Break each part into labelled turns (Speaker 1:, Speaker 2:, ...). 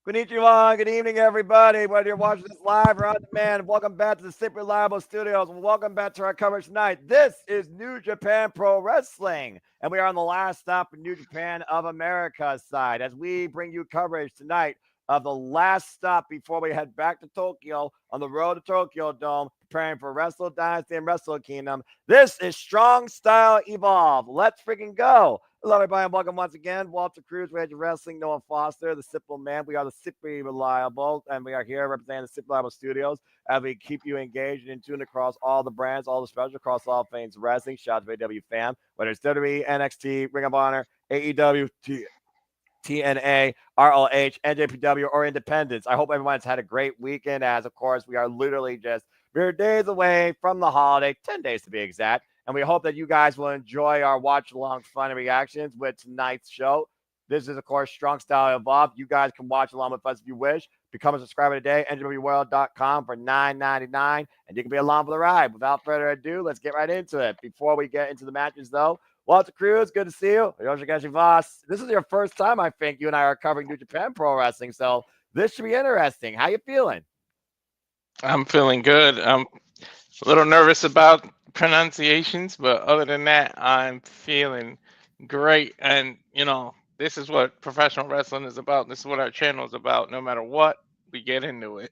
Speaker 1: Konnichiwa, good evening, everybody. Whether you're watching this live or on demand, welcome back to the Super Reliable Studios. Welcome back to our coverage tonight. This is New Japan Pro Wrestling, and we are on the last stop in New Japan of America's side as we bring you coverage tonight of the last stop before we head back to Tokyo on the road to Tokyo Dome, preparing for Wrestle Dynasty and Wrestle Kingdom. This is Strong Style Evolve. Let's freaking go. Hello, everybody, and welcome once again. Walter Cruz, Rage of Wrestling, Noah Foster, the Simple Man. We are the Simply Reliable, and we are here representing the Simply Reliable Studios as we keep you engaged and in tune across all the brands, all the specials, across all things wrestling. Shout out to AW fam, whether it's WWE, NXT, Ring of Honor, AEW, TNA, ROH, NJPW, or Independence. I hope everyone's had a great weekend, as of course we are literally just mere days away from the holiday, 10 days to be exact. And we hope that you guys will enjoy our watch along fun and reactions with tonight's show. This is, of course, Strong Style Evolved. You guys can watch along with us if you wish. Become a subscriber today, njpwworld.com for $9.99, and you can be along for the ride. Without further ado, let's get right into it. Before we get into the matches, though, Walter Cruz, good to see you. Yoshikashi Voss. This is your first time, I think, you and I are covering New Japan Pro Wrestling, so this should be interesting. How you feeling?
Speaker 2: I'm feeling good. I'm a little nervous about pronunciations, but other than that, I'm feeling great. And, this is what professional wrestling is about. This is what our channel is about. No matter what, we get into it.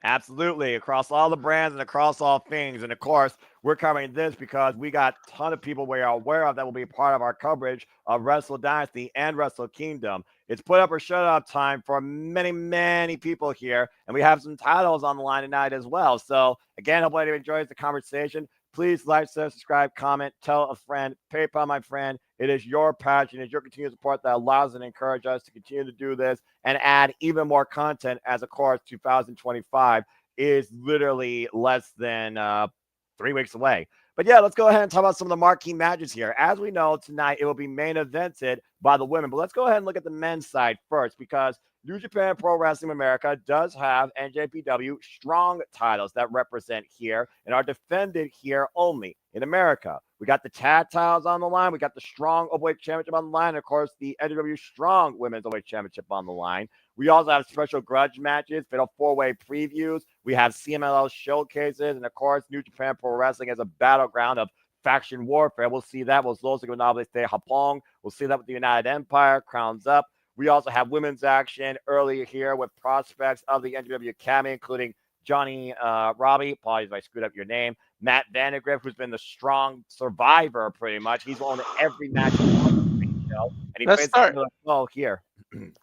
Speaker 1: Absolutely, across all the brands and across all things. And of course, we're covering this because we got a ton of people we are aware of that will be part of our coverage of Wrestle Dynasty and Wrestle Kingdom. It's put up or shut up time for many, many people here. And we have some titles on the line tonight as well. So again, hope everybody enjoys the conversation. Please like, share, subscribe, comment, tell a friend, PayPal, my friend. It is your passion, it's your continued support that allows and encourages us to continue to do this and add even more content as, of course, 2025 is literally less than 3 weeks away. But yeah, let's go ahead and talk about some of the marquee matches here. As we know, tonight it will be main evented by the women. But let's go ahead and look at the men's side first because New Japan Pro Wrestling America does have NJPW strong titles that represent here and are defended here only in America. We got the tag titles on the line. We got the strong Openweight Championship on the line. And of course, the NJPW strong Women's Openweight Championship on the line. We also have special grudge matches, fatal four-way previews. We have CMLL showcases. And of course, New Japan Pro Wrestling as a battleground of faction warfare. We'll see that with Los Ingobernables de Japón. We'll see that with the United Empire, Crowns Up. We also have women's action earlier here with prospects of the NJPW Academy, including Johnnie, Robbie, apologies if I screwed up your name, Matt Vandagriff, who's been the strong survivor pretty much. He's won every match on the show, and he
Speaker 2: Let's
Speaker 1: faces
Speaker 2: start.
Speaker 1: another foe here.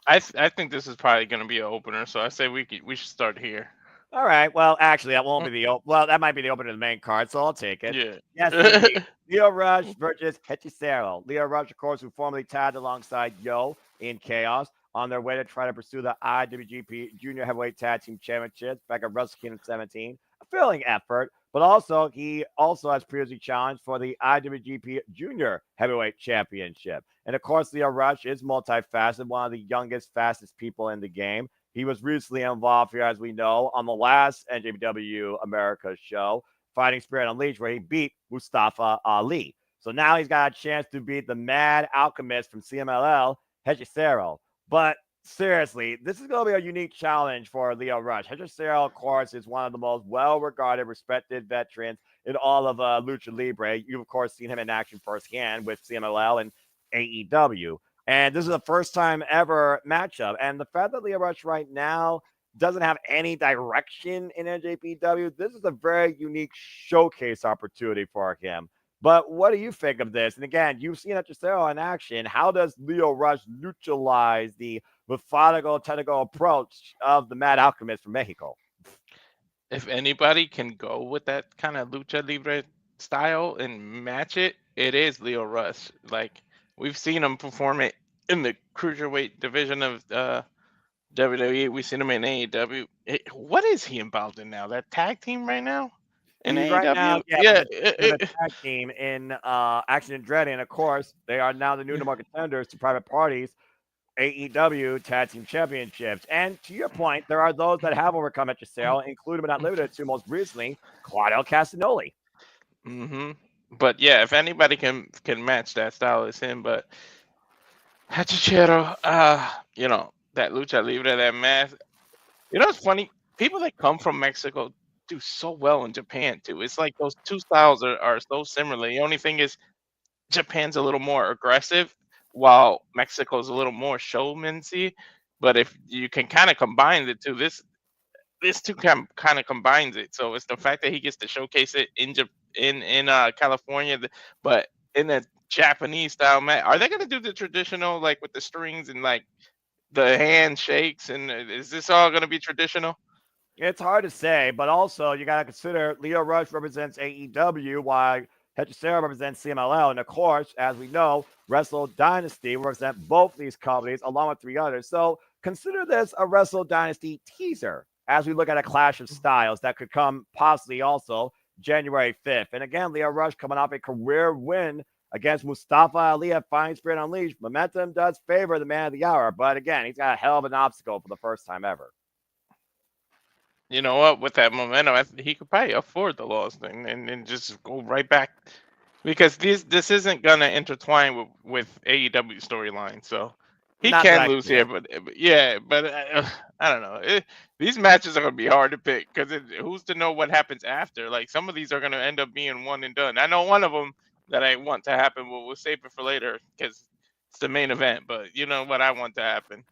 Speaker 2: I think this is probably going to be an opener, so I say we should start here.
Speaker 1: All right. Well, actually, that won't be the well. That might be the opener of the main card, so I'll take it.
Speaker 2: Yeah.
Speaker 1: Yes, indeed. Lio Rush versus Hechicero. Lio Rush, of course, who formerly tagged alongside Yo in Chaos on their way to try to pursue the IWGP Junior Heavyweight Tag Team Championships back at Wrestle Kingdom 17. A filling effort, but also he also has previously challenged for the IWGP Junior Heavyweight Championship. And of course, Lio Rush is multifaceted, one of the youngest, fastest people in the game. He was recently involved here, as we know, on the last NJPW America show, Fighting Spirit Unleashed, where he beat Mustafa Ali. So now he's got a chance to beat the Mad Alchemist from CMLL, Hechicero. But seriously, this is going to be a unique challenge for Lio Rush. Hechicero, of course, is one of the most well-regarded, respected veterans in all of Lucha Libre. You've, of course, seen him in action firsthand with CMLL and AEW. And this is the first time ever matchup. And the fact that Lio Rush right now doesn't have any direction in NJPW, this is a very unique showcase opportunity for him. But what do you think of this? And again, you've seen Hechicero in action. How does Lio Rush neutralize the methodical, technical approach of the Mad Alchemist from Mexico?
Speaker 2: If anybody can go with that kind of lucha libre style and match it, it is Lio Rush. Like we've seen him perform it in the cruiserweight division of WWE. We've seen him in AEW. What is he involved in now? That tag team right now in
Speaker 1: He's right now,
Speaker 2: AEW?
Speaker 1: yeah, with a tag team in Action and Dread. And of course, they are now the new number contenders to Private Parties AEW Tag Team Championships. And to your point, there are those that have overcome Hechicero, including but not limited to most recently Claudio Castagnoli.
Speaker 2: Mm-hmm. But yeah, if anybody can match that style, it's him. But Hechicero, that lucha libre, that mask. You know, it's funny. People that come from Mexico do so well in Japan too. It's like those two styles are so similar. The only thing is Japan's a little more aggressive, while Mexico's a little more showmansy. But if you can kind of combine the two, this two kind of combines it. So it's the fact that he gets to showcase it in California, but in a Japanese style match. Are they gonna do the traditional like with the strings and like the handshakes? And is this all gonna be traditional?
Speaker 1: It's hard to say, but also you got to consider Lio Rush represents AEW, while Hechicero represents CMLL. And of course, as we know, Wrestle Dynasty represent both these companies along with 3 others. So consider this a Wrestle Dynasty teaser as we look at a clash of styles that could come possibly also January 5th. And again, Lio Rush coming off a career win against Mustafa Ali at Fighting Spirit Unleashed. Momentum does favor the man of the hour, but again, he's got a hell of an obstacle for the first time ever.
Speaker 2: You know what? With that momentum, he could probably afford the loss thing and just go right back, because this isn't gonna intertwine with AEW storyline. So he
Speaker 1: Not that
Speaker 2: can
Speaker 1: I
Speaker 2: lose
Speaker 1: see
Speaker 2: here,
Speaker 1: it.
Speaker 2: but yeah, but I don't know. These matches are gonna be hard to pick because who's to know what happens after? Like some of these are gonna end up being one and done. I know one of them that I want to happen, but we'll save it for later because it's the main event. But you know what I want to happen.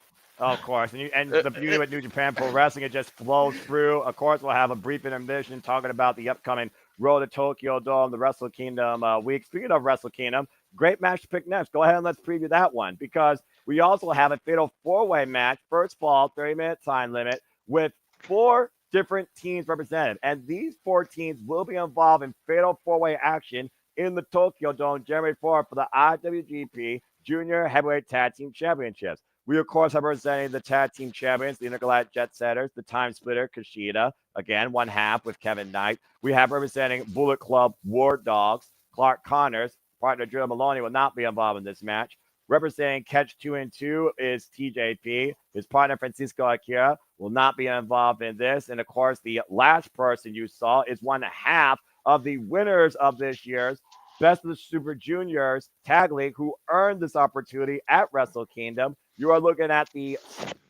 Speaker 1: Oh, of course. And the beauty with New Japan Pro Wrestling, it just flows through. Of course, we'll have a brief intermission talking about the upcoming Road to Tokyo Dome, the Wrestle Kingdom week. Speaking of Wrestle Kingdom, great match to pick next. Go ahead and let's preview that one, because we also have a fatal 4-way match, first fall, 30-minute time limit, with 4 different teams represented. And these 4 teams will be involved in fatal 4-way action in the Tokyo Dome January 4th for the IWGP Junior Heavyweight Tag Team Championships. We, of course, have representing the tag team champions, the Intergalactic Jet Setters, the Time Splitter, Kushida, again, 1/2 with Kevin Knight. We have representing Bullet Club War Dogs, Clark Connors. Partner Drew Maloney will not be involved in this match. Representing Catch 2 and 2 is TJP. His partner, Francisco Akira, will not be involved in this. And, of course, the last person you saw is 1/2 of the winners of this year's Best of the Super Juniors Tag League, who earned this opportunity at Wrestle Kingdom. You are looking at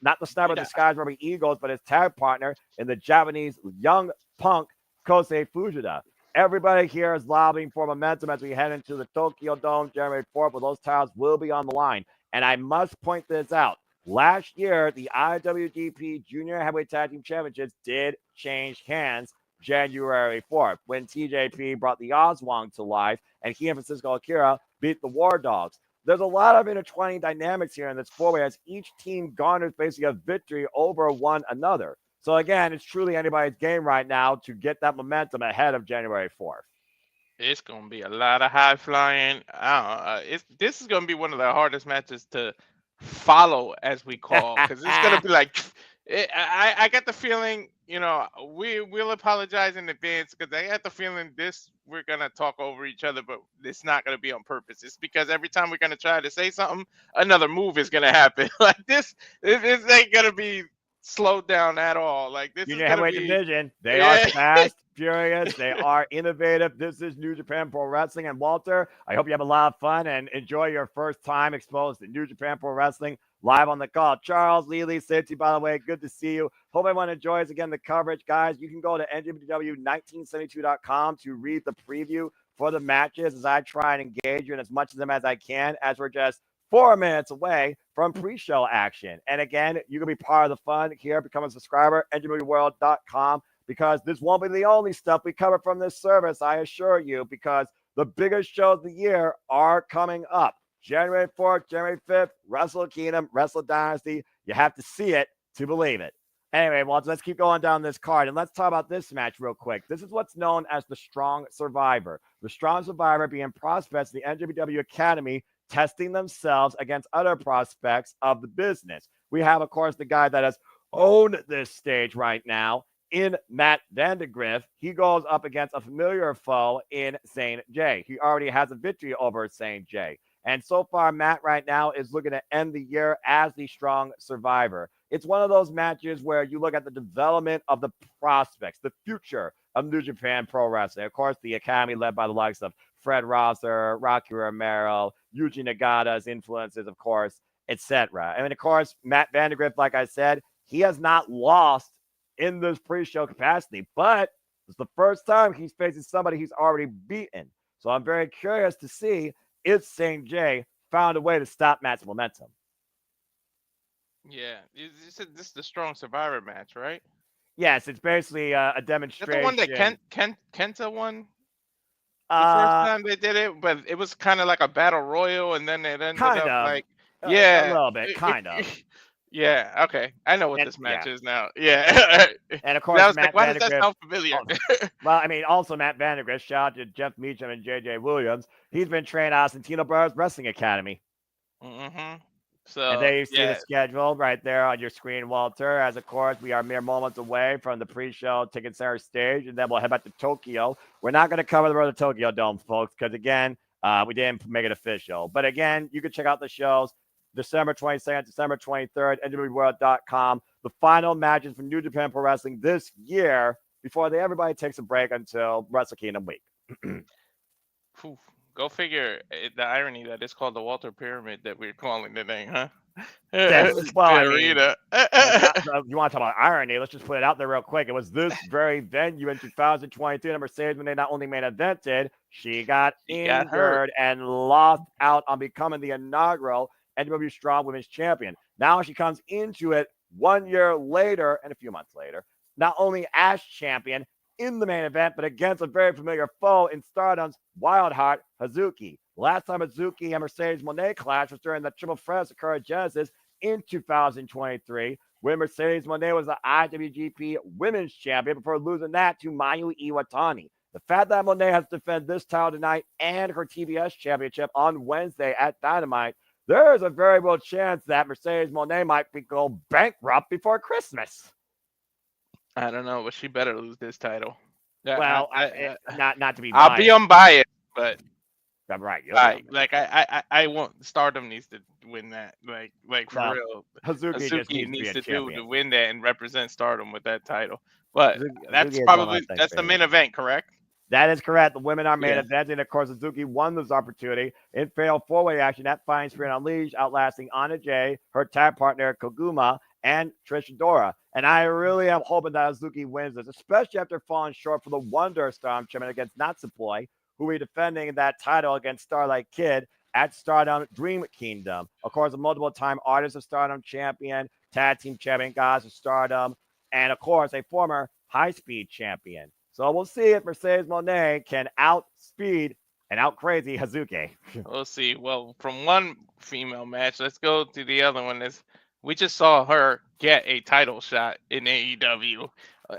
Speaker 1: not the Sniper of the Skies Robbie Eagles, but his tag partner in the Japanese young punk, Kosei Fujita. Everybody here is lobbying for momentum as we head into the Tokyo Dome January 4th, where those titles will be on the line. And I must point this out. Last year, the IWGP Junior Heavyweight Tag Team Championships did change hands January 4th when TJP brought the Oswong to life and he and Francisco Akira beat the War Dogs. There's a lot of intertwining dynamics here in this 4-way as each team garners basically a victory over one another. So again, it's truly anybody's game right now to get that momentum ahead of January 4th.
Speaker 2: It's gonna be a lot of high flying. This is gonna be one of the hardest matches to follow, as we call, because it's gonna be like. I got the feeling, we'll apologize in advance because I got the feeling we're gonna talk over each other, but it's not gonna be on purpose. It's because every time we're gonna try to say something, another move is gonna happen. Like this ain't gonna be slowed down at all. Like this is
Speaker 1: Junior
Speaker 2: gonna
Speaker 1: Heavyweight
Speaker 2: be.
Speaker 1: Division. They are fast, furious. They are innovative. This is New Japan Pro Wrestling. And Walter, I hope you have a lot of fun and enjoy your first time exposed to New Japan Pro Wrestling live on the call. Charles, Lily, Cincy, by the way, good to see you. Hope everyone enjoys, again, the coverage. Guys, you can go to NJPW1972.com to read the preview for the matches as I try and engage you in as much of them as I can, as we're just 4 minutes away from pre-show action. And again, you can be part of the fun here. Become a subscriber, NJPWworld.com, because this won't be the only stuff we cover from this service, I assure you, because the biggest shows of the year are coming up. January 4th, January 5th, Wrestle Kingdom, Wrestle Dynasty. You have to see it to believe it. Anyway, Walter, let's keep going down this card, and let's talk about this match real quick. This is what's known as the Strong Survivor. The Strong Survivor being prospects in the NJPW Academy testing themselves against other prospects of the business. We have, of course, the guy that has owned this stage right now in Matt Vandagriff. He goes up against a familiar foe in Zane J. He already has a victory over Zane J. And so far, Matt right now is looking to end the year as the Strong Survivor. It's one of those matches where you look at the development of the prospects, the future of New Japan Pro Wrestling. Of course, the Academy led by the likes of Fred Rosser, Rocky Romero, Yuji Nagata's influences, of course, etc. And of course, Matt Vandagriff, like I said, he has not lost in this pre-show capacity, but it's the first time he's facing somebody he's already beaten. So I'm very curious to see if St. J found a way to stop Matt's momentum.
Speaker 2: Yeah, you said this is the strong survivor match, right?
Speaker 1: Yes, it's basically a
Speaker 2: Is that
Speaker 1: demonstration.
Speaker 2: the one that Kenta won the first
Speaker 1: Uh,
Speaker 2: time they did it, but it was kind of like a battle royal, and then it ended
Speaker 1: kind
Speaker 2: up
Speaker 1: of.
Speaker 2: like,
Speaker 1: A
Speaker 2: yeah,
Speaker 1: little bit, kind of.
Speaker 2: yeah. Okay, I know what
Speaker 1: And
Speaker 2: this match
Speaker 1: yeah,
Speaker 2: is now. Yeah,
Speaker 1: and of
Speaker 2: I
Speaker 1: course
Speaker 2: was like,
Speaker 1: Matt
Speaker 2: why does that
Speaker 1: Vandagriff.
Speaker 2: sound familiar?
Speaker 1: Oh, well, I mean, also Matt Vandagriff. Shout out to Jeff Meacham and JJ Williams. He's been trained out of Santino Brothers Wrestling Academy.
Speaker 2: Mm-hmm.
Speaker 1: And
Speaker 2: So
Speaker 1: there you see the
Speaker 2: yeah,
Speaker 1: schedule right there on your screen, Walter. As of course, we are mere moments away from the pre-show ticket center stage, and then we'll head back to Tokyo. We're not going to cover the road to Tokyo Dome, folks, because again, we didn't make it official. But again, you can check out the shows December 22nd, December 23rd, NJPW.com. The final matches for New Japan Pro Wrestling this year before everybody takes a break until Wrestle Kingdom week.
Speaker 2: Phew. Go figure. The irony that it's called the Walter Pyramid that we're calling the thing, huh?
Speaker 1: Well, I mean,
Speaker 2: Arena.
Speaker 1: you want to talk about irony? Let's just put it out there real quick. It was this very venue in 2022 that Mercedes, when they not only main evented, she got
Speaker 2: got hurt.
Speaker 1: injured and lost out on becoming the inaugural NJPW Strong Women's Champion. Now she comes into it 1 year later and a few months later, not only as champion in the main event, but against a very familiar foe in Stardom's Wild Heart, Hazuki. Last time Hazuki and Mercedes Mone clash was during the Triple Threat occurred at Genesis in 2023, when Mercedes Mone was the IWGP Women's Champion before losing that to Mayu Iwatani. The fact that Mone has to defend this title tonight and her TBS Championship on Wednesday at Dynamite, there is a very real chance that Mercedes Mone might go bankrupt before Christmas.
Speaker 2: I don't know, but she better lose this title. Yeah,
Speaker 1: Well, not to be
Speaker 2: I'll
Speaker 1: biased.
Speaker 2: be unbiased, but
Speaker 1: I'm right.
Speaker 2: like I want Stardom needs to win that. Like for real.
Speaker 1: Hazuki just
Speaker 2: needs
Speaker 1: to
Speaker 2: do to win that and represent Stardom with that title. But that's
Speaker 1: Hazuki
Speaker 2: probably the main event, correct?
Speaker 1: That is correct. The women are main event, and of course, Hazuki won this opportunity in fatal four-way action at Fine Spirit Unleashed, outlasting Anna Jay, her tag partner Koguma, and Trish Adora. And I really am hoping that Hazuki wins this, especially after falling short for the Wonder Storm Chairman against Natsupoi, who will be defending that title against Starlight Kid at Stardom Dream Kingdom. Of course, a multiple-time Artist of Stardom champion, tag team champion, Gods of Stardom, and of course, a former high-speed champion. So we'll see if Mercedes Mone can outspeed and out-crazy Hazuki.
Speaker 2: We'll see. Well, from one female match, let's go to the other one. We just saw her get a title shot in AEW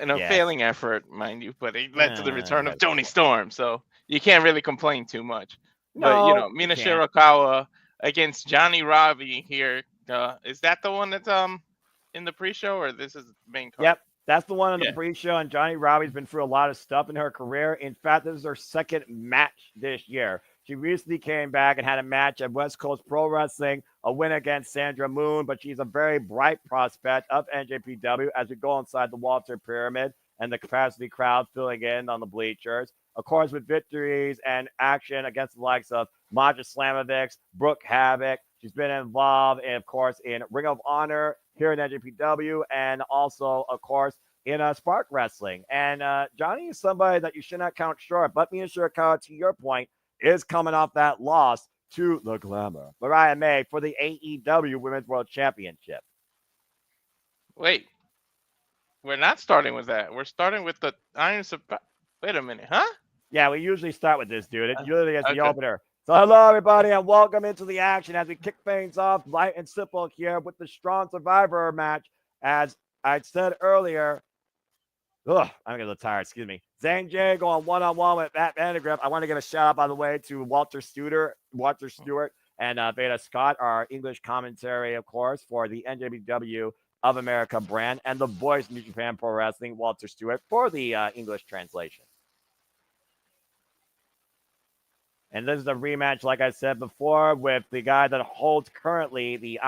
Speaker 2: in a failing effort, mind you, but it led to the return of Toni Storm. So you can't really complain too much.
Speaker 1: No,
Speaker 2: but Mina Shirakawa against Johnnie Robbie here. Is that the one that's in the pre-show, or this is the main card?
Speaker 1: Yep. That's the one on the pre-show, and Johnnie Robbie's been through a lot of stuff in her career. In fact, this is her second match this year. She recently came back and had a match at West Coast Pro Wrestling, a win against Sandra Moon, but she's a very bright prospect of NJPW as we go inside the Walter Pyramid and the capacity crowd filling in on the bleachers. Of course, with victories and action against the likes of Maja Slamovic, Brooke Havoc. She's been involved, of course, in Ring of Honor here in NJPW, and also, of course, in Spark Wrestling. And Johnnie is somebody that you should not count short. But Mina Shirakawa, to your point, is coming off that loss to the Glamour, Mariah May, for the AEW Women's World Championship.
Speaker 2: Wait, we're not starting with that. We're starting with the Iron Survivor. Wait a minute, huh?
Speaker 1: Yeah, we usually start with this, dude. It usually is the opener. So hello, everybody, and welcome into the action as we kick things off light and simple here with the Strong Survivor match. As I said earlier, I'm getting a little tired, excuse me. Zane J going one-on-one with Matt Vandagriff. I want to give a shout-out, by the way, to Walter Stewart, and Veda Scott, our English commentary, of course, for the NJPW of America brand, and the voice of New Japan Pro Wrestling, Walter Stewart, for the English translation. And this is a rematch, like I said before, with the guy that holds currently the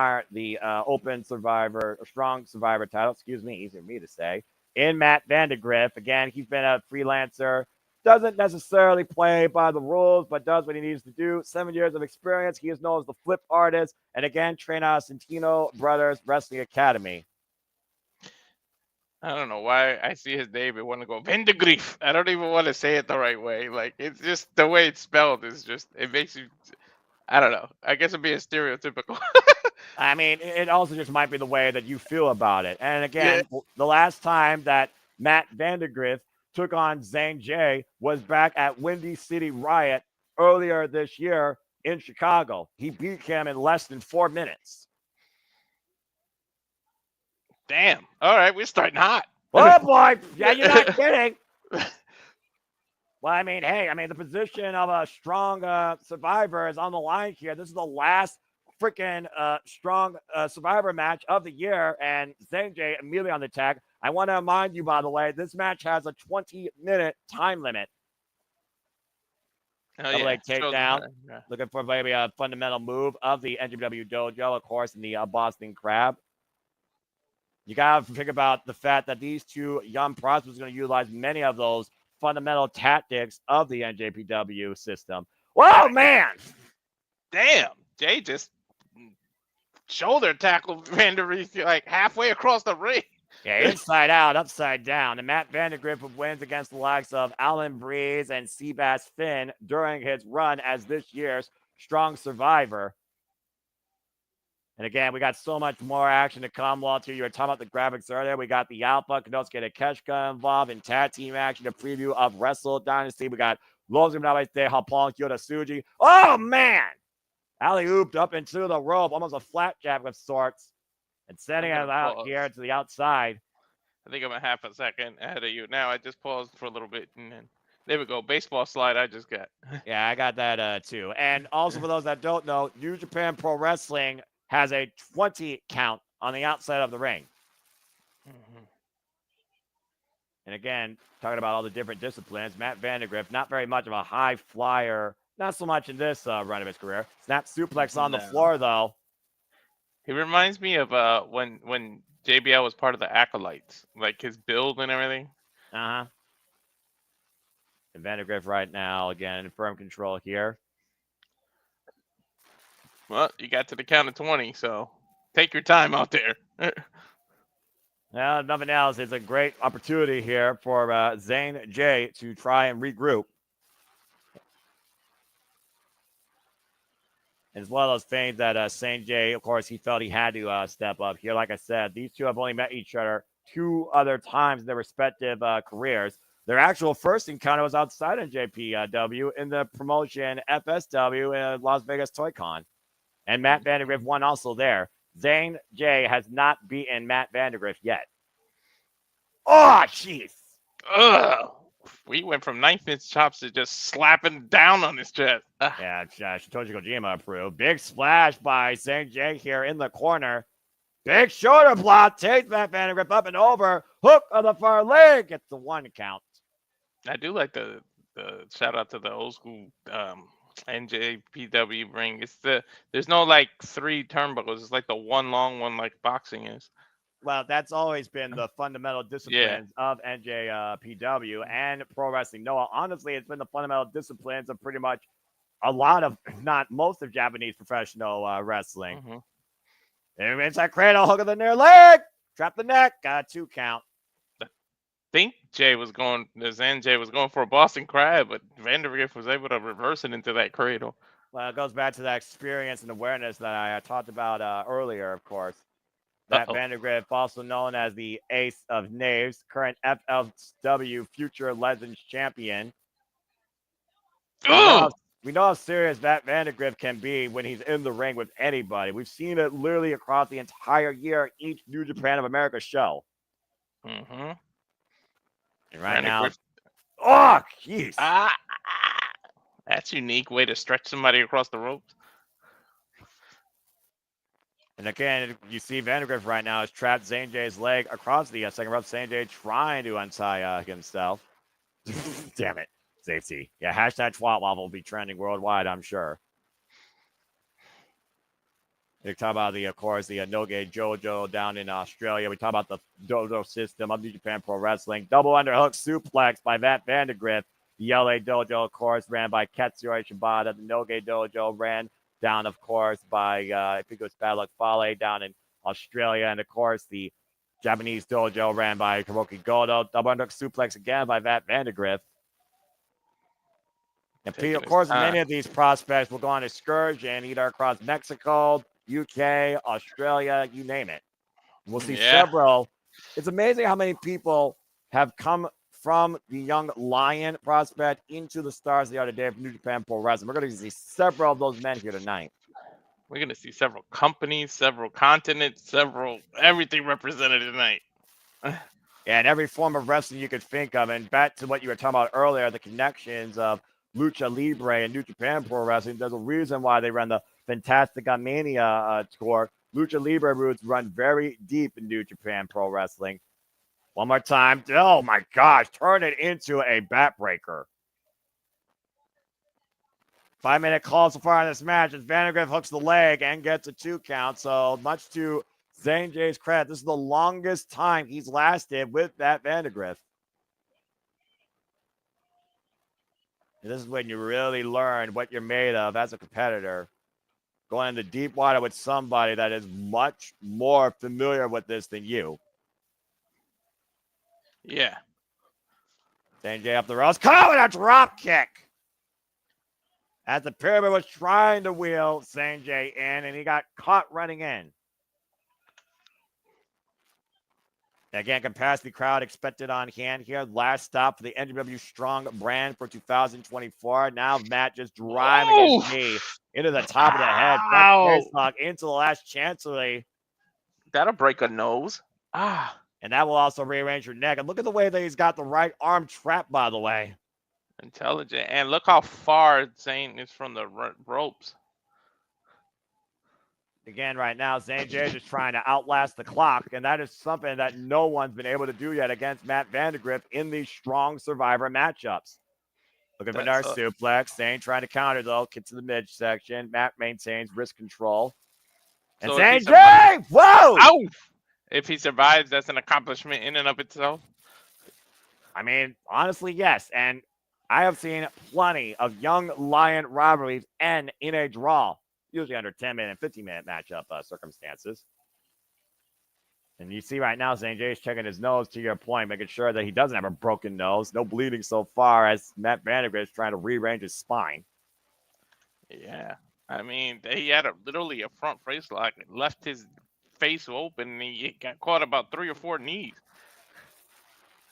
Speaker 1: Open Survivor, Strong Survivor title. Excuse me, easier for me to say. In Matt Vandagriff. Again, he's been a freelancer doesn't necessarily play by the rules, but does what he needs to do. 7 years of experience. He is known as the flip artist. And again, trained out of Santino Brothers Wrestling Academy.
Speaker 2: I don't know why I see his name and want to go Vandagriff. I don't even want to say it the right way. Like, it's just the way it's spelled is just, it makes you, I don't know. I guess I'm being stereotypical.
Speaker 1: I mean, it also just might be the way that you feel about it. And again,
Speaker 2: Yeah.
Speaker 1: the last time that Matt Vandagriff took on Zane J was back at Windy City Riot earlier this year in Chicago. He beat him in less than 4 minutes.
Speaker 2: Damn. All right, we're starting hot.
Speaker 1: Oh, boy. Yeah, you're not kidding. Well, I mean, hey, the position of a strong survivor is on the line here. This is the last freaking strong survivor match of the year, and Zane J immediately on the attack. I want to remind you, by the way, this match has a 20-minute time limit.
Speaker 2: Oh,
Speaker 1: Double leg takedown.
Speaker 2: Yeah.
Speaker 1: Looking for maybe a fundamental move of the NJPW dojo, of course, in the Boston Crab. You got to think about the fact that these two young prospects are going to utilize many of those fundamental tactics of the NJPW system. Whoa, man!
Speaker 2: Damn. Jay just shoulder tackled Vandagriff like halfway across the ring.
Speaker 1: Yeah, inside out, upside down. And Matt Vandagriff wins against the likes of Alan Breeze and Seabass Finn during his run as this year's Strong Survivor. And again, we got so much more action to come. Walter, you were talking about the graphics earlier. We got the Alpha, Konosuke Takeshita involved in tag team action, a preview of Wrestle Dynasty. We got Los Gimnales de Japón, Yota Tsuji. Oh, man! Alley-ooped up into the rope, almost a flat jab of sorts. And sending it out here to the outside.
Speaker 2: I think I'm a half a second ahead of you. Now I just paused for a little bit, and then there we go. Baseball slide I just got.
Speaker 1: Yeah, I got that too. And also for those that don't know, New Japan Pro Wrestling has a 20 count on the outside of the ring.
Speaker 2: Mm-hmm.
Speaker 1: And again, talking about all the different disciplines, Matt Vandagriff, not very much of a high flyer, not so much in this run of his career. Snap suplex on the floor, though.
Speaker 2: He reminds me of when JBL was part of the Acolytes, like his build and everything.
Speaker 1: Uh-huh. And Vandagriff right now, again, in firm control here.
Speaker 2: Well, you got to the count of 20, so take your time out there.
Speaker 1: Well, if nothing else, it's a great opportunity here for Zane J to try and regroup. It's one of those things that Zane J, of course, he felt he had to step up here. Like I said, these two have only met each other 2 other times in their respective careers. Their actual first encounter was outside of NJPW in the promotion FSW in Las Vegas Toy Con. And Matt Vandagriff won also there. Zane J has not beaten Matt Vandagriff yet. Oh, jeez.
Speaker 2: Ugh. We went from 9th-inch chops to just slapping down on his chest.
Speaker 1: Yeah, Shitoshi Kojima approved. Big splash by Zane J here in the corner. Big shoulder block. Takes Matt Vandagriff up and over. Hook on the far leg. Gets the 1 count.
Speaker 2: I do like the shout out to the old school NJPW ring. There's no like 3 turnbuckles. It's like the one long one like boxing is.
Speaker 1: Well, that's always been the fundamental disciplines of NJPW and Pro Wrestling Noah. Honestly, it's been the fundamental disciplines of pretty much a lot of, not most of Japanese professional wrestling.
Speaker 2: Mm-hmm.
Speaker 1: And it's that cradle, hook of the near leg, trap the neck, got a 2 count.
Speaker 2: I think Zane was going for a Boston Crab, but Vandagriff was able to reverse it into that cradle.
Speaker 1: Well, it goes back to that experience and awareness that I talked about earlier, of course. Matt Vandagriff, also known as the Ace of Knaves, current FLW Future Legends Champion. We know how serious Matt Vandagriff can be when he's in the ring with anybody. We've seen it literally across the entire year, each New Japan of America show.
Speaker 2: Mm-hmm.
Speaker 1: And right now, oh, jeez.
Speaker 2: That's a unique way to stretch somebody across the ropes.
Speaker 1: And again, you see Vandagriff right now has trapped Zane J's leg across the second rope. Zane J trying to untie himself. Damn it. Safety. Yeah, hashtag Twat Waffle will be trending worldwide, I'm sure. We talk about of course, the Noge Jojo down in Australia. We talk about the dojo system of New Japan Pro Wrestling. Double underhook suplex by Matt Vandagriff. The LA Dojo, of course, ran by Katsuyori Shibata. The Noge Dojo ran down, of course, by, I think it was Bad Luck Fale down in Australia. And, of course, the Japanese dojo ran by Hiroki Goto. Double underhook suplex again by Vandagriff. And, of course, many of these prospects will go on excursion either across Mexico, UK, Australia, you name it. We'll see several. It's amazing how many people have come from the young Lion prospect into the stars the other day from New Japan Pro Wrestling. We're going to see several of those men here tonight.
Speaker 2: We're going to see several companies, several continents, everything represented tonight.
Speaker 1: And every form of wrestling you could think of. And back to what you were talking about earlier, the connections of Lucha Libre and New Japan Pro Wrestling. There's a reason why they run the Fantastica Mania tour. Lucha Libre roots run very deep in New Japan Pro Wrestling. One more time. Oh, my gosh. Turn it into a backbreaker. 5-minute call so far in this match as Vandagriff hooks the leg and gets a 2 count. So much to Zane J's credit, this is the longest time he's lasted with that Vandagriff. This is when you really learn what you're made of as a competitor. Going into deep water with somebody that is much more familiar with this than you.
Speaker 2: Yeah.
Speaker 1: Zane J up the ropes. Caught with a drop kick. As the Pyramid was trying to wheel Zane J in, and he got caught running in. Again, capacity crowd expected on hand here. Last stop for the NJPW Strong brand for 2024. Now Matt just driving his knee into the top of the head. Lock into the last chancery.
Speaker 2: That'll break a nose.
Speaker 1: And that will also rearrange your neck. And look at the way that he's got the right arm trapped, by the way.
Speaker 2: Intelligent. And look how far Zane is from the ropes.
Speaker 1: Again, right now, Zane J is just trying to outlast the clock, and that is something that no one's been able to do yet against Matt Vandagriff in these strong Survivor matchups. Looking for another suplex. Zane trying to counter, though. Gets to the midsection. Matt maintains wrist control. And so Zane J! Whoa!
Speaker 2: Ow! If he survives, that's an accomplishment in and of itself.
Speaker 1: I mean, honestly, yes. And I have seen plenty of young Lion rivalries end in a draw. Usually under 10-minute and 15-minute matchup circumstances. And you see right now, Zane J is checking his nose, to your point, making sure that he doesn't have a broken nose. No bleeding so far as Matt Vandagriff is trying to rearrange his spine.
Speaker 2: Yeah. I mean, he had literally a front face lock. It left his face open, and he got caught about 3 or 4 knees.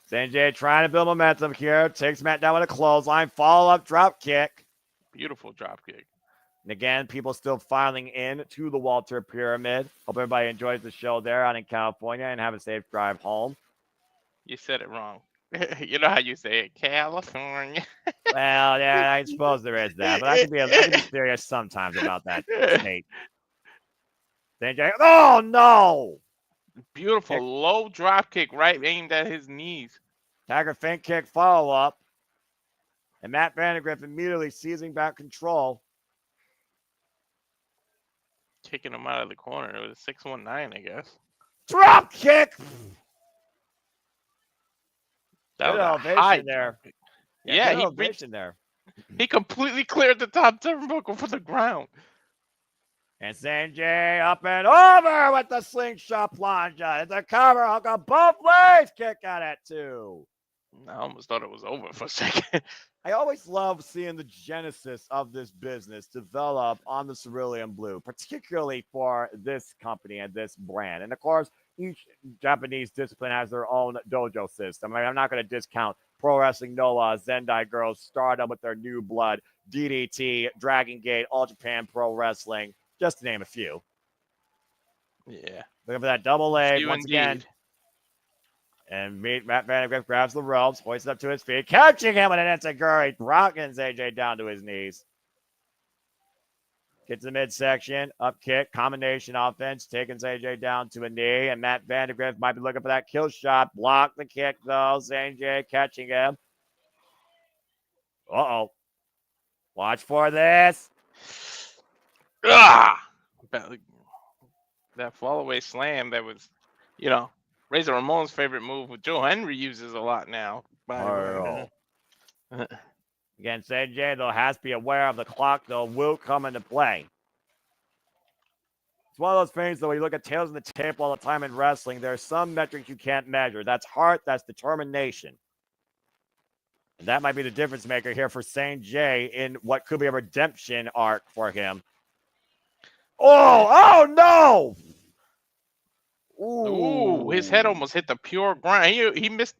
Speaker 1: Zane J trying to build momentum here. Takes Matt down with a clothesline. Follow-up drop kick.
Speaker 2: Beautiful drop kick.
Speaker 1: And again, people still filing in to the Walter Pyramid. Hope everybody enjoys the show there out in California and have a safe drive home.
Speaker 2: You said it wrong. You know how you say it, California.
Speaker 1: Well, yeah, I suppose there is that, but I can be serious sometimes about that state. Oh, no!
Speaker 2: Beautiful low drop kick right aimed at his knees.
Speaker 1: Tiger feint kick follow-up. And Matt Vandagriff immediately seizing back control.
Speaker 2: Kicking him out of the corner. It was a 619, I guess.
Speaker 1: Drop kick!
Speaker 2: That
Speaker 1: was
Speaker 2: elevation
Speaker 1: high there.
Speaker 2: Yeah, he
Speaker 1: elevation there.
Speaker 2: He completely cleared the top turnbuckle from the ground.
Speaker 1: And Zane J up and over with the slingshot plunge. It's a cover. I'll go both ways. Kick out at 2.
Speaker 2: I almost thought it was over for a second.
Speaker 1: I always love seeing the genesis of this business develop on the Cerulean Blue, particularly for this company and this brand. And of course, each Japanese discipline has their own dojo system. I mean, I'm not going to discount Pro Wrestling Noah, Zendai Girls, Stardom with their New Blood, DDT, Dragon Gate, All Japan Pro Wrestling, just to name a few.
Speaker 2: Yeah.
Speaker 1: Looking for that double leg once again. And Matt Vandagriff grabs the ropes, hoists up to his feet, catching him with an enziguri, rocking AJ down to his knees. Gets the midsection, up kick, combination offense, taking AJ down to a knee, and Matt Vandagriff might be looking for that kill shot. Block the kick, though. AJ catching him. Uh-oh. Watch for this.
Speaker 2: That fall-away slam that was, Razor Ramon's favorite move, Joe Henry uses a lot now.
Speaker 1: Again, CJ, though, has to be aware of the clock, though, will come into play. It's one of those things, though, when you look at tails on the tape all the time in wrestling, there are some metrics you can't measure. That's heart, that's determination. And that might be the difference maker here for Saint J in what could be a redemption arc for him. Oh no!
Speaker 2: Ooh, his head almost hit the pure ground. He missed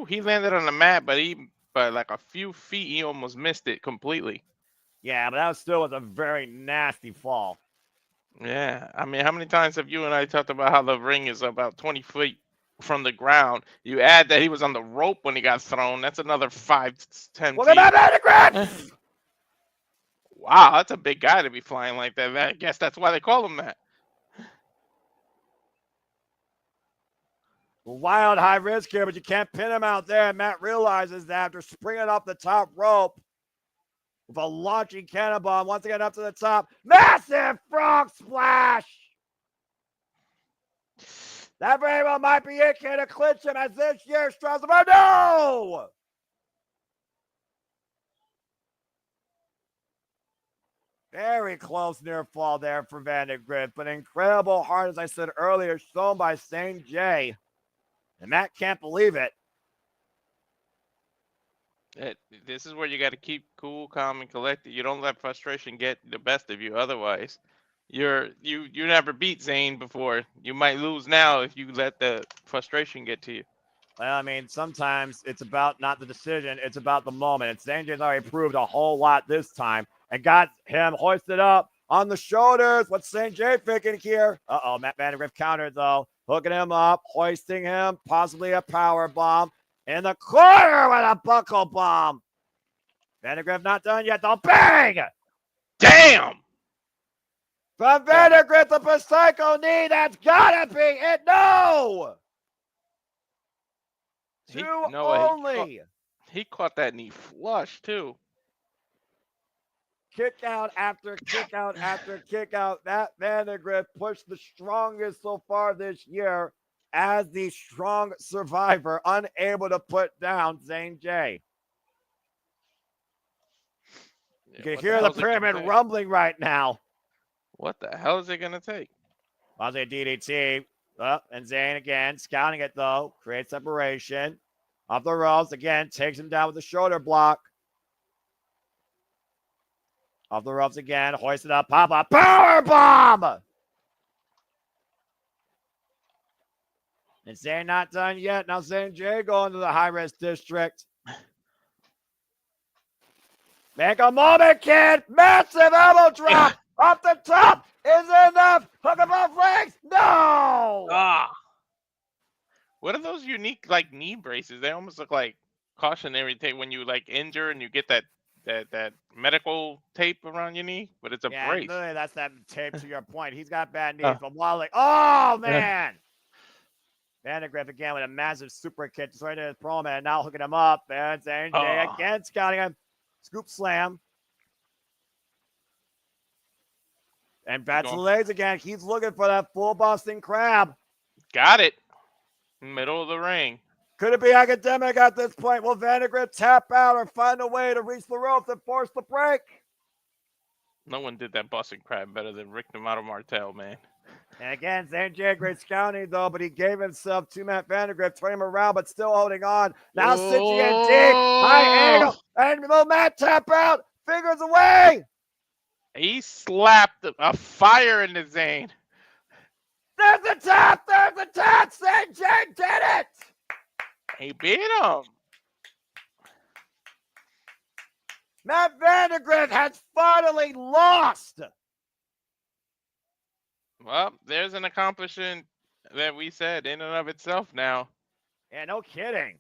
Speaker 2: he landed on the mat, but by like a few feet, he almost missed it completely.
Speaker 1: Yeah, but that still was a very nasty fall.
Speaker 2: Yeah, I mean, how many times have you and I talked about how the ring is about 20 feet from the ground? You add that he was on the rope when he got thrown. That's another 5 to 10 feet.
Speaker 1: Look at that Vandagriff!
Speaker 2: Wow, that's a big guy to be flying like that. I guess that's why they call him that.
Speaker 1: Wild high risk here, but you can't pin him out there. And Matt realizes that after springing off the top rope with a launching cannonball, once again up to the top. Massive frog splash! That very well might be it. Can to clinch him as this year struggles. Oh no! Very close near fall there for Vandagriff, but incredible heart, as I said earlier, shown by Saint J. And Matt can't believe it.
Speaker 2: This is where you got to keep cool, calm, and collected. You don't let frustration get the best of you. Otherwise, you never beat Zane before. You might lose now if you let the frustration get to you.
Speaker 1: Well, I mean, sometimes it's about not the decision, it's about the moment. And Zane J's already proved a whole lot this time and got him hoisted up on the shoulders. What's St. J thinking here? Uh-oh, Matt Vandagriff countered, though. Hooking him up, hoisting him, possibly a power bomb. In the corner with a buckle bomb. Vandagriff not done yet, though. Bang!
Speaker 2: Damn!
Speaker 1: From Vandagriff, the psycho knee. That's gotta be it. No!
Speaker 2: He caught that knee flush, too.
Speaker 1: Kick out after kick out after kick out. That Vandagriff pushed the strongest so far this year as the strong survivor, unable to put down Zane J. You can hear the pyramid rumbling right now.
Speaker 2: What the hell is it going to take?
Speaker 1: Well, a DDT. And Zane again, scouting it though. Creates separation. Off the ropes again, takes him down with the shoulder block. Off the ropes again, hoisted up, pop up, power bomb! And Zane not done yet. Now Zane J going to the high-risk district. Make a moment, kid! Massive elbow drop! Off the top! Is it enough? Hook him off legs! No!
Speaker 2: What are those unique, like, knee braces? They almost look like cautionary tape when you, like, injure and you get that medical tape around your knee, but it's a brace.
Speaker 1: Literally, that's that tape to your point. He's got bad knees, but Wally. Oh, man! Vandagriff again with a massive super kick just right in his promo, and now hooking him up. And Zane J again scouting him. Scoop slam. And back to the legs again. He's looking for that full Boston Crab.
Speaker 2: Got it. Middle of the ring.
Speaker 1: Could it be academic at this point? Will Vandagriff tap out or find a way to reach the ropes and force the break?
Speaker 2: No one did that Boston Crab better than Rick D'Amato Martel, man.
Speaker 1: And again, Zane J, great scouting, though, but he gave himself to Matt Vandagriff, turning him around, but still holding on. Now Shingo and deep, high angle, and will Matt tap out? Fingers away!
Speaker 2: He slapped a fire into Zane.
Speaker 1: There's the tap! There's the tap! Zane J did it!
Speaker 2: He beat him.
Speaker 1: Matt Vandagriff has finally lost.
Speaker 2: Well, there's an accomplishment that we said in and of itself now.
Speaker 1: Yeah, no kidding.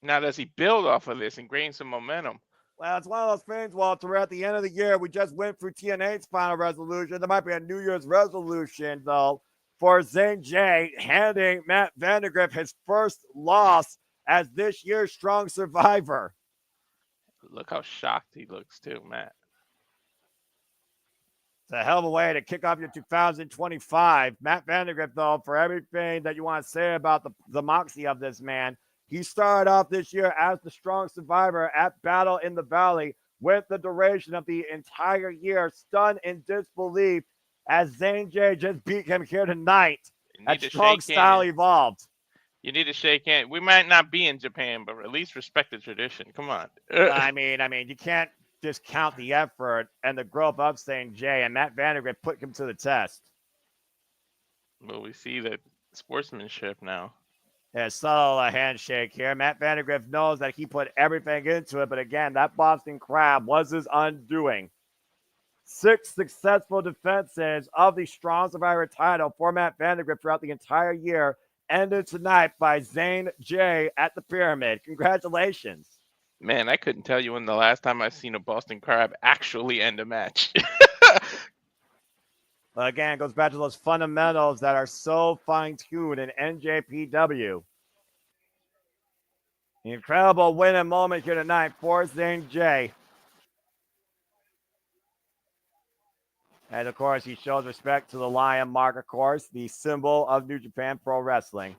Speaker 2: Now, does he build off of this and gain some momentum?
Speaker 1: Well, it's one of those things, Walter. We're at the end of the year. We just went through TNA's final resolution. There might be a New Year's resolution, though, for Zane J, handing Matt Vandagriff his first loss as this year's strong survivor.
Speaker 2: Look how shocked he looks, too, Matt.
Speaker 1: It's a hell of a way to kick off your 2025. Matt Vandagriff, though, for everything that you want to say about the moxie of this man, He started off this year as the strong survivor at Battle in the Valley, with the duration of the entire year stunned in disbelief as Zane J just beat him here tonight. That strong style evolved.
Speaker 2: You need to shake hands. We might not be in Japan, but at least respect the tradition. Come on.
Speaker 1: I mean, you can't discount the effort and the growth of Zane J, and Matt Vandagriff put him to the test.
Speaker 2: Well, we see that sportsmanship now.
Speaker 1: Yeah, subtle handshake here. Matt Vandagriff knows that he put everything into it, but again, that Boston Crab was his undoing. 6 successful defenses of the Strong Survivor title for Matt Vandagriff throughout the entire year, ended tonight by Zane J at the Pyramid. Congratulations.
Speaker 2: Man, I couldn't tell you when the last time I've seen a Boston Crab actually end a match.
Speaker 1: Well, again, it goes back to those fundamentals that are so fine-tuned in NJPW. The incredible winning moment here tonight for Zane J. And, of course, he shows respect to the lion mark, of course, the symbol of New Japan Pro Wrestling.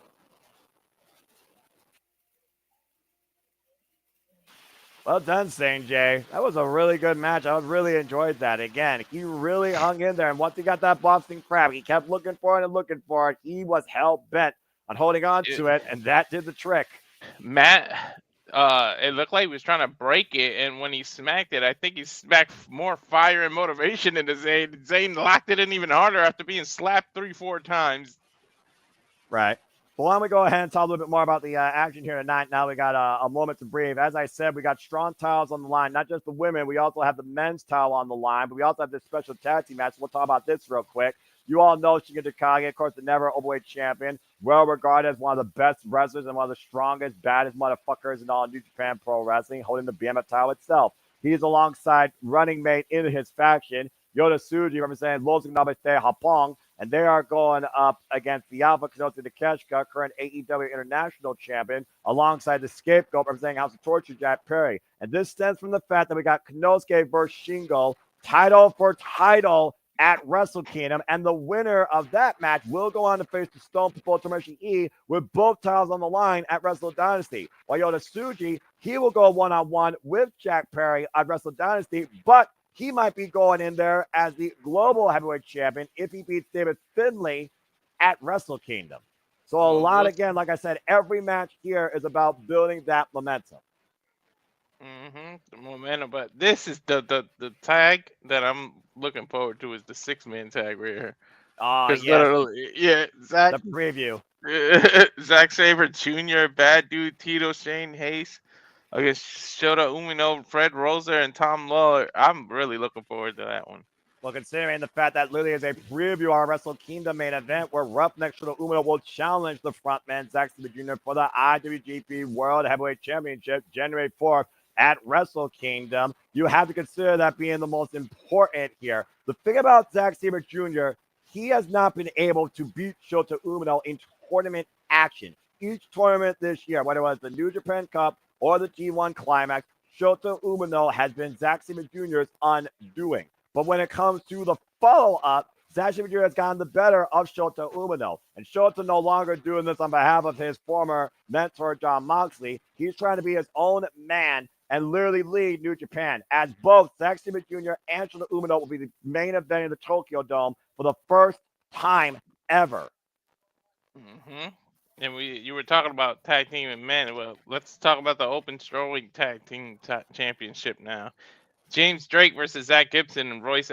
Speaker 1: Well done, Zane J. That was a really good match. I really enjoyed that. Again, he really hung in there. And once he got that Boston Crab, he kept looking for it and looking for it. He was hell-bent on holding on to it, and that did the trick.
Speaker 2: Matt, it looked like he was trying to break it, and when he smacked it, I think he smacked more fire and motivation into Zane. Zane locked it in even harder after being slapped 3-4 times.
Speaker 1: Right. Well, why don't we go ahead and talk a little bit more about the action here tonight. Now we got a moment to breathe. As I said, we got strong titles on the line. Not just the women. We also have the men's title on the line, but we also have this special tag team match. We'll talk about this real quick. You all know Shingo Takagi, of course, the never Openweight champion, well regarded as one of the best wrestlers and one of the strongest, baddest motherfuckers in all New Japan Pro Wrestling, holding the BMF title itself. He's alongside running mate in his faction, Yota Tsuji, representing Losing Nabete Hapong, and they are going up against the Alpha Konosuke Takeshita, current AEW International Champion, alongside the Scapegoat, representing House of Torture, Jack Perry. And this stems from the fact that we got Konosuke versus Shingo, title for title, at Wrestle Kingdom, and the winner of that match will go on to face the Stone Cold Tomoshi E with both titles on the line at Wrestle Dynasty. While Yota Tsuji, he will go one-on-one with Jack Perry at Wrestle Dynasty, but he might be going in there as the global heavyweight champion if he beats David Finlay at Wrestle Kingdom. So a lot, again, like I said, every match here is about building that momentum.
Speaker 2: The momentum, but this is the tag that I'm looking forward to is the 6-man tag right here.
Speaker 1: Yeah,
Speaker 2: Zach.
Speaker 1: The preview.
Speaker 2: Zack Sabre Jr., Bad Dude, Tito, Shane Hayes against Shota Umino, Fred Rosa, and Tom Lawler. I'm really looking forward to that one.
Speaker 1: Well, considering the fact that literally is a preview of our Wrestle Kingdom main event where Roughneck Shota Umino will challenge the frontman Zack Sabre Jr. for the IWGP World Heavyweight Championship January 4th at Wrestle Kingdom, you have to consider that being the most important here. The thing about Zack Sabre Jr., he has not been able to beat Shota Umino in tournament action. Each tournament this year, whether it was the New Japan Cup or the G1 Climax, Shota Umino has been Zack Sabre Jr.'s undoing. But when it comes to the follow-up, Zack Sabre Jr. has gotten the better of Shota Umino. And Shota no longer doing this on behalf of his former mentor, Jon Moxley. He's trying to be his own man and literally lead New Japan, as both Zack Sabre Jr. and Shota Umino will be the main event in the Tokyo Dome for the first time ever.
Speaker 2: And you were talking about tag team and men. Well, let's talk about the Open Strawweight Tag Team Championship now. James Drake versus Zach Gibson and Royce.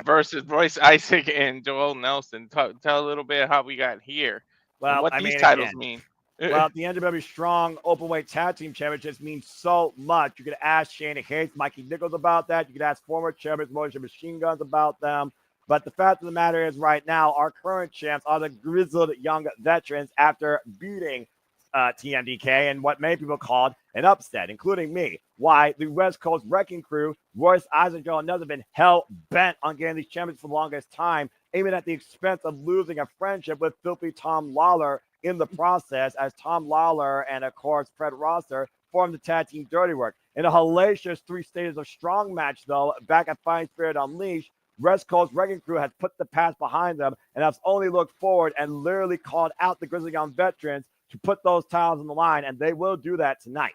Speaker 2: Versus Royce Isaac and Joel Nelson. Tell a little bit how we got here.
Speaker 1: Well,
Speaker 2: and what these titles mean.
Speaker 1: Well, the NJPW Strong Openweight Tag Team Championships means so much. You could ask Shane Hayes, Mikey Nichols about that. You could ask former champions, Motion Machine Guns about them. But the fact of the matter is right now, our current champs are the grizzled young veterans after beating TMDK and what many people called an upset, including me. Why the West Coast Wrecking Crew, Royce Isaac and Joel Nelson have been hell-bent on getting these champions for the longest time, even at the expense of losing a friendship with filthy Tom Lawler in the process, as Tom Lawler and, of course, Fred Rosser formed the tag team Dirty Work. In a hellacious 3 stages of strong match, though, back at Fine Spirit Unleashed, West Coast Wrecking Crew has put the past behind them and has only looked forward and literally called out the Grizzly Young veterans to put those titles on the line, and they will do that tonight.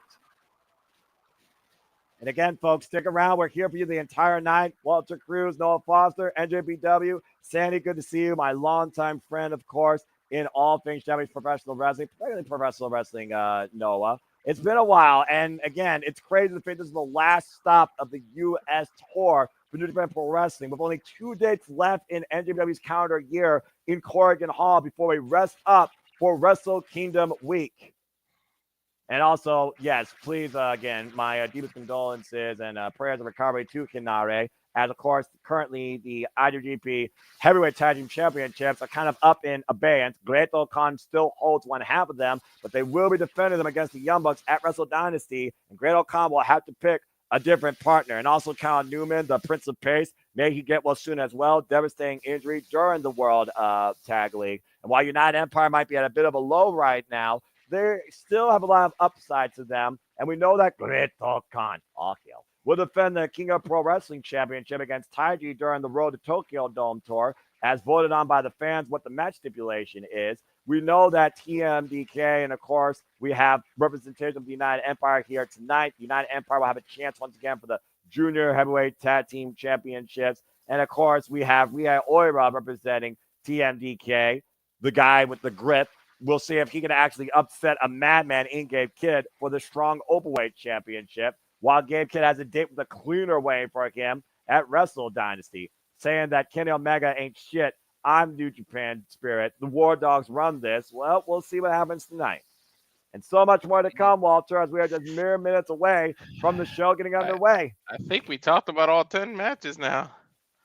Speaker 1: And again, folks, stick around. We're here for you the entire night. Walter Cruz, Noah Foster, NJPW. Sandy, good to see you. My longtime friend, of course, in all things Japanese professional wrestling, particularly professional wrestling, Noah. It's been a while. And again, it's crazy to think this is the last stop of the U.S. tour for New Japan Pro Wrestling, with only 2 dates left in NJPW's calendar year in Corrigan Hall before we rest up for Wrestle Kingdom Week. And also, yes, please, again, my deepest condolences and prayers of recovery to Kinare, as, of course, currently the IWGP Heavyweight Tag Team Championships are kind of up in abeyance. Greto Khan still holds one half of them, but they will be defending them against the Young Bucks at Wrestle Dynasty, and Greto Khan will have to pick a different partner. And also, Cal Newman, the Prince of Pace, may he get well soon as well. Devastating injury during the World Tag League. And while United Empire might be at a bit of a low right now, they still have a lot of upside to them, and we know that Greto Khan will defend the King of Pro Wrestling Championship against Taiji during the Road to Tokyo Dome Tour, as voted on by the fans what the match stipulation is. We know that TMDK, and of course, we have representation of the United Empire here tonight. The United Empire will have a chance once again for the Junior Heavyweight Tag Team Championships, and of course, we have Oiwa representing TMDK, the guy with the grip. We'll see if he can actually upset a madman in Gabe Kidd for the strong Openweight Championship, while Gabe Kidd has a date with a cleaner way for him at Wrestle Dynasty, saying that Kenny Omega ain't shit. I'm New Japan Spirit. The War Dogs run this. Well, we'll see what happens tonight. And so much more to come, Walter, as we are just mere minutes away from the show getting underway.
Speaker 2: I think we talked about all 10 matches now.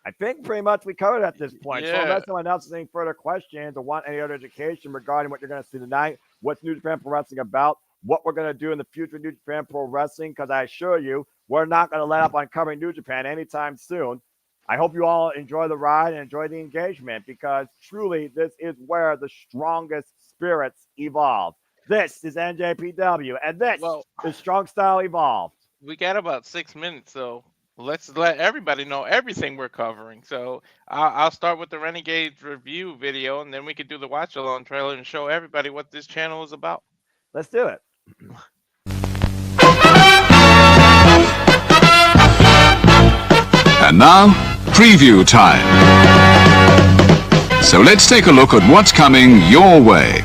Speaker 1: I think pretty much we covered at this point.
Speaker 2: Yeah.
Speaker 1: So unless someone else has any further questions or want any other education regarding what you're going to see tonight, what's New Japan Pro Wrestling about, what we're going to do in the future of New Japan Pro Wrestling, because I assure you, we're not going to let up on covering New Japan anytime soon. I hope you all enjoy the ride and enjoy the engagement, because truly this is where the strongest spirits evolve. This is NJPW, and this is Strong Style Evolved.
Speaker 2: We got about 6 minutes, so let's let everybody know everything we're covering. So I'll start with the Renegades review video, and then we could do the watch-along trailer and show everybody what this channel is about.
Speaker 1: Let's do it.
Speaker 3: And now, preview time. So let's take a look at what's coming your way.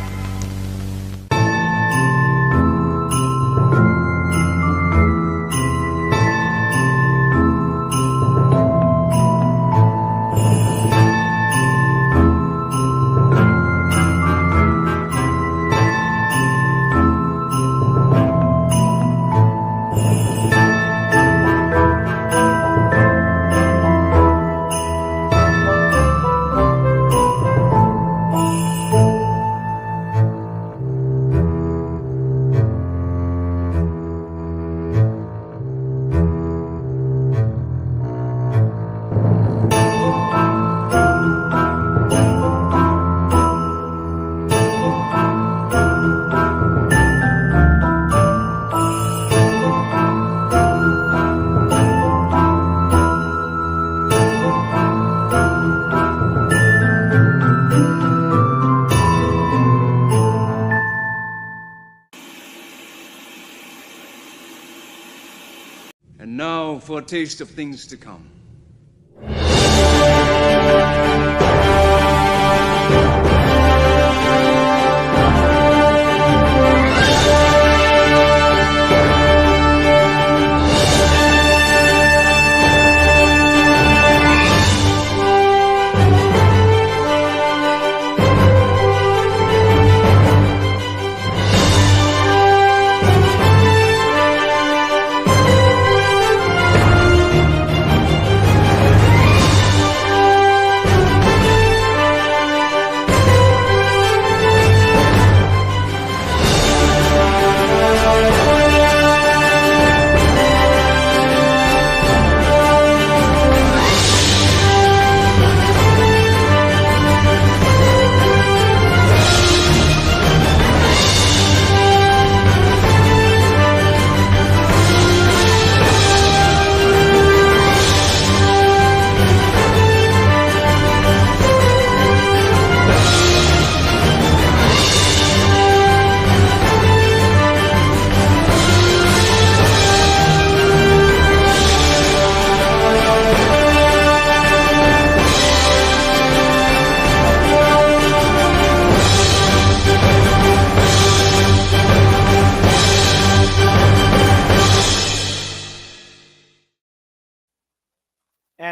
Speaker 4: And now for a taste of things to come.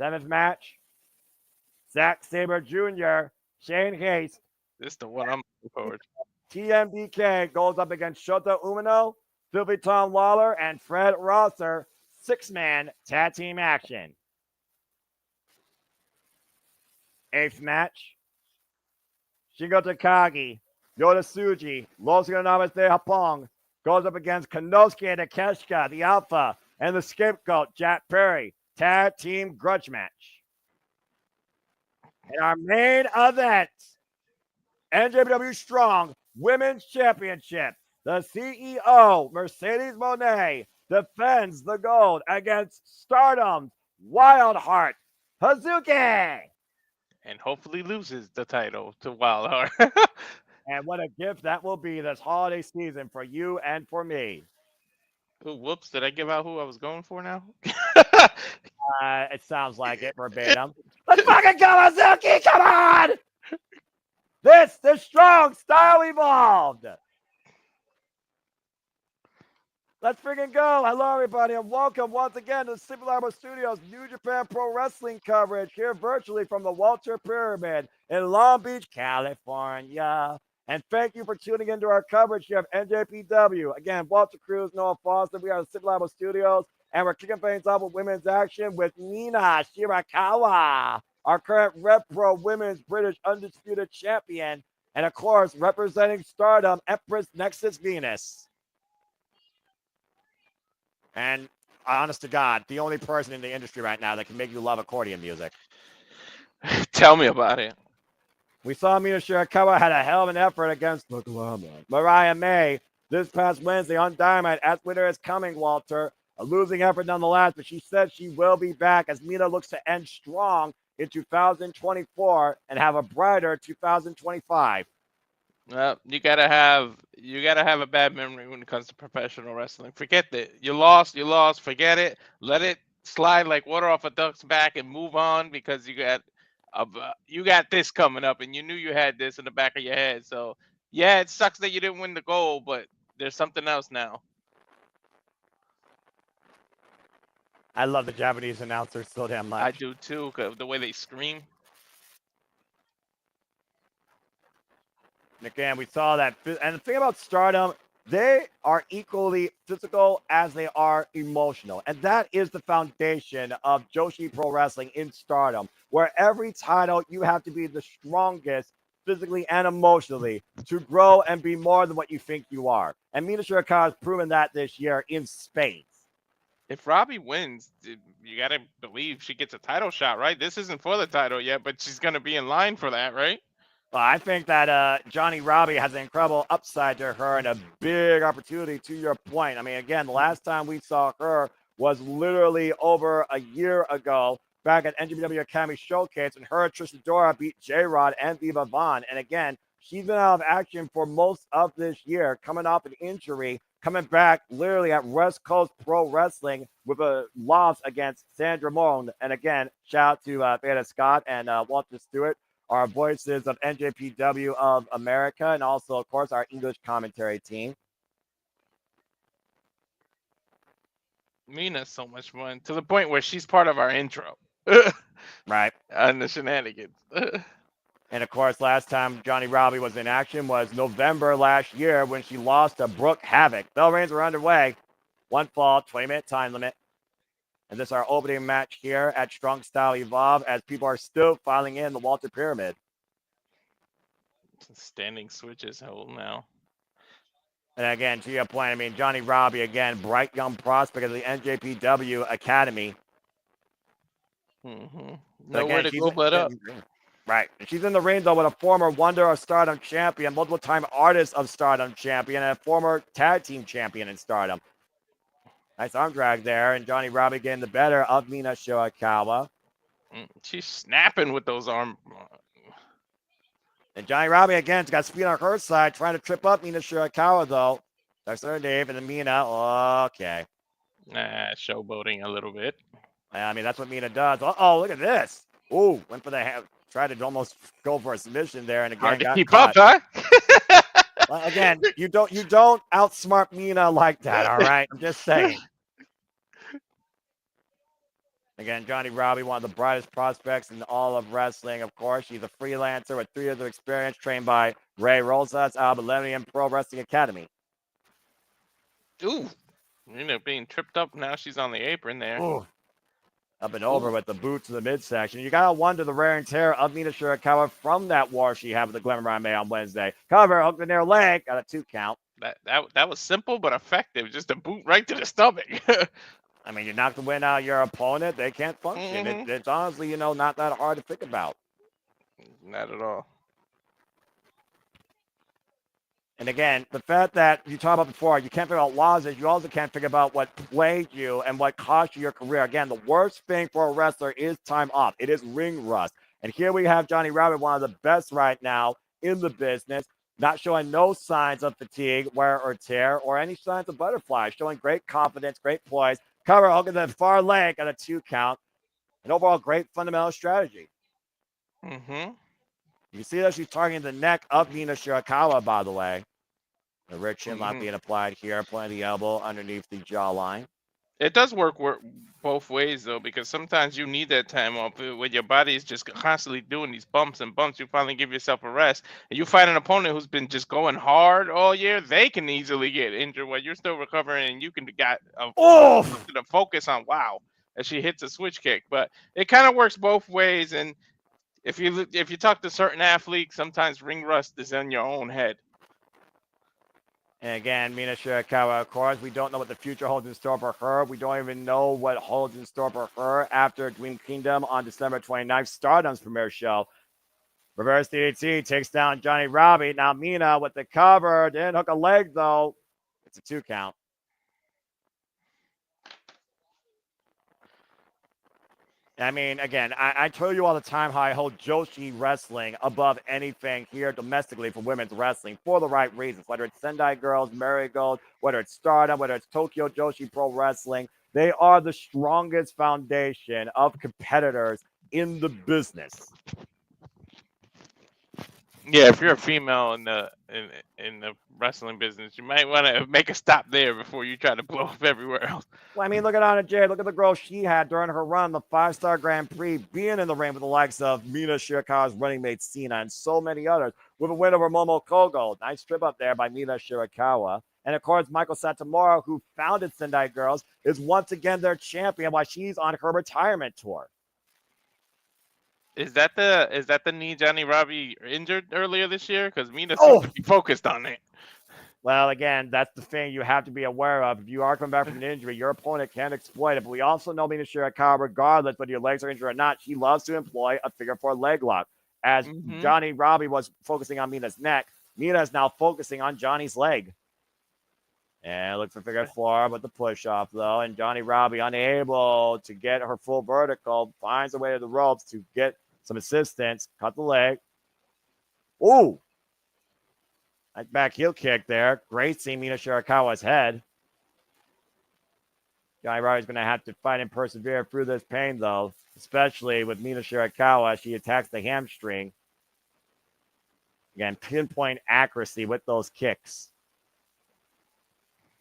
Speaker 1: 7th match, Zack Sabre Jr., Shane Haste,
Speaker 2: This is the one I'm looking forward to.
Speaker 1: TMDK goes up against Shota Umino, Filthy Tom Lawler, and Fred Rosser. 6-man tag team action. 8th match, Shingo Takagi, Yota Tsuji, Los Ganamas de Japón goes up against Konosuke and Takeshita, the Alpha, and the Scapegoat, Jack Perry. Tag team grudge match. And our main event, NJPW Strong Women's Championship. The CEO, Mercedes Mone, defends the gold against Stardom's Wild Heart, Hazuki.
Speaker 2: And hopefully loses the title to Wildheart.
Speaker 1: And what a gift that will be this holiday season for you and for me.
Speaker 2: Ooh, whoops, did I give out who I was going for now?
Speaker 1: It sounds like it verbatim. Let's fucking go, Hazuki! Come on! This is Strong Style Evolved. Let's freaking go. Hello, everybody, and welcome once again to the Super Labo Studios New Japan Pro Wrestling coverage here virtually from the Walter Pyramid in Long Beach, California. And thank you for tuning into our coverage here of NJPW. Again, Walter Cruz, Noah Foster. We are the Super Labo Studios, and we're kicking things off with women's action with Mina Shirakawa, our current Red Pro Women's British Undisputed Champion, and of course, representing Stardom, Empress Nexus Venus. And honest to God, the only person in the industry right now that can make you love accordion music.
Speaker 2: Tell me about it.
Speaker 1: We saw Mina Shirakawa had a hell of an effort against Mariah May this past Wednesday on Dynamite. As winter is coming, Walter. A losing effort nonetheless, but she said she will be back as Mina looks to end strong in 2024 and have a brighter 2025.
Speaker 2: Well, you gotta have a bad memory when it comes to professional wrestling. Forget that you lost. Forget it. Let it slide like water off a duck's back and move on because you got this coming up and you knew you had this in the back of your head. So yeah, it sucks that you didn't win the gold, but there's something else now.
Speaker 1: I love the Japanese announcers so damn much.
Speaker 2: I do too, 'cause the way they scream.
Speaker 1: And again, we saw that. And the thing about Stardom, they are equally physical as they are emotional. And that is the foundation of Joshi Pro Wrestling in Stardom, where every title you have to be the strongest physically and emotionally to grow and be more than what you think you are. And Mina Shirakawa has proven that this year in spades.
Speaker 2: If Robbie wins, you gotta believe she gets a title shot, right? This isn't for the title yet, but she's gonna be in line for that, right?
Speaker 1: Well, I think that Johnny Robbie has an incredible upside to her and a big opportunity to your point. I mean, again, the last time we saw her was literally over a year ago back at NJPW Academy Showcase, and her and Trish Adora beat J-Rod and Viva Vaughn. And again, she's been out of action for most of this year, coming off an injury, coming back literally at West Coast Pro Wrestling with a loss against Sandra Moan. And again, shout out to Beta Scott and Walter Stewart, our voices of NJPW of America, and also, of course, our English commentary team.
Speaker 2: Mina's so much fun to the point where she's part of our intro.
Speaker 1: Right.
Speaker 2: And the shenanigans.
Speaker 1: And of course, last time Johnny Robbie was in action was November last year when she lost to Brooke Havoc. Bell reigns are underway. One fall, 20-minute time limit. And this is our opening match here at Strong Style Evolve as people are still filing in the Walter Pyramid.
Speaker 2: Standing switches hold now.
Speaker 1: And again, to your point, I mean, Johnny Robbie, again, bright young prospect of the NJPW Academy.
Speaker 2: Mm-hmm.
Speaker 1: So
Speaker 2: Nowhere
Speaker 1: again,
Speaker 2: to go but up.
Speaker 1: Right. She's in the ring, though, with a former Wonder of Stardom champion, multiple-time Artist of Stardom champion, and a former tag team champion in Stardom. Nice arm drag there, and Johnny Robbie getting the better of Mina Shirakawa.
Speaker 2: She's snapping with those arms.
Speaker 1: And Johnny Robbie, again, has got speed on her side, trying to trip up Mina Shirakawa, though. That's her Dave, and then Mina, okay.
Speaker 2: Showboating a little bit.
Speaker 1: I mean, that's what Mina does. Uh-oh, look at this. Ooh, went for the tried to almost go for a submission there, and again,
Speaker 2: Hard to
Speaker 1: got
Speaker 2: keep
Speaker 1: caught.
Speaker 2: up, huh?
Speaker 1: Well, again, you don't outsmart Mina like that, all right? I'm just saying. Again, Johnny Robbie, one of the brightest prospects in all of wrestling. Of course, she's a freelancer with 3 years of experience, trained by Ray Rosas out of Millennium Pro Wrestling Academy.
Speaker 2: Ooh, being tripped up. Now she's on the apron there.
Speaker 1: Ooh. Up and over with the boot to the midsection. You gotta wonder the wear and tear of Mina Shirakawa from that war she had with the Glamour Rame on Wednesday. Cover, hook the near leg, got a 2 count.
Speaker 2: That was simple but effective. Just a boot right to the stomach.
Speaker 1: I mean, you knock the wind out of your opponent, they can't function.
Speaker 2: Mhm.
Speaker 1: It's honestly, not that hard to think about.
Speaker 2: Not at all.
Speaker 1: And again, the fact that you talked about before, you can't figure out losses, you also can't figure out what plagued you and what cost you your career. Again, the worst thing for a wrestler is time off. It is ring rust. And here we have Johnny Robbie, one of the best right now in the business, not showing no signs of fatigue, wear or tear, or any signs of butterfly, showing great confidence, great poise. Cover, hook at the far leg at a 2 count. An overall great fundamental strategy.
Speaker 2: Mm-hmm.
Speaker 1: You see that she's targeting the neck of Mina Shirakawa, by the way. The rear chin lock being applied here, playing the elbow underneath the jawline.
Speaker 2: It does work both ways, though, because sometimes you need that time off. When your body is just constantly doing these bumps and bumps, you finally give yourself a rest. And you fight an opponent who's been just going hard all year, they can easily get injured while you're still recovering, and you can get the focus on, wow, as she hits a switch kick. But it kind of works both ways, and if you talk to certain athletes, sometimes ring rust is in your own head.
Speaker 1: And again, Mina Shirakawa, of course, we don't know what the future holds in store for her. We don't even know what holds in store for her after Dream Kingdom on December 29th, Stardom's premiere show. Reverse DDT takes down Johnny Robbie. Now Mina with the cover. Didn't hook a leg, though. It's a 2 count. I mean, again, I tell you all the time how I hold Joshi wrestling above anything here domestically for women's wrestling for the right reasons. Whether it's Sendai Girls, Marigold, whether it's Stardom, whether it's Tokyo Joshi Pro Wrestling, they are the strongest foundation of competitors in the business.
Speaker 2: Yeah, if you're a female in the wrestling business, you might want to make a stop there before you try to blow up everywhere else.
Speaker 1: Well, I mean, look at Anna Jade. Look at the growth she had during her run, the 5-star Grand Prix, being in the ring with the likes of Mina Shirakawa's running mate Cena and so many others, with a win over Momo Kogo. Nice trip up there by Mina Shirakawa. And of course, Michael Satomura, who founded Sendai Girls, is once again their champion while she's on her retirement tour.
Speaker 2: Is that the knee Johnny Robbie injured earlier this year? Because Mina seems to be focused on it.
Speaker 1: Well, again, that's the thing you have to be aware of. If you are coming back from an injury, your opponent can exploit it. But we also know Mina Shirakawa, regardless whether your legs are injured or not, she loves to employ a figure 4 leg lock. As Johnny Robbie was focusing on Mina's neck, Mina is now focusing on Johnny's leg. And looks for figure 4 with the push off, though. And Johnny Robbie, unable to get her full vertical, finds a way to the ropes to get some assistance. Cut the leg. Ooh. Nice back heel kick there. Great seeing Mina Shirakawa's head. Johnny Robbie's going to have to fight and persevere through this pain, though. Especially with Mina Shirakawa. She attacks the hamstring. Again, pinpoint accuracy with those kicks.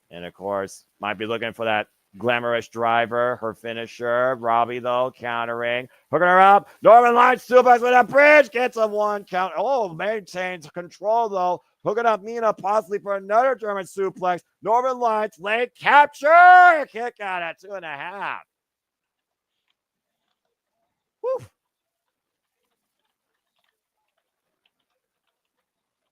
Speaker 1: And, of course, might be looking for that glamorous driver, her finisher. Robbie, though, countering. Hooking her up. Northern Lights suplex with a bridge. Gets a 1 count. Oh, maintains control, though. Hooking up Mina possibly for another German suplex. Northern Lights, leg capture. Kick out at 2.5. Woo.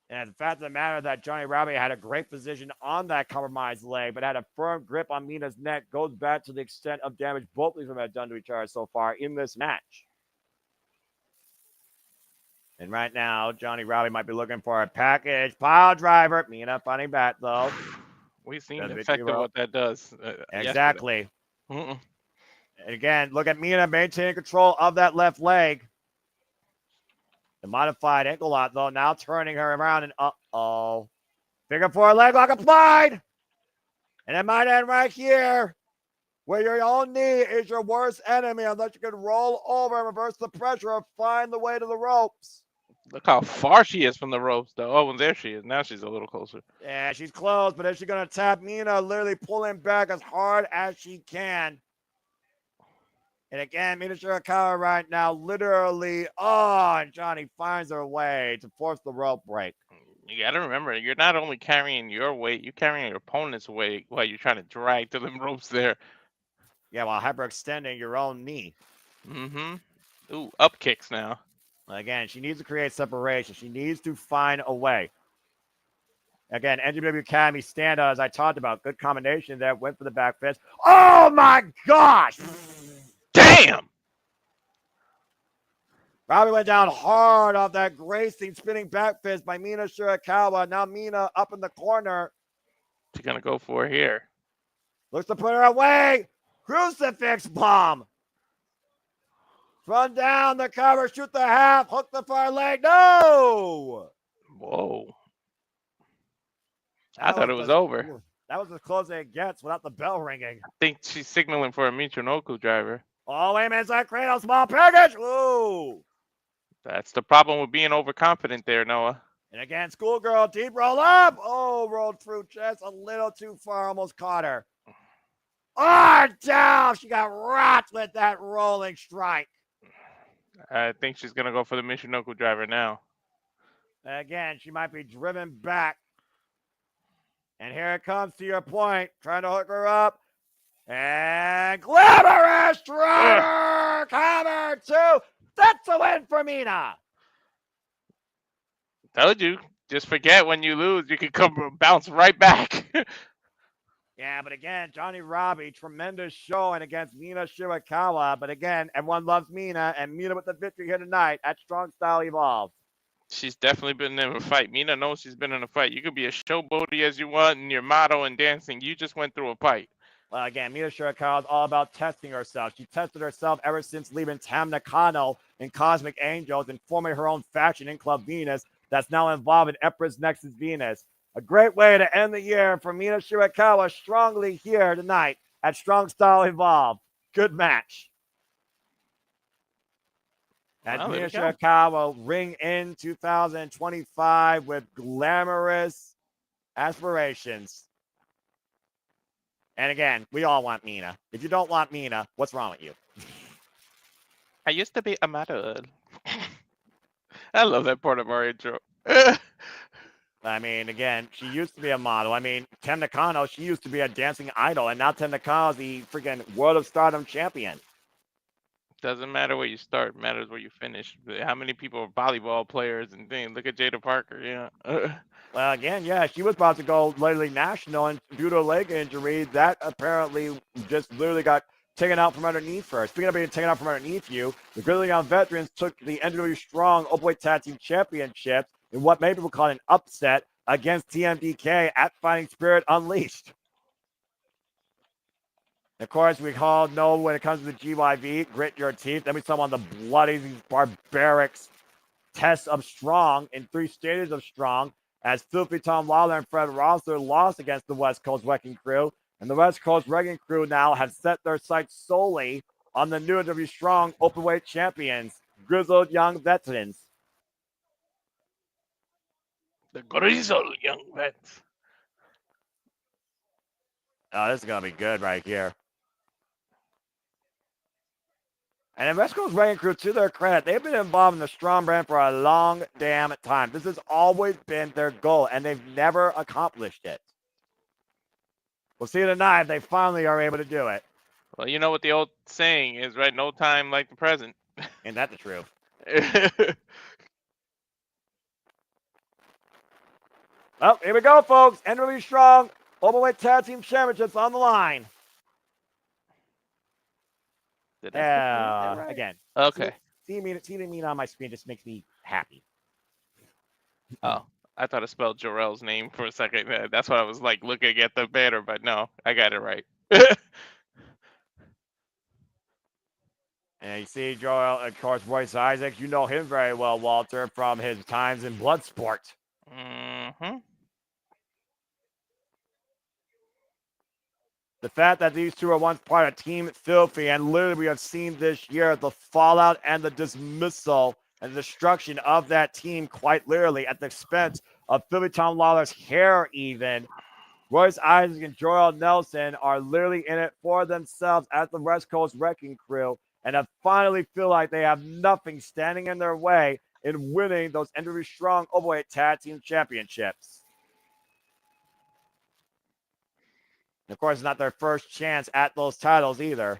Speaker 1: And the fact of the matter that Johnny Robbie had a great position on that compromised leg, but had a firm grip on Mina's neck, goes back to the extent of damage both of them have done to each other so far in this match. And right now, Johnny Robbie might be looking for a package pile driver. Mina fighting back, though.
Speaker 2: We've seen the effect of what that does.
Speaker 1: Exactly. And again, look at Mina maintaining control of that left leg. The modified ankle lock, though, now turning her around and uh-oh. Figure 4 leg lock applied. And it might end right here, where your own knee is your worst enemy unless you can roll over and reverse the pressure or find the way to the ropes.
Speaker 2: Look how far she is from the ropes, though. Oh, well, there she is. Now she's a little closer.
Speaker 1: Yeah, she's close, but is she going to tap Mina, literally pulling back as hard as she can? And again, Mina Shirakawa right now, literally, and Johnnie finds her way to force the rope break.
Speaker 2: You gotta remember, you're not only carrying your weight, you're carrying your opponent's weight while you're trying to drag to them ropes there.
Speaker 1: Yeah, while hyperextending your own knee.
Speaker 2: Mm-hmm. Ooh, up kicks now.
Speaker 1: Again, she needs to create separation. She needs to find a way. Again, NJPW Academy stand-up, as I talked about. Good combination there. Went for the back fist. Oh, my gosh!
Speaker 2: Damn!
Speaker 1: Robbie went down hard off that gracing spinning back fist by Mina Shirakawa. Now Mina up in the corner.
Speaker 2: She's gonna go for it here.
Speaker 1: Looks to put her away. Crucifix bomb. Run down the cover, shoot the half, hook the far leg. No!
Speaker 2: Whoa. I thought it was over.
Speaker 1: That was as close as it gets without the bell ringing.
Speaker 2: I think she's signaling for a Michinoku driver.
Speaker 1: Oh, wait a minute, inside cradle, small package. Ooh.
Speaker 2: That's the problem with being overconfident there, Noah.
Speaker 1: And again, schoolgirl, deep roll up. Oh, rolled through just a little too far, almost caught her. Down. She got rocked with that rolling strike.
Speaker 2: I think she's going to go for the Michinoku driver now.
Speaker 1: Again, she might be driven back. And here it comes to your point, trying to hook her up. And glamorous driver, cover two. That's a win for Mina.
Speaker 2: Told you, just forget when you lose, you can come bounce right back.
Speaker 1: Yeah, but again, Johnnie Robbie, tremendous showing against Mina Shirakawa. But again, everyone loves Mina, and Mina with the victory here tonight at Strong Style Evolved.
Speaker 2: She's definitely been in a fight. Mina knows she's been in a fight. You could be as showboaty as you want in your motto and dancing. You just went through a fight.
Speaker 1: Well, again, Mina Shirakawa is all about testing herself. She tested herself ever since leaving Tam Nakano in Cosmic Angels and forming her own faction in Club Venus that's now involved in Empress Nexus Venus. A great way to end the year for Mina Shirakawa strongly here tonight at Strong Style Evolved. Good match. As Mina Shirakawa ring in 2025 with glamorous aspirations. And again, we all want Mina. If you don't want Mina, what's wrong with you?
Speaker 2: I used to be a model. I love that part of our intro.
Speaker 1: I mean, again, she used to be a model. I mean, Tem Nakano, she used to be a dancing idol, and now Tem Nakano's the freaking World of Stardom champion.
Speaker 2: Doesn't matter where you start, matters where you finish. How many people are volleyball players and things? Look at Jada Parker, yeah.
Speaker 1: Well, again, yeah, she was about to go literally national, and due to a leg injury, that apparently just literally got taken out from underneath her. Speaking of being taken out from underneath you, the Grizzled Young Veterans took the NJPW Strong Openweight Tag Team Championship in what many people call an upset against TMDK at Fighting Spirit Unleashed. Of course, we all know when it comes to the GYV, grit your teeth. Then we saw on the bloody, barbarics test of Strong in 3 stages of Strong, as Filthy Tom Lawler and Fred Rosser lost against the West Coast Wrecking Crew. And the West Coast Wrecking Crew now have set their sights solely on the new NJPW Strong Openweight champions, Grizzled Young Veterans.
Speaker 2: The Grizzled Young Vets.
Speaker 1: Oh, this is going to be good right here. And the West Coast Wrecking Crew, to their credit, they've been involved in the Strong brand for a long damn time. This has always been their goal, and they've never accomplished it. We'll see tonight if they finally are able to do it.
Speaker 2: Well, you know what the old saying is, right? No time like the present.
Speaker 1: Ain't that the truth? Well, here we go, folks. NJPW Strong Openweight Tag Team Championships on the line. Again.
Speaker 2: Okay.
Speaker 1: Seeing me on my screen just makes me happy.
Speaker 2: Oh, I thought I spelled Jorel's name for a second. That's why I was like looking at the banner, but no, I got it right.
Speaker 1: And you see Jorel, of course, Royce Isaac. You know him very well, Walter, from his times in Bloodsport.
Speaker 2: Mm-hmm.
Speaker 1: The fact that these two are once part of Team Filthy, and literally we have seen this year the fallout and the dismissal and destruction of that team quite literally at the expense of Filthy Tom Lawler's hair even. Royce Isaac and Jorel Nelson are literally in it for themselves as the West Coast Wrecking Crew. and have finally feel like they have nothing standing in their way in winning those NJPW Strong Openweight Tag Team Championships. And of course, it's not their first chance at those titles either.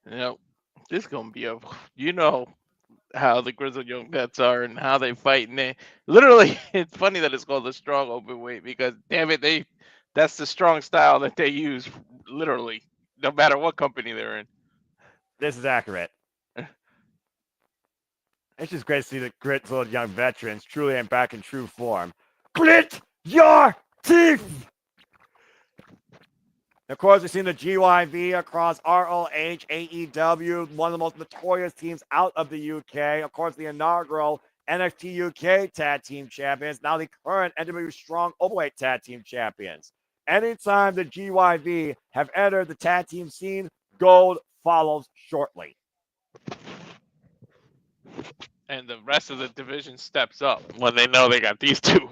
Speaker 2: You know, this is gonna be how the Grizzled Young Vets are and how they fight, and they literally it's funny that it's called the Strong Openweight because damn it, that's the strong style that they use literally, no matter what company they're in.
Speaker 1: This is accurate. It's just great to see the Grizzled Young Veterans truly and back in true form. Grit your teeth! Of course, we've seen the GYV across ROH, AEW, one of the most notorious teams out of the UK. Of course, the inaugural NXT UK Tag Team Champions, now the current NJPW Strong Openweight Tag Team Champions. Anytime the GYV have entered the tag team scene, gold follows shortly.
Speaker 2: And the rest of the division steps up when they know they got these two.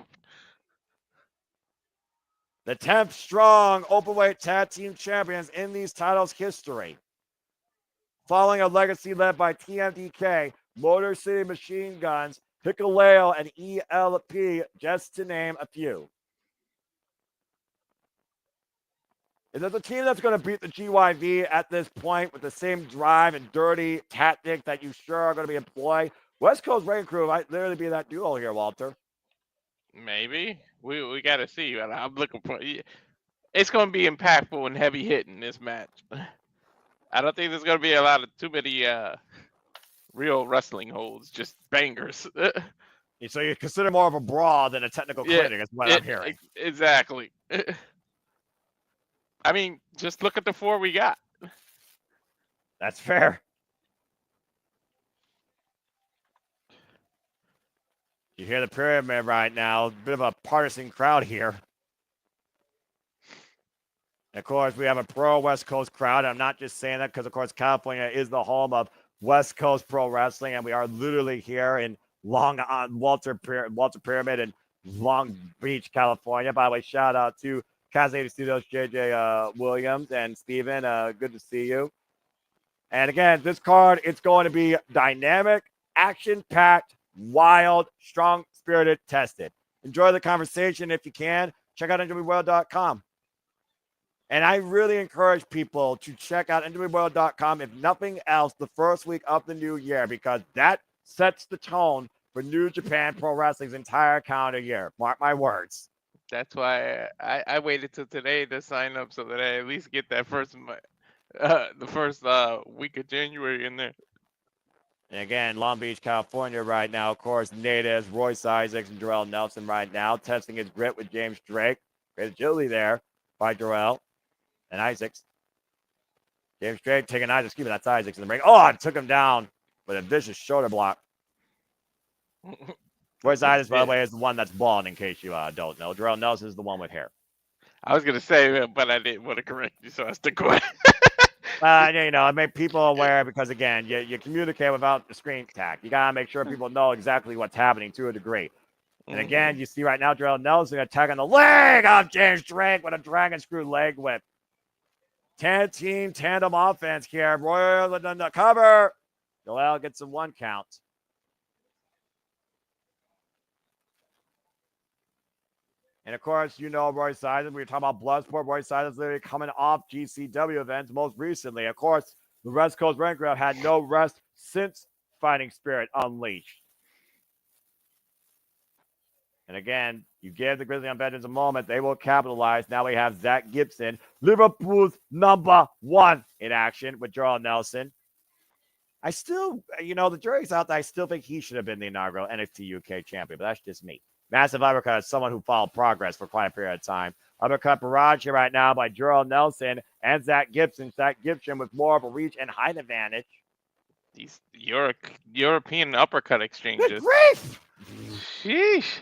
Speaker 1: The 10th strong Openweight Tag Team Champions in these titles' history. Following a legacy led by TMDK, Motor City Machine Guns, Hikuleo, and ELP, just to name a few. Is there a team that's going to beat the GYV at this point with the same drive and dirty tactics that you sure are going to be employed? West Coast Rain Crew might literally be that duo here, Walter.
Speaker 2: Maybe. We got to see. I'm looking for it's going to be impactful and heavy hitting this match. I don't think there's going to be too many real wrestling holds, just bangers.
Speaker 1: So you consider more of a brawl than a technical clinic, is what I'm hearing.
Speaker 2: Exactly. I mean, just look at the four we got.
Speaker 1: That's fair. You hear the pyramid right now. A bit of a partisan crowd here. And of course, we have a pro West Coast crowd. I'm not just saying that because, of course, California is the home of West Coast Pro Wrestling, and we are literally here in Walter Pyramid in Long Beach, California. By the way, shout out to Kosei Studios, JJ Williams, and Steven. Good to see you. And again, this card, it's going to be dynamic, action-packed, wild, strong-spirited, tested. Enjoy the conversation if you can. Check out NJPW.com. And I really encourage people to check out NJPW.com, if nothing else, the first week of the new year, because that sets the tone for New Japan Pro Wrestling's entire calendar year. Mark my words.
Speaker 2: That's why I waited till today to sign up so that I at least get that the first week of January in there.
Speaker 1: And again, Long Beach, California right now, of course, natives, Royce Isaacs and Jorel Nelson right now, testing his grit with James Drake. Great agility there by Jorel and Isaacs. James Drake taking Isaacs, keeping that's Isaacs in the ring. Oh, it took him down with a vicious shoulder block. Royce Isaacs, by the way, is the one that's bald, in case you don't know. Jorel Nelson is the one with hair.
Speaker 2: I was going to say, but I didn't want to correct you, so I stick with it.
Speaker 1: I make people aware because, again, you communicate without the screen tag. You got to make sure people know exactly what's happening to a degree. And again, you see right now, Jorel Nelson attacking the leg of James Drake with a dragon screw leg whip. 10-team tandem offense here. Royal in the cover. Joel gets a 1 count. And of course, Royce Isaacs. We were talking about Bloodsport. Royce Isaacs literally coming off GCW events most recently. Of course, the West Coast Rank Crowd had no rest since Fighting Spirit Unleashed. And again, you give the Grizzly Young Veterans a moment. They will capitalize. Now we have Zach Gibson, Liverpool's #1 in action with Jorel Nelson. I still, the jury's out there. I still think he should have been the inaugural NXT UK champion, but that's just me. Massive uppercut as someone who followed progress for quite a period of time. Uppercut barrage here right now by Jorel Nelson and Zach Gibson. Zach Gibson with more of a reach and height advantage.
Speaker 2: These European uppercut exchanges.
Speaker 1: Good grief!
Speaker 2: Sheesh.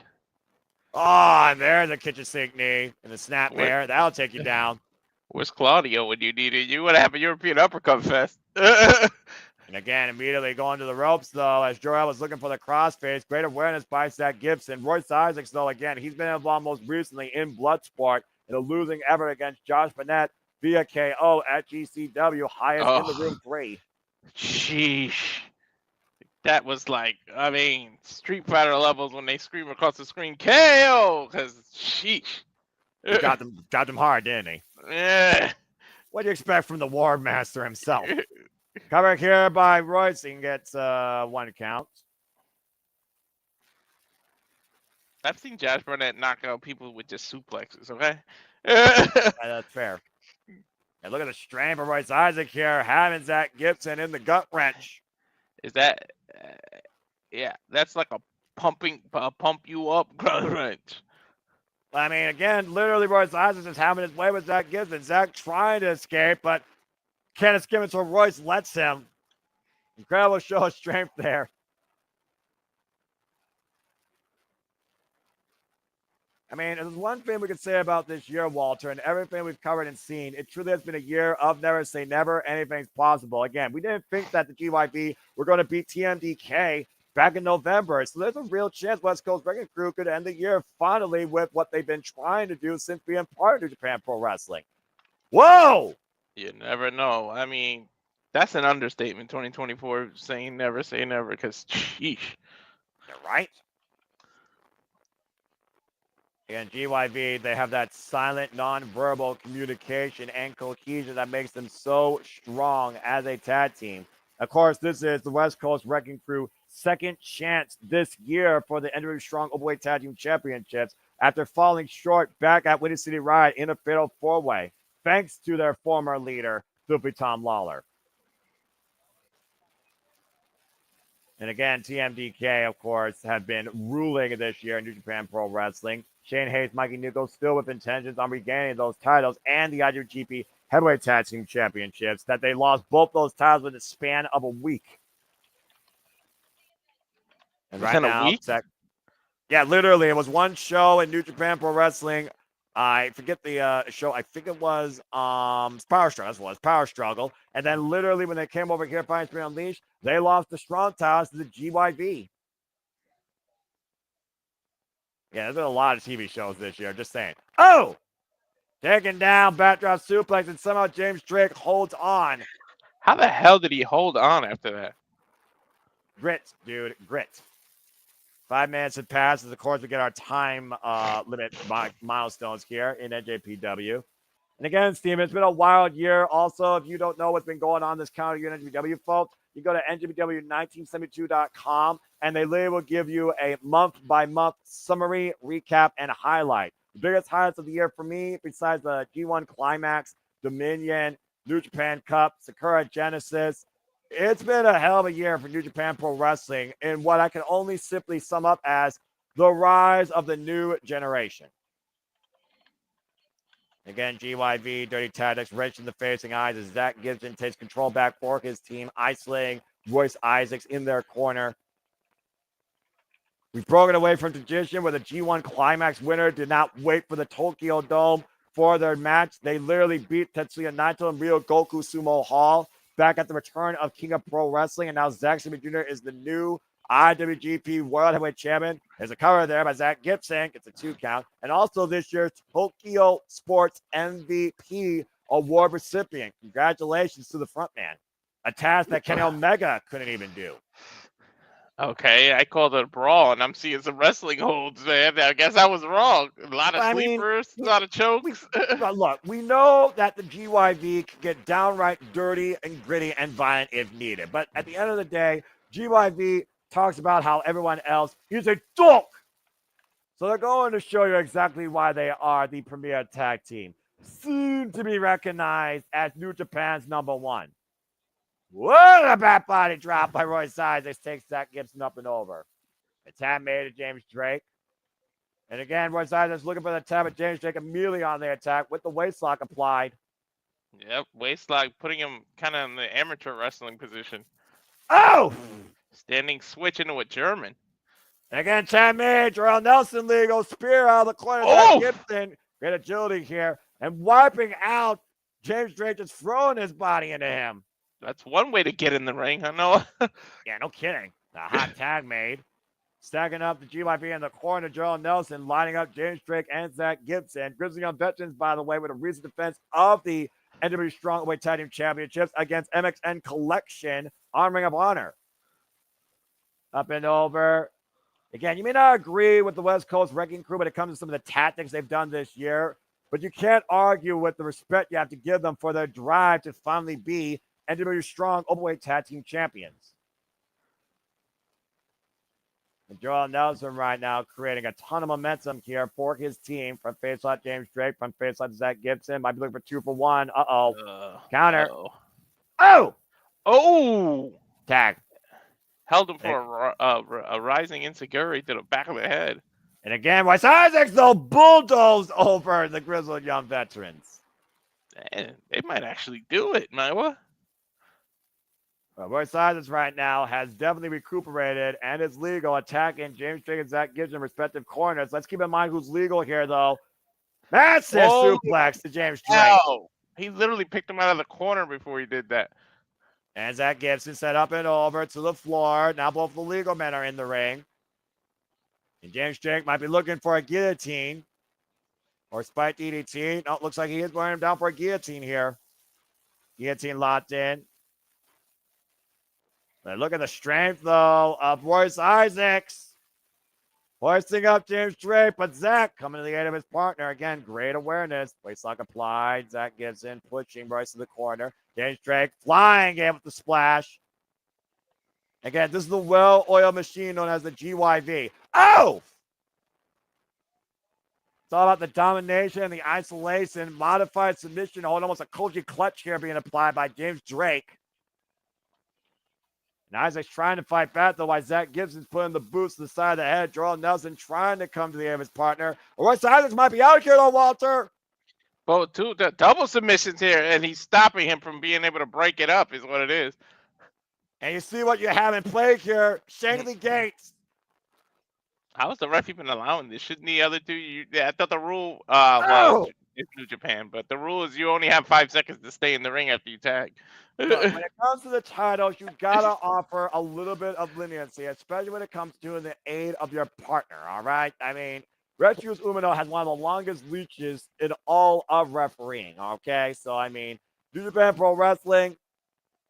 Speaker 1: Oh, and there's a kitchen sink knee and the snap there. That'll take you down.
Speaker 2: Where's Claudio when you needed you? Would have a European uppercut fest.
Speaker 1: And again, immediately going to the ropes, though, as Jorel was looking for the crossface. Great awareness by Zach Gibson. Royce Isaacs, though, again, he's been involved most recently in Bloodsport in a losing effort against Josh Burnett. via KO at GCW, highest in the room 3.
Speaker 2: Sheesh. That was like, I mean, Street Fighter levels when they scream across the screen, KO! Because, sheesh.
Speaker 1: He got them hard, didn't he?
Speaker 2: Yeah.
Speaker 1: What do you expect from the War Master himself? Covered here by Royce. He gets 1 count.
Speaker 2: I've seen Josh Barnett knock out people with just suplexes, okay?
Speaker 1: That's fair. And look at the strain for Royce Isaac here, having Zach Gibson in the gut wrench.
Speaker 2: Is that, yeah, that's like a pump you up gut wrench.
Speaker 1: I mean, again, literally Royce Isaac is having his way with Zach Gibson. Zach trying to escape, but can't escape until Royce lets him. Incredible show of strength there. I mean, there's one thing we could say about this year, Walter, and everything we've covered and seen. It truly has been a year of never say never. Anything's possible. Again, we didn't think that the GYB were going to beat TMDK back in November. So there's a real chance West Coast Wrecking Crew could end the year finally with what they've been trying to do since being part of New Japan Pro Wrestling. Whoa!
Speaker 2: You never know. I mean, that's an understatement, 2024, saying never say never, because, sheesh.
Speaker 1: You're right. And GYV, they have that silent, non-verbal communication and cohesion that makes them so strong as a tag team. Of course, this is the West Coast Wrecking Crew second chance this year for the NJPW Strong Openweight Tag Team Championships after falling short back at Windy City Riot in a fatal 4-way, thanks to their former leader, Soupy Tom Lawler. And again, TMDK, of course, have been ruling this year in New Japan Pro Wrestling. Shane Hayes, Mikey Nuko still with intentions on regaining those titles and the IWGP Heavyweight Tag Team Championships that they lost both those titles within the span of a week. And right now, yeah, literally, it was one show in New Japan Pro Wrestling. I forget the show. I think it was Power Struggle. That's what it was, Power Struggle. And then literally when they came over here, Fire Spree Unleashed, they lost the strong titles to the GYV. Yeah, there's been a lot of TV shows this year. Just saying. Oh! Taken down, backdrop suplex, and somehow James Drake holds on.
Speaker 2: How the hell did he hold on after that?
Speaker 1: Grit, dude. Grit. 5 minutes had passed. As of course, we get our time limit milestones here in NJPW. And again, Steven, it's been a wild year. Also, if you don't know what's been going on this calendar year in NJPW, folks, you go to NJPW1972.com, and they literally will give you a month-by-month summary, recap, and highlight. The biggest highlights of the year for me, besides the G1 Climax, Dominion, New Japan Cup, Sakura Genesis, it's been a hell of a year for New Japan Pro Wrestling in what I can only simply sum up as the rise of the new generation. Again, GYV, Dirty Tactics, wrench in the facing eyes as Zach Gibson takes control back for his team, isolating Royce Isaacs in their corner. We've broken away from tradition where the G1 Climax winner did not wait for the Tokyo Dome for their match. They literally beat Tetsuya Naito and Ryogoku Sumo Hall back at the return of King of Pro Wrestling. And now Zack Sabre Jr. is the new IWGP World Heavyweight Champion. There's a cover there by Zach Gibson. Gets a 2 count. And also this year's Tokyo Sports MVP Award recipient. Congratulations to the front man. A task that Kenny Omega couldn't even do.
Speaker 2: Okay, I called it a brawl, and I'm seeing some wrestling holds, man. I guess I was wrong. A lot of sleepers, a lot of chokes.
Speaker 1: Look, we know that the GYV can get downright dirty and gritty and violent if needed. But at the end of the day, GYV talks about how everyone else is a dog. So they're going to show you exactly why they are the premier tag team, soon to be recognized as New Japan's #1. What a back body drop by Royce Isaacs takes Zach Gibson up and over. A tap made to James Drake. And again, Royce Isaacs looking for the tap, but James Drake immediately on the attack with the waistlock applied.
Speaker 2: Yep, waistlock, putting him kind of in the amateur wrestling position.
Speaker 1: Oh!
Speaker 2: Standing switch into a German.
Speaker 1: And again, tap made. Jorel Nelson legal spear out of the corner.
Speaker 2: Oh!
Speaker 1: Zach Gibson, great agility here. And wiping out James Drake, just throwing his body into him.
Speaker 2: That's one way to get in the ring, I know.
Speaker 1: Yeah, no kidding. The hot tag made. Stacking up the GYV in the corner, Jorel Nelson lining up James Drake and Zach Gibson. Grizzled Young Veterans, by the way, with a recent defense of the NJPW Strong Weight Tag Team Championships against MXN Collection on Ring of Honor. Up and over. Again, you may not agree with the West Coast Wrecking Crew when it comes to some of the tactics they've done this year, but you can't argue with the respect you have to give them for their drive to finally be NJPW Strong Openweight Tag Team Champions. And Jorel Nelson right now creating a ton of momentum here for his team. From faceoff James Drake, from faceoff Zach Gibson. Might be looking for 2 for 1. Counter. Oh!
Speaker 2: Oh!
Speaker 1: Tag.
Speaker 2: Held him for a rising insecurity to the back of the head.
Speaker 1: And again, Royce Isaacs, though, bulldozed over the Grizzled Young Veterans.
Speaker 2: Man, they might actually do it, Maiwa.
Speaker 1: Well, Royce Isaacs right now has definitely recuperated and is legal, attacking James Drake and Zach Gibson, respective corners. Let's keep in mind who's legal here, though. Massive suplex to James Drake.
Speaker 2: Wow. He literally picked him out of the corner before he did that.
Speaker 1: And Zach Gibson set up and over to the floor. Now both the legal men are in the ring. And James Drake might be looking for a guillotine or spike DDT. No, it looks like he is wearing him down for a guillotine here. Guillotine locked in. But look at the strength, though, of Royce Isaacs. Hoisting up James Drake, but Zach coming to the aid of his partner. Again, great awareness. Waistlock applied. Zach Gibson pushing Royce to the corner. James Drake flying in with the splash. Again, this is the well-oiled machine known as the GYV. Oh! It's all about the domination and the isolation. Modified submission hold. Almost a Koji clutch here being applied by James Drake. And Isaac's trying to fight back, though, while Zach Gibson's putting the boots to the side of the head. Jorel Nelson trying to come to the aid of his partner. Royce Isaacs might be out here, though, Walter.
Speaker 2: Both two double submissions here, and he's stopping him from being able to break it up, is what it is.
Speaker 1: And you see what you have in play here. Shankly Gates.
Speaker 2: How is the ref even allowing this? Shouldn't the other two? I thought the rule, well, it's New Japan, but the rule is you only have 5 seconds to stay in the ring after you tag.
Speaker 1: Look, when it comes to the titles, you gotta offer a little bit of leniency, especially when it comes to the aid of your partner. All right, I mean, Retsu's Umino has one of the longest leaches in all of refereeing. Okay, so I mean, New Japan Pro Wrestling,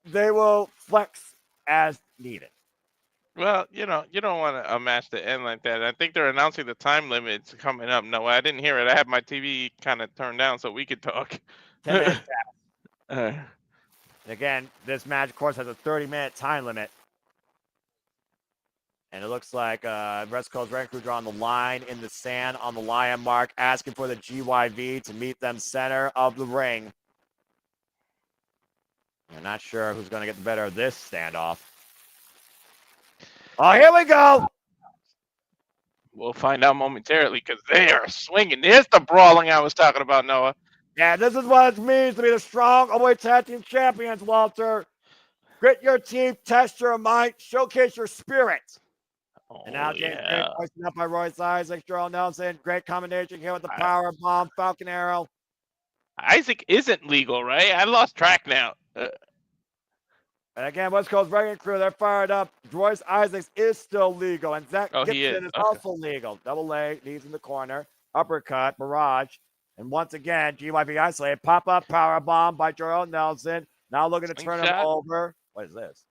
Speaker 1: they will flex as needed.
Speaker 2: Well, you know, you don't want a match to end like that. I think they're announcing the time limits coming up. No, I didn't hear it. I had my TV kind of turned down so we could talk.
Speaker 1: 10 minutes past. Again, this match, of course, has a 30-minute time limit. And it looks like West Coast Wrecking Crew drawing the line in the sand on the lion mark, asking for the GYV to meet them center of the ring. I'm not sure who's going to get the better of this standoff. Oh, here we go.
Speaker 2: We'll find out momentarily because they are swinging. There's the brawling I was talking about, Noah.
Speaker 1: Yeah, this is what it means to be the strong Openweight Tag Team Champions, Walter. Grit your teeth, test your might, showcase your spirit.
Speaker 2: Oh,
Speaker 1: And now James Drake hoisted up by Royce Isaacs, Jorel Nelson. Great combination here with the power bomb, Falcon Arrow.
Speaker 2: Isaac isn't legal, right? I lost track now.
Speaker 1: And again, West Coast Wrecking Crew, they're fired up. Royce Isaacs is still legal, and Zach Gibson is also legal. Double leg, knees in the corner, uppercut, barrage. And once again, GYV isolated. Pop-up power bomb by Jorel Nelson. Now looking to turn him over. What is this?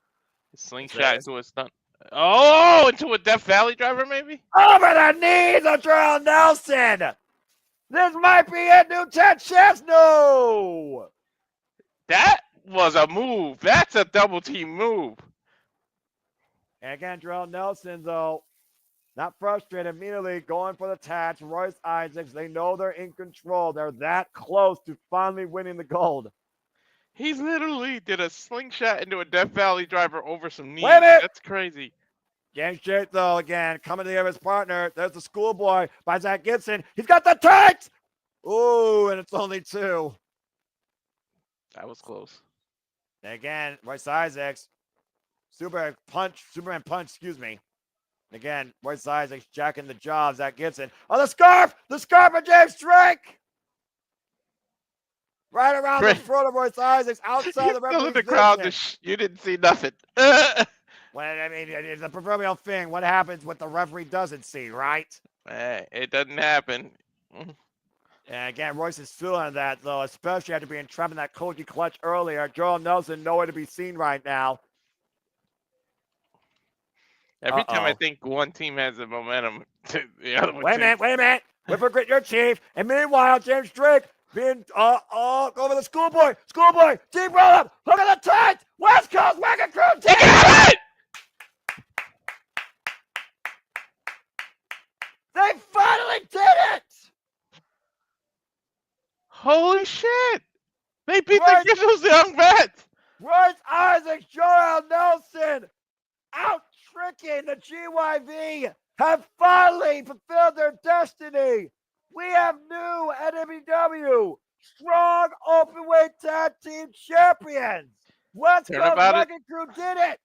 Speaker 2: Slingshot into a stunt. Oh, into a Death Valley driver, maybe?
Speaker 1: Over the knees of Jorel Nelson. This might be it, new 10 chefs. No.
Speaker 2: That was a move. That's a double team move.
Speaker 1: And again, Jorel Nelson, though, not frustrated, immediately going for the attach. Royce Isaacs, they know they're in control. They're that close to finally winning the gold.
Speaker 2: He literally did a slingshot into a Death Valley driver over some knees.
Speaker 1: Wait a minute.
Speaker 2: That's crazy.
Speaker 1: James Drake, though, again, coming to the end of his partner. There's the schoolboy by Zach Gibson. He's got the tight. Ooh, and it's only 2.
Speaker 2: That was close.
Speaker 1: And again, Royce Isaacs, Superman punch, excuse me. And again, Royce Isaacs jacking the jaw of Zach Gibson. Oh, the scarf of James Drake. Right around the throat of Royce Isaacs, outside the referee's
Speaker 2: the crowd, you didn't see nothing.
Speaker 1: Well, I mean, it's a proverbial thing. What happens what the referee doesn't see, right?
Speaker 2: It doesn't happen.
Speaker 1: And again, Royce is feeling that, though, especially after being trapped in that Koji clutch earlier. Jorel Nelson nowhere to be seen right now.
Speaker 2: Every time I think one team has the momentum, the other one.
Speaker 1: Wait a minute. We forget your chief. And meanwhile, James Drake being go for the schoolboy, deep roll up. Look at the tight West Coast Wrecking Crew team.
Speaker 2: Got it!
Speaker 1: They finally did it.
Speaker 2: Holy shit! They beat
Speaker 1: Right.
Speaker 2: the Grizzled Young Vets!
Speaker 1: Royce Isaacs, Jorel Nelson, out tricking the GYV, have finally fulfilled their destiny. We have new NJPW strong openweight tag team champions. West Coast Wrecking Crew did it.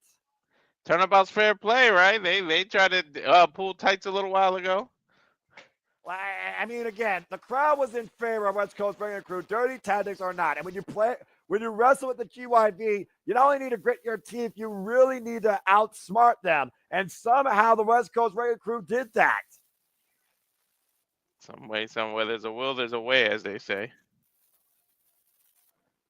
Speaker 2: Turnabout's fair play, right? They tried to pull tights a little while ago.
Speaker 1: Well, I mean, again, the crowd was in favor of West Coast Wrecking Crew, dirty tactics or not. And when you wrestle with the GYV, you not only need to grit your teeth, you really need to outsmart them. And somehow the West Coast Wrecking Crew did that.
Speaker 2: Some way, somewhere, there's a will, there's a way, as they say.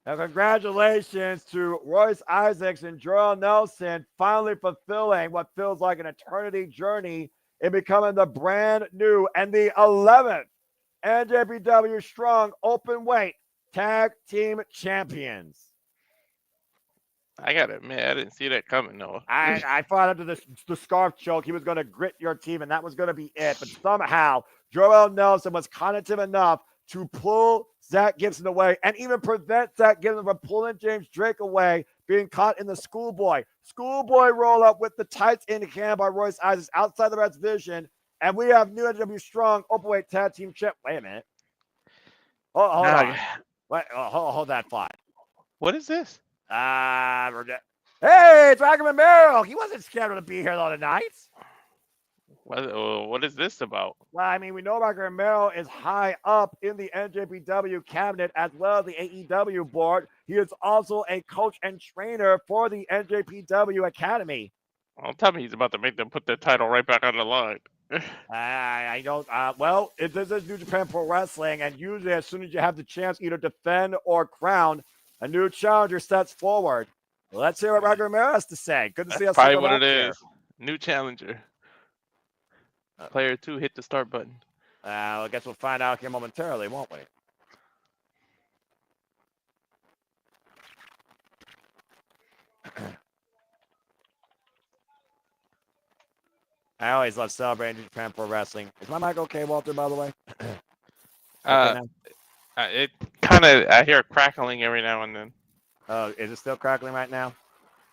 Speaker 1: Now, congratulations to Royce Isaacs and Jorel Nelson finally fulfilling what feels like an eternity journey in becoming the brand new and the 11th NJPW Strong Openweight Tag Team Champions.
Speaker 2: I gotta admit, I didn't see that coming, Noah.
Speaker 1: I thought after the scarf choke, he was going to grit your team, and that was going to be it. But somehow, Jorel Nelson was cognitive enough to pull Zach Gibson away and even prevent Zach Gibson from pulling James Drake away, being caught in the schoolboy roll up with the tights in hand by Royce Isaacs outside the Red's vision. And we have new NJPW Strong Openweight Tag Team Champ. Wait a minute. Hold on. Wait, hold that thought.
Speaker 2: What is this?
Speaker 1: Hey, it's Dragon Romero. He wasn't scheduled to be here though tonight.
Speaker 2: What is this about?
Speaker 1: Well, I mean, we know Dragon Romero is high up in the NJPW cabinet as well as the AEW board. He is also a coach and trainer for the NJPW Academy.
Speaker 2: Well, tell me he's about to make them put their title right back on the line.
Speaker 1: I don't. Well, this is New Japan Pro Wrestling, and usually as soon as you have the chance either defend or crown, a new challenger steps forward. Let's hear what Dragon Romero has to say. Good to see us.
Speaker 2: Probably what it is. New challenger. Player 2, hit the start button.
Speaker 1: I guess we'll find out here momentarily, won't we? I always love celebrating Japan Pro Wrestling. Is my mic okay, Walter, by the way?
Speaker 2: It kind of, I hear crackling every now and then.
Speaker 1: Oh, is it still crackling right now?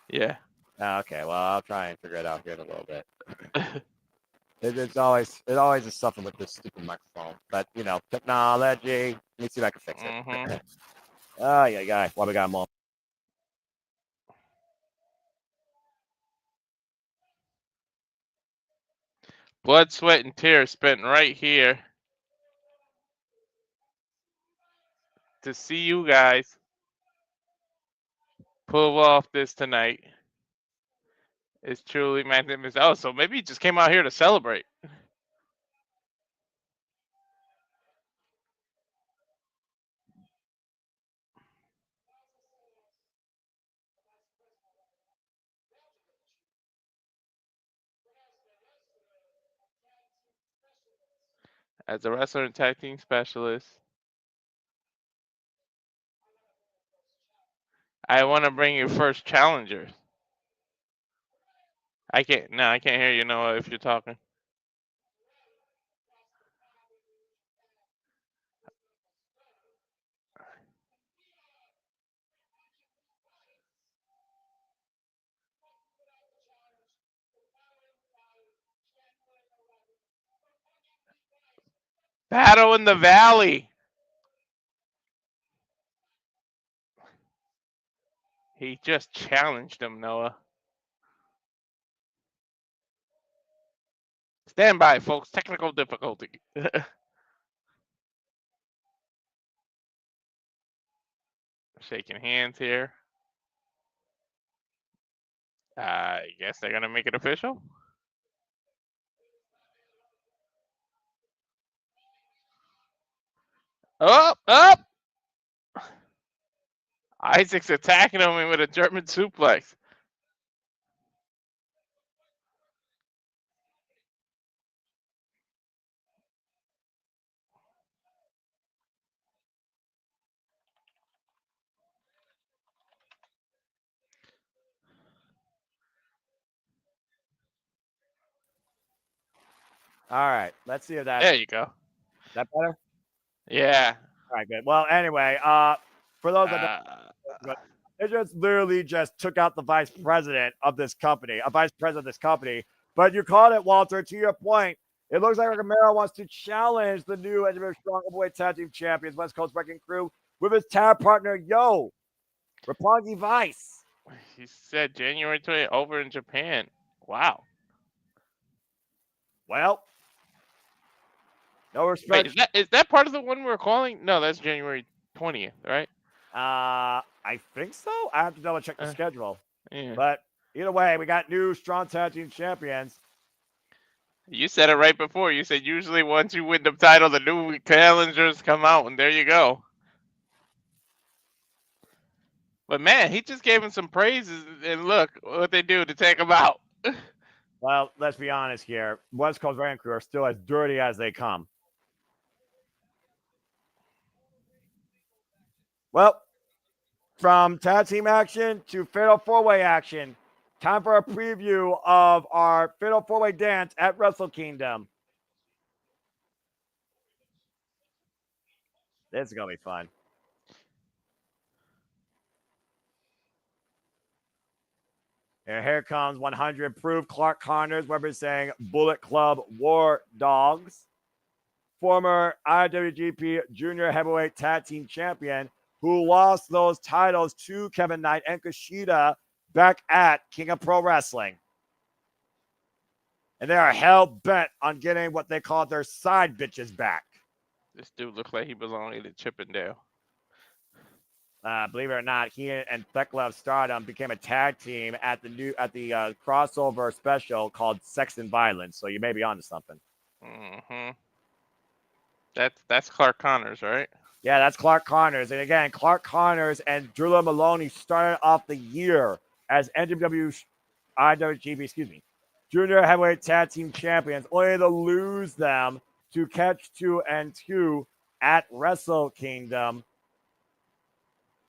Speaker 2: Yeah.
Speaker 1: Okay, well, I'll try and figure it out here in a little bit. It always is something with this stupid microphone. But, you know, technology. Let me see if I can fix it.
Speaker 2: Mm-hmm.
Speaker 1: Oh, yeah. What we got more?
Speaker 2: Blood, sweat, and tears spent right here to see you guys pull off this tonight. It's truly magnificent. Oh, so maybe he just came out here to celebrate. As a wrestler and tag team specialist, I want to bring you first challengers. I can't hear you, Noah, if you're talking. Battle in the Valley. He just challenged him, Noah. Stand by, folks. Technical difficulty. Shaking hands here. I guess they're going to make it official. Up. Isaac's attacking him with a German suplex.
Speaker 1: All right, let's see if that's
Speaker 2: There you go.
Speaker 1: that better.
Speaker 2: Yeah.
Speaker 1: All right, good. Well, anyway, for those that don't, it just literally just took out the vice president of this company, a vice president of this company. But you called it, Walter. To your point, it looks like Romero wants to challenge the new NJPW Strong Openweight Tag Team Champions, West Coast Wrecking Crew, with his tag partner, Roppongi Vice.
Speaker 2: He said January 20th over in Japan. Wow.
Speaker 1: Well, no respect.
Speaker 2: Wait, is that part of the one we're calling? No, that's January 20th, right?
Speaker 1: I think so. I have to double check the schedule.
Speaker 2: Yeah.
Speaker 1: But either way, we got new Strong Tag Team Champions.
Speaker 2: You said it right before. You said usually once you win the title, the new challengers come out, and there you go. But man, he just gave him some praises, and look what they do to take him out.
Speaker 1: Well, let's be honest here. West Coast Wrecking Crew are still as dirty as they come. Well, from tag team action to fatal four-way action, time for a preview of our fatal four-way dance at Wrestle Kingdom. This is going to be fun. And here comes 100 proof Clark Connors representing Bullet Club War Dogs, former IWGP Junior Heavyweight Tag Team Champion, who lost those titles to Kevin Knight and Kushida back at King of Pro Wrestling. And they are hell-bent on getting what they call their side bitches back.
Speaker 2: This dude looked like he belonged to Chippendale.
Speaker 1: Believe it or not, he and Thekla of Stardom became a tag team at the crossover special called Sex and Violence. So you may be onto something.
Speaker 2: Mm-hmm. That's Clark Connors, right?
Speaker 1: Yeah, that's Clark Connors. And again, Clark Connors and Drilla Maloney started off the year as IWGP, Junior Heavyweight Tag Team Champions, only to lose them to Catch 2 and 2 at Wrestle Kingdom.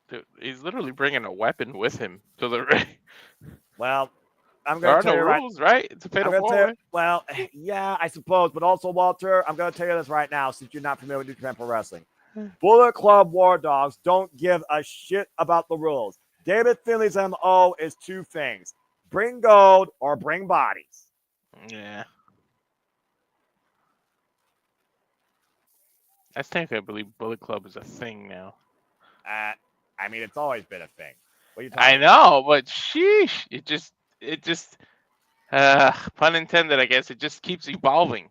Speaker 2: Dude, he's literally bringing a weapon with him to the ring.
Speaker 1: Well, I'm
Speaker 2: There
Speaker 1: going
Speaker 2: are
Speaker 1: to tell
Speaker 2: no
Speaker 1: you
Speaker 2: rules, right? It's a fatal four-way.
Speaker 1: well, yeah, I suppose. But also, Walter, I'm going to tell you this right now since you're not familiar with New Japan Pro Wrestling. Bullet Club War Dogs don't give a shit about the rules. David Finley's MO is two things: bring gold or bring bodies.
Speaker 2: Yeah. I think I believe Bullet Club is a thing now.
Speaker 1: I mean, it's always been a thing. What are you
Speaker 2: I know, but sheesh, it just pun intended, I guess. It just keeps evolving.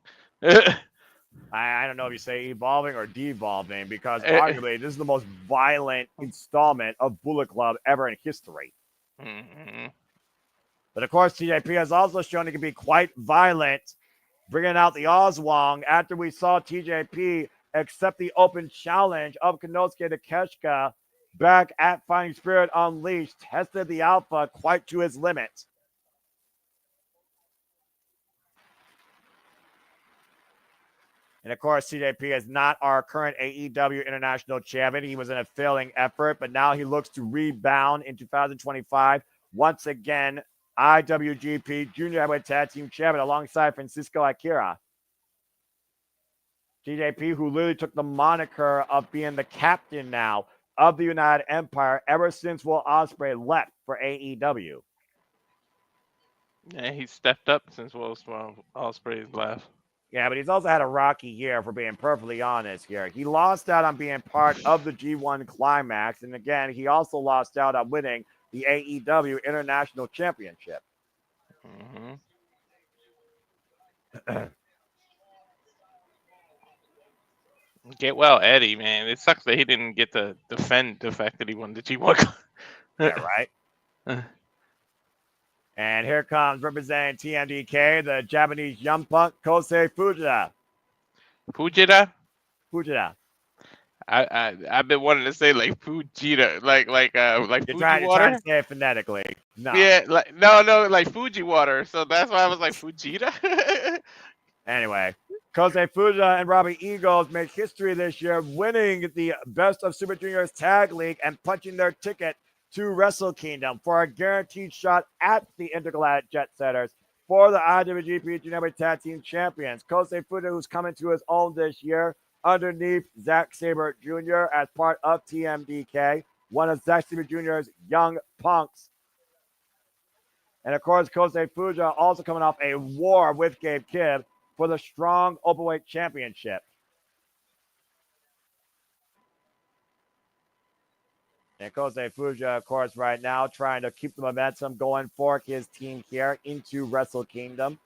Speaker 1: I don't know if you say evolving or devolving, because arguably this is the most violent installment of Bullet Club ever in history.
Speaker 2: Mm-hmm.
Speaker 1: But of course, TJP has also shown he can be quite violent, bringing out the Oswong after we saw TJP accept the open challenge of Konosuke Takeshita back at Fighting Spirit Unleashed, tested the Alpha quite to his limit. And of course, TJP is not our current AEW International Champion. He was in a failing effort, but now he looks to rebound in 2025. Once again, IWGP Junior Heavyweight Tag Team Champion alongside Francisco Akira. TJP, who literally took the moniker of being the captain now of the United Empire ever since Will Ospreay left for AEW.
Speaker 2: Yeah, he's stepped up since Will Ospreay's left.
Speaker 1: Yeah, but he's also had a rocky year, if we're being perfectly honest here. He lost out on being part of the G1 Climax, and again, he also lost out on winning the AEW International Championship.
Speaker 2: Mm-hmm. Get well, Eddie, man. It sucks that he didn't get to defend the fact that he won the G1.
Speaker 1: Yeah, right? And here comes representing TMDK, the Japanese young punk, Kosei Fujita.
Speaker 2: Fujita?
Speaker 1: Fujita.
Speaker 2: I've been wanting to say like Fujita, like
Speaker 1: You're
Speaker 2: Fuji
Speaker 1: trying
Speaker 2: water.
Speaker 1: to say it phonetically. No.
Speaker 2: Yeah, like no, like Fuji water. So that's why I was like Fujita.
Speaker 1: Anyway, Kosei Fujita and Robbie Eagles made history this year, winning the Best of Super Juniors Tag League and punching their ticket to Wrestle Kingdom for a guaranteed shot at the Intergalactic Jet Setters for the IWGP Junior Tag Team Champions. Kosei Fujita, who's coming to his own this year underneath Zack Sabre Jr. as part of TMDK, one of Zack Sabre Jr.'s young punks. And of course, Kosei Fujita also coming off a war with Gabe Kidd for the strong Openweight Championship. And Kosei Fujita, of course, right now trying to keep the momentum going for his team here into Wrestle Kingdom.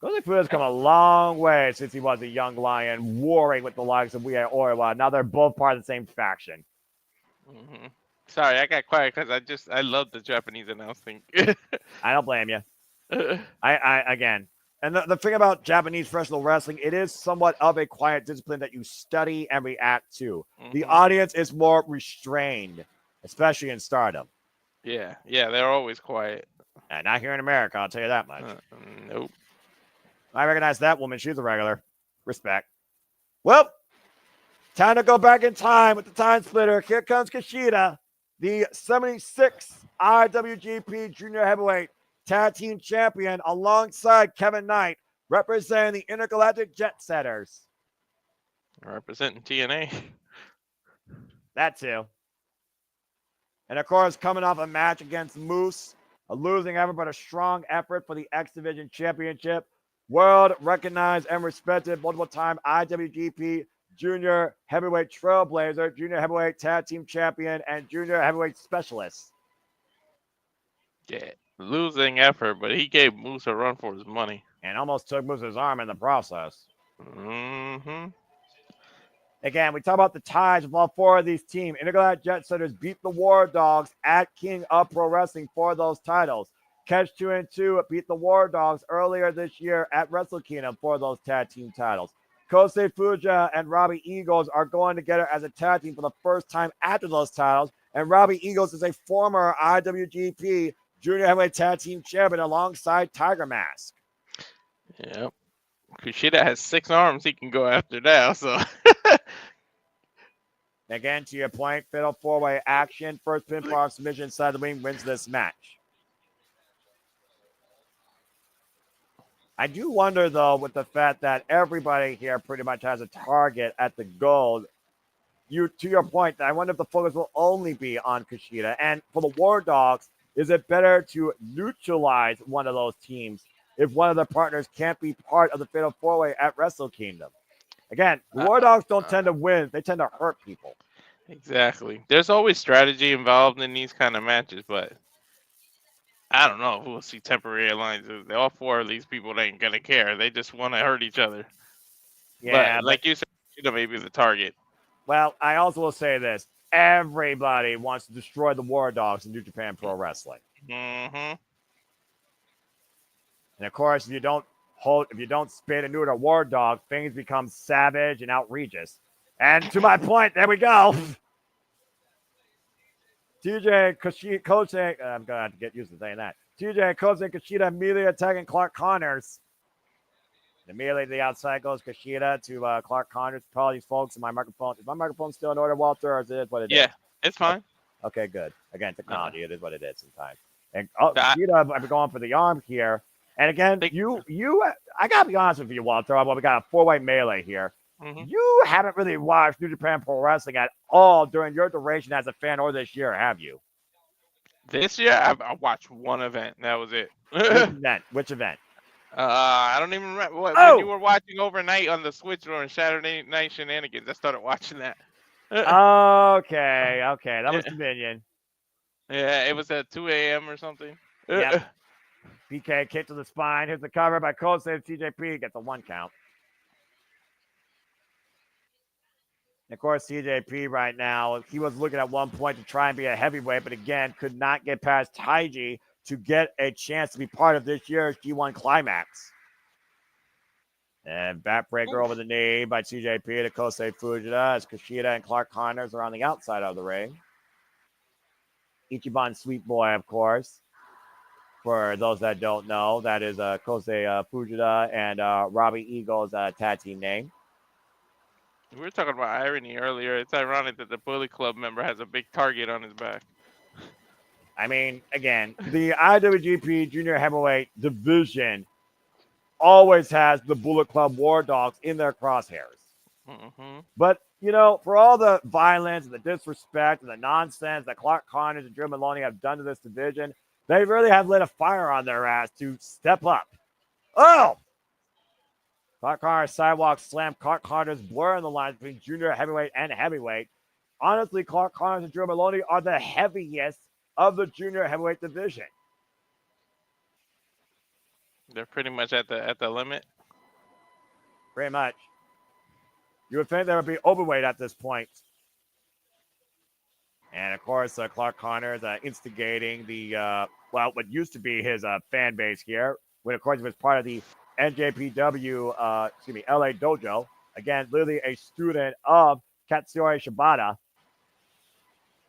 Speaker 1: Kosei Fujita's come a long way since he was a young lion warring with the likes of Oiwa. Now they're both part of the same faction.
Speaker 2: Mm-hmm. Sorry, I got quiet because I love the Japanese announcing.
Speaker 1: I don't blame you. I again, and the thing about Japanese professional wrestling, it is somewhat of a quiet discipline that you study and react to. Mm-hmm. The audience is more restrained, especially in Stardom.
Speaker 2: Yeah, they're always quiet.
Speaker 1: And not here in America, I'll tell you that much.
Speaker 2: Nope.
Speaker 1: I recognize that woman. She's a regular. Respect. Well, time to go back in time with the time splitter. Here comes Kushida, the 76 IWGP Junior Heavyweight Tag Team Champion, alongside Kevin Knight, representing the Intergalactic Jet Setters.
Speaker 2: Representing TNA.
Speaker 1: That too. And of course, coming off a match against Moose, a losing effort but a strong effort for the X Division Championship. World recognized and respected multiple-time IWGP Junior Heavyweight Trailblazer, Junior Heavyweight Tag Team Champion, and Junior Heavyweight Specialist.
Speaker 2: Yeah, losing effort, but he gave Moose a run for his money.
Speaker 1: And almost took Moose's arm in the process.
Speaker 2: Mm-hmm.
Speaker 1: Again, we talk about the ties of all four of these teams. Intergalactic Jet Setters beat the War Dogs at King of Pro Wrestling for those titles. Catch 2 and 2 beat the War Dogs earlier this year at Wrestle Kingdom for those tag team titles. Kosei Fujita and Robbie Eagles are going together as a tag team for the first time after those titles. And Robbie Eagles is a former IWGP Junior Heavyweight Tag Team Champion alongside Tiger Mask.
Speaker 2: Yep. Kushida has 6 arms he can go after now, so.
Speaker 1: Again, to your point, fatal 4-way action. First pinfall submission inside the ring wins this match. I do wonder, though, with the fact that everybody here pretty much has a target at the goal. To your point, I wonder if the focus will only be on Kushida. And for the War Dogs, is it better to neutralize one of those teams if one of the partners can't be part of the Fatal 4-Way at Wrestle Kingdom? Again, the War Dogs don't tend to win. They tend to hurt people.
Speaker 2: Exactly. There's always strategy involved in these kind of matches, but I don't know if we'll see temporary alliances. All 4 of these people ain't going to care. They just want to hurt each other.
Speaker 1: Yeah,
Speaker 2: but like you said, Kushida may be the target.
Speaker 1: Well, I also will say this. Everybody wants to destroy the War Dogs in New Japan Pro Wrestling.
Speaker 2: Mm-hmm.
Speaker 1: And of course, if you don't spit and neuter a War Dog, things become savage and outrageous. And to my point, there we go. TJ Kosei, I'm going to have to get used to saying that. TJ Kosei and Kushida immediately attacking Clark Connors. Immediately to the outside goes Kushida to Clark Connors. Apologies, folks. Is my microphone still in order, Walter, or is it what it is?
Speaker 2: Yeah, it's fine.
Speaker 1: Okay, good. Again, technology, it is what it is sometimes. And Kushida, I've been going for the arm here. And again, I got to be honest with you, Walter. Well, we got a 4-way melee here. Mm-hmm. You haven't really watched New Japan Pro Wrestling at all during your duration as a fan or this year, have you?
Speaker 2: This year, I watched one event. That was it.
Speaker 1: Which event?
Speaker 2: I don't even remember. When you were watching overnight on the Switch or on Saturday Night Shenanigans, I started watching that.
Speaker 1: Okay. That was Dominion.
Speaker 2: Yeah, it was at 2 a.m. or something.
Speaker 1: Yep. PK kick to the spine. Here's the cover by Kosei. TJP gets a 1 count. And of course, TJP right now, he was looking at one point to try and be a heavyweight, but again, could not get past Taiji to get a chance to be part of this year's G1 Climax. And backbreaker over the knee by TJP to Kosei Fujita as Kushida and Clark Connors are on the outside of the ring. Ichiban Sweet Boy, of course. For those that don't know, that is Kosei Fujita and Robbie Eagle's tag team name.
Speaker 2: We were talking about irony earlier. It's ironic that the Bully Club member has a big target on his back.
Speaker 1: I mean, again, the IWGP Junior Heavyweight division always has the Bullet Club War Dogs in their crosshairs.
Speaker 2: Mm-hmm.
Speaker 1: But, you know, for all the violence and the disrespect and the nonsense that Clark Connors and Drew Maloney have done to this division, they really have lit a fire on their ass to step up. Oh! Clark Connors sidewalk slam. Clark Connors blurring the lines between junior heavyweight and heavyweight. Honestly, Clark Connors and Drew Maloney are the heaviest of the junior heavyweight division.
Speaker 2: They're pretty much at the limit.
Speaker 1: Pretty much. You would think there would be Openweight at this point. And, of course, Clark Connors instigating the, what used to be his fan base here, when, of course, he was part of the NJPW, LA Dojo. Again, literally a student of Katsuyori Shibata.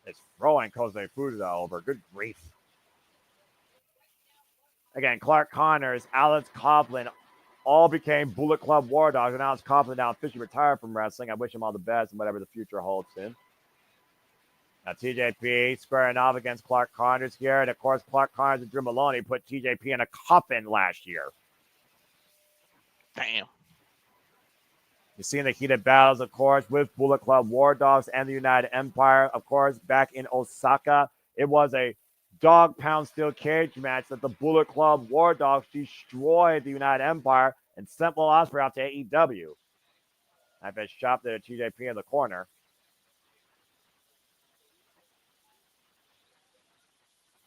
Speaker 1: Is throwing Kosei Fujita over. Good grief. Again, Clark Connors, Alex Coughlin, all became Bullet Club War Dogs, and Alex Coughlin now officially retired from wrestling. I wish him all the best and whatever the future holds him. Now, TJP squaring off against Clark Connors here. And, of course, Clark Connors and Drew Maloney put TJP in a coffin last year.
Speaker 2: Damn.
Speaker 1: You've seen the heated battles, of course, with Bullet Club War Dogs and the United Empire. Of course, back in Osaka, it was a dog pound steel cage match that the Bullet Club War Dogs destroyed the United Empire and sent Will Ospreay out to AEW. I've been shopped at TJP in the corner.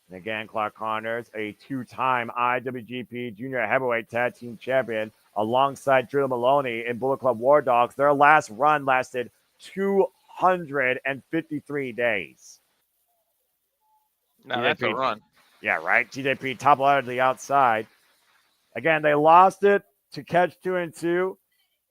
Speaker 1: And again, Clark Connors, a two-time IWGP Junior Heavyweight Tag Team Champion, alongside Drew Maloney in Bullet Club War Dogs. Their last run lasted 253 days.
Speaker 2: Now that's a run.
Speaker 1: Yeah, right? TJP top ladder to the outside. Again, they lost it to Catch 2 and 2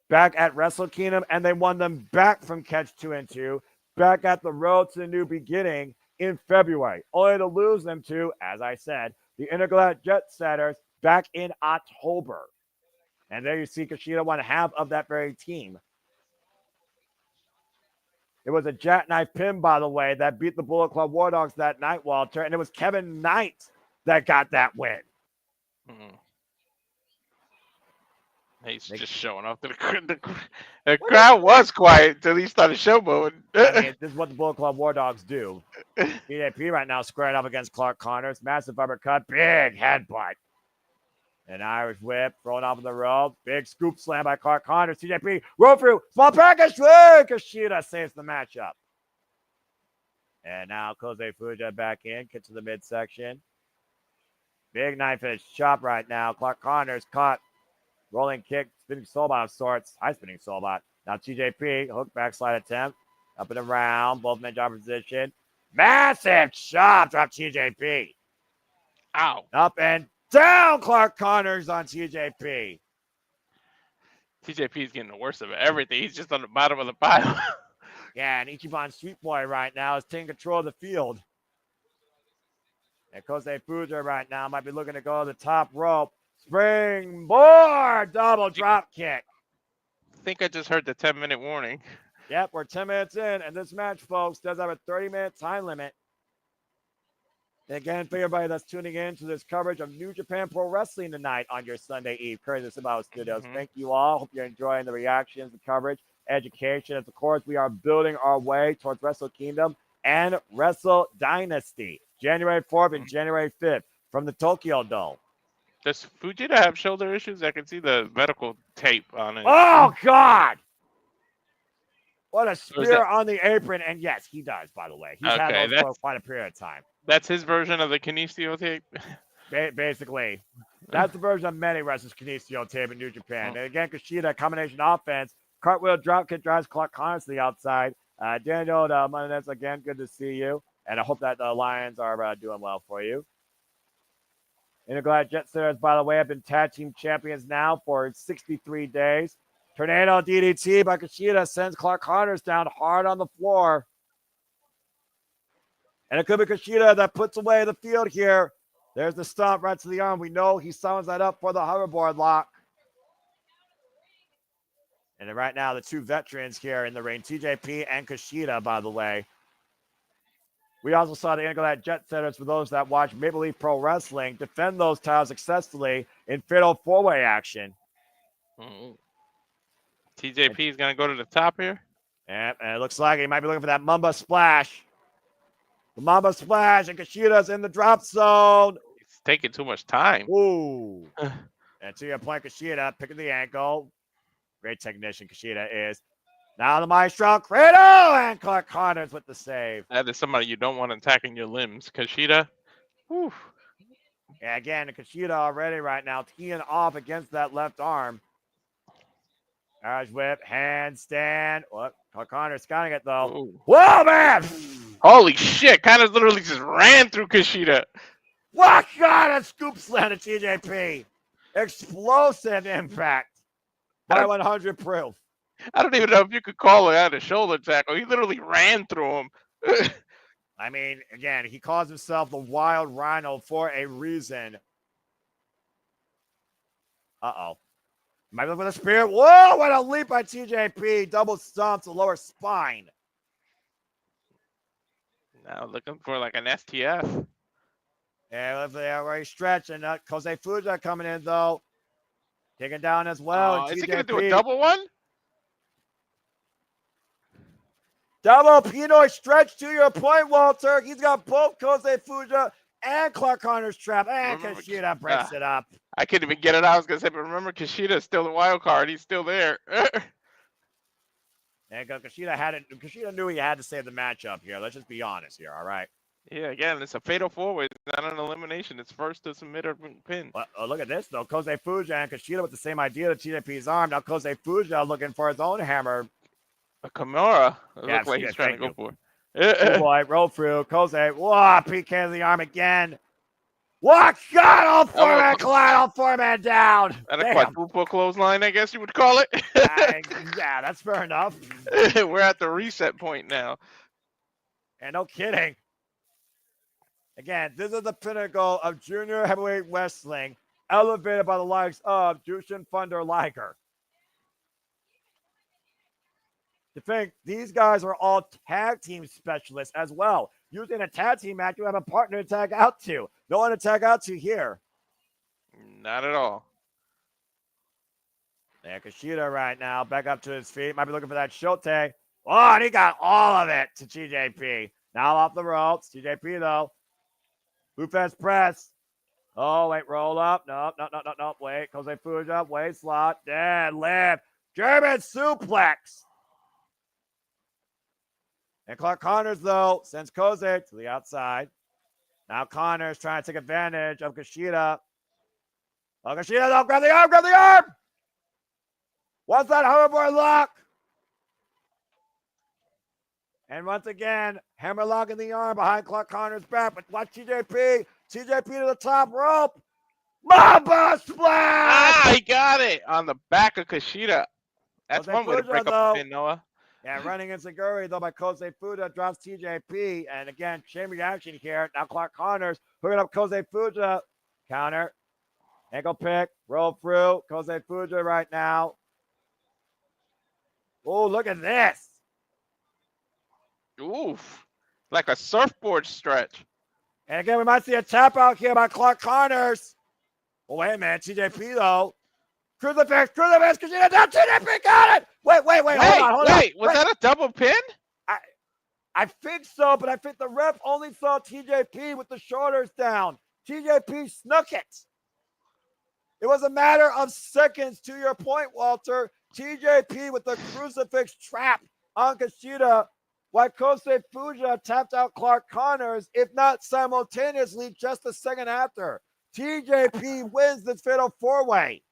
Speaker 1: back at Wrestle Kingdom, and they won them back from Catch 2 and 2 back at the Road to the New Beginning in February, only to lose them to, as I said, the Intergalactic Jet Setters back in October. And there you see Kushida won half of that very team. It was a jackknife pin, by the way, that beat the Bullet Club War Dogs that night, Walter. And it was Kevin Knight that got that win.
Speaker 2: Mm-hmm. He's just showing off. The crowd was quiet until he started showboating.
Speaker 1: I mean, this is what the Bullet Club War Dogs do. TJP right now squaring up against Clark Connors. Massive uppercut. Big headbutt. An Irish whip thrown off of the rope. Big scoop slam by Clark Connors. TJP roll through. Small package. Kushida saves the matchup. And now Kosei Fujita back in. Get to the midsection. Big knife edge chop right now. Clark Connors caught. Rolling kick. Spinning soulbot of sorts. High spinning soulbot. Now TJP. Hook backslide attempt. Up and around. Both men drop position. Massive chop. Drop TJP.
Speaker 2: Ow.
Speaker 1: Up and down, Clark Connors on TJP.
Speaker 2: TJP is getting the worst of everything. He's just on the bottom of the pile.
Speaker 1: Yeah, and Ichiban Sweet Boy right now is taking control of the field. And Kosei Fujita right now might be looking to go to the top rope. Springboard double drop kick.
Speaker 2: I think I just heard the 10-minute warning.
Speaker 1: Yep, we're 10 minutes in, and this match, folks, does have a 30-minute time limit. And again, for everybody that's tuning in to this coverage of New Japan Pro Wrestling tonight on your Sunday Eve, courtesy of About Studios. Thank you all. Hope you're enjoying the reactions, the coverage, education. As of course, we are building our way towards Wrestle Kingdom and Wrestle Dynasty, January 4th and January 5th from the Tokyo Dome.
Speaker 2: Does Fujita have shoulder issues? I can see the medical tape on it.
Speaker 1: Oh, God! What a spear on the apron. And yes, he does, by the way. He's had those for quite a period of time.
Speaker 2: That's his version of the Kinesio tape?
Speaker 1: Basically. That's the version of many wrestlers' Kinesio tape in New Japan. And again, Kushida, combination offense. Cartwheel dropkick drives Clark Connors to the outside. Daniel Munez, again, good to see you. And I hope that the Lions are doing well for you. Intergalactic Jet Setters, by the way, have been tag team champions now for 63 days. Tornado DDT by Kushida sends Clark Connors down hard on the floor. And it could be Kushida that puts away the field here. There's the stomp right to the arm. We know he summons that up for the hoverboard lock. And then right now, the two veterans here in the ring, TJP and Kushida, by the way. We also saw the Intergalactic Jet Setters, for those that watch Maple Leaf Pro Wrestling, defend those titles successfully in fatal four-way action.
Speaker 2: TJP is going to go to the top here.
Speaker 1: And it looks like he might be looking for that Mamba Splash. The Mamba Splash, and Kushida's in the drop zone.
Speaker 2: It's taking too much time.
Speaker 1: Ooh. And to your point, Kushida picking the ankle. Great technician Kushida is. Now the Maestro Cradle, and Clark Connors with the save.
Speaker 2: That is somebody you don't want attacking your limbs. Kushida. Whew.
Speaker 1: Yeah, again, Kushida already right now teeing off against that left arm. Irish whip, handstand. What? Clark Connors scouting it though.
Speaker 2: Ooh.
Speaker 1: Whoa, man!
Speaker 2: Holy shit! Connors literally just ran through Kushida.
Speaker 1: What God, a scoop slam to TJP. Explosive impact by 100 proof.
Speaker 2: I don't even know if you could call it out a shoulder tackle. He literally ran through him.
Speaker 1: I mean, again, he calls himself the Wild Rhino for a reason. Uh-oh. Might be looking for the spear. Whoa, what a leap by TJP. Double stomp to lower spine.
Speaker 2: Now looking for like an STF.
Speaker 1: Yeah, they already stretching. Kosei Fujita coming in, though. Taking down as well.
Speaker 2: Is he going to do a double one?
Speaker 1: Double Pinoy stretch to your point, Walter. He's got both Kosei Fujita and Clark Connors trap. And Kushida breaks it up.
Speaker 2: I couldn't even get it out. I was going to say, but remember, Kushida is still the wild card. He's still there.
Speaker 1: And Kushida knew he had to save the matchup here. Let's just be honest here, all right?
Speaker 2: Yeah, again, it's a fatal four-way. It's not an elimination. It's first to submit or pin.
Speaker 1: Well, look at this, though. Kosei Fujita and Kushida with the same idea to TJP's arm. Now Kosei Fujita looking for his own hammer.
Speaker 2: A Kimura. It
Speaker 1: Yeah,
Speaker 2: looks like he's trying to go for it.
Speaker 1: Oh boy, roll through. Kosei. Whoa, PK to the arm again. What? God, all four-man collide, all four-man down.
Speaker 2: And a quadruple clothesline, I guess you would call it.
Speaker 1: Yeah, that's fair enough.
Speaker 2: We're at the reset point now.
Speaker 1: And no kidding. Again, this is the pinnacle of junior heavyweight wrestling, elevated by the likes of Jushin Thunder Liger. To think these guys are all tag team specialists as well. Usually in a tag team match, you have a partner to tag out to. No one to tag out to here.
Speaker 2: Not at all.
Speaker 1: There, Kushida right now, back up to his feet. Might be looking for that Shote. Oh, and he got all of it to TJP. Now off the ropes. TJP, though. Blue fence press. Oh, wait, roll up. No. Wait, Kosei Fujita, wait, slot. Dead lift. German suplex. And Clark Connors, though, sends Kosei to the outside. Now Connors trying to take advantage of Kushida. Oh, Kushida, though, grab the arm! What's that hoverboard lock? And once again, hammer lock in the arm behind Clark Connors' back. But watch TJP. TJP to the top rope. Mamba splash!
Speaker 2: Ah, he got it on the back of Kushida. That's one way to break up the pin, Noah.
Speaker 1: Yeah, running in Seguri, though, by Kosei Fujita, drops TJP. And again, chain reaction here. Now Clark Connors hooking up Kosei Fujita. Counter. Ankle pick. Roll through. Kosei Fujita right now. Oh, look at this.
Speaker 2: Oof. Like a surfboard stretch.
Speaker 1: And again, we might see a tap out here by Clark Connors. Oh, wait a minute. TJP, though. Crucifix, Kushida down. TJP got it. Wait. Hold on.
Speaker 2: Was that a double pin?
Speaker 1: I think so, but I think the ref only saw TJP with the shoulders down. TJP snuck it. It was a matter of seconds, to your point, Walter. TJP with the crucifix trap on Kushida, while Kosei Fujita tapped out Clark Connors, if not simultaneously, just a second after. TJP wins this fatal four-way.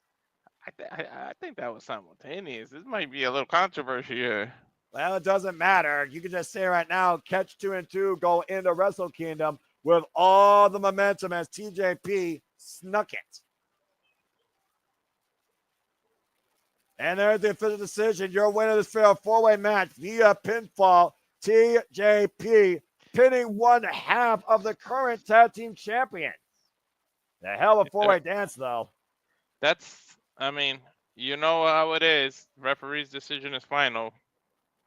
Speaker 2: I think that was simultaneous. This might be a little controversy here.
Speaker 1: Well, it doesn't matter. You can just say right now, catch 2 and 2, go into Wrestle Kingdom with all the momentum as TJP snuck it. And there's the official decision. Your winner of this fair four-way match via pinfall, TJP, pinning one half of the current tag team champions. The hell of a four-way dance, though.
Speaker 2: That's, I mean, you know how it is. Referee's decision is final.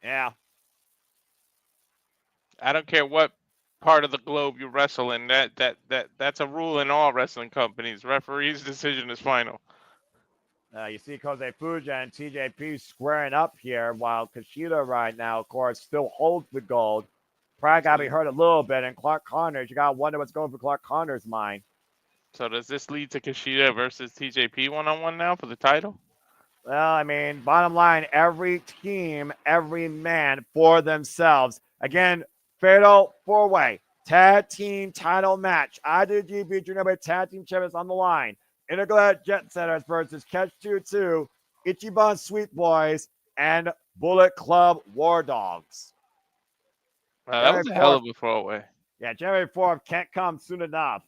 Speaker 1: Yeah.
Speaker 2: I don't care what part of the globe you wrestle in. That's a rule in all wrestling companies. Referee's decision is final.
Speaker 1: You see Kosei Fujita and TJP squaring up here, while Kushida right now, of course, still holds the gold. Probably got to be hurt a little bit, and Clark Connors, you got to wonder what's going through Clark Connors' mind.
Speaker 2: So does this lead to Kushida versus TJP one-on-one now for the title?
Speaker 1: Well, I mean, bottom line, every team, every man for themselves. Again, fatal four-way tag team title match. IWGP Junior Heavyweight Tag Team Champions on the line. Intergalactic Jet Setters versus Catch 22, Ichiban Sweet Boys, and Bullet Club War Dogs.
Speaker 2: That was a hell of a four-way.
Speaker 1: Yeah, January 4th can't come soon enough.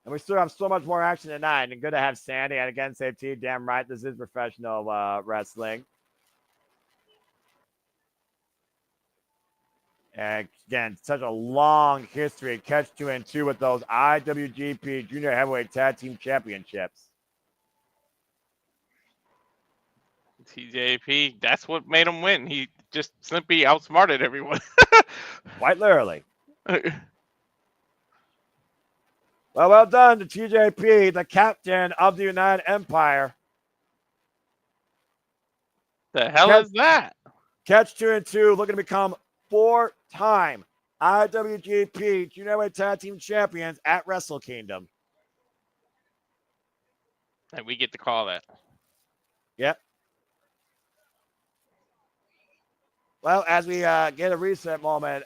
Speaker 1: And we still have so much more action tonight. And good to have Sandy. And again, save T. Damn right, this is professional wrestling. And again, such a long history. Catch 2 and 2 with those IWGP Junior Heavyweight Tag Team Championships.
Speaker 2: TJP, that's what made him win. He just simply outsmarted everyone.
Speaker 1: Quite literally. Well done to TJP, the captain of the United Empire.
Speaker 2: The hell is that?
Speaker 1: Catch 2 and 2, looking to become 4-time IWGP Junior Heavyweight Tag Team Champions at Wrestle Kingdom.
Speaker 2: And we get to call that.
Speaker 1: Yep. Well, as we get a reset moment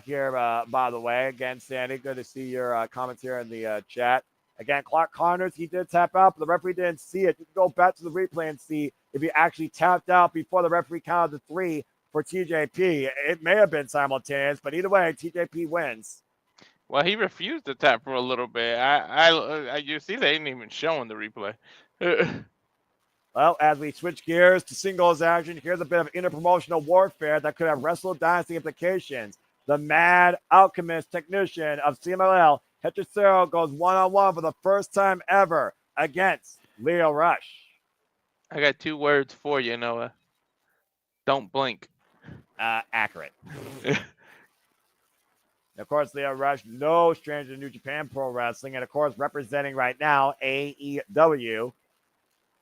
Speaker 1: here, by the way, again, Sandy, good to see your comments here in the chat. Again, Clark Connors, he did tap out, but the referee didn't see it. You can go back to the replay and see if he actually tapped out before the referee counted to 3 for TJP. It may have been simultaneous, but either way, TJP wins.
Speaker 2: Well, he refused to tap for a little bit. You see, they ain't even showing the replay.
Speaker 1: Well, as we switch gears to singles action, here's a bit of interpromotional warfare that could have Wrestle Dynasty implications. The Mad Alchemist technician of CMLL, Hechicero, goes one-on-one for the first time ever against Lio Rush.
Speaker 2: I got 2 words for you, Noah. Don't blink.
Speaker 1: Accurate. Of course, Lio Rush, no stranger to New Japan Pro Wrestling, and of course, representing right now AEW.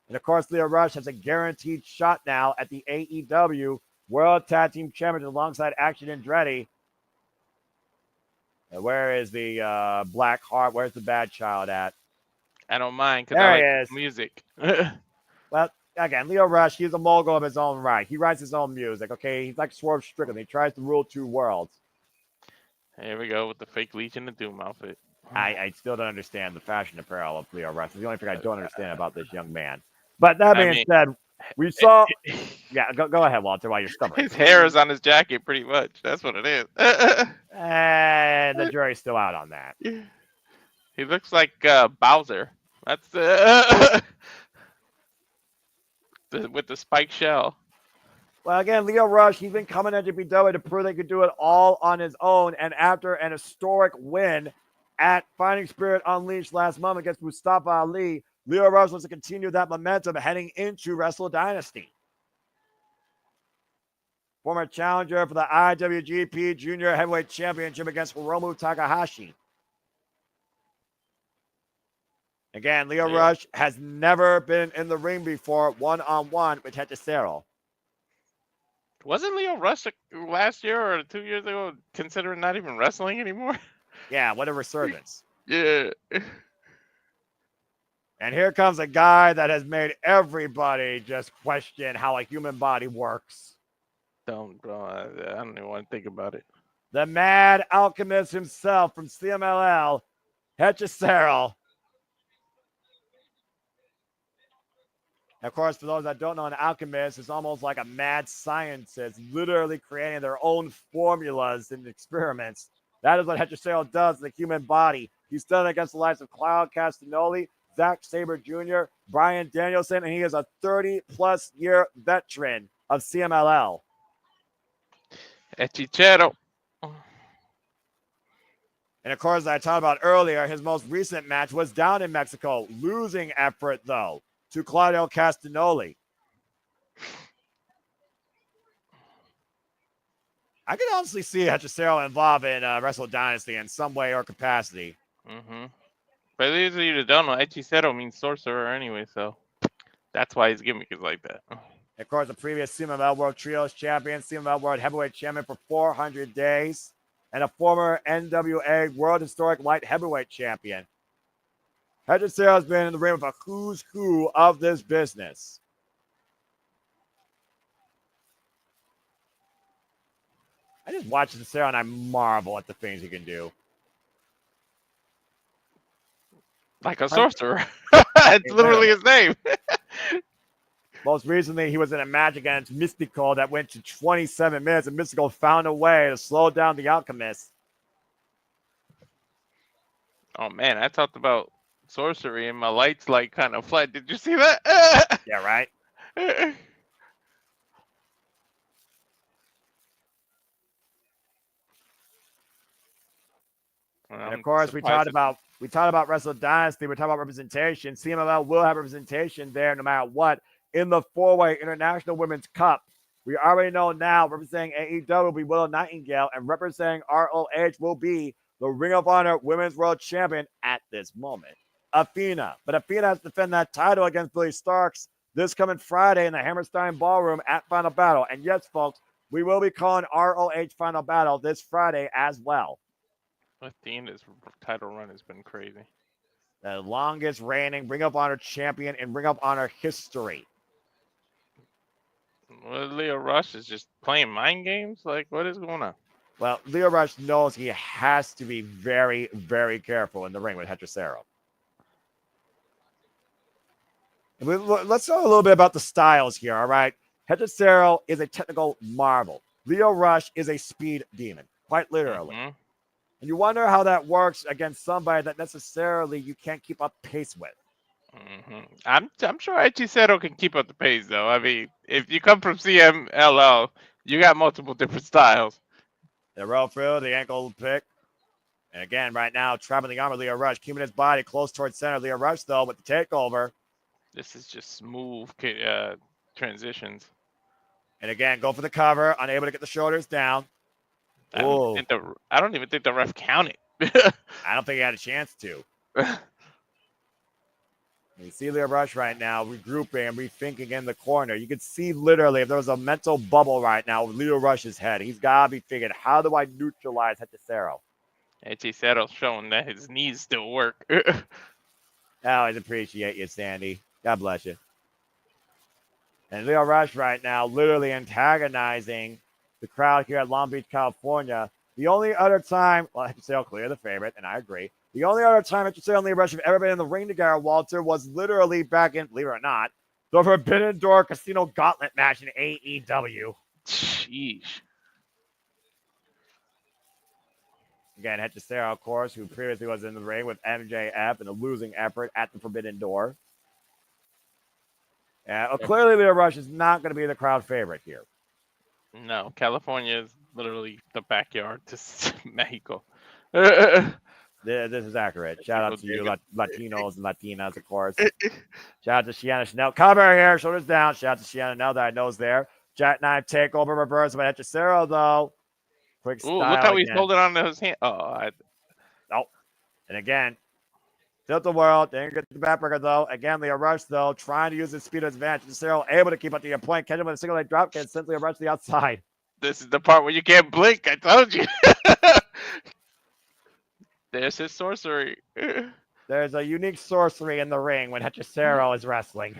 Speaker 1: And of course, Lio Rush has a guaranteed shot now at the AEW World Tag Team Championship alongside Action Andretti. And where is the Black Heart? Where's the Bad Child at?
Speaker 2: I don't mind because I like music.
Speaker 1: Well, again, Lio Rush, he's a mogul of his own right. He writes his own music, okay? He's like Swerve Strickland. He tries to rule 2 worlds.
Speaker 2: Here we go with the fake Legion of Doom outfit.
Speaker 1: I still don't understand the fashion apparel of Lio Rush. It's the only thing I don't understand about this young man. But that being said, we saw... Yeah, go ahead, Walter, while you're stubborn.
Speaker 2: His hair is on his jacket, pretty much. That's what it is.
Speaker 1: And the jury's still out on that.
Speaker 2: He looks like Bowser. That's with the spiked shell.
Speaker 1: Well, again, Lio Rush, he's been coming at NJPW to prove they could do it all on his own. And after an historic win at Fighting Spirit Unleashed last month against Mustafa Ali, Lio Rush wants to continue that momentum heading into Wrestle Dynasty. Former challenger for the IWGP Junior Heavyweight Championship against Hiromu Takahashi. Again, Lio Rush has never been in the ring before one-on-one with Hechicero.
Speaker 2: Wasn't Lio Rush last year or 2 years ago considering not even wrestling anymore?
Speaker 1: Yeah, what a resurgence.
Speaker 2: Yeah.
Speaker 1: And here comes a guy that has made everybody just question how a human body works.
Speaker 2: I don't even want to think about it.
Speaker 1: The Mad Alchemist himself from CMLL, Hechicero. Of course, for those that don't know, an alchemist is almost like a mad scientist, literally creating their own formulas and experiments. That is what Hechicero does in the human body. He's done it against the likes of Cloud Castagnoli, Zack Sabre Jr., Brian Danielson, and he is a 30-plus year veteran of CMLL.
Speaker 2: Hechicero.
Speaker 1: And of course, as I talked about earlier, his most recent match was down in Mexico, losing effort, though, to Claudio Castagnoli. I can honestly see Hechicero involved in Wrestle Dynasty in some way or capacity.
Speaker 2: Mm-hmm. But these of you that don't know, Hechicero means sorcerer anyway, so that's why his gimmick is like that.
Speaker 1: Of course, the previous CMLL World Trios Champion, CMLL World Heavyweight Champion for 400 days, and a former NWA World Historic Light Heavyweight Champion. Hechicero has been in the ring with a who's who of this business. I just watch Hechicero and I marvel at the things he can do.
Speaker 2: Like a sorcerer. It's literally his name.
Speaker 1: Most recently, he was in a match against Mystical that went to 27 minutes, and Mystical found a way to slow down the Alchemist.
Speaker 2: Oh, man, I talked about sorcery and my lights like kind of flat. Did you see that?
Speaker 1: Yeah, right? And of course, we talked about Wrestle Dynasty. We talked about representation. CMLL will have representation there no matter what in the four-way International Women's Cup. We already know now representing AEW will be Willow Nightingale, and representing ROH will be the Ring of Honor Women's World Champion at this moment, Athena. But Athena has to defend that title against Billy Starks this coming Friday in the Hammerstein Ballroom at Final Battle. And yes, folks, we will be calling ROH Final Battle this Friday as well.
Speaker 2: Athena's title run has been crazy.
Speaker 1: The longest reigning Ring of Honor champion in Ring of Honor history.
Speaker 2: Well, Lio Rush is just playing mind games? Like, what is going on?
Speaker 1: Well, Lio Rush knows he has to be very, very careful in the ring with Hechicero. Let's talk a little bit about the styles here, all right? Hechicero is a technical marvel. Lio Rush is a speed demon, quite literally.
Speaker 2: Mm-hmm.
Speaker 1: And you wonder how that works against somebody that necessarily you can't keep up pace with.
Speaker 2: Mm-hmm. I'm sure Hechicero can keep up the pace, though. I mean, if you come from CMLL, you got multiple different styles.
Speaker 1: The roll through, the ankle pick. And again, right now, trapping the arm of Lio Rush, keeping his body close towards center. Lio Rush, though, with the takeover.
Speaker 2: This is just smooth transitions.
Speaker 1: And again, go for the cover, unable to get the shoulders down.
Speaker 2: I don't even think the ref counted.
Speaker 1: I don't think he had a chance to. You see Lio Rush right now regrouping and rethinking in the corner. You can see literally if there was a mental bubble right now with Lio Rush's head. He's got to be thinking, how do I neutralize Hechicero?
Speaker 2: Hechicero's showing that his knees still work.
Speaker 1: I always appreciate you, Sandy. God bless you. And Lio Rush right now literally antagonizing the crowd here at Long Beach, California. The only other time, well, Hechicero clear the favorite, and I agree. The only other time Hechicero and Lio Rush have ever been in the ring together, Walter, was literally back in, believe it or not, the Forbidden Door Casino Gauntlet match in AEW.
Speaker 2: Sheesh.
Speaker 1: Again, Hechicero, of course, who previously was in the ring with MJF in a losing effort at the Forbidden Door. Clearly, Lio Rush is not going to be the crowd favorite here.
Speaker 2: No, California is literally the backyard to Mexico.
Speaker 1: This is accurate. Shout out to you, Latinos and Latinas, of course. Shout out to Shiana Chanel. Cover here, shoulders down. Shout out to Shiana Chanel that I knows there. Jackknife takeover reverse by Hechicero, though. Quick style.
Speaker 2: Ooh, look how he's holding on to his hand.
Speaker 1: Oh, and again, tilt the world. Didn't get the backbreaker, though. Again, Lio Rush, though, trying to use his speed as advantage. Hechicero able to keep up the point. Catch him with a single leg drop kick. Sends Lio Rush to the outside.
Speaker 2: This is the part where you can't blink. I told you. There's his sorcery.
Speaker 1: There's a unique sorcery in the ring when Hechicero is wrestling.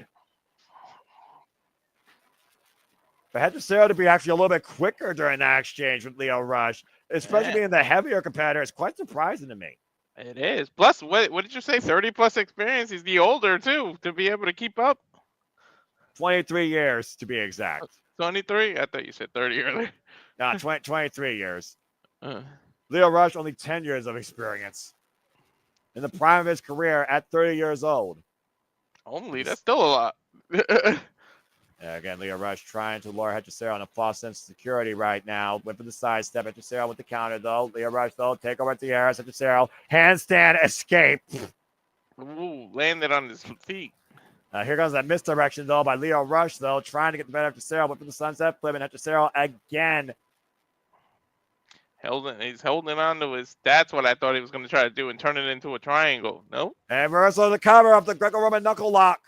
Speaker 1: For Hechicero to be actually a little bit quicker during that exchange with Lio Rush, especially being the heavier competitor, is quite surprising to me.
Speaker 2: It is. Plus, what did you say? 30-plus experience. He's the older, too, to be able to keep up.
Speaker 1: 23 years, to be exact.
Speaker 2: 23? I thought you said 30 earlier.
Speaker 1: No, 23 years. Lio Rush, only 10 years of experience. in the prime of his career at 30 years old.
Speaker 2: Only, that's still a lot.
Speaker 1: Again, Lio Rush trying to lure Hechicero on a false sense of security right now. Went for the sidestep. Hechicero with the counter, though. Lio Rush, though, take over at the air. Hechicero, handstand, escape.
Speaker 2: Ooh, landed on his feet.
Speaker 1: Here comes that misdirection, though, by Lio Rush, though, trying to get the better of Hechicero. Went for the sunset flip, and Hechicero again.
Speaker 2: He's holding on to his. That's what I thought he was going to try to do and turn it into a triangle. No?
Speaker 1: And reversal of the cover of the Greco-Roman knuckle lock.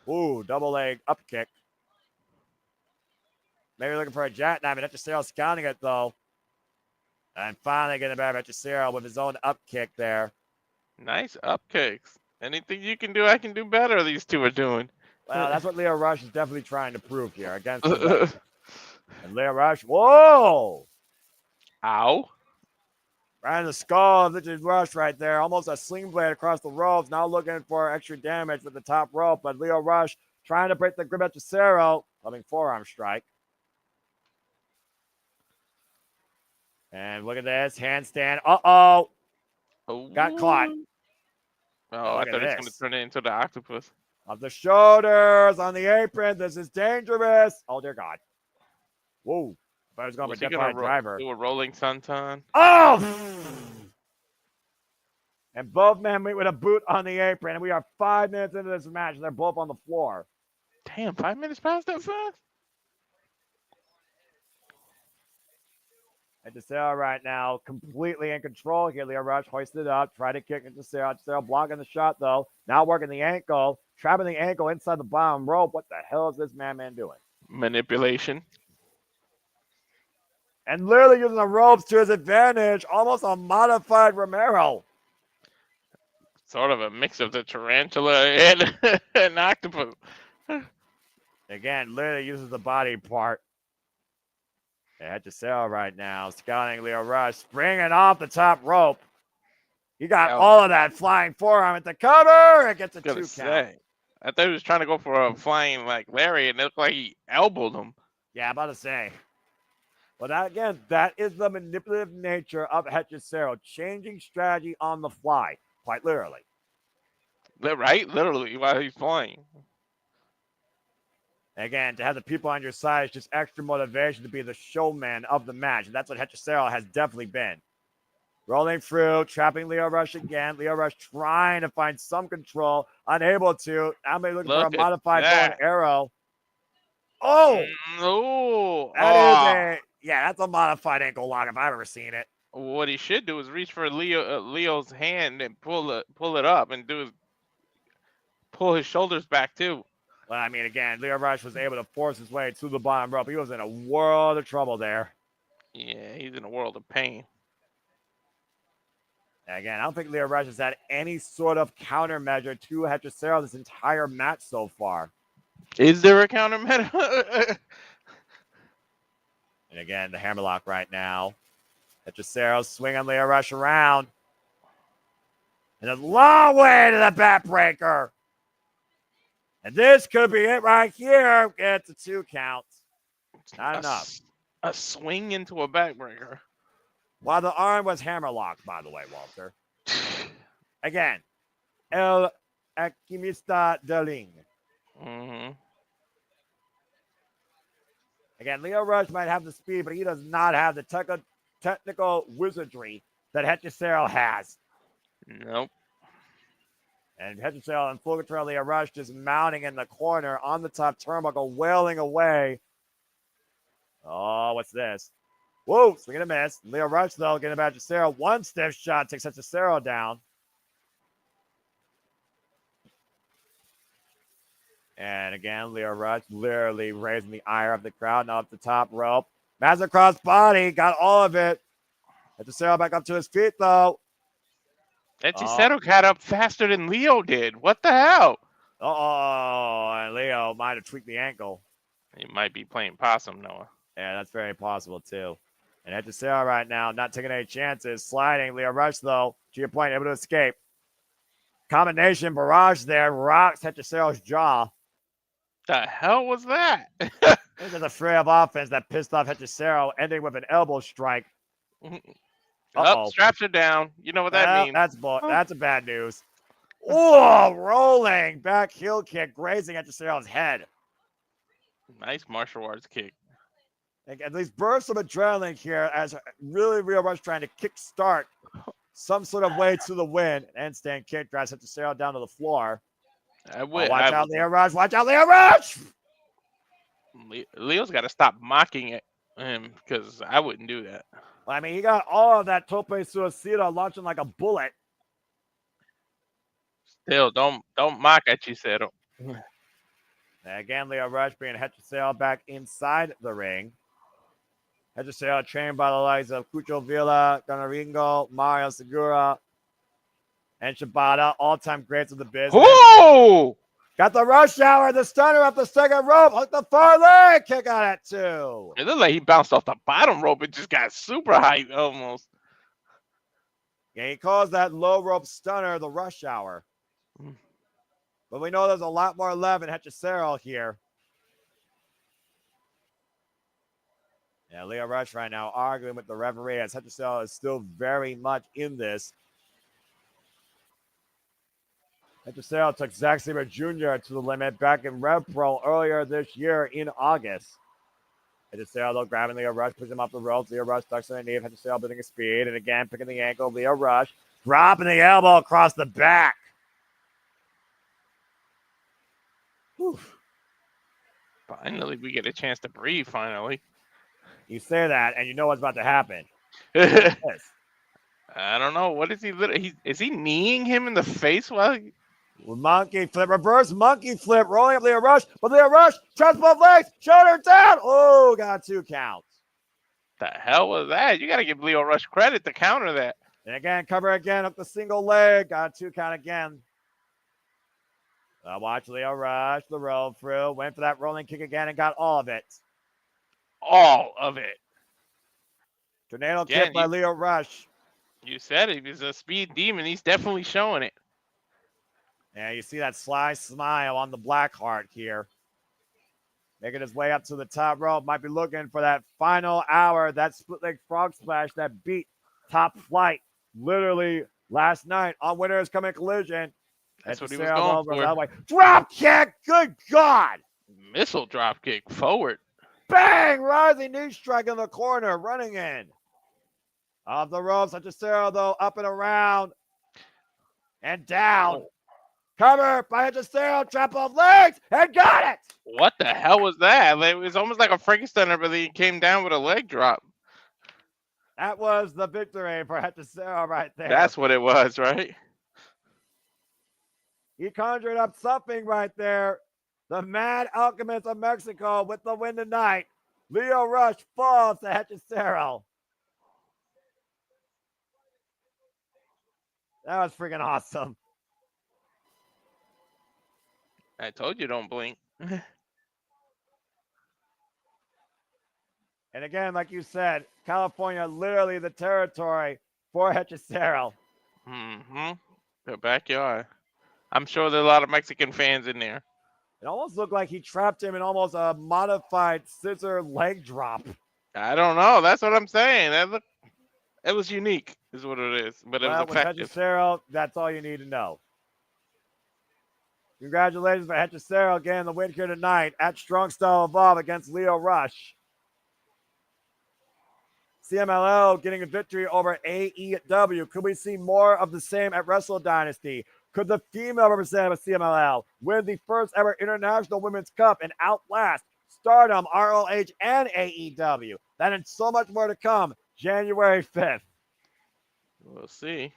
Speaker 1: Ooh, double leg up kick. Maybe looking for a jackknife, and Hechicero scouting it, though. And finally getting the better of Hechicero with his own up kick there.
Speaker 2: Nice up kicks. Anything you can do, I can do better, these two are doing.
Speaker 1: Well, that's what Lio Rush is definitely trying to prove here against the Rush. And Lio Rush, whoa!
Speaker 2: Ow.
Speaker 1: Right in the skull of Lio Rush right there. Almost a sling blade across the ropes. Now looking for extra damage with the top rope. But Lio Rush trying to break the grip of Hechicero. Loving forearm strike. And look at this. Handstand. Uh-oh. Got caught.
Speaker 2: Oh, I thought he was going to turn it into the octopus.
Speaker 1: Of the shoulders on the apron. This is dangerous. Oh, dear God. Whoa. I was going for a Death by Driver.
Speaker 2: Do a rolling senton.
Speaker 1: Oh! And both men meet with a boot on the apron. And we are 5 minutes into this match. And they're both on the floor.
Speaker 2: Damn, 5 minutes past that fast?
Speaker 1: Hechicero right now completely in control here. Lio Rush hoisted up, tried to kick Hechicero. Hechicero blocking the shot, though. Now working the ankle, trapping the ankle inside the bottom rope. What the hell is this man doing?
Speaker 2: Manipulation.
Speaker 1: And literally using the ropes to his advantage. Almost a modified Romero.
Speaker 2: Sort of a mix of the tarantula and an octopus.
Speaker 1: Again, literally uses the body part. Hechicero right now, scouting Lio Rush, springing off the top rope. He got all of that flying forearm at the cover. It gets a 2 count.
Speaker 2: I thought he was trying to go for a flying like Larry, and it looked like he elbowed him.
Speaker 1: Yeah, I'm about to say. But that, again, that is the manipulative nature of Hechicero, changing strategy on the fly, quite literally.
Speaker 2: Right? Literally, while he's flying.
Speaker 1: Again, to have the people on your side is just extra motivation to be the showman of the match. And that's what Hechicero has definitely been. Rolling through, trapping Lio Rush again. Lio Rush trying to find some control, unable to. Now maybe looking for a modified bow and arrow. Oh!
Speaker 2: No!
Speaker 1: That's a modified ankle lock if I've ever seen it.
Speaker 2: What he should do is reach for Leo's hand and pull it up and pull his shoulders back too.
Speaker 1: Well, I mean, again, Lio Rush was able to force his way to the bottom rope. He was in a world of trouble there.
Speaker 2: Yeah, he's in a world of pain.
Speaker 1: And again, I don't think Lio Rush has had any sort of countermeasure to Hechicero this entire match so far.
Speaker 2: Is there a countermeasure?
Speaker 1: And again, the hammerlock right now. Hechicero swinging Lio Rush around. And a long way to the backbreaker. And this could be it right here. It's a 2 count. Not enough.
Speaker 2: A swing into a backbreaker.
Speaker 1: While the arm was hammerlocked, by the way, Walter. Again, El Alquimista de Ling.
Speaker 2: Mm-hmm.
Speaker 1: Again, Lio Rush might have the speed, but he does not have the technical wizardry that Hechicero has.
Speaker 2: Nope.
Speaker 1: And Hechicero in full control. Lio Rush just mounting in the corner on the top turnbuckle, wailing away. Oh, what's this? Whoa, swing and a miss. Lio Rush, though, getting about Hechicero. One stiff shot takes Hechicero down. And again, Lio Rush literally raising the ire of the crowd. Now up the top rope. Massive cross body. Got all of it. Hechicero back up to his feet, though.
Speaker 2: Hechicero got up faster than Lio did. What the hell?
Speaker 1: And Lio might have tweaked the ankle.
Speaker 2: He might be playing possum, Noah.
Speaker 1: Yeah, that's very possible, too. And Hechicero right now, not taking any chances. Sliding. Lio Rush, though, to your point, able to escape. Combination barrage there. Rocks Hechicero's jaw.
Speaker 2: The hell was that?
Speaker 1: This is a fray of offense that pissed off Hechicero, ending with an elbow strike.
Speaker 2: Oh, straps are down. You know what that means.
Speaker 1: That's a bad news. Oh, rolling back heel kick, grazing Hechicero's head.
Speaker 2: Nice martial arts kick.
Speaker 1: And these bursts of adrenaline here as really Lio Rush trying to kickstart some sort of way to the win. And handstand kick drives Hechicero down to the floor. Watch out, Lio Rush. Watch out, Lio Rush.
Speaker 2: Leo's got to stop mocking him because I wouldn't do that.
Speaker 1: I mean, he got all of that tope suicida launching like a bullet.
Speaker 2: Still, don't mock Hechicero.
Speaker 1: Again, Lio Rush being Hechicero back inside the ring. Hechicero trained by the likes of Cucho Villa, Donaringo, Mario Segura, and Shibata, all-time greats of the business.
Speaker 2: Whoa!
Speaker 1: Got the rush hour, the stunner up the second rope, hook the far leg, kick out at 2.
Speaker 2: It looked like he bounced off the bottom rope. It just got super hype almost.
Speaker 1: Yeah, he calls that low rope stunner the rush hour. But we know there's a lot more love in Hechicero here. Yeah, Lio Rush right now arguing with the referee as Hechicero is still very much in this. Hechicero took Zack Sabre Jr. to the limit back in Rev Pro earlier this year in August. Hechicero, though, grabbing Lio Rush, pushing him off the ropes. Lio Rush ducks underneath. Hechicero building his speed. And again, picking the ankle. Lio Rush dropping the elbow across the back. Whew.
Speaker 2: Finally, we get a chance to breathe, finally.
Speaker 1: You say that, and you know what's about to happen.
Speaker 2: I don't know. What is he? Is he kneeing him in the face while he...
Speaker 1: Monkey flip, reverse monkey flip, rolling up Lio Rush, but Lio Rush traps both legs, shoulder down. Oh, got 2 counts.
Speaker 2: The hell was that? You got to give Lio Rush credit to counter that.
Speaker 1: And again, cover again, up the single leg, got 2 count again. Watch Lio Rush, the roll through, went for that rolling kick again and got all of it.
Speaker 2: All of it.
Speaker 1: Tornado kick by Lio Rush.
Speaker 2: You said it. He's a speed demon. He's definitely showing it.
Speaker 1: Yeah, you see that sly smile on the Blackheart here. Making his way up to the top rope. Might be looking for that final hour, that split leg frog splash that beat Top Flight literally last night on Winners Coming Collision.
Speaker 2: That's what he was going for.
Speaker 1: Drop kick! Good God!
Speaker 2: Missile drop kick forward.
Speaker 1: Bang! Rising knee strike in the corner, running in. Off the ropes, Hechicero, though, up and around. And down.
Speaker 2: Oh.
Speaker 1: Cover by Hechicero, trap off legs, and got it!
Speaker 2: What the hell was that? It was almost like a Frankensteiner, but he came down with a leg drop.
Speaker 1: That was the victory for Hechicero right there.
Speaker 2: That's what it was, right?
Speaker 1: He conjured up something right there. The Mad Alchemist of Mexico with the win tonight. Lio Rush falls to Hechicero. That was freaking awesome.
Speaker 2: I told you don't blink.
Speaker 1: And again, like you said, California literally the territory for Hechicero.
Speaker 2: Mm-hmm. The backyard. I'm sure there are a lot of Mexican fans in there.
Speaker 1: It almost looked like he trapped him in almost a modified scissor leg drop.
Speaker 2: I don't know. That's what I'm saying. It was unique, is what it is. But it was effective.
Speaker 1: With Hechicero, that's all you need to know. Congratulations for Hechicero getting the win here tonight at Strong Style Evolve against Lio Rush. CMLL getting a victory over AEW. Could we see more of the same at Wrestle Dynasty? Could the female representative of CMLL win the first ever International Women's Cup and outlast Stardom, ROH, and AEW? That and so much more to come January 5th.
Speaker 2: We'll see.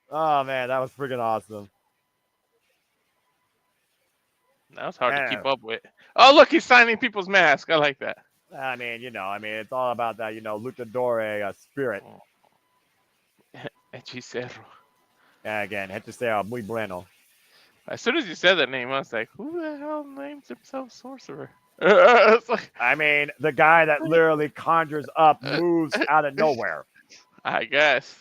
Speaker 1: Oh, man, that was freaking awesome.
Speaker 2: That was hard to keep up with. Oh, look, he's signing people's masks. I like that.
Speaker 1: I mean, it's all about that, luchador spirit.
Speaker 2: Hechicero.
Speaker 1: Yeah, again, Hechicero, muy bueno.
Speaker 2: As soon as you said that name, I was like, who the hell names himself Sorcerer?
Speaker 1: I mean, the guy that literally conjures up moves out of nowhere.
Speaker 2: I guess.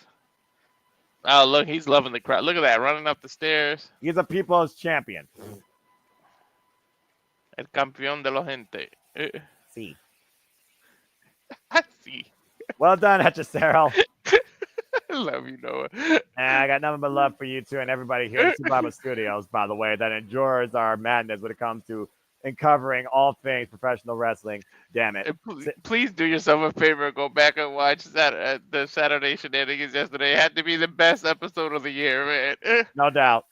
Speaker 2: Oh, look, he's loving the crowd. Look at that, running up the stairs.
Speaker 1: He's a people's champion.
Speaker 2: El campeón de la gente.
Speaker 1: Sí.
Speaker 2: Sí.
Speaker 1: Well done, Hechicero.
Speaker 2: I love you, Noah.
Speaker 1: And I got nothing but love for you two and everybody here at Survivor Studios, by the way, that endures our madness when it comes to uncovering all things professional wrestling. Damn it.
Speaker 2: Please do yourself a favor and go back and watch the Saturday shenanigans yesterday. It had to be the best episode of the year, man.
Speaker 1: No doubt.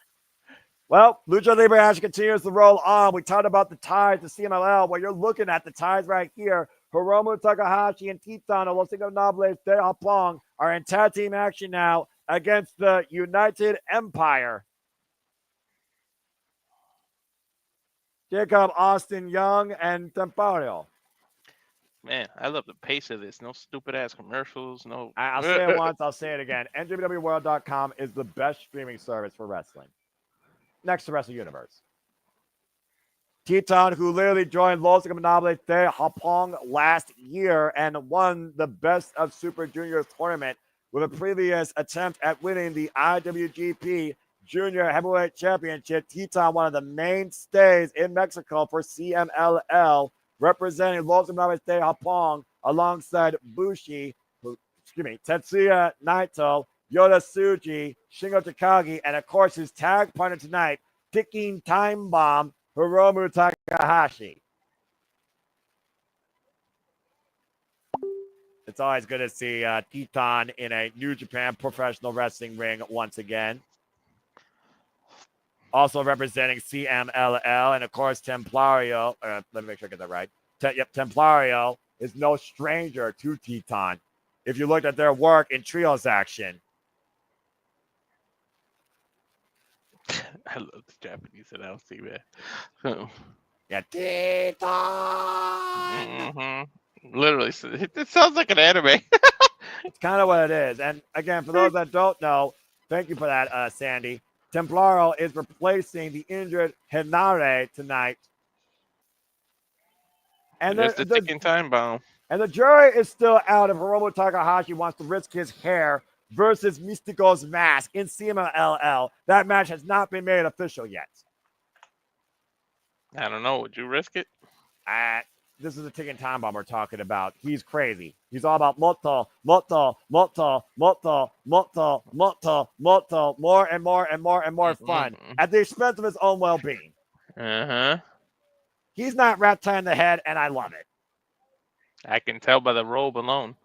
Speaker 1: Well, Lucha Libre action continues to roll on. We talked about the ties to CMLL. Well, you're looking at the ties right here. Hiromu Takahashi and Titan of Los Ingobernables de Japón are in tag team action now against the United Empire. Jacob Austin Young and Temporio.
Speaker 2: Man, I love the pace of this. No stupid ass commercials. No.
Speaker 1: I'll say it once, I'll say it again. NJPWWorld.com is the best streaming service for wrestling, next to Wrestle Universe. Titan, who literally joined Los Ingobernables de Japón last year and won the Best of Super Juniors tournament with a previous attempt at winning the IWGP Junior Heavyweight Championship. Titan, one of the mainstays in Mexico for CMLL, representing Los Ingobernables de Japón alongside Tetsuya Naito, Yota Tsuji, Shingo Takagi, and of course his tag partner tonight, Ticking Time Bomb, Hiromu Takahashi. It's always good to see Titan in a New Japan professional wrestling ring once again. Also representing CMLL, and of course Templario. Let me make sure I get that right. Templario is no stranger to Titan. If you looked at their work in trios action.
Speaker 2: I love the Japanese announcing, man. So,
Speaker 1: Yeah, Titan.
Speaker 2: Literally, it sounds like an anime.
Speaker 1: It's kind of what it is. And again, for those that don't know, thank you for that, Sandy. Templario is replacing the injured Hinare tonight. And
Speaker 2: there's the ticking time bomb.
Speaker 1: And the jury is still out if Hiromu Takahashi wants to risk his hair versus Mystico's mask in CMLL. That match has not been made official yet.
Speaker 2: I don't know. Would you risk it?
Speaker 1: This is a ticking time bomb we're talking about. He's crazy. He's all about moto, moto, moto, moto, moto, moto, moto, more and more and more and more fun at the expense of his own well-being. He's not wrapped in the head, and I love it.
Speaker 2: I can tell by the robe alone.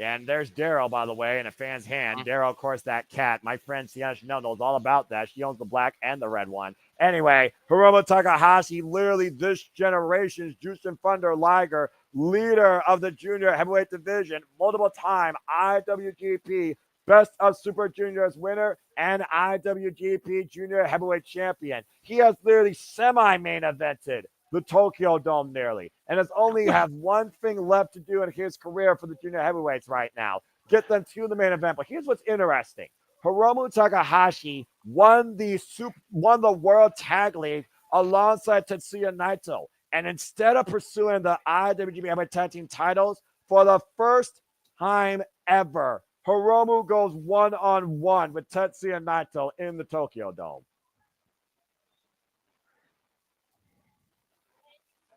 Speaker 1: And there's Daryl, by the way, in a fan's hand. Daryl, of course, that cat. My friend Sienna Chanel knows all about that. She owns the black and the red one. Anyway, Hiromu Takahashi, literally this generation's Jushin Thunder Liger, leader of the junior heavyweight division, multiple-time IWGP Best of Super Juniors winner and IWGP Junior Heavyweight Champion. He has literally semi-main evented the Tokyo Dome nearly, and has only have one thing left to do in his career for the junior heavyweights right now. Get them to the main event. But here's what's interesting. Hiromu Takahashi won the World Tag League alongside Tetsuya Naito. And instead of pursuing the IWGP Heavyweight Tag Team titles, for the first time ever, Hiromu goes one-on-one with Tetsuya Naito in the Tokyo Dome.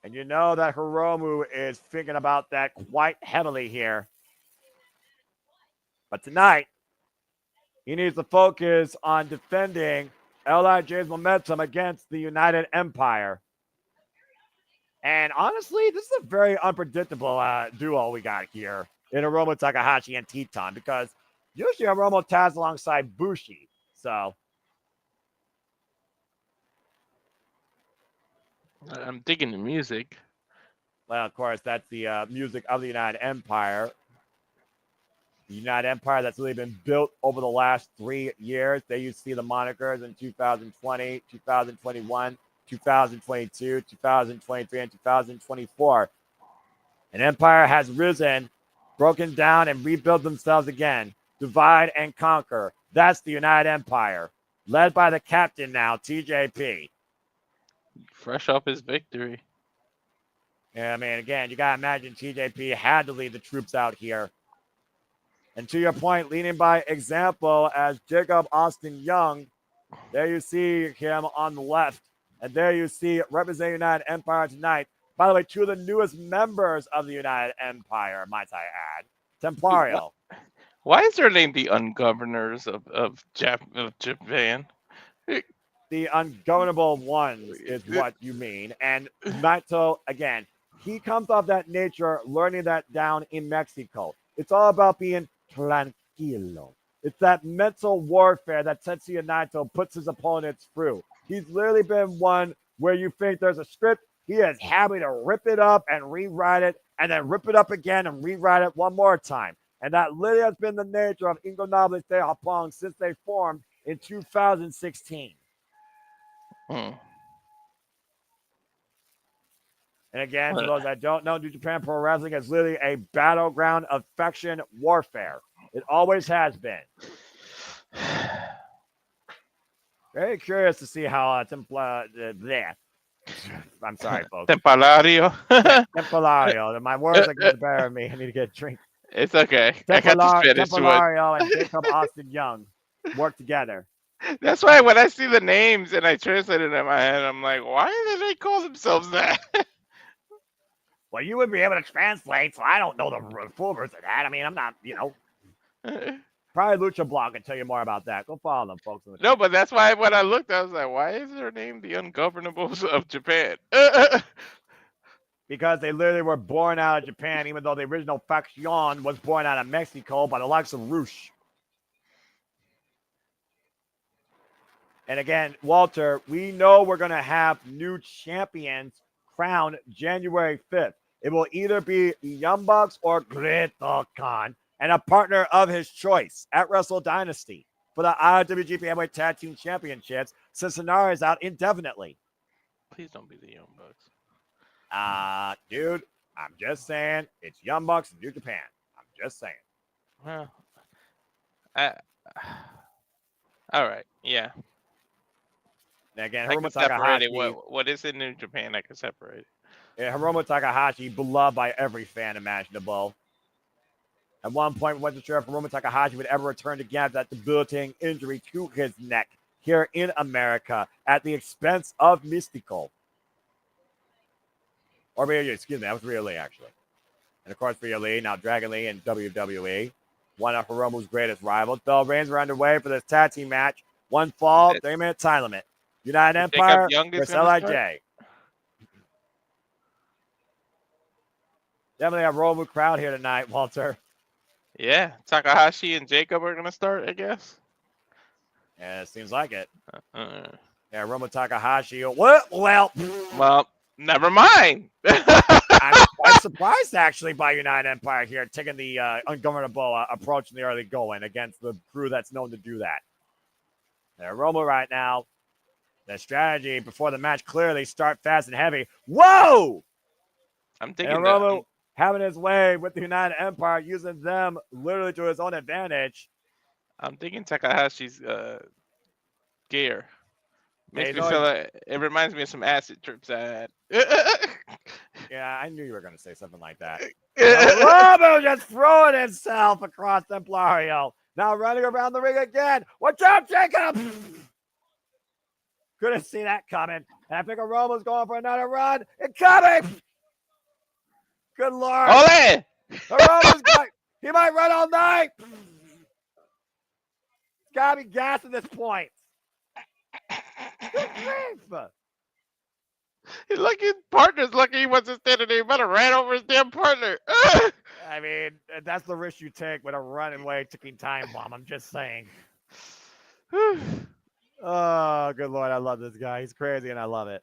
Speaker 1: And you know that Hiromu is thinking about that quite heavily here. But tonight, he needs to focus on defending LIJ's momentum against the United Empire. And honestly, this is a very unpredictable duo we got here in Hiromu Takahashi and Titan, because usually Hiromu tags alongside Bushi. So
Speaker 2: I'm digging the music.
Speaker 1: Well, of course, that's the music of the United Empire. The United Empire that's really been built over the last 3 years. They used to see the monikers in 2020, 2021, 2022, 2023, and 2024. An empire has risen, broken down, and rebuilt themselves again. Divide and conquer. That's the United Empire, led by the captain now, TJP.
Speaker 2: Fresh off his victory.
Speaker 1: Yeah, I mean, again, you got to imagine TJP had to lead the troops out here. And to your point, leading by example as Jacob Austin Young. There you see him on the left. And there you see representing United Empire tonight. By the way, two of the newest members of the United Empire, might I add. Templario.
Speaker 2: Why is their name the Ungovernors of Japan?
Speaker 1: The ungovernable ones is what you mean. And Naito, again, he comes off that nature, learning that down in Mexico. It's all about being tranquilo. It's that mental warfare that Tetsuya Naito puts his opponents through. He's literally been one where you think there's a script. He is happy to rip it up and rewrite it, and then rip it up again and rewrite it one more time. And that literally has been the nature of Ingonables de Japón since they formed in 2016. And again, for those that don't know, New Japan Pro Wrestling is literally a battleground of faction warfare. It always has been. Very curious to see how I'm sorry, folks.
Speaker 2: Templario.
Speaker 1: Templario. My words are getting better of me. I need to get a drink.
Speaker 2: It's okay. I got the Spanish
Speaker 1: Templario and Jacob Austin Young work together.
Speaker 2: That's why when I see the names and I translate it in my head, I'm like, why do they call themselves that?
Speaker 1: Well, you would be able to translate, so I don't know the full version of that. I mean, I'm not, probably Lucha Blog can tell you more about that. Go follow them, folks.
Speaker 2: No, but that's why when I looked, I was like, why is their name the Ungovernables of Japan?
Speaker 1: Because they literally were born out of Japan, even though the original faction was born out of Mexico by the likes of Rush. And again, Walter, we know we're going to have new champions crowned January 5th. It will either be the Young Bucks or Greto Khan and a partner of his choice at Wrestle Dynasty for the IWGP Heavyweight Tag Team Championships. Cincinnati is out indefinitely.
Speaker 2: Please don't be the Young Bucks.
Speaker 1: Dude, I'm just saying it's Young Bucks and New Japan. I'm just saying.
Speaker 2: Well, all right, yeah.
Speaker 1: And again,
Speaker 2: I
Speaker 1: Hiromu
Speaker 2: can separate it.
Speaker 1: Takahashi.
Speaker 2: What is in New Japan? I can separate it.
Speaker 1: Yeah, Hiromu Takahashi, beloved by every fan imaginable. At one point, we wasn't sure if Hiromu Takahashi would ever return again after that debilitating injury to his neck here in America at the expense of Mystical. Or Ryohei, excuse me, that was Ryohei actually. And of course, Ryohei, now Dragon Lee in WWE, one of Hiromu's greatest rivals. Bell reigns are underway for this tag team match. One fall, 3-minute time limit. United Empire versus LIJ. Definitely a Romu crowd here tonight, Walter.
Speaker 2: Yeah, Takahashi and Jacob are gonna start, I guess.
Speaker 1: Yeah, it seems like it. Yeah, Hiromu Takahashi. Well,
Speaker 2: never mind.
Speaker 1: I'm quite surprised actually by United Empire here taking the ungovernable approach in the early going against the crew that's known to do that. They're Romo right now. The strategy before the match clearly start fast and heavy. Whoa!
Speaker 2: I'm thinking
Speaker 1: Romo having his way with the United Empire, using them literally to his own advantage.
Speaker 2: I'm thinking Takahashi's gear. Makes me feel like it reminds me of some acid trips I had.
Speaker 1: Yeah, I knew you were going to say something like that. Romo just throwing himself across Templario. Now running around the ring again. Watch out, Jacob! Couldn't see that coming. And I think Romo's going for another run. It's coming! Good Lord.
Speaker 2: Ole!
Speaker 1: He might run all night. It's got to be gas at this point. Good grief.
Speaker 2: Lucky partner's lucky he wasn't standing there. He might have ran over his damn partner.
Speaker 1: I mean, that's the risk you take with a running away ticking time bomb. I'm just saying. Oh, good Lord. I love this guy. He's crazy and I love it.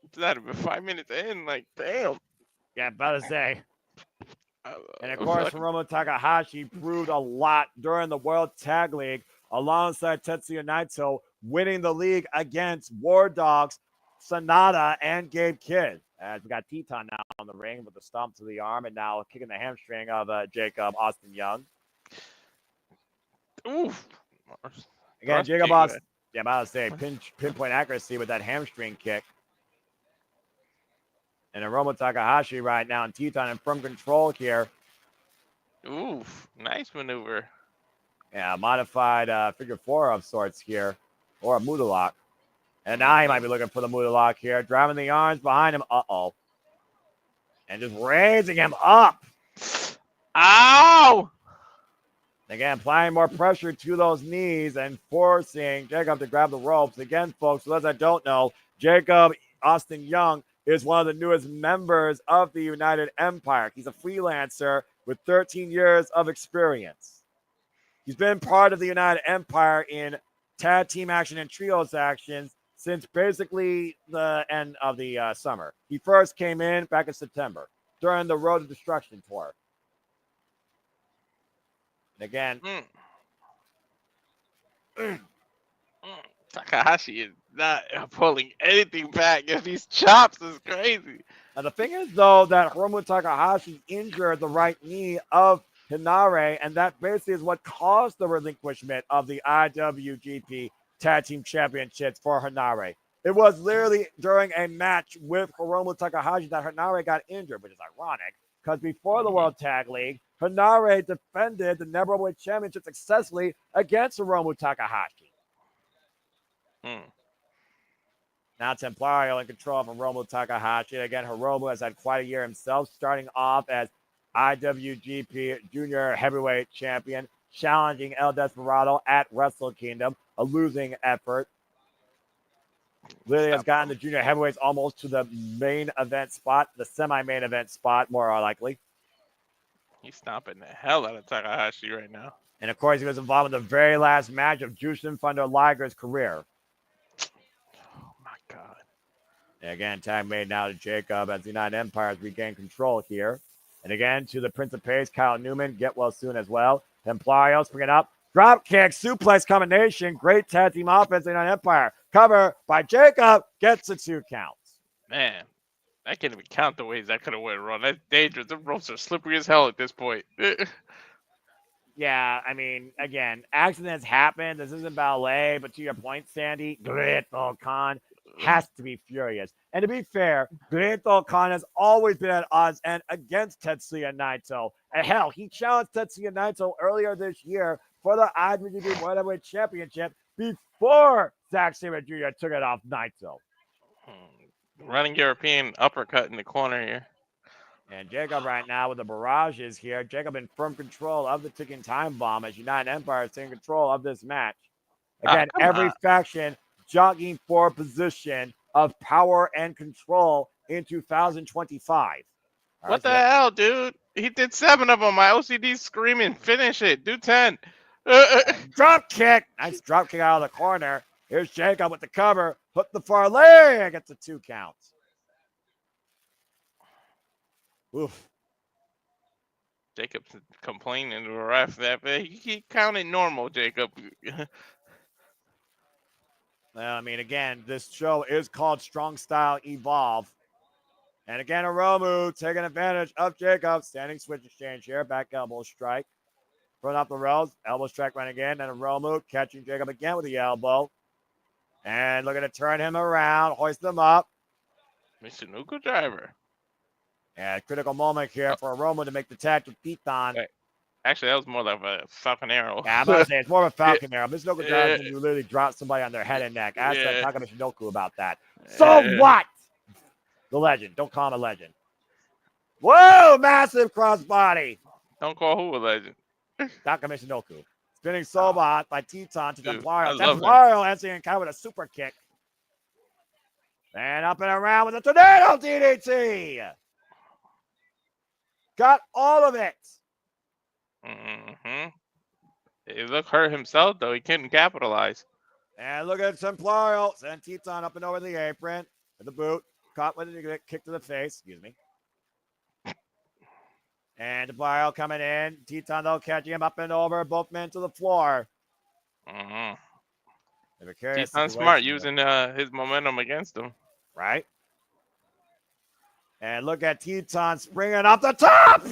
Speaker 2: It's not even 5 minutes in. Like, damn.
Speaker 1: Yeah, about to say. And of course, Hiromu Takahashi proved a lot during the World Tag League alongside Tetsuya Naito, winning the league against War Dogs, Sonata, and Gabe Kidd. As we got Teton now on the ring with a stomp to the arm and now kicking the hamstring of Jacob Austin Young.
Speaker 2: Oof.
Speaker 1: Again, Jacob Austin. Yeah, I'm about to say pinpoint accuracy with that hamstring kick. And Hiromu Takahashi right now and Teton in firm control here.
Speaker 2: Oof. Nice maneuver.
Speaker 1: Yeah, modified figure four of sorts here. Or a Muda lock. And now he might be looking for the Muda lock here. Driving the arms behind him. And just raising him up.
Speaker 2: Ow!
Speaker 1: Again, applying more pressure to those knees and forcing Jacob to grab the ropes. Again, folks, for those that don't know, Jacob Austin Young is one of the newest members of the United Empire. He's a freelancer with 13 years of experience. He's been part of the United Empire in tag team action and trios actions since basically the end of the summer. He first came in back in September during the Road to Destruction tour. And again,
Speaker 2: Takahashi is not pulling anything back. If these chops is crazy.
Speaker 1: Now, the thing is, though, that Hiromu Takahashi injured the right knee of Hinare, and that basically is what caused the relinquishment of the IWGP Tag Team Championships for Hinare. It was literally during a match with Hiromu Takahashi that Hinare got injured, which is ironic, because before the World Tag League, Hinare defended the Never Openweight Championship successfully against Hiromu Takahashi. Now Templario in control of Hiromu Takahashi. Again, Hiromu has had quite a year himself, starting off as IWGP Junior Heavyweight Champion, challenging El Desperado at Wrestle Kingdom, a losing effort. Literally has gotten the Junior Heavyweights almost to the main event spot, the semi-main event spot, more likely.
Speaker 2: He's stomping the hell out of Takahashi right now.
Speaker 1: And, of course, he was involved in the very last match of Jushin Thunder Liger's career.
Speaker 2: Oh, my God.
Speaker 1: And again, tag made now to Jacob as the United Empire has regained control here. And again, to the Prince of Pace, Kyle Newman, get well soon as well. Templario springing up. Drop kick, suplex combination. Great tag team offense in the United Empire. Cover by Jacob. Gets the 2 counts.
Speaker 2: Man, I can't even count the ways that could have went wrong. That's dangerous. The ropes are slippery as hell at this point.
Speaker 1: Yeah, I mean, again, accidents happen. This isn't ballet, but to your point, Sandy, Grizzled Khan has to be furious. And to be fair, Grizzled Khan has always been at odds and against Tetsuya Naito. And hell, he challenged Tetsuya Naito earlier this year for the IWGP World Heavyweight Championship before Zack Sabre Jr. took it off Naito.
Speaker 2: Running European uppercut in the corner here.
Speaker 1: And Jacob right now with the barrages here. Jacob in firm control of the ticking time bomb as United Empire is in control of this match. Again, every faction jogging for position of power and control in 2025.
Speaker 2: What the hell, dude? He did 7 of them. My OCD's screaming, finish it. Do 10.
Speaker 1: Drop kick. Nice drop kick out of the corner. Here's Jacob with the cover. Put the far leg. Gets the 2 counts. Oof.
Speaker 2: Jacob's complaining to the ref that he counted normal, Jacob.
Speaker 1: Well, I mean, again, this show is called Strong Style Evolve. And again, Hiromu taking advantage of Jacob. Standing switch exchange here. Back elbow strike. Front up the rails. Elbow strike run again. And Hiromu catching Jacob again with the elbow. And looking to turn him around. Hoist him up.
Speaker 2: Michinoku driver.
Speaker 1: And critical moment here for Hiromu to make the tag with Titan.
Speaker 2: Actually, that was more like a Falcon Arrow.
Speaker 1: Yeah, I'm going to say it's more of a Falcon Arrow. Michinoku drives when you literally drop somebody on their head and neck. Ask Taka Michinoku about that. So what? The legend. Don't call him a legend. Whoa, massive crossbody.
Speaker 2: Don't call who a legend.
Speaker 1: Taka Michinoku. Spinning Soba by Titan to Templario.
Speaker 2: I love
Speaker 1: Templario answering kind with a super kick. And up and around with a tornado DDT. Got all of it.
Speaker 2: Mm-hmm. He looked hurt himself, though. He couldn't capitalize.
Speaker 1: And look at Templario. Send Titan up and over the apron. With the boot. Caught with a kick to the face. Excuse me. And Templario coming in. Titan, though, catching him up and over. Both men to the floor.
Speaker 2: Mm-hmm.
Speaker 1: Titan's
Speaker 2: smart using his momentum against him.
Speaker 1: Right? And look at Titan springing up the top.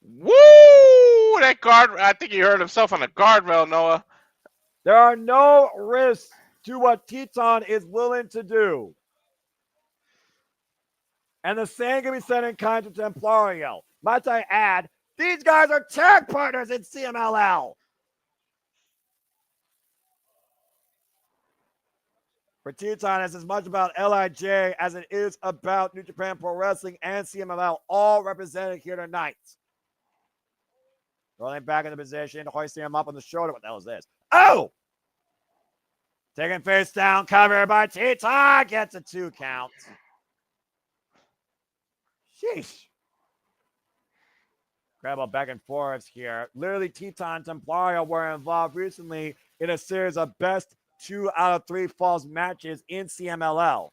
Speaker 2: Woo! That guard, I think he hurt himself on the guardrail, Noah.
Speaker 1: There are no risks to what Titan is willing to do. And the same can be said in kind to Templario. Might I add, these guys are tag partners in CMLL. For Titan, it's as much about LIJ as it is about New Japan Pro Wrestling and CMLL, all represented here tonight. Rolling back into position, hoisting him up on the shoulder. What the hell is this? Oh! Taking face down, covered by Teton. Gets a 2 count. Sheesh. Incredible back and forth here. Literally, Teton and Templario were involved recently in a series of best 2 out of 3 falls matches in CMLL.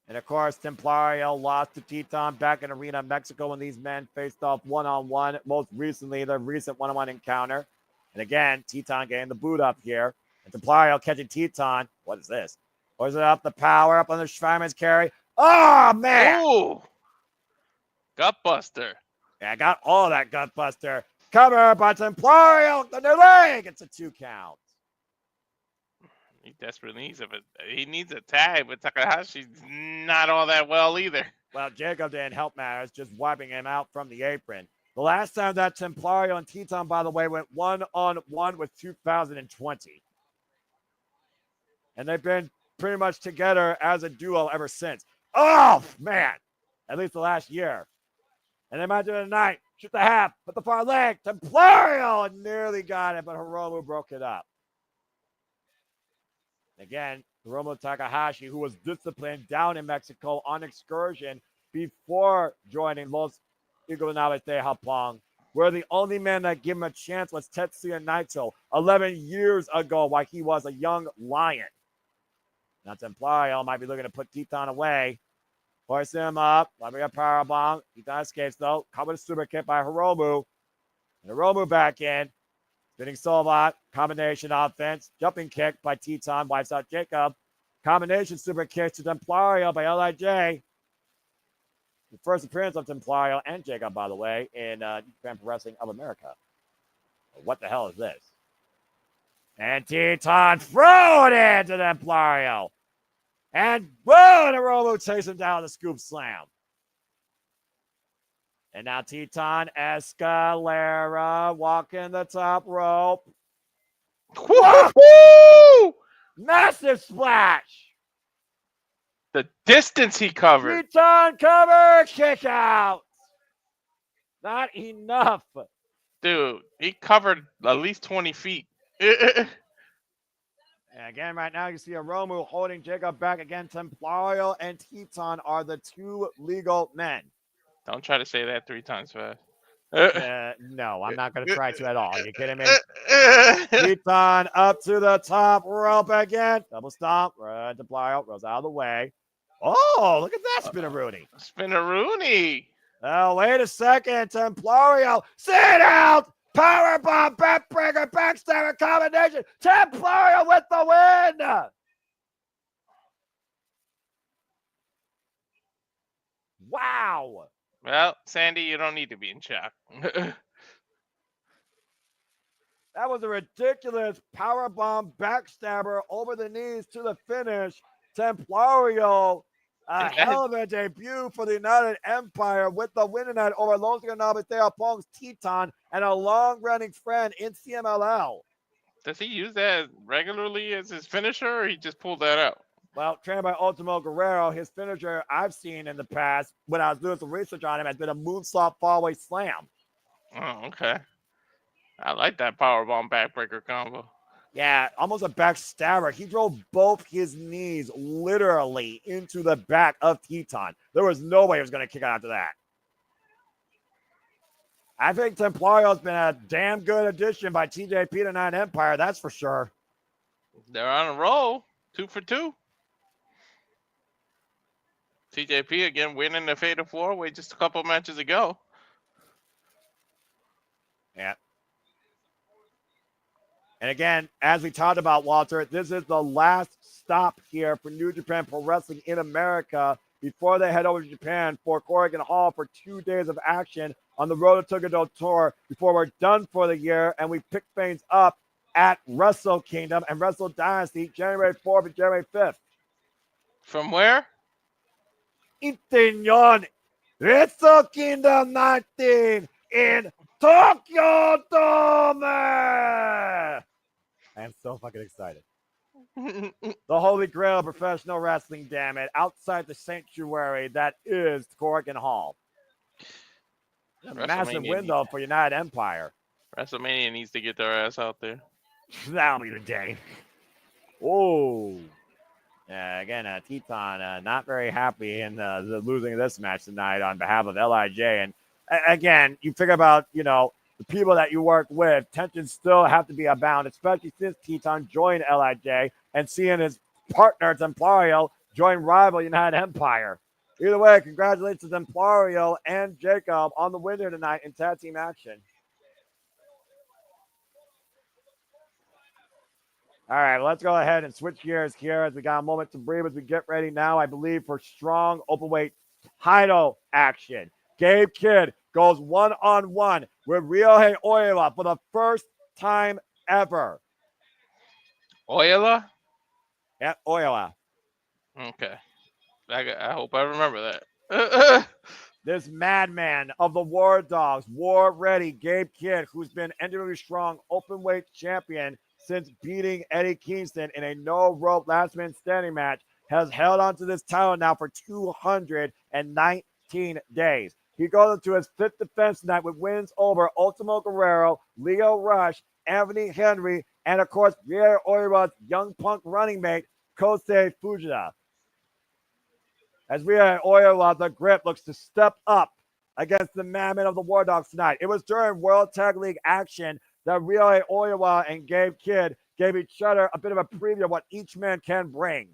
Speaker 1: And of course, Templario lost to Teton back in Arena, Mexico, when these men faced off one-on-one. Most recently, their recent one-on-one encounter. And again, Teton getting the boot up here. And Templario catching Teton. What is this? Was it up the power up on the Schreiman's carry? Oh, man!
Speaker 2: Ooh! Gutbuster.
Speaker 1: Yeah, I got all that Gutbuster. Cover by Templario. The new leg. It's a 2 count.
Speaker 2: He desperately needs he needs a tag, but Takahashi's not all that well either.
Speaker 1: Well, Jacob didn't help matters, just wiping him out from the apron. The last time that Templario and Teton, by the way, went one-on-one was 2020. And they've been pretty much together as a duo ever since. Oh, man. At least the last year. And they might do it tonight. Shoot the half. Put the far leg. Templario nearly got it, but Hiromu broke it up. Again, Hiromu Takahashi, who was disciplined down in Mexico on excursion before joining Los Iguanaves de Japón, where the only man that gave him a chance was Tetsuya Naito 11 years ago while he was a young lion. Now Templario might be looking to put Teton away. Force him up. Let me get powerbomb. Teton escapes though. Caught with a super kick by Hiromu. And Hiromu back in. Spinning Solvat. Combination offense. Jumping kick by Teton. Wipes out Jacob. Combination super kick to Templario by LIJ. The first appearance of Templario and Jacob, by the way, in Japan Pro Wrestling of America. What the hell is this? And Teton throw it into Templario. And boom, Hiromu takes him down with a scoop slam. And now Teton Escalera walking the top rope.
Speaker 2: Woo-hoo!
Speaker 1: Massive splash.
Speaker 2: The distance he covered.
Speaker 1: Teton cover, kick out. Not enough.
Speaker 2: Dude, he covered at least 20 feet.
Speaker 1: And again, right now, you see Hiromu holding Jacob back again. Templario and Teton are the 2 legal men.
Speaker 2: Don't try to say that 3 times fast.
Speaker 1: No, I'm not going to try to at all. Are you kidding me? Teton up to the top rope again. Double stomp. Templario goes out of the way. Oh, look at that Spinneroonie.
Speaker 2: Spinneroonie.
Speaker 1: Oh, wait a second. Templario, sit out. Powerbomb, backbreaker, backstabber combination. Templario with the win. Wow.
Speaker 2: Well, Sandy, you don't need to be in shock.
Speaker 1: That was a ridiculous powerbomb backstabber over the knees to the finish. Templario, a hell of a debut for the United Empire with the win tonight over Los Iguanaves de Japón's Teton and a long-running friend in CMLL.
Speaker 2: Does he use that regularly as his finisher, or he just pulled that out?
Speaker 1: Well, trained by Ultimo Guerrero, his finisher I've seen in the past when I was doing some research on him has been a moonsault fallaway slam.
Speaker 2: Oh, okay. I like that powerbomb backbreaker combo.
Speaker 1: Yeah, almost a backstabber. He drove both his knees literally into the back of Teton. There was no way he was going to kick out after that. I think Templario's been a damn good addition by TJP to Nine Empire, that's for sure.
Speaker 2: They're on a roll. 2 for 2. TJP again winning the Fatal 4-Way just a couple matches ago.
Speaker 1: Yeah. And again, as we talked about, Walter, this is the last stop here for New Japan Pro Wrestling in America before they head over to Japan for Corrigan Hall for 2 days of action on the Road to Tokyo Tour before we're done for the year. And we pick things up at Wrestle Kingdom and Wrestle Dynasty January 4th and January 5th.
Speaker 2: From where?
Speaker 1: Iteñon, Wrestle Kingdom 19 in Tokyo Dome. I am so fucking excited. The holy grail of professional wrestling, damn it, outside the sanctuary that is Corrigan Hall. A massive win, though, for United Empire.
Speaker 2: WrestleMania needs to get their ass out there.
Speaker 1: That'll be the day. Oh. Yeah, again, Teton not very happy in the losing of this match tonight on behalf of LIJ. And again, you figure about, you know, the people that you work with, tensions still have to be abound, especially since Teton joined LIJ and seeing his partner, Templario, join rival United Empire. Either way, congratulations to Templario and Jacob on the winner tonight in tag team action. All right, let's go ahead and switch gears here as we got a moment to breathe as we get ready now, I believe, for strong openweight title action. Gabe Kidd goes one-on-one with Ryohei Oiwa for the first time ever.
Speaker 2: Oiwa?
Speaker 1: Yeah, Oiwa.
Speaker 2: Okay. I hope I remember that.
Speaker 1: This madman of the War Dogs, War Ready, Gabe Kidd, who's been NJPW Strong Openweight Champion since beating Eddie Kingston in a no-rope last man standing match, has held on to this title now for 219 days. He goes into his fifth defense tonight with wins over Ultimo Guerrero, Lio Rush, Anthony Henry, and of course, Ryohei Oiwa's young punk running mate, Kosei Fujita. As Ryohei Oiwa, the grip, looks to step up against the mammoth of the War Dogs tonight. It was during World Tag League action that Ryohei Oiwa and Gabe Kidd gave each other a bit of a preview of what each man can bring.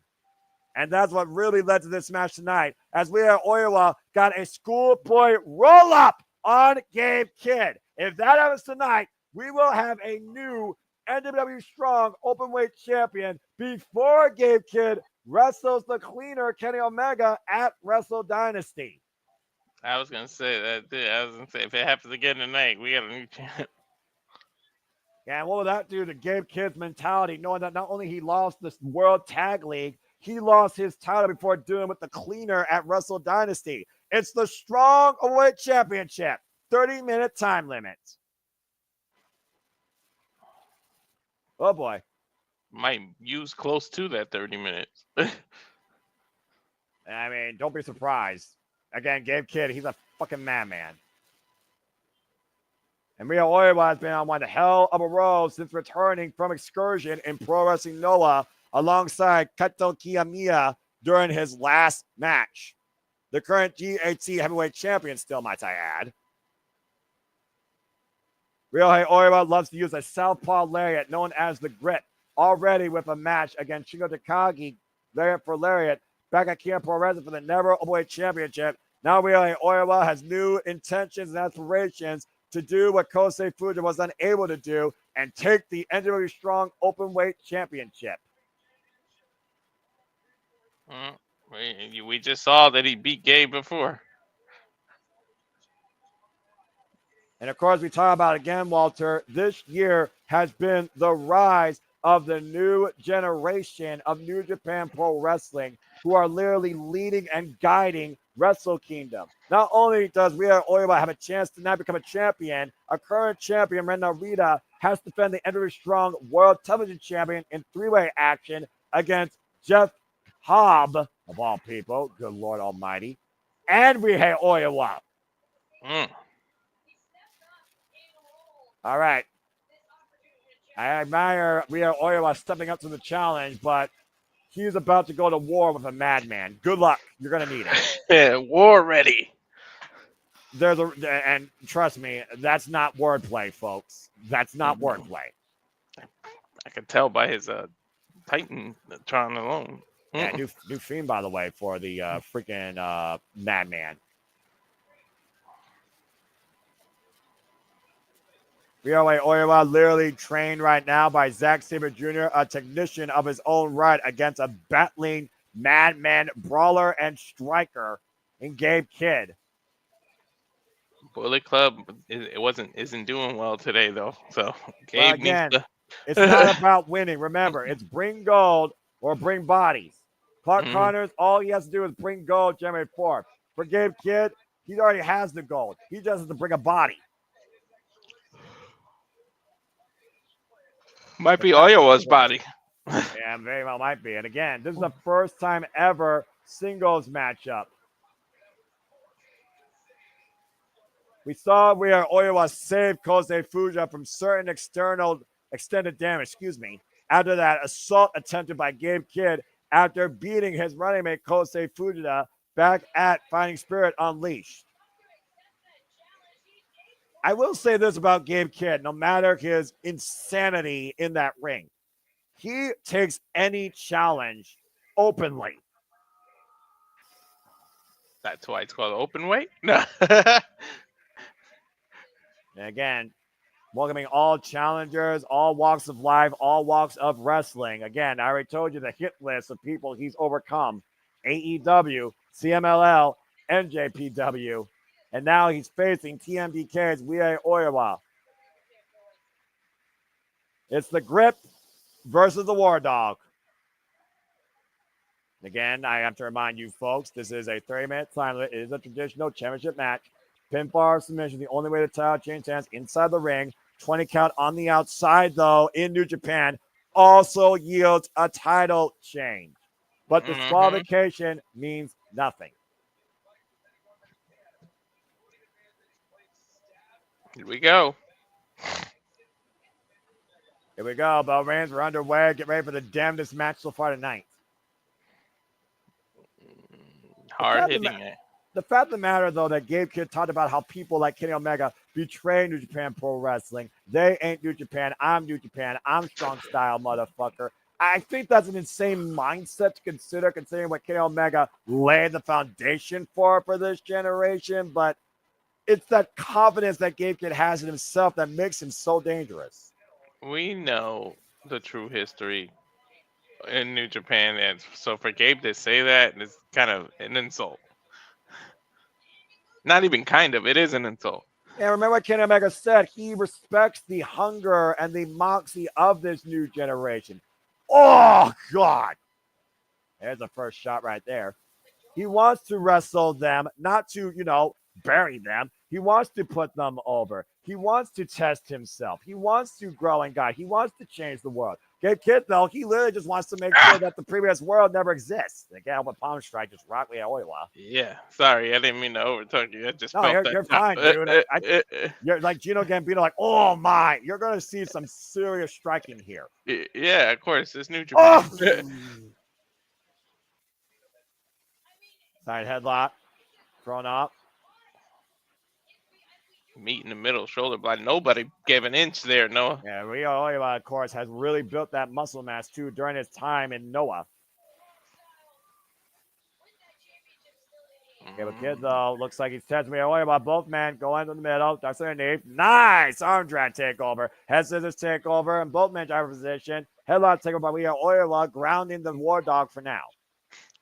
Speaker 1: And that's what really led to this match tonight, as Ryohei Oiwa got a schoolboy roll-up on Gabe Kidd. If that happens tonight, we will have a new NJPW Strong Openweight Champion before Gabe Kidd wrestles the cleaner Kenny Omega at Wrestle Dynasty.
Speaker 2: I was going to say that. I was going to say, if it happens again tonight, we got a new champ.
Speaker 1: Yeah, and what will that do to Gabe Kidd's mentality, knowing that not only he lost this World Tag League, he lost his title before doing with the cleaner at Wrestle Dynasty. It's the Strong Openweight Championship, 30-minute time limit. Oh, boy.
Speaker 2: Might use close to that 30 minutes.
Speaker 1: I mean, don't be surprised. Again, Gabe Kidd, he's a fucking madman. And Ryohei Oiwa has been on one hell of a road since returning from excursion in Pro Wrestling Noah alongside Kato Kiyomiya during his last match. The current GHC heavyweight champion still, might I add. Ryohei Oiwa loves to use a southpaw lariat known as the Grip, already with a match against Shingo Takagi, lariat for lariat, back at Kia Pro Wrestling for the Never Openweight Championship. Now Ryohei Oiwa has new intentions and aspirations to do what Kosei Fujita was unable to do and take the NJPW Strong Openweight Championship.
Speaker 2: We just saw that he beat Gabe before.
Speaker 1: And of course, we talk about again, Walter, this year has been the rise of the new generation of New Japan Pro Wrestling, who are literally leading and guiding Wrestle Kingdom. Not only does Ryohei Oiwa have a chance to now become a champion, a current champion, Ren Narita, has to defend the NJPW Strong World Television Champion in three-way action against Jeff Hobb, of all people, good Lord Almighty, and Ryohei Oiwa. All right. I admire Ryohei Oiwa stepping up to the challenge, but he's about to go to war with a madman. Good luck. You're going to need it.
Speaker 2: Yeah, war ready.
Speaker 1: And trust me, that's not wordplay, folks. That's not wordplay.
Speaker 2: I can tell by his Titan trying alone.
Speaker 1: Yeah, new theme, by the way, for the freaking madman. Ryohei Oiwa literally trained right now by Zack Sabre Jr., a technician of his own right, against a battling madman, brawler, and striker in Gabe Kidd.
Speaker 2: Bullet Club isn't doing well today though. So Gabe
Speaker 1: well, again,
Speaker 2: needs to...
Speaker 1: it's not about winning. Remember, it's bring gold or bring bodies. Clark Connors, all he has to do is bring gold January 4th. For Gabe Kidd, he already has the gold. He just has to bring a body.
Speaker 2: Might be Oiwa's body.
Speaker 1: Yeah, very well might be. And again, this is the first time ever singles matchup. We saw where Oiwa saved Kosei Fujita from certain extended damage, after that assault attempted by Gabe Kidd after beating his running mate Kosei Fujita back at Fighting Spirit Unleashed. I will say this about Gabe Kidd, no matter his insanity in that ring, he takes any challenge openly.
Speaker 2: That's why it's called open weight? No.
Speaker 1: And again, welcoming all challengers, all walks of life, all walks of wrestling. Again, I already told you the hit list of people he's overcome. AEW, CMLL, NJPW. And now he's facing TMDK's Ryohei Oiwa. It's the Grip versus the War Dog. Again, I have to remind you folks, this is a 30-minute time limit. It is a traditional championship match. Pinfall or submission, the only way to title change hands inside the ring. 20 count on the outside, though, in New Japan also yields a title change. But disqualification means nothing.
Speaker 2: Here we go.
Speaker 1: Here we go. Bell rings. We're underway. Get ready for the damnedest match so far tonight.
Speaker 2: Hard hitting it.
Speaker 1: The fact of the matter, though, that Gabe Kidd talked about how people like Kenny Omega betray New Japan Pro Wrestling. They ain't New Japan. I'm New Japan. I'm strong style, motherfucker. I think that's an insane mindset to consider, considering what Kenny Omega laid the foundation for this generation. But it's that confidence that Gabe Kidd has in himself that makes him so dangerous.
Speaker 2: We know the true history in New Japan, and so for Gabe to say that is kind of an insult. Not even kind of, it is an insult.
Speaker 1: And remember what Kenny Omega said, he respects the hunger and the moxie of this new generation. Oh, God. There's the first shot right there. He wants to wrestle them, not to, bury them. He wants to put them over. He wants to test himself. He wants to grow and guide. He wants to change the world. Gabe Kidd, though, he literally just wants to make sure that the previous world never exists. They can't help but palm strike, just rock Lio Oiwa.
Speaker 2: Yeah, sorry, I didn't mean to overtalk you. I just felt
Speaker 1: you're fine, dude. You're like Gino Gambino, like, oh my, you're going to see some serious striking here.
Speaker 2: Yeah, of course, it's New Japan.
Speaker 1: Side headlock, thrown up.
Speaker 2: Meet in the middle, shoulder block. Nobody gave an inch there, Noah.
Speaker 1: Yeah, Ryohei, of course, has really built that muscle mass, too, during his time in Noah. Okay, but Kidd, though, looks like he's testing Ryohei about both men. Go into the middle. Ducks underneath. Nice! Arm drag takeover. Head scissors takeover. And both men driver position. Headlock takeover by Ryohei, grounding the War Dog for now.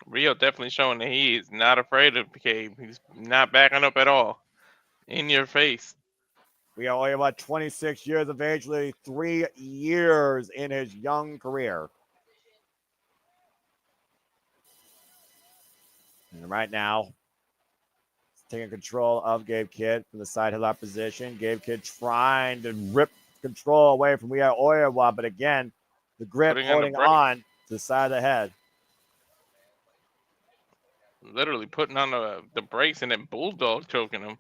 Speaker 2: Rio definitely showing that he is not afraid of Gabe. He's not backing up at all. In your face.
Speaker 1: We are only about 26 years of age, literally 3 years in his young career. And right now, he's taking control of Gabe Kidd from the side headlock position. Gabe Kidd trying to rip control away from Oiwa, but again, the grip holding on to the side of the head.
Speaker 2: Literally putting on the brakes and then bulldog choking him.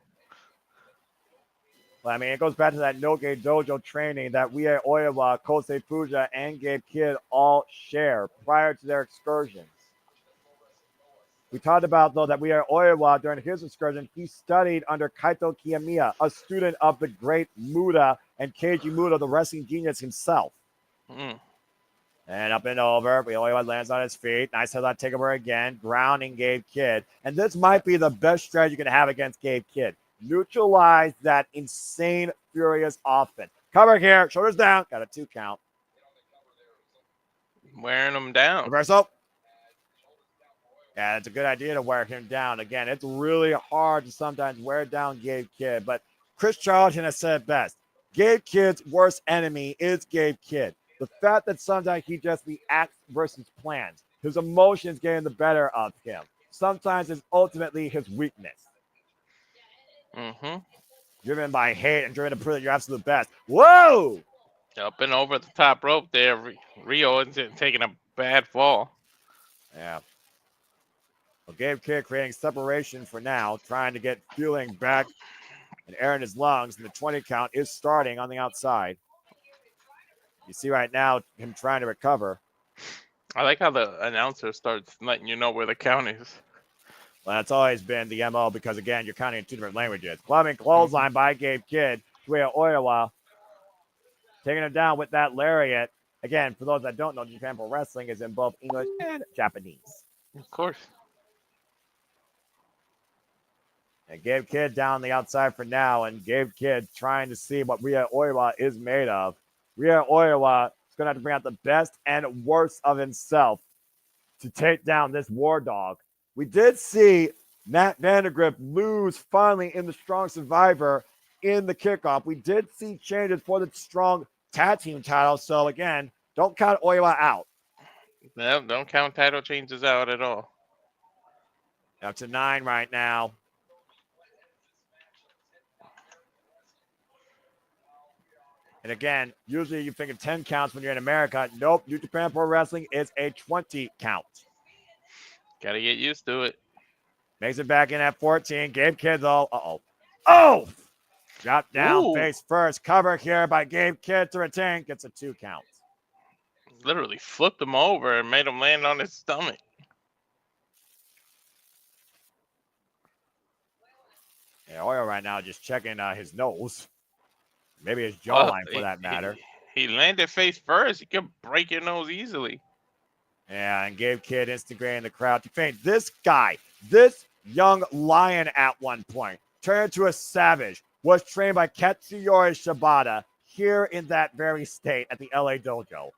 Speaker 1: Well, I mean, it goes back to that Noge Dojo training that Ryohei Oiwa, Kosei Fujita, and Gabe Kidd all share prior to their excursions. We talked about, though, that Ryohei Oiwa, during his excursion, he studied under Kaito Kiyomiya, a student of the great Muda and Keiji Muda, the wrestling genius himself. And up and over, Ryohei Oiwa lands on his feet. Nice headlock takeover again, grounding Gabe Kidd. And this might be the best strategy you can have against Gabe Kidd. Neutralize that insane, furious offense. Cover here, shoulders down, got a 2 count.
Speaker 2: Wearing him down.
Speaker 1: Reversal. Yeah, it's a good idea to wear him down. Again, it's really hard to sometimes wear down Gabe Kidd, but Chris Charlton has said it best. Gabe Kidd's worst enemy is Gabe Kidd. The fact that sometimes he just reacts versus plans. His emotions getting the better of him. Sometimes it's ultimately his weakness. Driven by hate and driven to prove that you're absolute best. Whoa!
Speaker 2: Up and over the top rope there. Rio is taking a bad fall.
Speaker 1: Yeah. Well, Gabe Kidd creating separation for now, trying to get feeling back and air in his lungs, and the 20 count is starting on the outside. You see right now him trying to recover.
Speaker 2: I like how the announcer starts letting you know where the count is.
Speaker 1: Well, that's always been the MO because, again, you're counting in two different languages. Clubbing clothesline by Gabe Kidd to Oiwa. Taking him down with that lariat. Again, for those that don't know, Japan Pro Wrestling is in both English and Japanese.
Speaker 2: Of course.
Speaker 1: And Gabe Kidd down the outside for now, and Gabe Kidd trying to see what Oiwa is made of. Oiwa is going to have to bring out the best and worst of himself to take down this War Dog. We did see Matt Vandagriff lose finally in the Strong Survivor in the kickoff. We did see changes for the Strong Tag Team title. So, again, don't count Oiwa out.
Speaker 2: No, don't count title changes out at all.
Speaker 1: Up to 9 right now. And again, usually you think of 10 counts when you're in America. Nope, New Japan Pro Wrestling is a 20 count.
Speaker 2: Gotta get used to it.
Speaker 1: Makes it back in at 14. Gabe Kidd, though. Oh! Drop down,
Speaker 2: Ooh.
Speaker 1: face first. Cover here by Gabe Kidd to retain. Gets a 2 count.
Speaker 2: Literally flipped him over and made him land on his stomach.
Speaker 1: Yeah, Oil right now just checking his nose. Maybe his jawline for that matter.
Speaker 2: He landed face first. He could break your nose easily.
Speaker 1: Yeah, and Gabe Kidd instigating the crowd to faint. This guy, this young lion at one point, turned into a savage, was trained by Katsuyori Shibata here in that very state at the LA Dojo.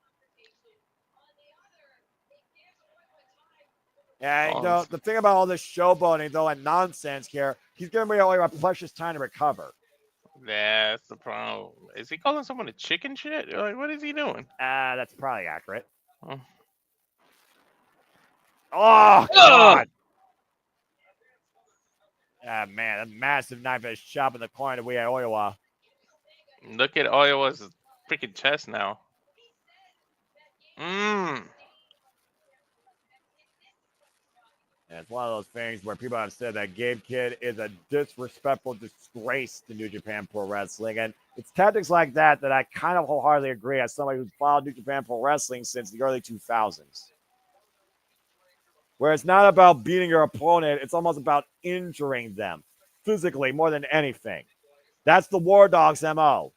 Speaker 1: Yeah, you know, the thing about all this showboating, though, and nonsense here, he's giving me a precious time to recover.
Speaker 2: That's the problem. Is he calling someone a chicken shit? Like, what is he doing?
Speaker 1: That's probably accurate.
Speaker 2: Oh.
Speaker 1: Oh, God. Ah, man, a massive knife edge chop in the corner to Oiwa.
Speaker 2: Look at Oiwa's freaking chest now.
Speaker 1: And it's one of those things where people have said that Gabe Kidd is a disrespectful disgrace to New Japan Pro Wrestling. And it's tactics like that that I kind of wholeheartedly agree as somebody who's followed New Japan Pro Wrestling since the early 2000s. Where it's not about beating your opponent, it's almost about injuring them physically more than anything. That's the War Dog's MO.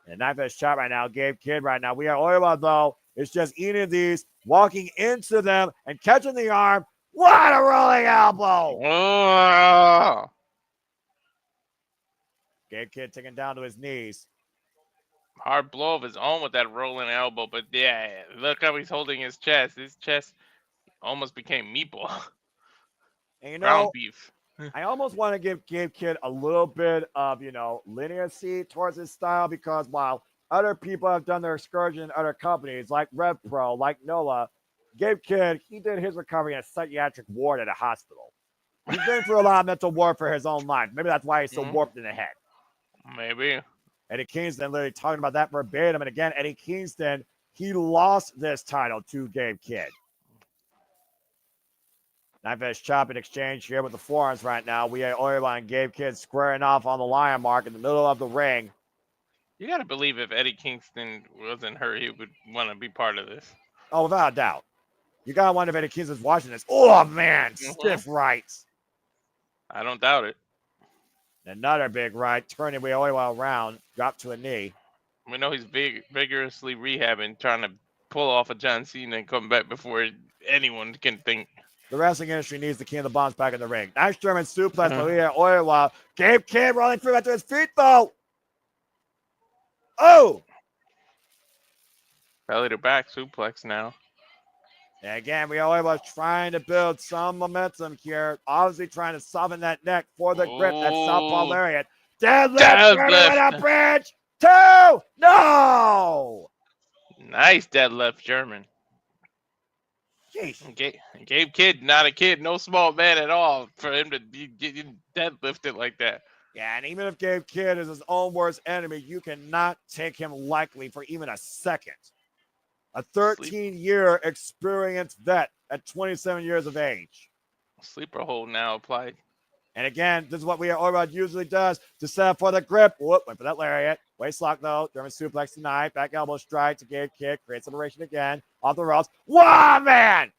Speaker 1: And knife edge shot right now, Gabe Kidd right now. We are Oiwa, though. It's just eating these, walking into them, and catching the arm. What a rolling elbow!
Speaker 2: Oh.
Speaker 1: Gabe Kidd taken down to his knees.
Speaker 2: Hard blow of his own with that rolling elbow, but yeah, look how he's holding his chest. His chest almost became meatball.
Speaker 1: And you
Speaker 2: Ground
Speaker 1: know,
Speaker 2: beef.
Speaker 1: I almost want to give Gabe Kidd a little bit of, leniency towards his style because while other people have done their excursion in other companies like Rev Pro, like NOLA, Gabe Kidd, he did his recovery in a psychiatric ward at a hospital. He's been through a lot of mental warfare his own life. Maybe that's why he's so warped in the head.
Speaker 2: Maybe.
Speaker 1: Eddie Kingston literally talking about that verbatim. And again, Eddie Kingston, he lost this title to Gabe Kidd. Knife edge chop in exchange here with the forearms right now. We have Oiwa and Gabe Kidd squaring off on the lion mark in the middle of the ring.
Speaker 2: You got to believe if Eddie Kingston wasn't hurt, he would want to be part of this.
Speaker 1: Oh, without a doubt. You got to wonder if Eddie Kingston's watching this. Oh, man. Stiff right.
Speaker 2: I don't doubt it.
Speaker 1: Another big right. Turning Oiwa around. Drop to a knee.
Speaker 2: We know he's vigorously rehabbing, trying to pull off a John Cena and come back before anyone can think.
Speaker 1: The wrestling industry needs the king of the bombs back in the ring. Nice German suplex by Oiwa. Gabe Kidd rolling through to his feet, though. Oh!
Speaker 2: Belly to back suplex now.
Speaker 1: And again, Oiwa trying to build some momentum here. Obviously trying to soften that neck for the grip. That southpaw lariat. Deadlift with a bridge. 2! No!
Speaker 2: Nice deadlift German.
Speaker 1: Jeez.
Speaker 2: Gabe Kidd, not a kid, no small man at all for him to be deadlifted like that.
Speaker 1: Yeah, and even if Gabe Kidd is his own worst enemy, you cannot take him lightly for even a second. A 13-year experienced vet at 27 years of age.
Speaker 2: Sleeper hold now applied.
Speaker 1: And again, this is what Oiwa usually does to set up for the grip. Whoop, went for that lariat. Waist lock though. German suplex tonight. Back elbow strike to Gabe kick. Great separation again. Off the ropes. Wow, man!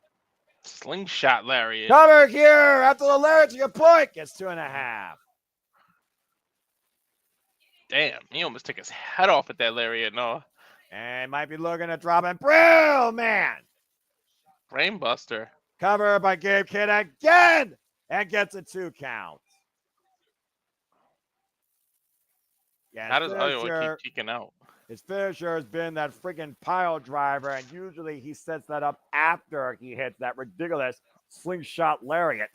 Speaker 2: Slingshot lariat.
Speaker 1: Cover here after the lariat to your point. Gets 2.5.
Speaker 2: Damn, he almost took his head off at that lariat, Noah.
Speaker 1: And might be looking at dropping. Brill, man!
Speaker 2: Brainbuster.
Speaker 1: Cover by Gabe Kidd again! And gets a 2 count. Yeah,
Speaker 2: How does Iowa keep kicking out?
Speaker 1: His finisher has been that freaking pile driver, and usually he sets that up after he hits that ridiculous slingshot lariat.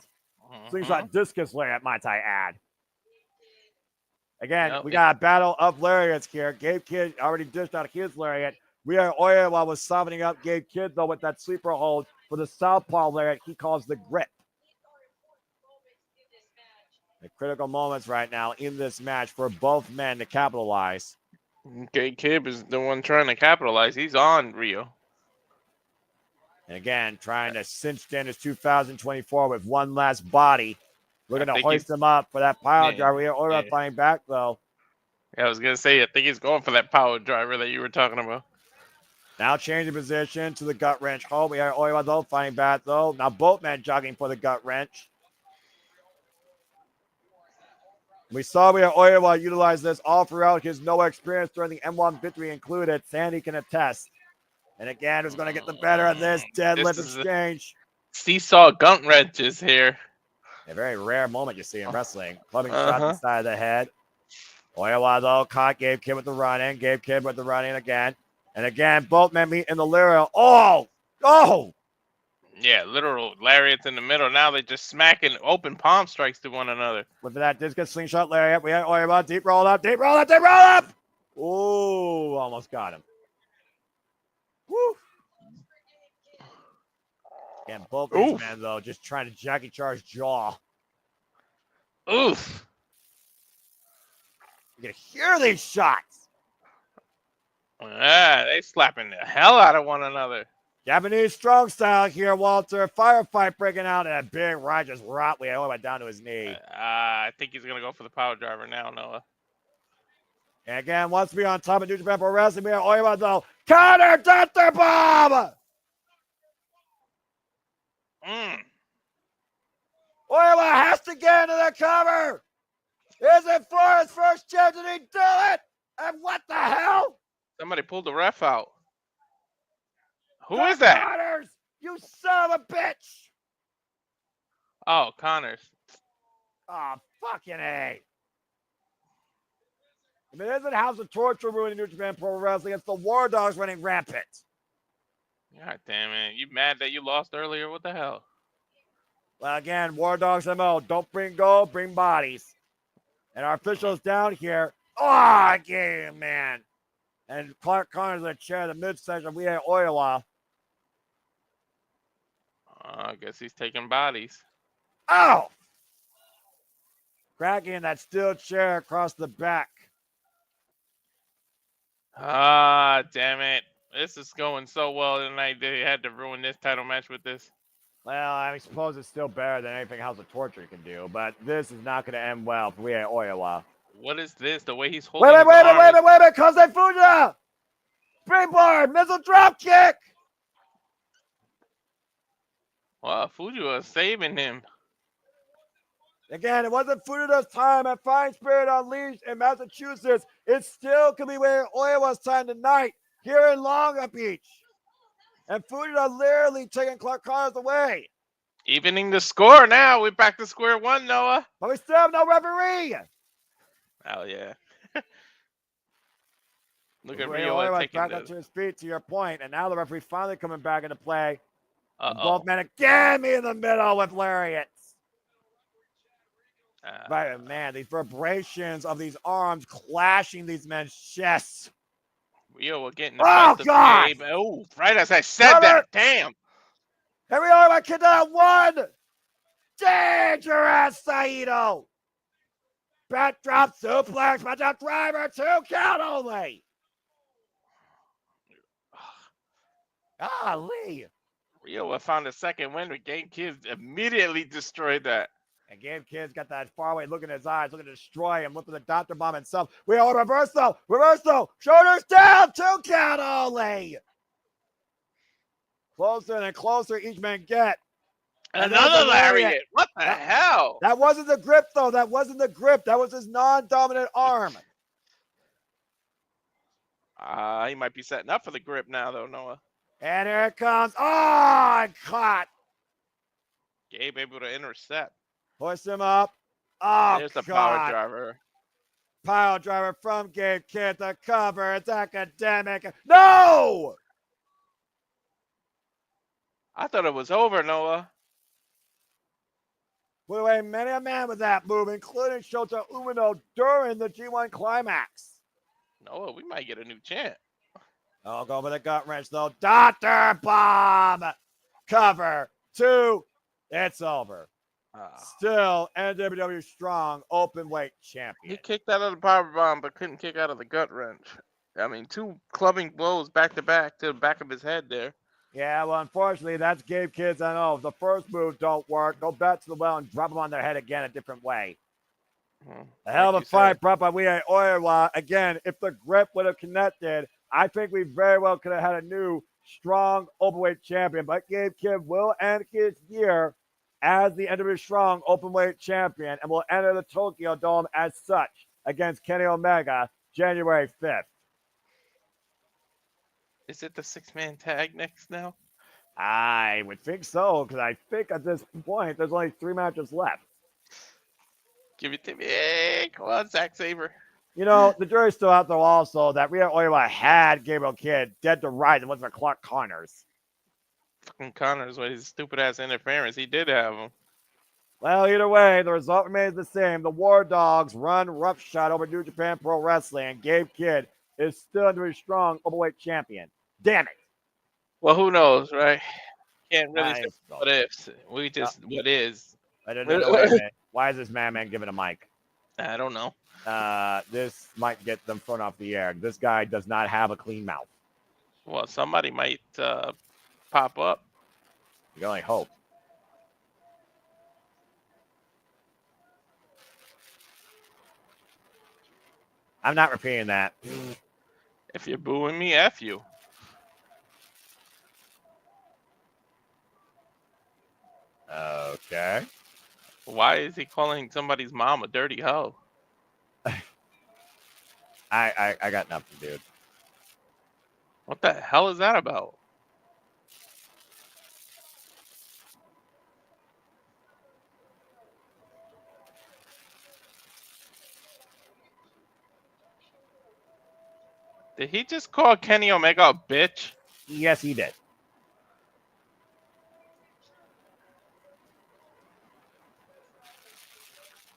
Speaker 1: Slingshot discus lariat, might I add. Again, we got a battle of lariats here. Gabe Kidd already dished out his lariat. Oiwa was softening up Gabe Kidd, though, with that sleeper hold for the southpaw lariat he calls the grip. The critical moments right now in this match for both men to capitalize.
Speaker 2: Gabe Kidd is the one trying to capitalize. He's on Rio.
Speaker 1: And again, trying to cinch in his 2024 with one last body. Looking to hoist him up for that pile driver. Oiwa fighting back, though.
Speaker 2: Yeah, I was going to say, I think he's going for that power driver that you were talking about.
Speaker 1: Now changing position to the gut wrench hold. We have Oiwa, though, fighting back, though. Now both men jogging for the gut wrench. We saw Oiwa utilize this all throughout his Noah experience during the M1 victory included. Sandy can attest. And again, who's going to get the better of this deadlift exchange?
Speaker 2: Seesaw gun wrenches here.
Speaker 1: A very rare moment you see in wrestling. Clubbing shot to the side of the head. Oiwa, though, caught Gabe Kidd with the run-in. Gabe Kidd with the run-in again. And again, both men meet in the lariat. Oh!
Speaker 2: Yeah, literal lariats in the middle. Now they're just smacking open palm strikes to one another.
Speaker 1: With that discus slingshot lariat, we had Oiwa deep roll up. Ooh, almost got him. Woo! And both these men, though, just trying to Jackie Char's jaw.
Speaker 2: Oof.
Speaker 1: You can hear these shots.
Speaker 2: Yeah, they slapping the hell out of one another.
Speaker 1: Japanese strong style here, Walter. Firefight breaking out, and a big right just rot. We went down to his knee.
Speaker 2: I think he's going to go for the power driver now, Noah.
Speaker 1: And again, once we on top of New Japan Pro Wrestling, we have Oiwa, though. Counter Dr. Bomb! Oiwa has to get into the cover. Is it for his first chance? Did he do it? And what the hell?
Speaker 2: Somebody pulled the ref out. Who is that?
Speaker 1: Connors, you son of a bitch.
Speaker 2: Oh, Connors.
Speaker 1: Oh, fucking A. If it isn't House of Torture ruining New Japan Pro Wrestling, it's the War Dogs running rampant.
Speaker 2: God damn it. You mad that you lost earlier? What the hell?
Speaker 1: Well, again, War Dogs MO. Don't bring gold, bring bodies. And our officials down here. Oh, game, man. And Clark Connors in the chair, the midsection. We had Oiwa.
Speaker 2: I guess he's taking bodies.
Speaker 1: Oh! Cracking that steel chair across the back.
Speaker 2: Ah, damn it. This is going so well tonight. They had to ruin this title match with this.
Speaker 1: Well, I suppose it's still better than anything House of Torture can do, but this is not going to end well for Oiwa.
Speaker 2: What is this? The way he's holding
Speaker 1: Wait a minute. Kosei Fujita! Springboard! Missile drop kick!
Speaker 2: Wow, Fujita is saving him.
Speaker 1: Again, it wasn't Fujita's time at Fine Spirit Unleashed in Massachusetts. It still could be Oiwa's time tonight here in Long Beach. And Fujita literally taking Clark Connors away.
Speaker 2: Evening the score now. We're back to square one, Noah.
Speaker 1: But we still have no referee.
Speaker 2: Oh, yeah. Look at
Speaker 1: Ryohei
Speaker 2: taking
Speaker 1: back up to his feet, to your point, and now the referee finally coming back into play.
Speaker 2: Uh-oh.
Speaker 1: Both men again me in the middle with lariats. Right, man, these vibrations of these arms clashing these men's chests.
Speaker 2: Rio, we're getting
Speaker 1: God!
Speaker 2: Oh, right as I said that. Damn.
Speaker 1: Here we are, my kid at one. Dangerous Saito. Backdrop suplex, backdrop driver, 2 count only. Golly.
Speaker 2: Rio found a second win with Game Kids. Immediately destroyed that.
Speaker 1: And Gabe Kidd's got that faraway look in his eyes, looking to destroy him, looking the Dr. Bomb himself. We are reversal, shoulders down, 2 count only. Closer and closer each man get.
Speaker 2: Another lariat. What the hell?
Speaker 1: That wasn't the grip, though. That wasn't the grip. That was his non-dominant arm.
Speaker 2: He might be setting up for the grip now, though, Noah.
Speaker 1: And here it comes. Oh, and caught.
Speaker 2: Gabe able to intercept.
Speaker 1: Push him up. Oh,
Speaker 2: there's the
Speaker 1: God.
Speaker 2: power driver.
Speaker 1: Pile driver from Gabe Kidd to cover. It's academic. No!
Speaker 2: I thought it was over, Noah.
Speaker 1: Put away many a man with that move, including Shota Umino during the G1 climax.
Speaker 2: Noah, we might get a new champ.
Speaker 1: Oh, go for the gut wrench, though. Dr. Bomb! Cover. 2. It's over. Still, NJPW strong open weight champion.
Speaker 2: He kicked out of the power bomb, but couldn't kick out of the gut wrench. I mean, 2 clubbing blows back to the back of his head there.
Speaker 1: Yeah, well, unfortunately, that's Gabe Kidd's. I know if the first move don't work, go back to the well and drop them on their head again a different way. A hell of a fight brought by Oiwa. Again, if the grip would have connected, I think we very well could have had a new strong openweight champion. But Gabe Kidd will end his year as the NW Strong Openweight Champion and will enter the Tokyo Dome as such against Kenny Omega January 5th.
Speaker 2: Is it the 6-man tag next now?
Speaker 1: I would think so, because I think at this point there's only 3 matches left.
Speaker 2: Give it to me. Hey, come on, Zack Sabre.
Speaker 1: You know, the jury's still out, though, also, that Ryohei Oiwa had Gabriel Kidd dead to rights and wasn't for Clark Connors.
Speaker 2: Fucking Connors with his stupid-ass interference. He did have him.
Speaker 1: Well, either way, the result remains the same. The War Dogs run roughshod over New Japan Pro Wrestling, and Gabe Kidd is still a strong openweight champion. Damn it.
Speaker 2: Well, who knows, right? Can't really say
Speaker 1: Nice.
Speaker 2: what ifs. We just what is.
Speaker 1: I don't know. Wait a minute. Why is this madman giving a mic?
Speaker 2: I don't know.
Speaker 1: This might get them thrown off the air. This guy does not have a clean mouth.
Speaker 2: Well, somebody might pop up.
Speaker 1: You can only hope. I'm not repeating that.
Speaker 2: If you're booing me, F you.
Speaker 1: Okay.
Speaker 2: Why is he calling somebody's mom a dirty hoe?
Speaker 1: I got nothing, dude.
Speaker 2: What the hell is that about? Did he just call Kenny Omega a bitch?
Speaker 1: Yes, he did.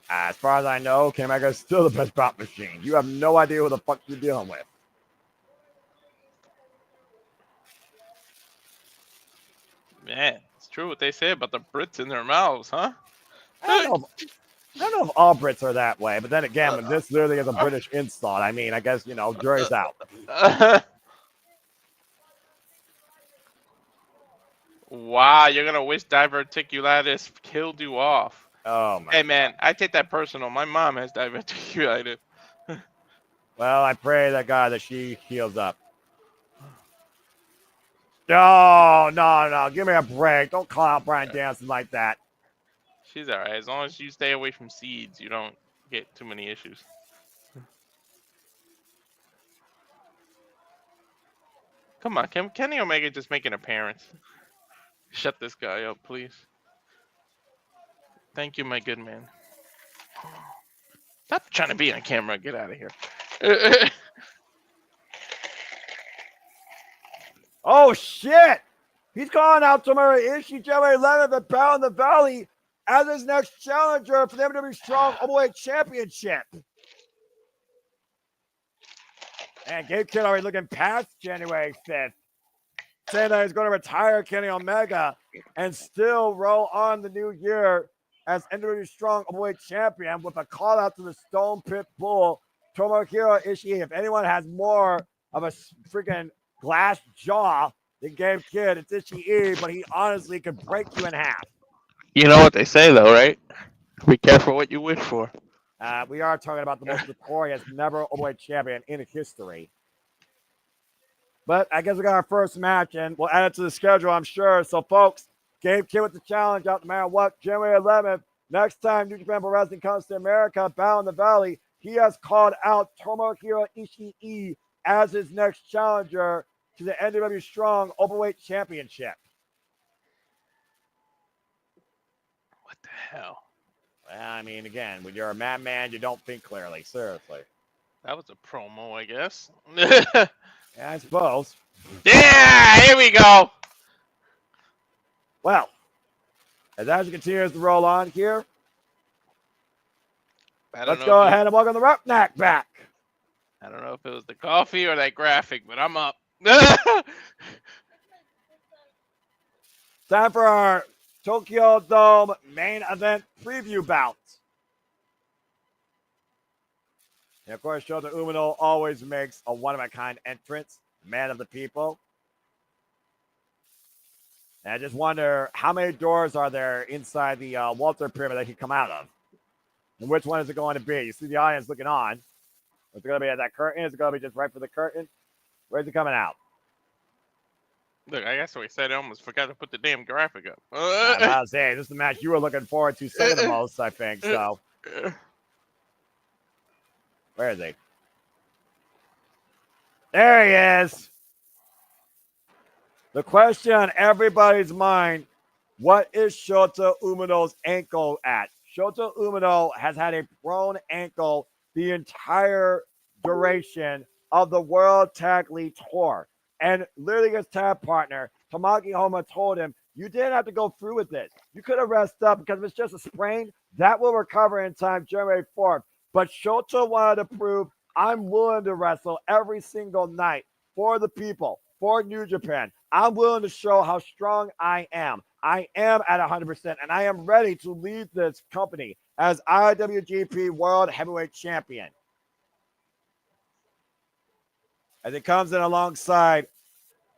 Speaker 1: As far as I know, Kenny Omega is still the best pop machine. You have no idea who the fuck you're dealing with.
Speaker 2: Man, it's true what they say about the Brits in their mouths, huh?
Speaker 1: I don't know if all Brits are that way, but then again, when this literally is a British insult, I mean, I guess, you know, jury's out.
Speaker 2: Wow, you're gonna wish diverticulitis killed you off.
Speaker 1: Oh, my
Speaker 2: Hey, man, I take that personal. My mom has diverticulitis.
Speaker 1: Well, I pray that God that she heals up. No. Give me a break. Don't call out Brian Danielson like that.
Speaker 2: She's all right. As long as you stay away from seeds, you don't get too many issues. Come on, can Kenny Omega just make an appearance? Shut this guy up, please. Thank you, my good man. Stop trying to be on camera. Get out of here.
Speaker 1: Oh, shit. He's calling out Tomohiro Ishii, January 11th at Battle in the Valley as his next challenger for the WWE Strong Openweight Championship. And Gabe Kidd already looking past January 5th, saying that he's going to retire Kenny Omega and still roll on the new year as WWE Strong Openweight Champion with a call out to the Stone Pit Bull, Tomohiro Ishii. If anyone has more of a freaking glass jaw than Gabe Kidd, it's Ishii, but he honestly could break you in half.
Speaker 2: You know what they say, though, right? Be careful what you wish for.
Speaker 1: We are talking about the most notorious never Openweight champion in history. But I guess we got our first match, and we'll add it to the schedule, I'm sure. So, folks, Gabe Kidd with the challenge out no matter what. January 11th, next time New Japan Pro Wrestling comes to America, Battle in the Valley, he has called out Tomohiro Ishii as his next challenger to the NJPW Strong Openweight Championship.
Speaker 2: What the hell?
Speaker 1: Well, I mean, again, when you're a madman, you don't think clearly. Seriously.
Speaker 2: That was a promo, I guess.
Speaker 1: Yeah, I suppose.
Speaker 2: Yeah, here we go.
Speaker 1: Well, as Ashley continues to roll on here, let's go ahead and welcome the Roughneck back.
Speaker 2: I don't know if it was the coffee or that graphic, but I'm up.
Speaker 1: Time for our Tokyo Dome main event preview bout. And of course, Shota Umino always makes a one-of-a-kind entrance, man of the people. And I just wonder how many doors are there inside the Walter Pyramid that he come out of? And which one is it going to be? You see the audience looking on. Is it going to be at that curtain? Is it going to be just right for the curtain? Where's it coming out?
Speaker 2: Look, I guess we said I almost forgot to put the damn graphic up.
Speaker 1: I was saying, this is the match you were looking forward to second the most, I think. So, where is he? There he is. The question on everybody's mind, what is Shota Umino's ankle at? Shota Umino has had a prone ankle the entire duration of the World Tag League Tour. And literally his tag partner, Tamaki Homa, told him, you didn't have to go through with this. You could have rested up because if it's just a sprain, that will recover in time January 4th. But Shota wanted to prove, I'm willing to wrestle every single night for the people, for New Japan. I'm willing to show how strong I am. I am at 100%, and I am ready to lead this company as IWGP World Heavyweight Champion. As it comes in alongside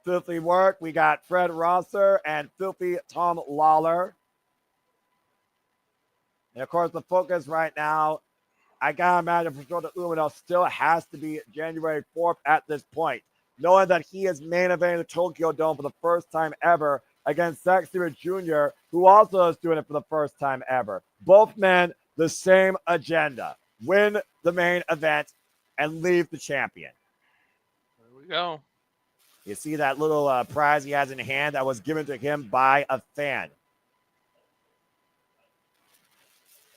Speaker 1: Filthy Work, we got Fred Rosser and Filthy Tom Lawler. And of course, the focus right now, I gotta imagine for Shota Umino still has to be January 4th at this point, knowing that he is main eventing the Tokyo Dome for the first time ever against Zack Sabre Jr., who also is doing it for the first time ever. Both men, the same agenda. Win the main event and leave the champion.
Speaker 2: There we go.
Speaker 1: You see that little prize he has in hand that was given to him by a fan.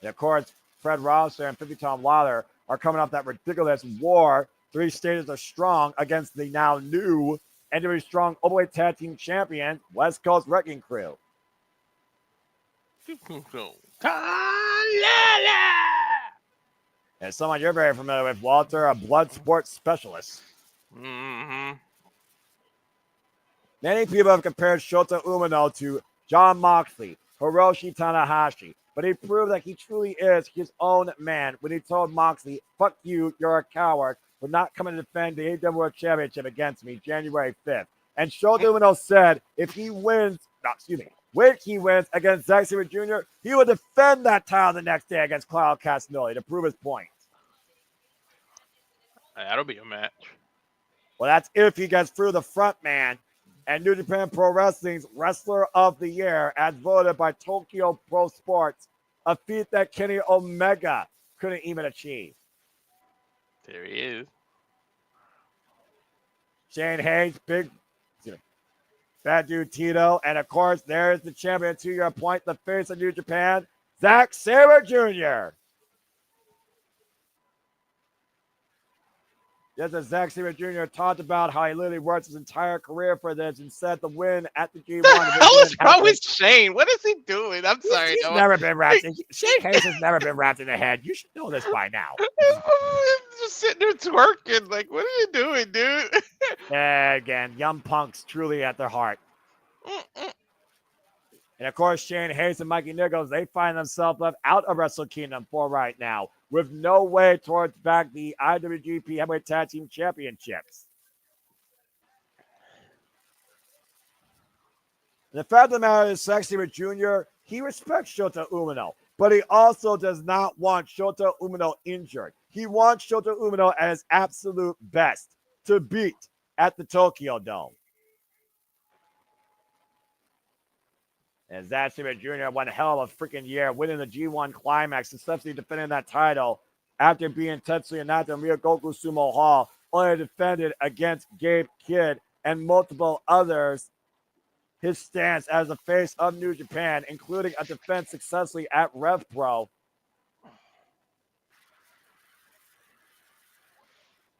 Speaker 1: And of course, Fred Rosser and 50 Tom Lawler are coming off that ridiculous war. 3 stages are strong against the now new NWA Strong Openweight Tag Team Champion, West Coast Wrecking Crew. And someone you're very familiar with, Walter, a blood sports specialist.
Speaker 2: Mm-hmm.
Speaker 1: Many people have compared Shota Umino to Jon Moxley, Hiroshi Tanahashi, but he proved that he truly is his own man when he told Moxley, fuck you, you're a coward, for not coming to defend the AEW World Championship against me January 5th. And Shota Umino said if he wins, when he wins against Zack Sabre Jr., he will defend that title the next day against Claudio Castagnoli to prove his point.
Speaker 2: That'll be a match.
Speaker 1: Well, that's if he gets through the front man and New Japan Pro Wrestling's Wrestler of the Year as voted by Tokyo Pro Sports, a feat that Kenny Omega couldn't even achieve.
Speaker 2: There he is.
Speaker 1: Shane Hayes, Fat Dude Tito, and of course, there's the champion to your point, the face of New Japan, Zack Sabre Jr. Just as Zack Sabre Jr. talked about how he literally worked his entire career for this and said the win at the G1.
Speaker 2: What the hell is wrong with Shane? What is he doing? I'm sorry.
Speaker 1: He's never been wrapped in. Shane Hayes has never been wrapped in the head. You should know this by now.
Speaker 2: Just sitting there twerking. Like, what are you doing, dude?
Speaker 1: Again, young punks truly at their heart. And of course, Shane Hayes and Mikey Nichols, they find themselves left out of Wrestle Kingdom 4 right now, with no way towards back the IWGP Heavyweight Tag Team Championships. And the fact of the matter is, Zack Sabre Jr., he respects Shota Umino, but he also does not want Shota Umino injured. He wants Shota Umino at his absolute best to beat at the Tokyo Dome. And Zack Jr. won a hell of a freaking year, winning the G1 Climax, successfully defending that title after being Tetsuya Naito and Ryogoku Sumo Hall, only defended against Gabe Kidd and multiple others. His stance as the face of New Japan, including a defense successfully at Rev Pro.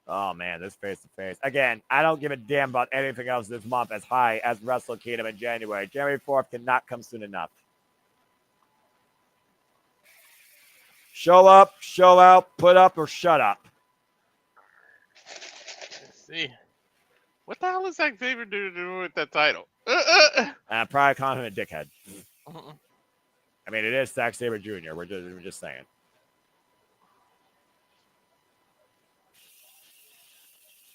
Speaker 1: Oh, man, this face-to-face. Again, I don't give a damn about anything else this month as high as Wrestle Kingdom in January. January 4th cannot come soon enough. Show up, show out, put up, or shut up.
Speaker 2: Let's see. What the hell is Zack Sabre doing with that title?
Speaker 1: Probably calling him a dickhead. I mean, it is Zack Sabre Jr. We're just saying.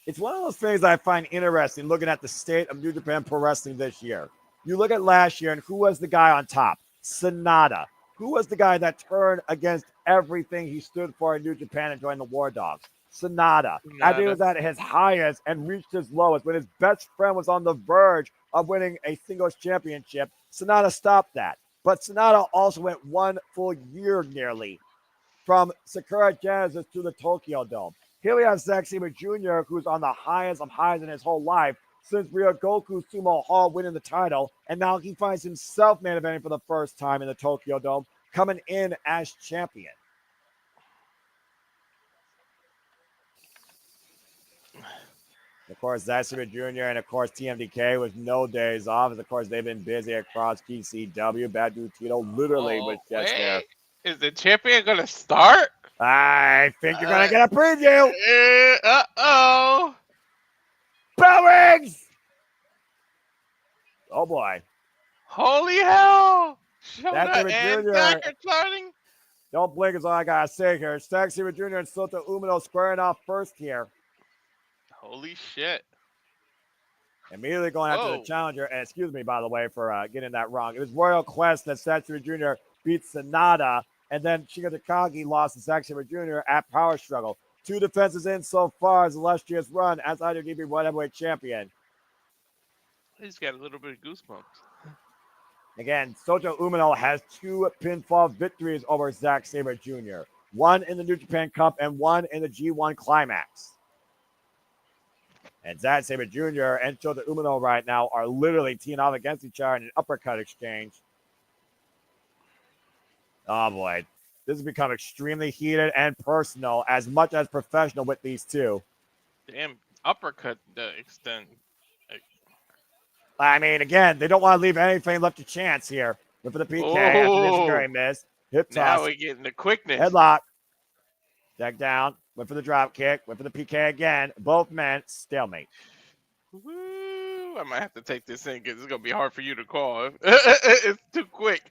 Speaker 1: It's one of those things I find interesting looking at the state of New Japan Pro Wrestling this year. You look at last year, and who was the guy on top? Sonata. Who was the guy that turned against everything he stood for in New Japan and joined the War Dogs? Sonata. After he was at his highest and reached his lowest, when his best friend was on the verge of winning a singles championship, Sonata stopped that. But Sonata also went 1 full year nearly from Sakura Genesis to the Tokyo Dome. Here we have Zack Sabre Jr., who's on the highest of highs in his whole life since Ryogoku Sumo Hall winning the title, and now he finds himself main eventing for the first time in the Tokyo Dome, coming in as champion. Of course, Zack Sabre Jr. and, of course, TMDK with no days off. Of course, they've been busy across GCW. Bad Dude Tito literally was just there.
Speaker 2: Is the champion going to start?
Speaker 1: I think you're going to get a preview.
Speaker 2: Uh-oh.
Speaker 1: Bell rings! Oh, boy.
Speaker 2: Holy hell!
Speaker 1: Zack Sabre
Speaker 2: and
Speaker 1: Jr.
Speaker 2: Zack are starting.
Speaker 1: Don't blink is all I got to say here. Zack Sabre Jr. and Shota Umino squaring off first here.
Speaker 2: Holy shit.
Speaker 1: Immediately going after the challenger. And excuse me, by the way, for getting that wrong. It was Royal Quest that Zack Sabre Jr. beat Sonata. And then Shingo Takagi lost to Zack Sabre Jr. at Power Struggle. 2 defenses in so far as illustrious run as IWGP World Heavyweight Champion.
Speaker 2: He's got a little bit of goosebumps.
Speaker 1: Again, Shota Umino has 2 pinfall victories over Zack Sabre Jr. 1 in the New Japan Cup and 1 in the G1 Climax. And Zack Sabre Jr. and Shota Umino right now are literally teeing off against each other in an uppercut exchange. Oh, boy. This has become extremely heated and personal as much as professional with these two.
Speaker 2: Damn, uppercut extend.
Speaker 1: I mean, again, they don't want to leave anything left to chance here. Went for the PK after the miss. Hip toss.
Speaker 2: Now we're getting the quickness.
Speaker 1: Headlock. Deck down. Went for the drop kick. Went for the PK again. Both men stalemate.
Speaker 2: Woo, I might have to take this in because it's going to be hard for you to call. It's too quick.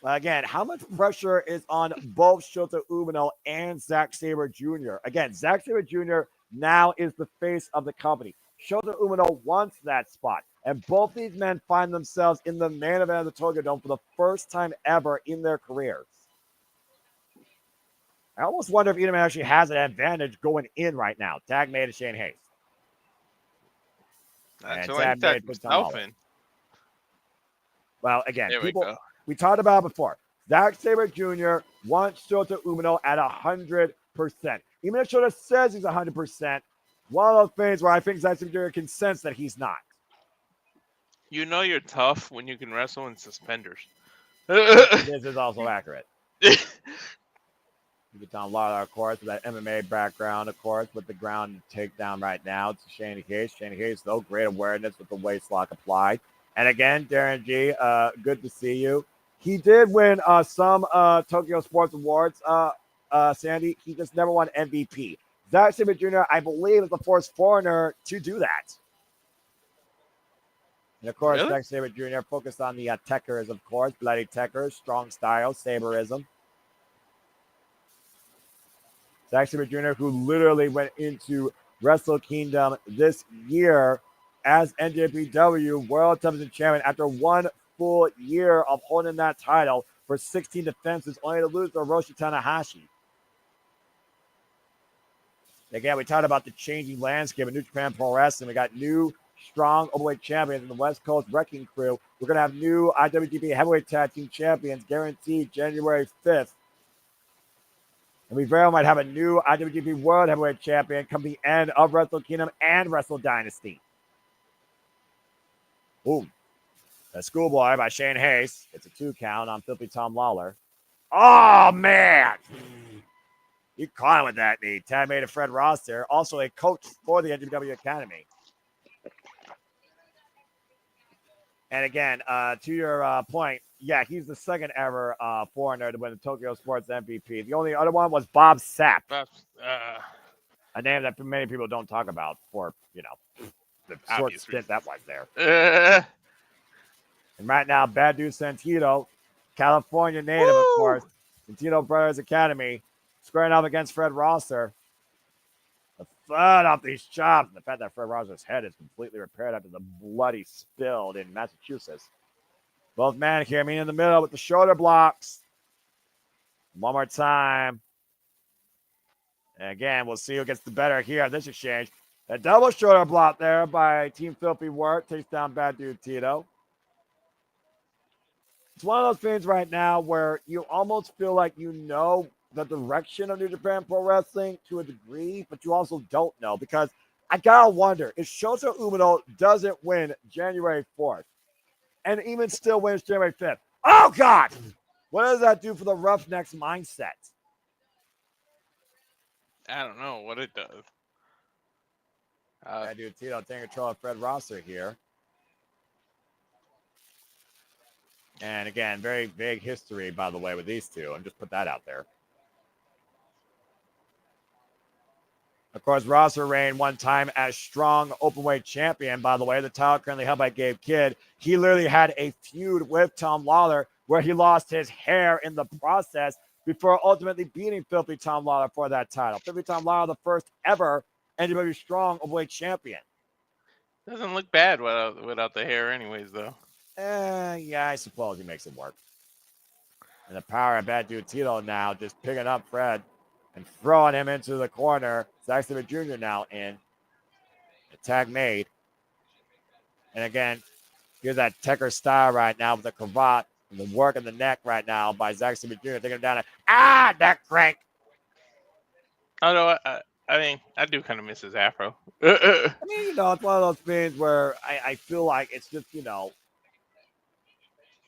Speaker 1: Again, how much pressure is on both Shota Umino and Zack Sabre Jr.? Again, Zack Sabre Jr. now is the face of the company. Shota Umino wants that spot. And both these men find themselves in the main event of the Tokyo Dome for the first time ever in their careers. I almost wonder if either man actually has an advantage going in right now. Tag made to Shane Hayes.
Speaker 2: That's why he tagged himself in.
Speaker 1: Well, again,
Speaker 2: go.
Speaker 1: We talked about it before. Zack Sabre Jr. wants Shota Umino at 100%. Even if Shota says he's 100%, one of those things where I think Zack Sabre Jr. can sense that he's not.
Speaker 2: You know you're tough when you can wrestle in suspenders.
Speaker 1: This is also accurate. You get down a lot, of course, with that MMA background, of course, with the ground takedown right now. It's Shane Hayes. Shane Hayes, though, great awareness with the waist lock applied. And again, Darren G, good to see you. He did win some Tokyo Sports Awards, Sandy. He just never won MVP. Zack Sabre Jr., I believe, is the first foreigner to do that. And, of course,
Speaker 2: really?
Speaker 1: Zack Sabre Jr. focused on the techers, of course. Bloody techers, strong style, Sabreism. Zack Sabre Jr., who literally went into Wrestle Kingdom this year as NJPW World Television Champion after 1 full year of holding that title, for 16 defenses, only to lose to Hiroshi Tanahashi. Again, we talked about the changing landscape of New Japan Pro Wrestling. We got new, strong openweight champions in the West Coast Wrecking Crew. We're going to have new IWGP Heavyweight Tag Team champions guaranteed January 5th. And we very well might have a new IWGP World Heavyweight Champion come the end of Wrestle Kingdom and Wrestle Dynasty. Ooh. A Schoolboy by Shane Hayes. It's a 2 count on Filthy Tom Lawler. Oh, man. He caught him with that knee. Tag made of Fred Ross there. Also a coach for the NJPW Academy. And again, to your point, yeah, he's the second ever foreigner to win the Tokyo Sports MVP. The only other one was Bob Sapp. A name that many people don't talk about for, the short stint that was there. And right now, Bad Dude Santino, California native, of course, Santino Brothers Academy, squaring off against Fred Rosser. The fun off these chops. And the fact that Fred Rosser's head is completely repaired after the bloody spilled in Massachusetts. Both men here, in the middle with the shoulder blocks. One more time. And again, we'll see who gets the better here in this exchange. A double shoulder block there by Team Filthy Work. Takes down Bad Dude Tito. It's one of those things right now where you almost feel like you know the direction of New Japan Pro Wrestling to a degree, but you also don't know, because I gotta wonder if Shota Umino doesn't win January 4th and even still wins January 5th. Oh, God! What does that do for the Roughnecks mindset?
Speaker 2: I don't know what it does.
Speaker 1: I do Tito taking control of Fred Rosser here. And again, very big history, by the way, with these two. And just put that out there. Of course, Rosser reigned one time as strong openweight champion, by the way. The title currently held by Gabe Kidd. He literally had a feud with Tom Lawler where he lost his hair in the process before ultimately beating Filthy Tom Lawler for that title. Filthy Tom Lawler, the first ever NJPW strong openweight champion.
Speaker 2: Doesn't look bad without the hair anyways, though.
Speaker 1: Yeah, I suppose he makes it work. And the power of Bad Dude Tito now just picking up Fred and throwing him into the corner. Zack Sabre Jr. now in. The tag made. And again, here's that Tekker style right now with the cravat and the work in the neck right now by Zack Sabre Jr. Taking him down. Neck crank.
Speaker 2: Although, I mean, I do kind of miss his afro.
Speaker 1: I mean, it's one of those things where I feel like it's just,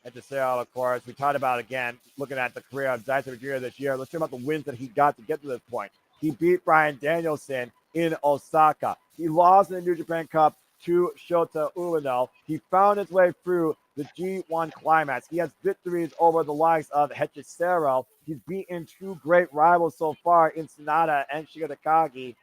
Speaker 1: Hechicero, of course. We talked about, again, looking at the career of Zack Sabre Jr. this year. Let's talk about the wins that he got to get to this point. He beat Bryan Danielson in Osaka. He lost in the New Japan Cup to Shota Umino. He found his way through the G1 Climax. He has victories over the likes of Hechicero. He's beaten two great rivals so far in Sonata and Shingo Takagi.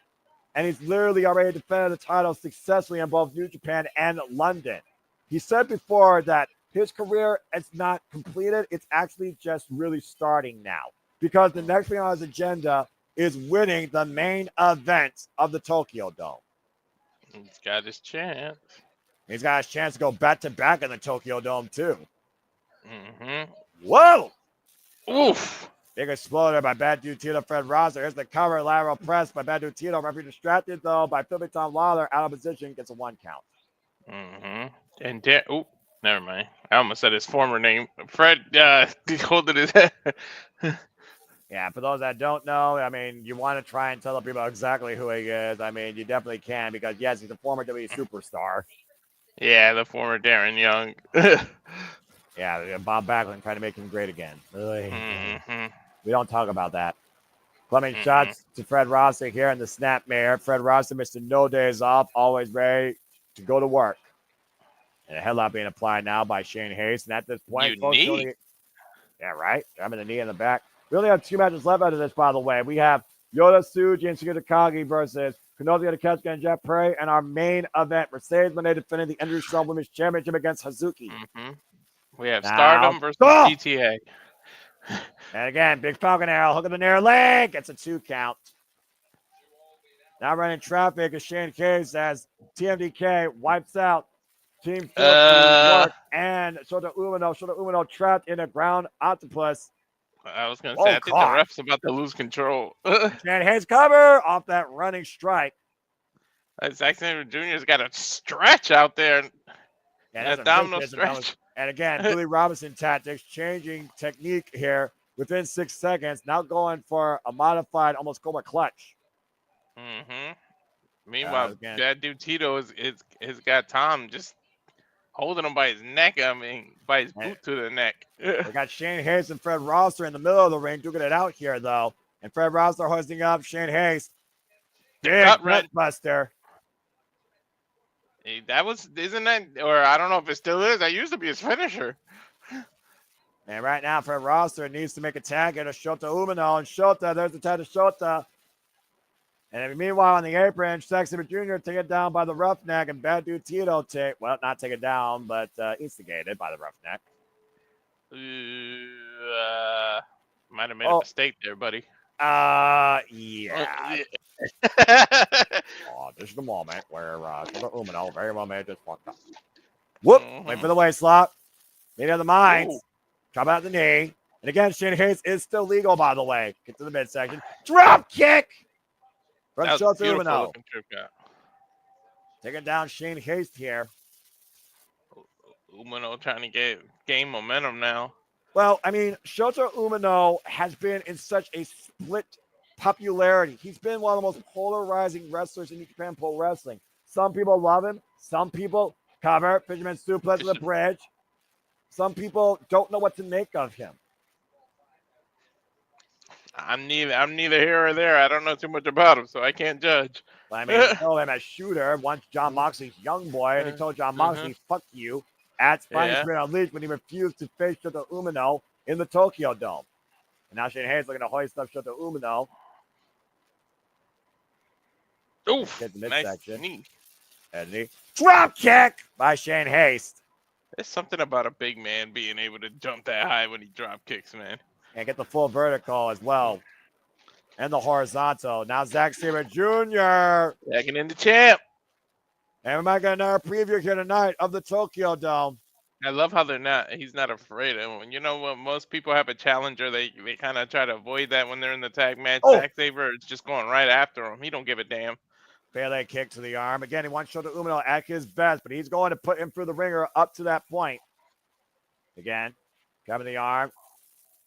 Speaker 1: And he's literally already defended the title successfully in both New Japan and London. He said before that his career is not completed. It's actually just really starting now, because the next thing on his agenda is winning the main event of the Tokyo Dome.
Speaker 2: He's got his chance.
Speaker 1: He's got his chance to go back-to-back in the Tokyo Dome, too.
Speaker 2: Mm-hmm.
Speaker 1: Whoa!
Speaker 2: Oof!
Speaker 1: Big exploder by Bad Dude Tito, Fred Rosser. Here's the cover, lateral press by Bad Dude Tito. Referee distracted, though, by Filthy Tom Lawler. Out of position, gets a 1 count.
Speaker 2: Mm-hmm. And never mind. I almost said his former name. Fred holding his head.
Speaker 1: Yeah, for those that don't know, I mean, you want to try and tell the people exactly who he is. I mean, you definitely can, because, yes, he's a former WWE superstar.
Speaker 2: Yeah, the former Darren Young.
Speaker 1: Yeah, Bob Backlund trying to make him great again. Really?
Speaker 2: Mm-hmm.
Speaker 1: We don't talk about that. Plumbing shots to Fred Rosser here in the snapmare. Fred Rosser, Mr. No Days Off, always ready to go to work. And a headlock being applied now by Shane Hayes. And at this point, yeah, right. I'm in the knee in the back. We only have 2 matches left out of this, by the way. We have Yota, Tsuji, and Shingo Takagi versus Konosuke, Takeshita, and Jet Prey. And our main event, Mercedes Mone defending the NJPW Strong Women's Championship against Hazuki.
Speaker 2: Mm-hmm. We have Stardom versus GTA.
Speaker 1: And again, big Falcon Arrow, hook of the near leg. Gets a 2 count. Now running traffic as Shane Case as TMDK wipes out Team Philippines work and Shota Umino trapped in a ground octopus.
Speaker 2: I was gonna
Speaker 1: Oh,
Speaker 2: say, I think the
Speaker 1: God.
Speaker 2: ref's about to lose control.
Speaker 1: And Hayes cover off that running strike.
Speaker 2: Zack Sabre Jr.'s got a stretch out there.
Speaker 1: Yeah,
Speaker 2: An
Speaker 1: that's a
Speaker 2: abdominal
Speaker 1: vicious abdominal-
Speaker 2: stretch.
Speaker 1: And again, Billy Robinson tactics, changing technique here within 6 seconds. Now going for a modified, almost Cobra clutch.
Speaker 2: Mm-hmm. Meanwhile,
Speaker 1: again.
Speaker 2: Bad Dude Tito has got Tom just holding him by his neck. I mean, by his boot to the neck.
Speaker 1: We got Shane Hayes and Fred Rosser in the middle of the ring, duking it out here, though. And Fred Rosser hoisting up Shane Hayes. Big gut buster.
Speaker 2: Hey, isn't that, or I don't know if it still is. That used to be his finisher.
Speaker 1: And right now, Fred Rosser needs to make a tag at a Shota Umino. And Shota, there's the tag to Shota. And meanwhile, on the apron, Zack Sabre Jr. taken down by the Roughneck, and Bad Dude Tito not taken down, but instigated by the Roughneck.
Speaker 2: Might have made a mistake there, buddy.
Speaker 1: Yeah. This is the moment where Shota Umino very well may have just fucked up. Whoop! Wait for the waist lock. Meeting of the minds. Chop out the knee. And again, Shane Hayes is still legal, by the way. Get to the midsection. Drop kick! From Shota Umino. Taking down Shane Hayes here.
Speaker 2: Umino trying to gain momentum now.
Speaker 1: Well, I mean, Shota Umino has been in such a split popularity. He's been one of the most polarizing wrestlers in New Japan Pro Wrestling. Some people love him. Some people cover Fisherman Suplex to the bridge. Some people don't know what to make of him.
Speaker 2: I'm neither here or there. I don't know too much about him, so I can't judge.
Speaker 1: I mean, you know him as Shooter, once John Moxley's young boy, and he told John Moxley, fuck you, at Finest Spirit Unleashed when he refused to face Shota Umino in the Tokyo Dome. And now Shane Hayes looking to hoist up Shota Umino.
Speaker 2: Oof,
Speaker 1: get the midsection.
Speaker 2: Nice
Speaker 1: and the drop kick by Shane Hayes.
Speaker 2: There's something about a big man being able to jump that high when he drop kicks, man.
Speaker 1: And get the full vertical as well. And the horizontal. Now Zack Sabre Jr.
Speaker 2: Backing in the champ.
Speaker 1: And we might get another preview here tonight of the Tokyo Dome.
Speaker 2: I love how he's not afraid of him. You know what? Most people have a challenger. They kind of try to avoid that when they're in the tag match. Zack Sabre is just going right after him. He don't give a damn.
Speaker 1: Pele kick to the arm. Again, he wants Shota Umino at his best, but he's going to put him through the ringer up to that point. Again, grabbing the arm.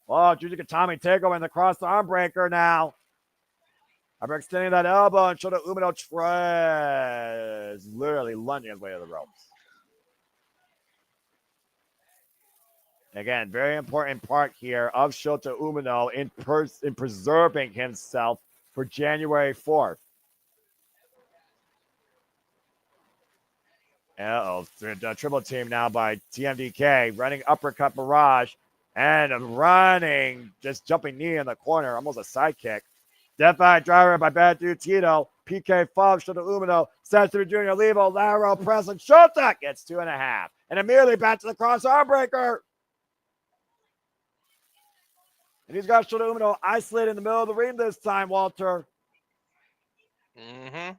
Speaker 1: Oh, Juji Katami takeover in the cross arm breaker now. After extending that elbow, and Shota Umino tries literally lunging his way to the ropes. Again, very important part here of Shota Umino in preserving himself for January 4th. Triple team now by TMDK, running uppercut barrage and running, just jumping knee in the corner, almost a sidekick. Death Eye driver by Bad Dude Tito, PK Fob, Shota Umino, Saturday Jr. Levo, lateral press, and Shota gets 2.5. And immediately back to the cross arm breaker. And he's got Shota Umino isolated in the middle of the ring this time, Walter.
Speaker 2: Mm-hmm.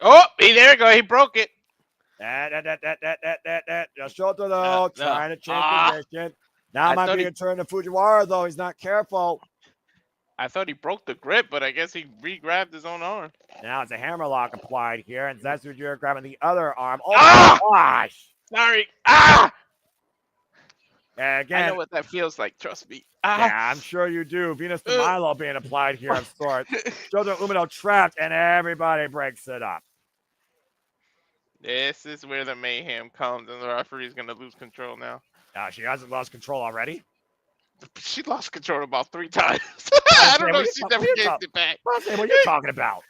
Speaker 2: Oh, there you go. He broke it.
Speaker 1: Shota, though, trying to change position. Now might be a turn to Fujiwara, though. He's not careful.
Speaker 2: I thought he broke the grip, but I guess he re-grabbed his own arm.
Speaker 1: Now it's a hammerlock applied here, and Zetsuji grabbing the other arm. Oh, my gosh.
Speaker 2: Sorry.
Speaker 1: And again,
Speaker 2: I know what that feels like. Trust me.
Speaker 1: Yeah, I'm sure you do. Venus de Milo being applied here of sorts. Shota Umino trapped, and everybody breaks it up.
Speaker 2: This is where the mayhem comes, and the referee's going to lose control now.
Speaker 1: She hasn't lost control already.
Speaker 2: She lost control about 3 times. I don't know if she never gave it back.
Speaker 1: What are you talking about?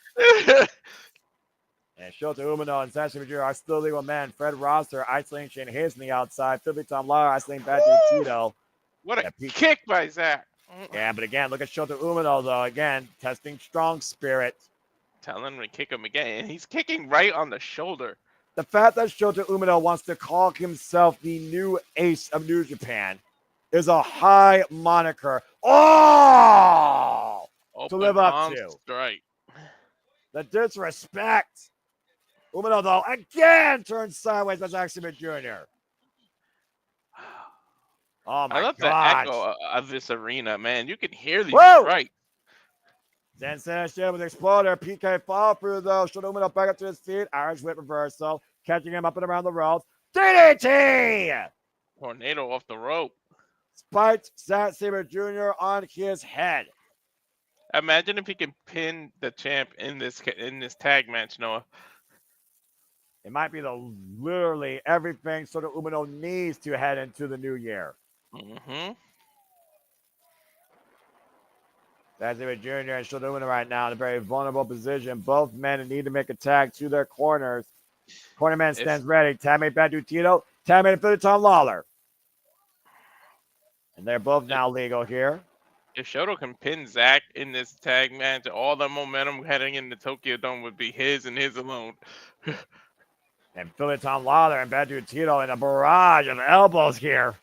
Speaker 1: And Shota Umino and Sasha Majura are still legal men. Fred Rosser isolating Shane Hayes on the outside. Philly Tom Lara isolating Bad Dude Tito.
Speaker 2: What a kick by Zach.
Speaker 1: Yeah, but again, look at Shota Umino, though. Again, testing strong spirit.
Speaker 2: Telling him to kick him again. And he's kicking right on the shoulder.
Speaker 1: The fact that Shota Umino wants to call himself the new ace of New Japan is a high moniker. Oh!
Speaker 2: Open
Speaker 1: to live up to.
Speaker 2: Strike.
Speaker 1: The disrespect. Umino, though, again turns sideways by Zack Sabre Jr. Oh, my
Speaker 2: I love the
Speaker 1: God.
Speaker 2: echo of this arena, man. You can hear these
Speaker 1: Whoa!
Speaker 2: strikes.
Speaker 1: Then Sanchez with Exploder. PK fall through, though. Shota Umino back up to his feet. Irish whip reversal. Catching him up and around the ropes. DDT!
Speaker 2: Tornado off the rope.
Speaker 1: Spiked Zack Sabre Jr. on his head.
Speaker 2: Imagine if he can pin the champ in this tag match, Noah.
Speaker 1: It might be literally everything Shota Umino needs to head into the new year.
Speaker 2: Mm-hmm.
Speaker 1: Zack Sabre Jr. and Shota Umino right now in a very vulnerable position. Both men need to make a tag to their corners. Cornerman stands ready. Tagmate Badu Tito. Tagmate for Tom Lawler. And they're both now legal here.
Speaker 2: If Shota can pin Zack in this tag match, all the momentum heading into Tokyo Dome would be his and his alone.
Speaker 1: And Philly Tom Lawler and Badu Tito in a barrage of elbows here.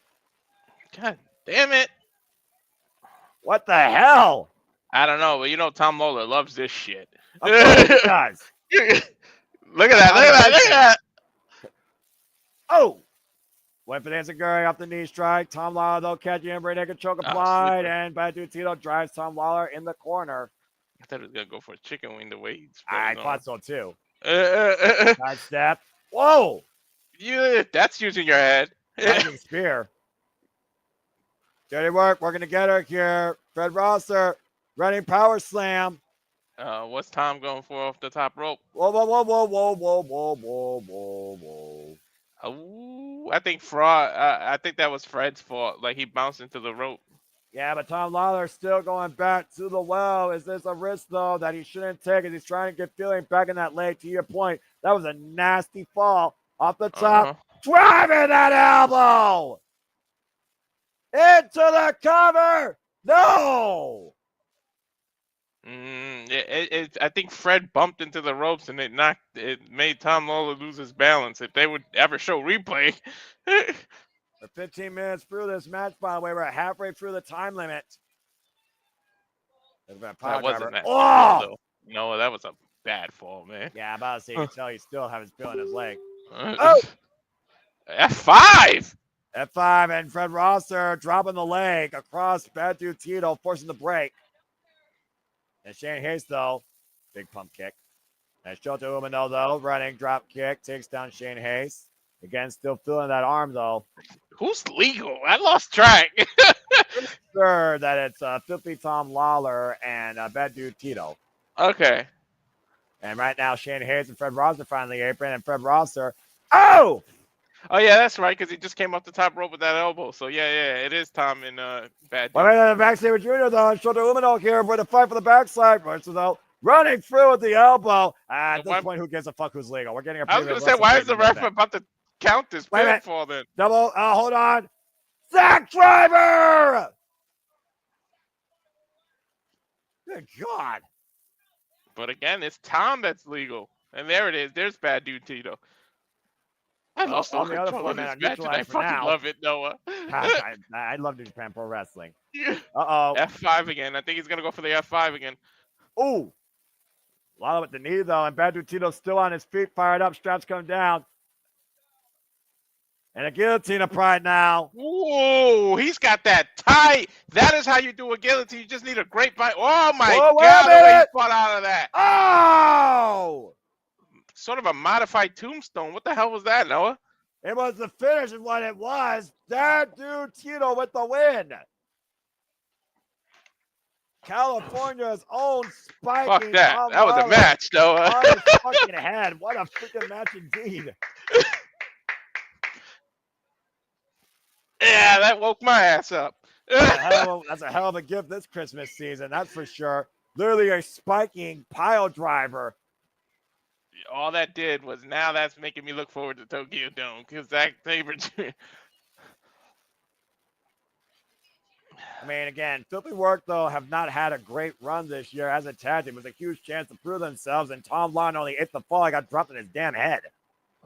Speaker 2: God damn it.
Speaker 1: What the hell?
Speaker 2: I don't know, but you know Tom Lawler loves this shit.
Speaker 1: Of course he does.
Speaker 2: Look at that, look at that, look at that.
Speaker 1: Oh! Went for the Enziguri off the knee strike. Tom Lawler, though, catching him. Rear naked choke applied. And Badu Tito drives Tom Lawler in the corner.
Speaker 2: I thought he was going to go for a chicken wing the way he's
Speaker 1: I thought so, too.
Speaker 2: Side
Speaker 1: Side step. Whoa!
Speaker 2: Yeah, that's using your head.
Speaker 1: Rising spear. Dirty work, working together here. Fred Rosser, running power slam.
Speaker 2: What's Tom going for off the top rope?
Speaker 1: Whoa, whoa, whoa, whoa, whoa, whoa, whoa, whoa, whoa, whoa.
Speaker 2: Oh, I think I think that was Fred's fault. Like he bounced into the rope.
Speaker 1: Yeah, but Tom Lawler's still going back to the well. Is this a risk, though, that he shouldn't take as he's trying to get feeling back in that leg? To your point, that was a nasty fall off the top. Driving that elbow into the cover. No.
Speaker 2: I think Fred bumped into the ropes and it made Tom Lawler lose his balance. If they would ever show replay.
Speaker 1: We're 15 minutes through this match, by the way. We're halfway through the time limit.
Speaker 2: That wasn't that.
Speaker 1: Oh!
Speaker 2: No, that was a bad fall, man.
Speaker 1: Yeah, I'm about to say, you can tell he still has his feel in his leg.
Speaker 2: Oh! F5!
Speaker 1: F5 and Fred Rosser dropping the leg across Badu Tito, forcing the break. And Shane Hayes, though, big pump kick. And Shota Umino, though, running drop kick, takes down Shane Hayes. Again, still feeling that arm, though.
Speaker 2: Who's legal? I lost track.
Speaker 1: Sure that it's Filthy Tom Lawler and Badu Tito.
Speaker 2: Okay.
Speaker 1: And right now, Shane Hayes and Fred Rosser find the apron, and Fred Rosser, oh!
Speaker 2: Oh, yeah, that's right, because he just came off the top rope with that elbow. So, yeah, it is Tom and Bad.
Speaker 1: Wait, backstage Junior, though, and Shota Umino here for the fight for the backside. Versus, though, running through with the elbow. At this point, who gives a fuck who's legal? We're getting a
Speaker 2: I was going to say, why is the ref about to count this pinfall then?
Speaker 1: Double, hold on. Zack Driver! Good God.
Speaker 2: But again, it's Tom that's legal. And there it is. There's Bad Dude Tito. I lost all control of this match, and I fucking love it, Noah.
Speaker 1: I love New Japan Pro Wrestling.
Speaker 2: Yeah.
Speaker 1: Uh-oh.
Speaker 2: F5 again. I think he's going to go for the F5 again.
Speaker 1: Ooh. A lot of it the knee, though, and Bad Dude Tito's still on his feet, fired up, straps come down. And a guillotine of pride now.
Speaker 2: Whoa, he's got that tight. That is how you do a guillotine. You just need a great bite. Oh, my
Speaker 1: God.
Speaker 2: the way he fought out of that.
Speaker 1: Oh!
Speaker 2: Sort of a modified tombstone. What the hell was that, Noah?
Speaker 1: It was the finish of what it was. That dude Tito with the win. California's own spiking.
Speaker 2: Fuck that. That was a match, Noah.
Speaker 1: On his fucking head. What a freaking match indeed.
Speaker 2: Yeah, that woke my ass up.
Speaker 1: That's a hell of a gift this Christmas season. That's for sure. Literally a spiking pile driver.
Speaker 2: All that did was now that's making me look forward to Tokyo Dome because Zack Sabre.
Speaker 1: I mean, again, Filthy Work, though, have not had a great run this year as a tag team. It was a huge chance to prove themselves, and Tom Lawler only ate the fall. I got dropped in his damn head.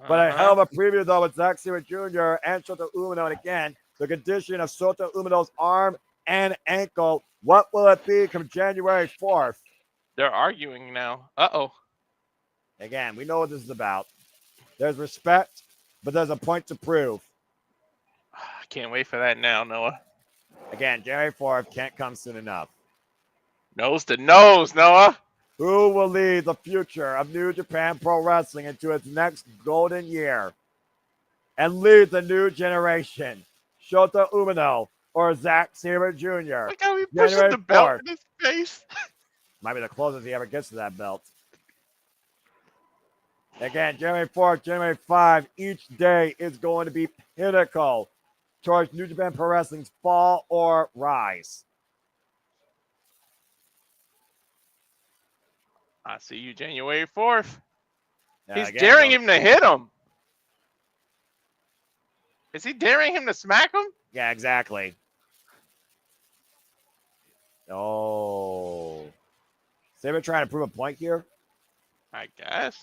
Speaker 1: But a hell of a preview, though, with Zack Sabre Jr. and Shota Umino. And again, the condition of Shota Umino's arm and ankle. What will it be come January 4th?
Speaker 2: They're arguing now. Uh-oh.
Speaker 1: Again, we know what this is about. There's respect, but there's a point to prove.
Speaker 2: I can't wait for that now, Noah.
Speaker 1: Again, January 4th can't come soon enough.
Speaker 2: Nose to nose, Noah.
Speaker 1: Who will lead the future of New Japan Pro Wrestling into its next golden year and lead the new generation? Shota Umino or Zack Sabre Jr.?
Speaker 2: Look how he pushes
Speaker 1: January
Speaker 2: the belt
Speaker 1: 4th.
Speaker 2: in his face.
Speaker 1: Might be the closest he ever gets to that belt. Again, January 4th, January 5th, each day is going to be pinnacle towards New Japan Pro Wrestling's fall or rise.
Speaker 2: I see you January 4th. He's
Speaker 1: Again,
Speaker 2: daring
Speaker 1: no-
Speaker 2: him to hit him. Is he daring him to smack him?
Speaker 1: Yeah, exactly. Oh. Sabre trying to prove a point here?
Speaker 2: I guess.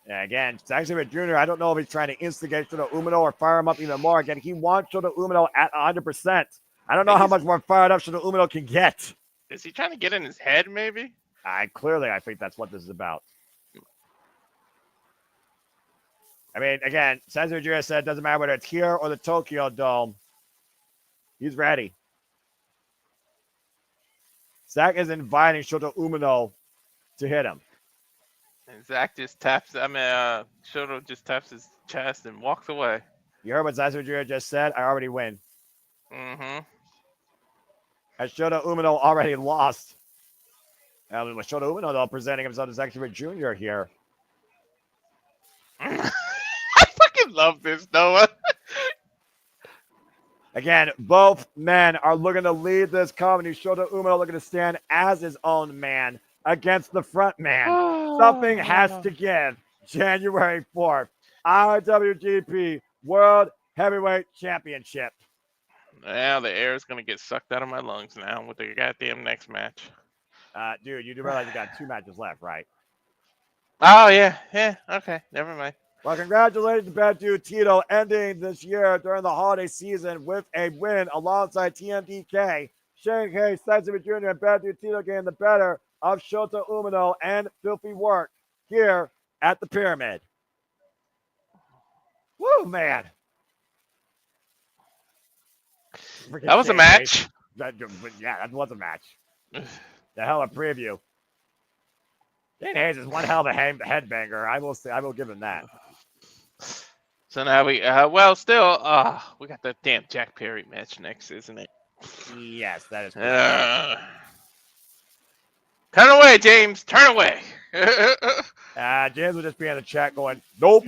Speaker 1: Yeah, again, Zack Sabre Jr., I don't know if he's trying to instigate Shota Umino or fire him up even more. Again, he wants Shota Umino at 100%. I don't know how much more fired up Shota Umino can get.
Speaker 2: Is he trying to get in his head, maybe?
Speaker 1: I think that's what this is about. I mean, again, Zack Sabre Jr. said it doesn't matter whether it's here or the Tokyo Dome. He's ready. Zack is inviting Shota Umino to hit him.
Speaker 2: And Zach just taps, Shoto just taps his chest and walks away.
Speaker 1: You heard what Zack Sabre Jr. just said? I already win.
Speaker 2: Mm-hmm.
Speaker 1: As Shota Umino already lost. With Shota Umino, though, presenting himself as Zack Sabre Jr. here.
Speaker 2: I fucking love this, Noah.
Speaker 1: Again, both men are looking to lead this company. Shota Umino looking to stand as his own man against the front man. Something has to give. January 4th, IWGP World Heavyweight Championship.
Speaker 2: Now the air is going to get sucked out of my lungs now with the goddamn next match.
Speaker 1: Dude, you do realize you got 2 matches left, right?
Speaker 2: Oh, yeah. Yeah, okay. Never mind.
Speaker 1: Well, congratulations to Bad Dude Tito ending this year during the holiday season with a win alongside TMDK. Shanghai, Zack Sabre Jr. and Bad Dude Tito getting the better of Shota Umino and Filthy Work here at the Pyramid. Woo, man.
Speaker 2: That was a match.
Speaker 1: That was a match. The hell of a preview. Shane Hayes is one hell of a headbanger. I will give him that.
Speaker 2: So now we, we got the damn Jack Perry match next, isn't it?
Speaker 1: Yes, that is.
Speaker 2: Turn away, James. Turn away.
Speaker 1: James will just be in the chat going, nope.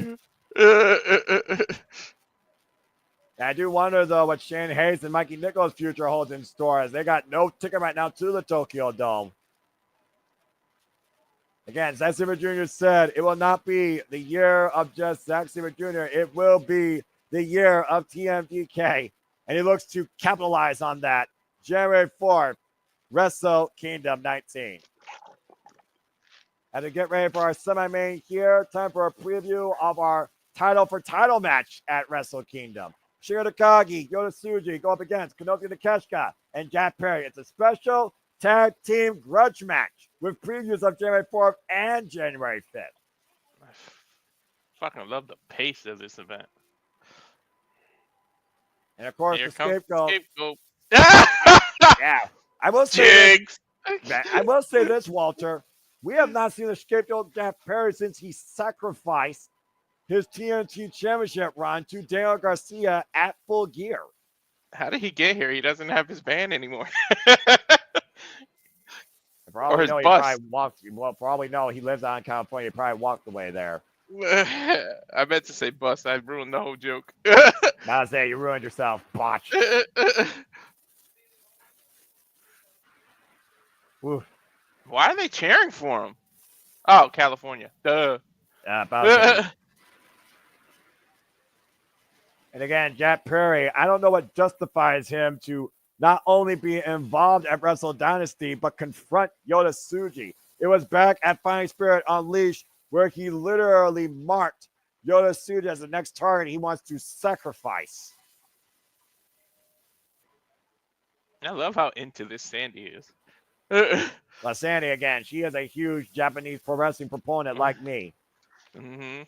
Speaker 1: I do wonder, though, what Shane Hayes and Mikey Nichols' future holds in store, as they got no ticket right now to the Tokyo Dome. Again, Zack Sabre Jr. said it will not be the year of just Zack Sabre Jr. It will be the year of TMDK. And he looks to capitalize on that. January 4th, Wrestle Kingdom 19. As we get ready for our semi-main here, time for a preview of our title for title match at Wrestle Kingdom. Takagi, Yota Tsuji go up against Konosuke Takeshita and Jack Perry. It's a special tag team grudge match with previews of January 4th and January 5th.
Speaker 2: I fucking love the pace of this event.
Speaker 1: And of course,
Speaker 2: Here
Speaker 1: the
Speaker 2: comes
Speaker 1: scapegoat.
Speaker 2: the scapegoat.
Speaker 1: Yeah, I will say
Speaker 2: Jigs.
Speaker 1: I will say this, Walter. We have not seen the scapegoat Jack Perry since he sacrificed his TNT Championship run to Daniel Garcia at Full Gear.
Speaker 2: How did he get here? He doesn't have his band anymore.
Speaker 1: For all we
Speaker 2: his
Speaker 1: know, he
Speaker 2: bus.
Speaker 1: probably walked. Well, for all we know, he lives out in California. He probably walked the way there.
Speaker 2: I meant to say bus. I ruined the whole joke.
Speaker 1: Now I say you ruined yourself, botch. Woo.
Speaker 2: Why are they cheering for him? Oh, California. Duh.
Speaker 1: And again, Jack Perry, I don't know what justifies him to not only be involved at Wrestle Dynasty, but confront Yota Tsuji. It was back at Fighting Spirit Unleashed where he literally marked Yota Tsuji as the next target he wants to sacrifice.
Speaker 2: I love how into this Sandy is.
Speaker 1: Sandy, again, she is a huge Japanese pro wrestling proponent like me.
Speaker 2: Mm-hmm.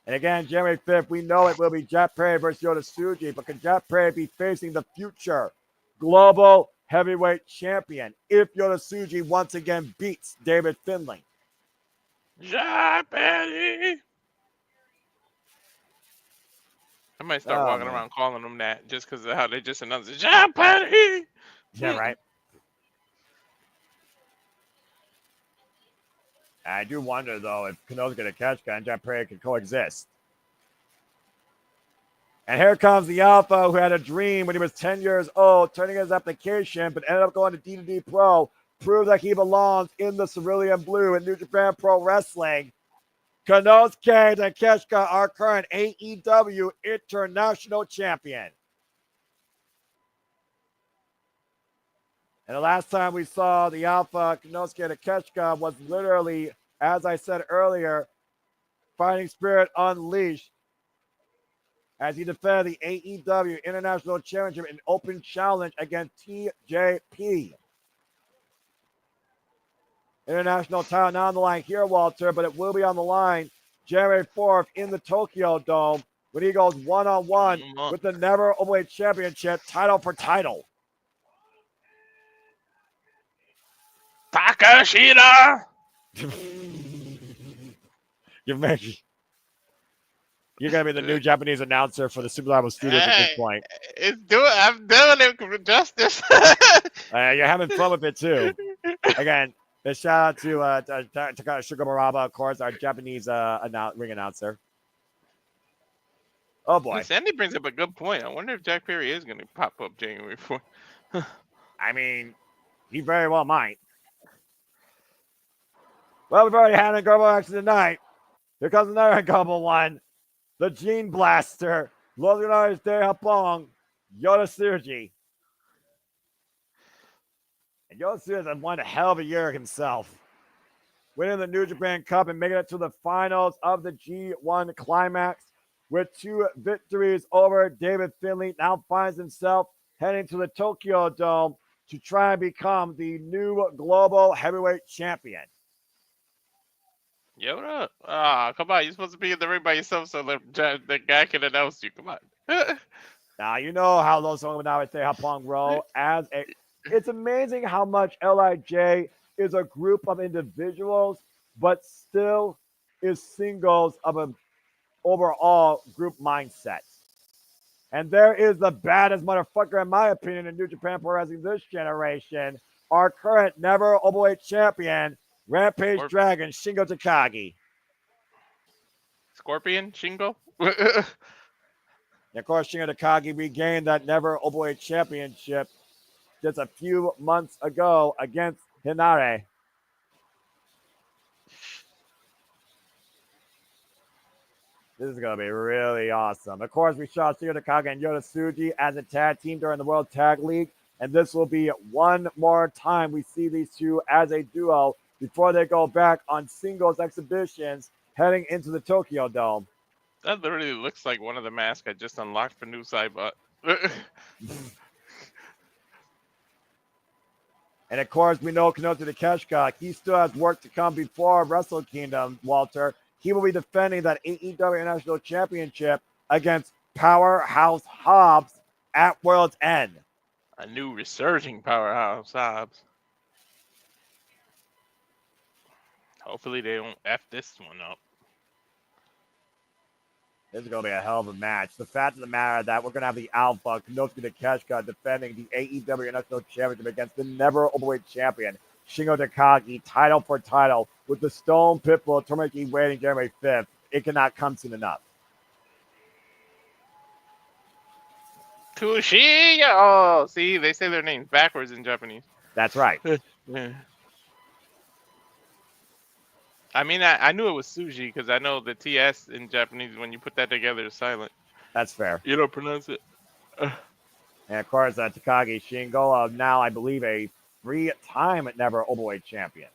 Speaker 1: And again, January 5th, we know it will be Jet Perry versus Yota Tsuji, but can Jet Perry be facing the future global heavyweight champion if Yota Tsuji once again beats David Finlay?
Speaker 2: Japanese. I might start walking around calling them that just because of how they just announced it. Japanese.
Speaker 1: Yeah, right. I do wonder, though, if Konosuke and Takeshita and Jet Perry can coexist. And here comes the Alpha who had a dream when he was 10 years old, turning in his application, but ended up going to D2D Pro, proved that he belongs in the Cerulean Blue in New Japan Pro Wrestling. Konosuke Takeshita, our current AEW International Champion. And the last time we saw the Alpha, Konosuke Takeshita, was literally, as I said earlier, Fighting Spirit Unleashed, as he defended the AEW International Championship in open challenge against TJP. International title not on the line here, Walter, but it will be on the line January 4th in the Tokyo Dome when he goes one-on-one with the Never Openweight Championship, title for title.
Speaker 2: Takeshita.
Speaker 1: You're gonna be the new Japanese announcer for the Super Level Studios at this point.
Speaker 2: I'm doing it for justice.
Speaker 1: You're having fun with it too. Again, a shout out to Sugar Maraba, of course, our Japanese ring announcer. Oh boy.
Speaker 2: Sandy brings up a good point. I wonder if Jack Perry is going to pop up January 4th.
Speaker 1: I mean, he very well might. Well, we've already had a Gobble action tonight. Here comes another Gobble one. The Gene Blaster, Los Unidos de Japón, Yota Tsuji. And Yota Tsuji has won a hell of a year himself, winning the New Japan Cup and making it to the finals of the G1 Climax with 2 victories over David Finlay. Now finds himself heading to the Tokyo Dome to try and become the new global heavyweight champion.
Speaker 2: Yota? Come on. You're supposed to be in the ring by yourself so the guy can announce you. Come on.
Speaker 1: Now, you know how those Unidos de Japón roll. It's amazing how much LIJ is a group of individuals, but still is singles of an overall group mindset. And there is the baddest motherfucker, in my opinion, in New Japan Pro Wrestling this generation, our current never Openweight champion, Rampage Dragon, Shingo Takagi.
Speaker 2: Scorpion, Shingo?
Speaker 1: And of course, Shingo Takagi regained that never Openweight championship just a few months ago against Hinare. This is going to be really awesome. Of course, we saw Shingo Takagi and Yota Tsuji as a tag team during the World Tag League. And this will be one more time we see these two as a duo before they go back on singles exhibitions heading into the Tokyo Dome.
Speaker 2: That literally looks like one of the masks I just unlocked for New Cybot.
Speaker 1: And of course, we know Konosuke Takeshita, he still has work to come before Wrestle Kingdom, Walter. He will be defending that AEW International Championship against Powerhouse Hobbs at World's End.
Speaker 2: A new resurging Powerhouse Hobbs. Hopefully they don't F this one up.
Speaker 1: This is going to be a hell of a match. The fact of the matter is that we're going to have the Alpha, Konosuke Takeshita, defending the AEW International Championship against the never Openweight champion, Shingo Takagi, title for title, with the Stone Pitbull tournament waiting January 5th. It cannot come soon enough.
Speaker 2: Kushida! Oh, see, they say their names backwards in Japanese.
Speaker 1: That's right.
Speaker 2: Yeah. I mean, I knew it was Tsuji because I know the TS in Japanese, when you put that together, is silent.
Speaker 1: That's fair.
Speaker 2: You don't pronounce it.
Speaker 1: And of course, Takagi Shingo, now I believe a 3-time never Openweight champion.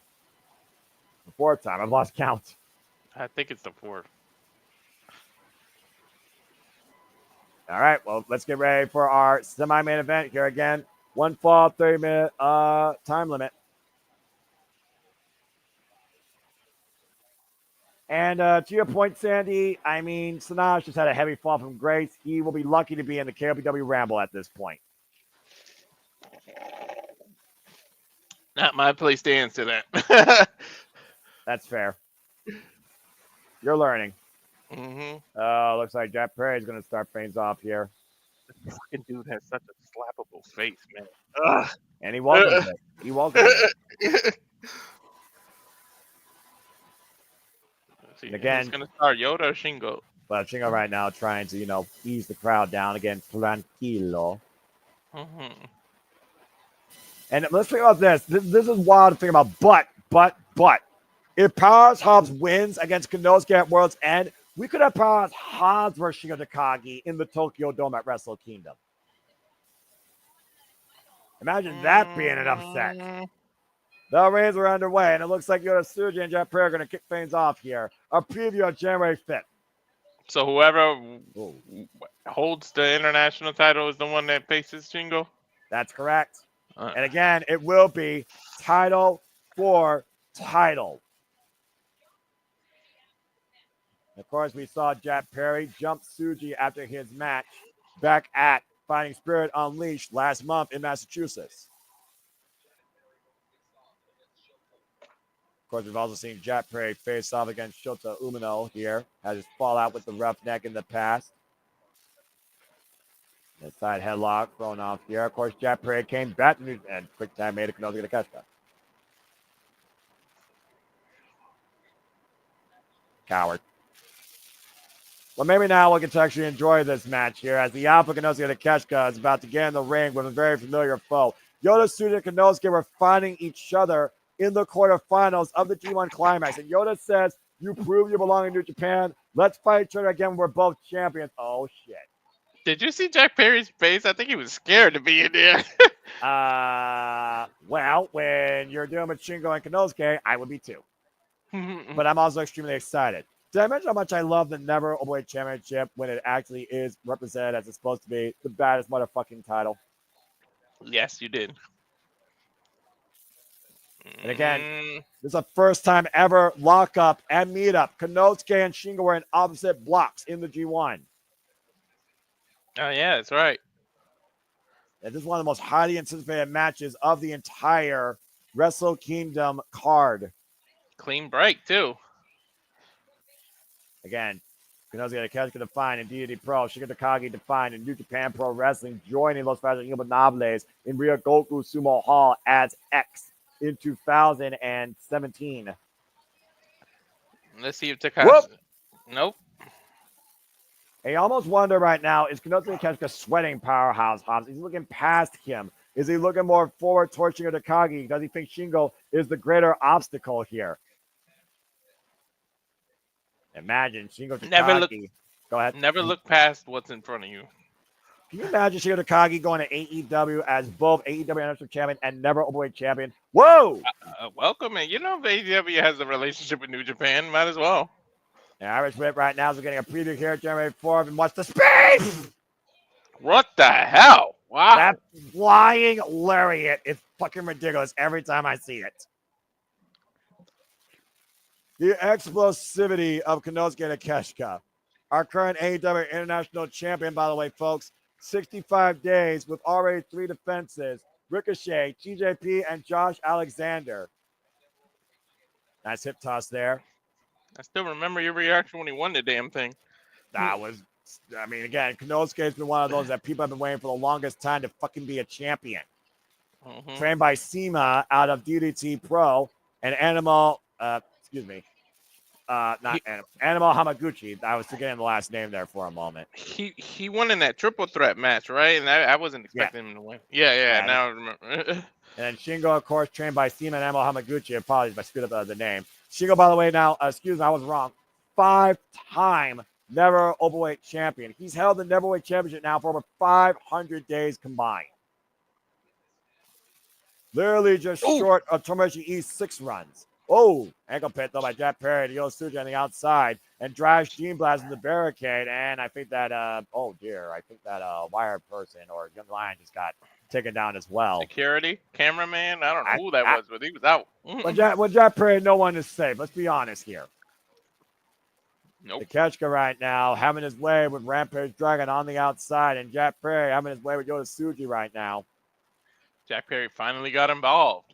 Speaker 1: The 4th time. I've lost count.
Speaker 2: I think it's the 4th.
Speaker 1: All right, well, let's get ready for our semi-main event here again. 1 fall, 30-minute time limit. And to your point, Sandy, I mean, Sanaj just had a heavy fall from grace. He will be lucky to be in the KOPW Ramble at this point.
Speaker 2: Not my place to answer that.
Speaker 1: That's fair. You're learning. Looks like Jack Perry is going to start things off here.
Speaker 2: This fucking dude has such a slappable face, man. Ugh.
Speaker 1: And he welcomes it. He welcomes it.
Speaker 2: See,
Speaker 1: again,
Speaker 2: who's going to start, Yota or Shingo?
Speaker 1: Well, Shingo right now trying to, ease the crowd down again. Tranquilo. And let's think about this. This is wild to think about. But. If Powerhouse Hobbs wins against Konosuke at World's End, we could have Powerhouse Hobbs versus Shingo Takagi in the Tokyo Dome at Wrestle Kingdom. Imagine that being an upset. The reigns are underway, and it looks like Yota, Tsuji, and Jack Perry are going to kick things off here. A preview on January 5th.
Speaker 2: So whoever holds the international title is the one that faces Shingo?
Speaker 1: That's correct. And again, it will be title for title. Of course, we saw Jack Perry jump Tsuji after his match back at Fighting Spirit Unleashed last month in Massachusetts. Of course, we've also seen Jack Perry face off against Shota Umino here. Had his fallout with the Roughneck in the past. The side headlock thrown off here. Of course, Jack Perry came back and quick time made a Konosuke Takeshita. Coward. Well, maybe now we can actually enjoy this match here as the Alpha Konosuke Takeshita is about to get in the ring with a very familiar foe. Yota, Tsuji, and Konosuke were fighting each other in the quarterfinals of the G1 Climax. And Yota says, you prove you belong in New Japan. Let's fight each other again. We're both champions. Oh, shit.
Speaker 2: Did you see Jack Perry's face? I think he was scared to be in there.
Speaker 1: Well, when you're doing with Shingo and Konosuke, I would be too. But I'm also extremely excited. Did I mention how much I love the Never Openweight Championship when it actually is represented as it's supposed to be the baddest motherfucking title?
Speaker 2: Yes, you did.
Speaker 1: And again, this is the first time ever lockup and meetup. Konosuke and Shingo were in opposite blocks in the G1.
Speaker 2: Oh, yeah, that's right.
Speaker 1: And this is one of the most highly anticipated matches of the entire Wrestle Kingdom card.
Speaker 2: Clean break, too.
Speaker 1: Again, Konosuke Takeshita defined in DDT Pro, Shingo Takagi defined in New Japan Pro Wrestling, joining Los Fachos Ingobernables in Ryogoku Sumo Hall as X in 2017.
Speaker 2: Let's see if Takagi... Nope.
Speaker 1: I almost wonder right now, is Konosuke Takeshita sweating Powerhouse Hobbs? Is he looking past him? Is he looking more forward towards Shingo Takagi? Does he think Shingo is the greater obstacle here? Imagine Shingo Takagi. Go ahead.
Speaker 2: Never look past what's in front of you.
Speaker 1: Can you imagine Shingo Takagi going to AEW as both AEW International Champion and Never Openweight Champion? Whoa!
Speaker 2: Welcome, man. You know AEW has a relationship with New Japan. Might as well.
Speaker 1: The Irish Whip right now is we're getting a preview here January 4th, and watch the speed!
Speaker 2: What the hell? Wow.
Speaker 1: That flying lariat is fucking ridiculous every time I see it. The explosivity of Konosuke Takeshita, our current AEW International Champion, by the way, folks. 65 days with already 3 defenses. Ricochet, TJP, and Josh Alexander. Nice hip toss there.
Speaker 2: I still remember your reaction when he won the damn thing.
Speaker 1: That was, I mean, again, Konosuke has been one of those that people have been waiting for the longest time to fucking be a champion. Trained by SEMA out of DDT Pro and Animal, Animal Hamaguchi. I was forgetting the last name there for a moment.
Speaker 2: He won in that triple threat match, right? And I wasn't expecting him to win. Yeah. Now I remember.
Speaker 1: And then Shingo, of course, trained by SEMA and Animal Hamaguchi. Apologies if I screwed up the name. Shingo, by the way, now, excuse me, I was wrong. 5-time Never Openweight Champion. He's held the Never Openweight Championship now for over 500 days combined. Literally just short of Tomoshi East 6 runs. Oh, ankle pit though by Jack Perry to Yota Tsuji on the outside and drives Gene Blast in the barricade. And I think that, I think that wire person or Young Lion just got taken down as well.
Speaker 2: Security, cameraman, I don't know who that was, but he was out.
Speaker 1: With Jack Perry, no one is safe. Let's be honest here.
Speaker 2: Nope.
Speaker 1: Takeshita right now having his way with Rampage Dragon on the outside, and Jack Perry having his way with Yota Tsuji right now.
Speaker 2: Jack Perry finally got involved.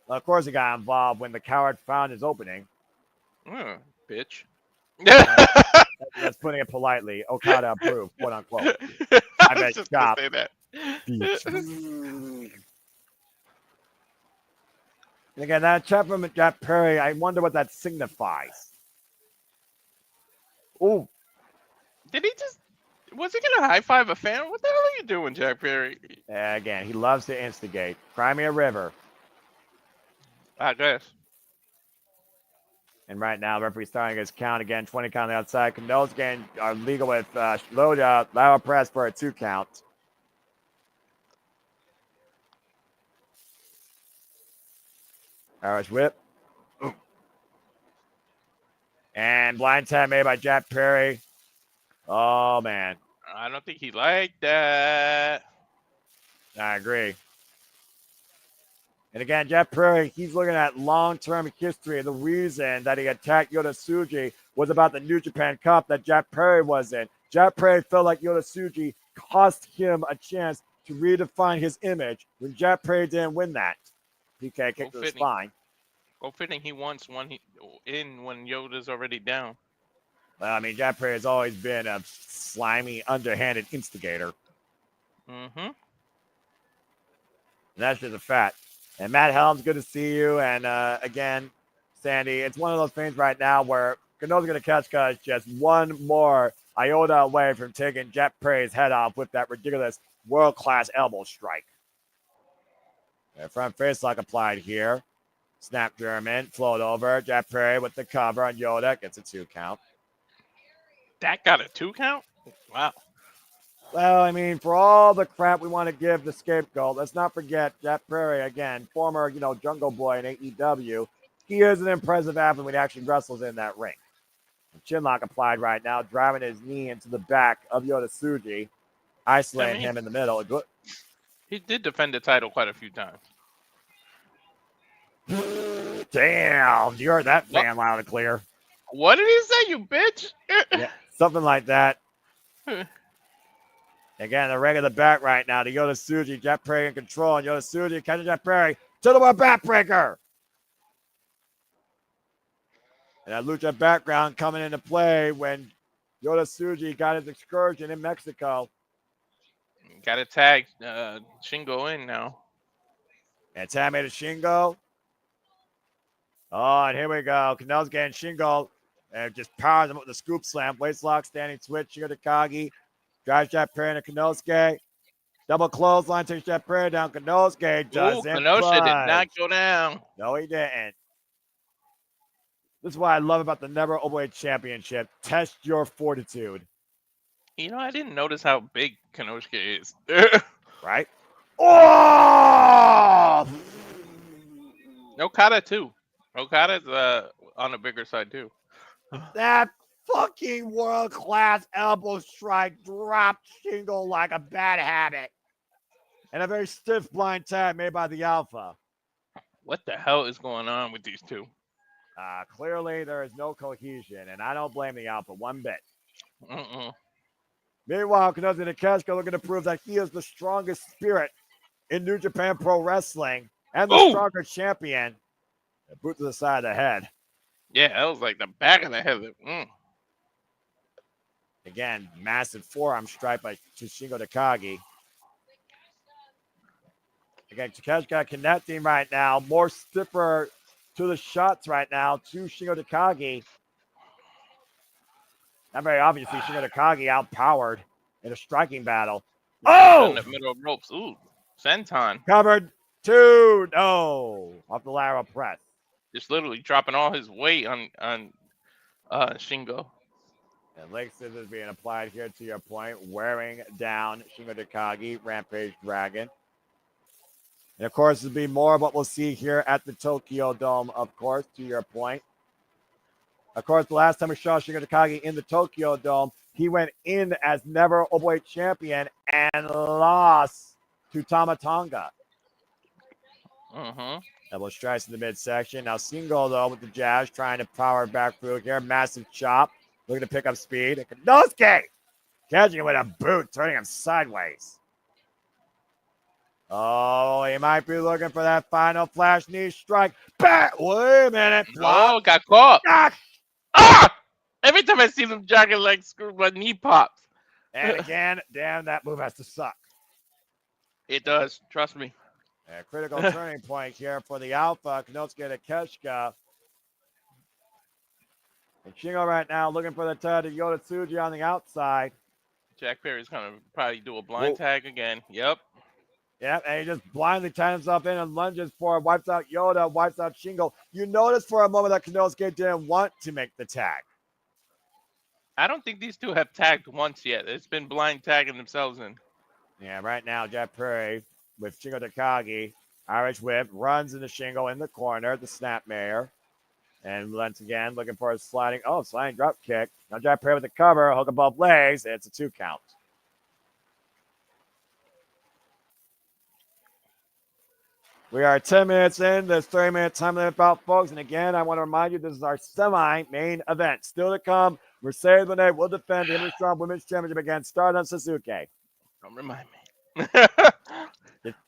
Speaker 1: Well, of course he got involved when the coward found his opening.
Speaker 2: Bitch.
Speaker 1: That's putting it politely. Okada approved, quote unquote.
Speaker 2: I
Speaker 1: bet
Speaker 2: was just gonna
Speaker 1: stop.
Speaker 2: say that.
Speaker 1: And again, that chat from Jack Perry, I wonder what that signifies. Ooh.
Speaker 2: Did he just? Was he gonna high five a fan? What the hell are you doing, Jack Perry?
Speaker 1: Again, he loves to instigate. Crimea River.
Speaker 2: I guess.
Speaker 1: And right now, the referee's starting his count again. 20 count on the outside. Konosuke are legal with Loda. Lower press for a 2 count. Irish whip. Ooh. And blind tap made by Jack Perry. Oh, man.
Speaker 2: I don't think he liked that.
Speaker 1: I agree. And again, Jack Perry, he's looking at long-term history. The reason that he attacked Yota Tsuji was about the New Japan Cup that Jack Perry was in. Jack Perry felt like Yota Tsuji cost him a chance to redefine his image when Jack Perry didn't win that. PK kicked to the spine.
Speaker 2: Go fitting he wants one in when Yoda's already down.
Speaker 1: Well, I mean, Jack Perry has always been a slimy, underhanded instigator.
Speaker 2: Mm-hmm.
Speaker 1: And that's just a fact. And Matt Helms, good to see you. And again, Sandy, it's one of those things right now where Konosuke Takeshita is just one more iota away from taking Jack Perry's head off with that ridiculous world-class elbow strike. Front face lock applied here. Snap German, float over. Jack Perry with the cover on Yota. Gets a 2 count.
Speaker 2: That got a 2 count? Wow.
Speaker 1: Well, I mean, for all the crap we want to give the scapegoat, let's not forget Jack Perry, again, former, Jungle Boy in AEW. He is an impressive athlete when he actually wrestles in that ring. Chinlock applied right now, driving his knee into the back of Yota Tsuji, isolating him in the middle.
Speaker 2: He did defend the title quite a few times.
Speaker 1: Damn, you heard that fan loud and clear.
Speaker 2: What did he say, you bitch?
Speaker 1: Yeah, something like that. Again, the ring of the back right now to Yota Tsuji. Jack Perry in control. And Yota Tsuji catching Jack Perry to the world backbreaker. And that lucha background coming into play when Yota Tsuji got his excursion in Mexico.
Speaker 2: Got to tag Shingo in now.
Speaker 1: And tag made a Shingo. Oh, and here we go. Konosuke and Shingo. And just powers him with the scoop slam. Waist lock, standing switch. Shingo Takagi. Drives Jack Perry into Konosuke. Double clothesline takes Jack Perry down. Konosuke doesn't.
Speaker 2: Konosuke did not go down.
Speaker 1: No, he didn't. This is what I love about the Never Openweight Championship. Test your fortitude.
Speaker 2: I didn't notice how big Konosuke is.
Speaker 1: Right? Oh!
Speaker 2: Okada, too. Okada's on the bigger side, too.
Speaker 1: That fucking world-class elbow strike dropped Shingo like a bad habit. And a very stiff blind tag made by the Alpha.
Speaker 2: What the hell is going on with these two?
Speaker 1: Clearly, there is no cohesion, and I don't blame the Alpha one bit. Meanwhile, Konosuke Takeshita looking to prove that he is the strongest spirit in New Japan Pro Wrestling and the stronger champion. A boot to the side of the head.
Speaker 2: Yeah, that was like the back of the head.
Speaker 1: Again, massive forearm strike by Shingo Takagi. Again, Takeshita connecting right now. More stiffer to the shots right now to Shingo Takagi. Not very obviously, Shingo Takagi outpowered in a striking battle. Oh!
Speaker 2: In the middle of ropes. Ooh, senton.
Speaker 1: Covered 2. No. Off the lateral press.
Speaker 2: Just literally dropping all his weight on Shingo.
Speaker 1: And leg scissors being applied here to your point. Wearing down Shingo Takagi, Rampage Dragon. And, of course, there'll be more of what we'll see here at the Tokyo Dome, of course, to your point. Of course, the last time we saw Shingo Takagi in the Tokyo Dome, he went in as Never Openweight Champion and lost to Tama Tonga. Elbow strikes in the midsection. Now Shingo, though, with the jabs, trying to power back through here. Massive chop. Looking to pick up speed. And Konosuke catching him with a boot, turning him sideways. Oh, he might be looking for that final flash knee strike. Back. Wait a minute.
Speaker 2: Oh, got caught.
Speaker 1: Ah!
Speaker 2: Ah! Every time I see them jogging like screw, my knee pops.
Speaker 1: And again, damn, that move has to suck.
Speaker 2: It does. Trust me.
Speaker 1: A critical turning point here for the Alpha. Konosuke Takeshita. And Shingo right now looking for the tag to Yota Tsuji on the outside.
Speaker 2: Jack Perry's going to probably do a blind tag again. Yep.
Speaker 1: Yep, and he just blindly ties himself in and lunges for it. Wipes out Yota, wipes out Shingo. You notice for a moment that Konosuke didn't want to make the tag.
Speaker 2: I don't think these two have tagged once yet. It's been blind tagging themselves in.
Speaker 1: Yeah, right now, Jack Perry with Shingo Takagi. Irish whip, runs into Shingo in the corner, the snapmare. And once again, looking for a sliding drop kick. Now Jack Perry with the cover, hook above legs. It's a 2 count. We are 10 minutes in this 30-minute time limit bout, folks. And again, I want to remind you, this is our semi-main event. Still to come, Mercedes Moné will defend the Image Strong Women's Championship against Stardust Suzuki.
Speaker 2: Don't remind me.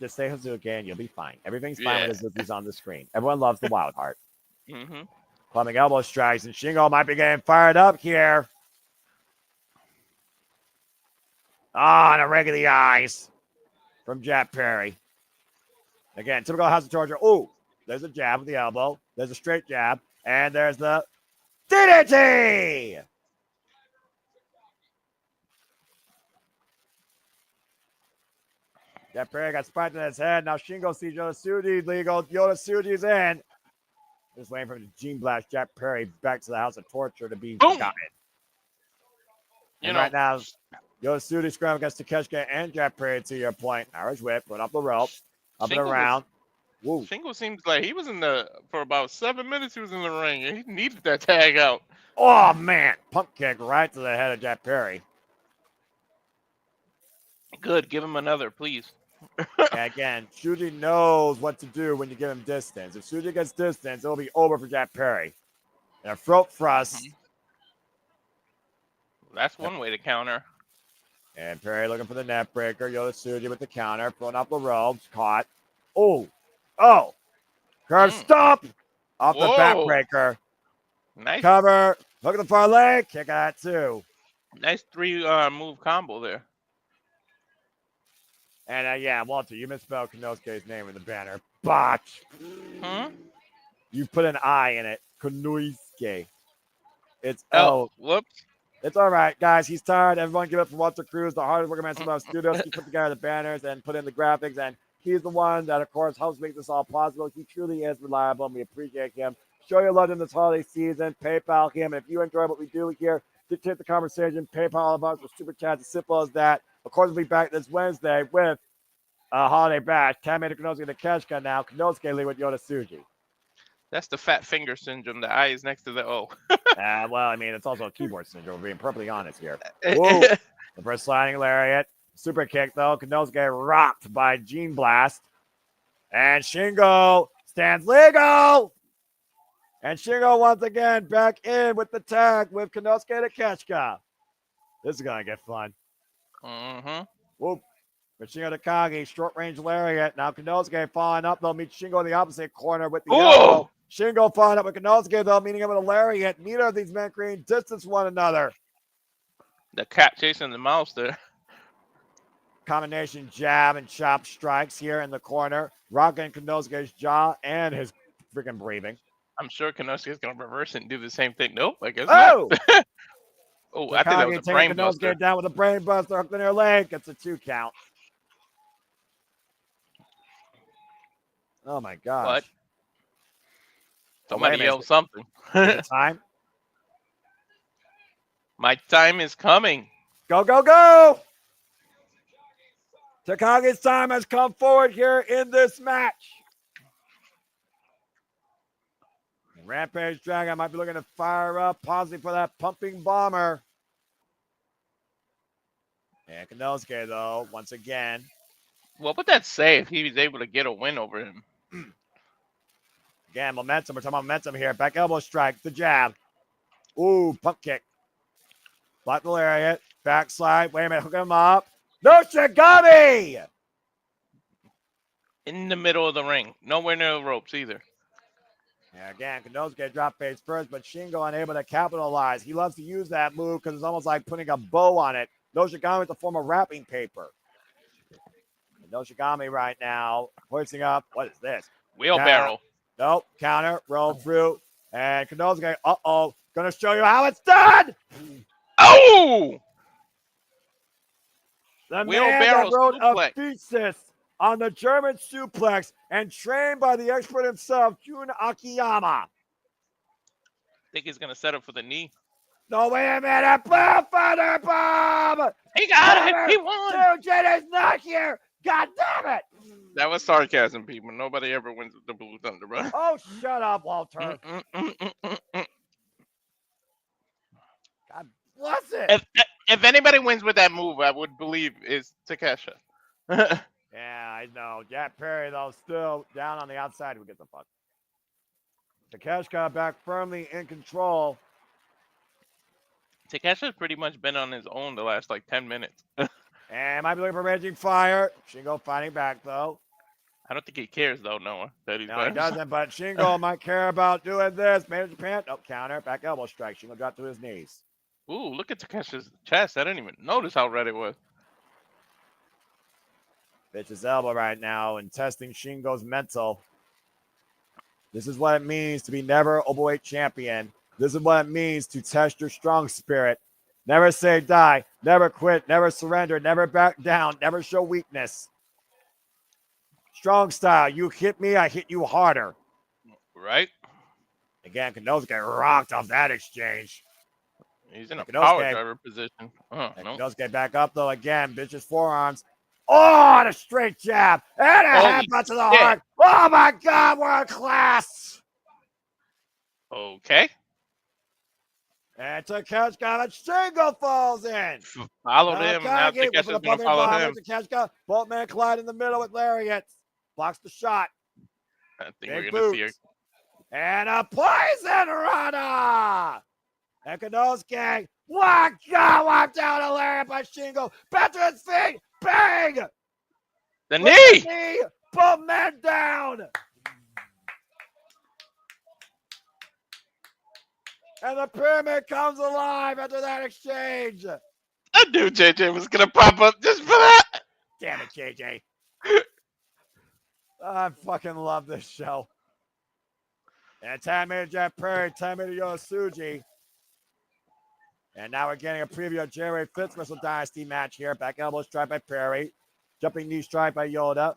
Speaker 1: Just say Hazuki and you'll be fine. Everything's fine with Hazuki's on the screen. Everyone loves the wild heart.
Speaker 2: Mm-hmm.
Speaker 1: Plumbing elbow strikes, and Shingo might be getting fired up here. On a rig of the eyes from Jack Perry. Again, typical House of Torture. Oh, there's a jab with the elbow. There's a straight jab. And there's the DDT! Jack Perry got spiked in his head. Now Shingo sees Yota Tsuji legal. Yota Tsuji's in. Just waiting for the Gene Blast Jack Perry back to the House of Torture to be forgotten. And right now, Yota Tsuji scrum against Takeshita and Jack Perry, to your point. Irish whip, went up the rope, up and around. Woo.
Speaker 2: Shingo seems like he was for about 7 minutes he was in the ring. And he needed that tag out.
Speaker 1: Oh, man. Pump kick right to the head of Jack Perry.
Speaker 2: Good. Give him another, please.
Speaker 1: And again, Tsuji knows what to do when you give him distance. If Tsuji gets distance, it'll be over for Jack Perry. And a throat thrust.
Speaker 2: Mm-hmm. That's one way to counter.
Speaker 1: And Perry looking for the net breaker. Yota Tsuji with the counter. Throwing up the ropes. Caught. Oh. Curve stop. Off the backbreaker.
Speaker 2: Nice.
Speaker 1: Cover. Look at the far leg. Kick out too.
Speaker 2: Nice 3 move combo there.
Speaker 1: And yeah, Walter, you misspelled Konosuke's name in the banner. Botch. You put an I in it. Konosuke. It's
Speaker 2: whoops.
Speaker 1: It's all right, guys. He's tired. Everyone give it for Walter Cruz, the hardest working man in Love Studios. He put together the banners and put in the graphics, and he's the one that, of course, helps make this all possible. He truly is reliable, and we appreciate him. Show your love in this holiday season. PayPal him. And if you enjoy what we do here, dictate the conversation. PayPal all of us with super chats, as simple as that. Of course, we'll be back this Wednesday with a holiday bash. Tammy Konosuke Takeshita now. Konosuke Lee with Yota Tsuji.
Speaker 2: That's the fat finger syndrome. The I is next to the O.
Speaker 1: Well, I mean, it's also a keyboard syndrome, being perfectly honest here. Whoa. The first sliding lariat. Super kick, though. Konosuke rocked by Gene Blast. And Shingo stands legal. And Shingo once again back in with the tag with Konosuke Takeshita. This is going to get fun.
Speaker 2: Mm-hmm.
Speaker 1: Whoop. With Shingo Takagi, short range lariat. Now Konosuke following up. They'll meet Shingo in the opposite corner with the elbow. Shingo following up with Konosuke, though, meeting him with a lariat. Neither of these men creating distance one another.
Speaker 2: The cat chasing the mouse there.
Speaker 1: Combination jab and chop strikes here in the corner. Rocking Konosuke's jaw and his freaking breathing.
Speaker 2: I'm sure Konosuke's going to reverse it and do the same thing. Nope, I guess
Speaker 1: not.
Speaker 2: Oh, I think that was a brain buster.
Speaker 1: Konosuke down with a brain buster, hooked in her leg. It's a 2 count. Oh, my gosh.
Speaker 2: What? Somebody yell something.
Speaker 1: Time?
Speaker 2: My time is coming.
Speaker 1: Go, go, go! Takagi's time has come forward here in this match. Rampage Dragon might be looking to fire up, pausing for that pumping bomber. And Konosuke, though, once again.
Speaker 2: What would that say if he was able to get a win over him?
Speaker 1: Again, momentum. We're talking about momentum here. Back elbow strike. The jab. Ooh, pump kick. Block the lariat. Backslide. Wait a minute. Hook him up. No Shigami!
Speaker 2: In the middle of the ring. Nowhere near the ropes either.
Speaker 1: And again, Konosuke drop face first, but Shingo unable to capitalize. He loves to use that move because it's almost like putting a bow on it. Noshigami is a form of wrapping paper. And Noshigami right now, hoisting up. What is this?
Speaker 2: Wheelbarrow.
Speaker 1: Nope. Counter. Roll through. And Konosuke, uh-oh. Gonna show you how it's done!
Speaker 2: Oh!
Speaker 1: The man
Speaker 2: Wheelbarrow
Speaker 1: that wrote
Speaker 2: suplex.
Speaker 1: a thesis on the German suplex and trained by the expert himself, Jun Akiyama.
Speaker 2: Think he's gonna set up for the knee.
Speaker 1: No, wait a minute. Boom, Thunder Bomb!
Speaker 2: He got it. He won.
Speaker 1: Tsuji is not here. God damn it.
Speaker 2: That was sarcasm, people. Nobody ever wins with the Blue Thunder, bro.
Speaker 1: Oh, shut up, Walter. God bless it.
Speaker 2: If anybody wins with that move, I would believe is Takeshita.
Speaker 1: Yeah, I know. Jack Perry, though, still down on the outside. Who gets the fuck? Takeshita back firmly in control.
Speaker 2: Takeshi's pretty much been on his own the last like 10 minutes.
Speaker 1: And might be looking for Raging Fire. Shingo fighting back, though.
Speaker 2: I don't think he cares though, Noah. That he's
Speaker 1: No, he doesn't, but Shingo might care about doing this. Made in Japan. Oh, counter. Back elbow strike. Shingo dropped to his knees.
Speaker 2: Ooh, look at Takeshi's chest. I didn't even notice how red it was.
Speaker 1: Bitch's elbow right now and testing Shingo's mental. This is what it means to be never Openweight champion. This is what it means to test your strong spirit. Never say die. Never quit. Never surrender. Never back down. Never show weakness. Strong style. You hit me, I hit you harder.
Speaker 2: Right?
Speaker 1: Again, Konosuke rocked off that exchange.
Speaker 2: He's in a
Speaker 1: Konosuke.
Speaker 2: power driver position. Oh, no.
Speaker 1: Konosuke back up, though, again. Bitch's forearms. Oh, and a straight jab. And a
Speaker 2: Holy
Speaker 1: headbutt to the
Speaker 2: shit.
Speaker 1: heart. Oh, my God. World class.
Speaker 2: Okay.
Speaker 1: And Takeshita and Shingo falls in.
Speaker 2: Followed him. Now
Speaker 1: Takagi
Speaker 2: Takeshi's
Speaker 1: with a
Speaker 2: going to
Speaker 1: bumping
Speaker 2: follow
Speaker 1: bomb
Speaker 2: him.
Speaker 1: with Takeshita. Both men collide in the middle with lariats. Blocks the shot.
Speaker 2: I think
Speaker 1: Big
Speaker 2: we're going to see her.
Speaker 1: boots. And a poison runner. And Konosuke. What? God, wiped down a lariat by Shingo. Back to his feet. Bang.
Speaker 2: The
Speaker 1: With
Speaker 2: knee.
Speaker 1: the knee. Both men down. And the pyramid comes alive after that exchange.
Speaker 2: I knew JJ was going to pop up just for that.
Speaker 1: Damn it, JJ. I fucking love this show. And 10 minute Jack Perry, 10 minute Yota Tsuji. And now we're getting a preview of January 5th Wrestle Dynasty match here. Back elbow strike by Perry. Jumping knee strike by Yota.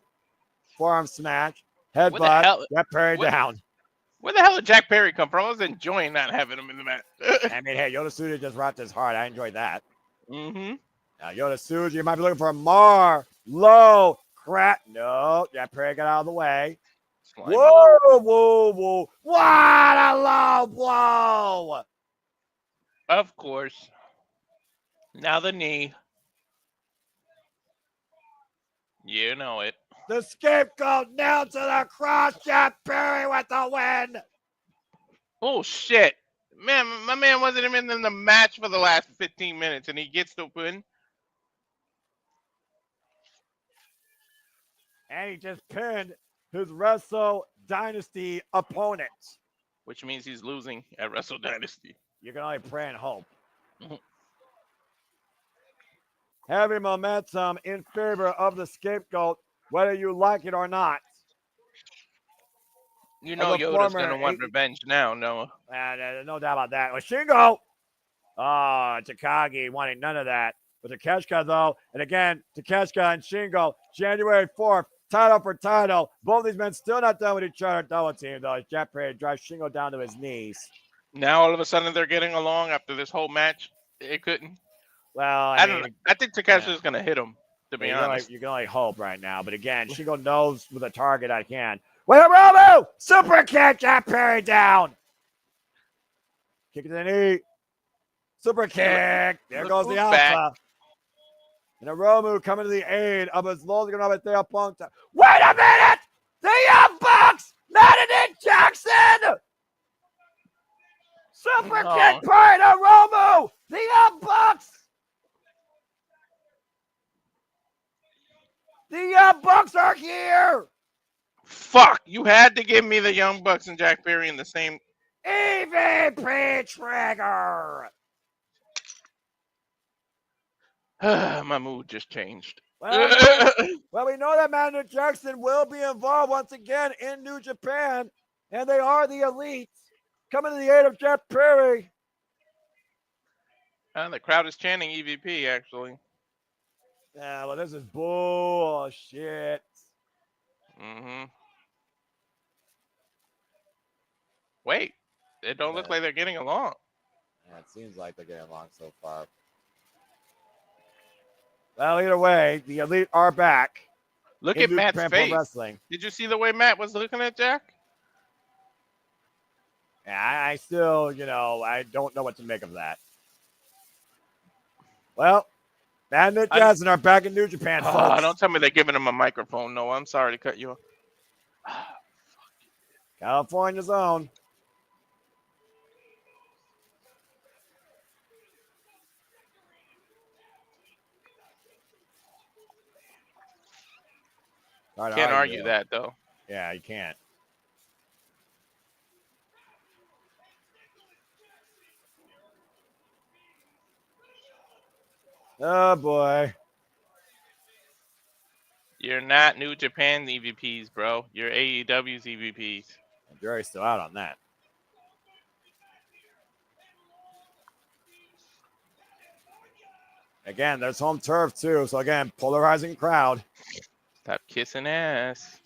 Speaker 1: Forearm smash. Headbutt. Jack Perry down.
Speaker 2: Where the hell did Jack Perry come from? I was enjoying not having him in the match.
Speaker 1: I mean, hey, Yota Tsuji just rocked his heart. I enjoyed that.
Speaker 2: Mm-hmm.
Speaker 1: Now, Yota Tsuji, you might be looking for a Marlow crap. No, Jack Perry got out of the way. Whoa, whoa, whoa. What a low blow.
Speaker 2: Of course. Now the knee. You know it.
Speaker 1: The scapegoat nailed to the cross. Jack Perry with the win.
Speaker 2: Oh, shit. Man, my man wasn't even in the match for the last 15 minutes, and he gets the win.
Speaker 1: And he just pinned his Wrestle Dynasty opponent.
Speaker 2: Which means he's losing at Wrestle Dynasty.
Speaker 1: You can only pray and hope. Heavy momentum in favor of the scapegoat, whether you like it or not.
Speaker 2: You know Yoda's going to want revenge now, Noah.
Speaker 1: No doubt about that. Well, Shingo. Oh, Takagi wanting none of that. But Takeshita, though, and again, Takeshita and Shingo, January 4th, title for title. Both these men still not done with each other. Double team, though, as Jack Perry drives Shingo down to his knees.
Speaker 2: Now, all of a sudden, they're getting along after this whole match. It couldn't.
Speaker 1: Well,
Speaker 2: I don't know. I think Takeshi's going to hit him, to be honest.
Speaker 1: You can only hope right now. But again, Shingo knows with a target at hand. Wait a Robo! Super kick, Jack Perry down. Kick to the knee. Super kick. There goes the alpha. And a Romu coming to the aid of his Logan There Punk. Wait a minute! The Young Bucks! Not an Jackson! Super
Speaker 2: No.
Speaker 1: kick by Romo. The Young Bucks. The Young Bucks are here.
Speaker 2: Fuck! You had to give me the Young Bucks and Jack Perry in the same.
Speaker 1: EVP trigger.
Speaker 2: My mood just changed.
Speaker 1: Well, we know that Manager Jackson will be involved once again in New Japan, and they are the Elite. Coming to the aid of Jack Perry.
Speaker 2: The crowd is chanting EVP, actually.
Speaker 1: Yeah, well, this is bullshit.
Speaker 2: Mm-hmm. Wait, it don't look like they're getting along.
Speaker 1: Yeah, it seems like they're getting along so far. Well, either way, the Elite are back.
Speaker 2: Look
Speaker 1: in
Speaker 2: at
Speaker 1: New
Speaker 2: Matt's
Speaker 1: Japan Pro
Speaker 2: face.
Speaker 1: Wrestling.
Speaker 2: Did you see the way Matt was looking at Jack?
Speaker 1: Yeah, I still, I don't know what to make of that. Well, Matt and Nick Jackson are back in New Japan, folks.
Speaker 2: Don't tell me they're giving him a microphone. No, I'm sorry to cut you off.
Speaker 1: California's own.
Speaker 2: Can't argue that, though.
Speaker 1: Yeah, you can't. Oh, boy.
Speaker 2: You're not New Japan EVPs, bro. You're AEW's EVPs.
Speaker 1: Jerry's still out on that. Again, there's home turf, too. So, again, polarizing crowd.
Speaker 2: Stop kissing ass.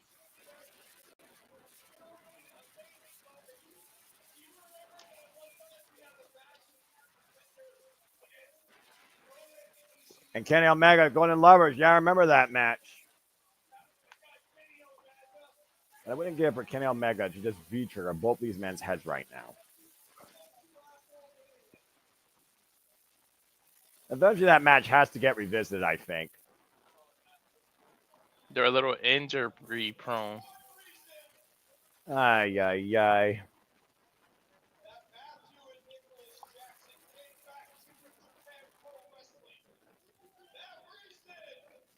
Speaker 1: And Kenny Omega going in lovers. Yeah, I remember that match. I wouldn't give it for Kenny Omega to just V-trigger both these men's heads right now. Eventually, that match has to get revisited, I think.
Speaker 2: They're a little injury prone.
Speaker 1: Ay, ay, ay.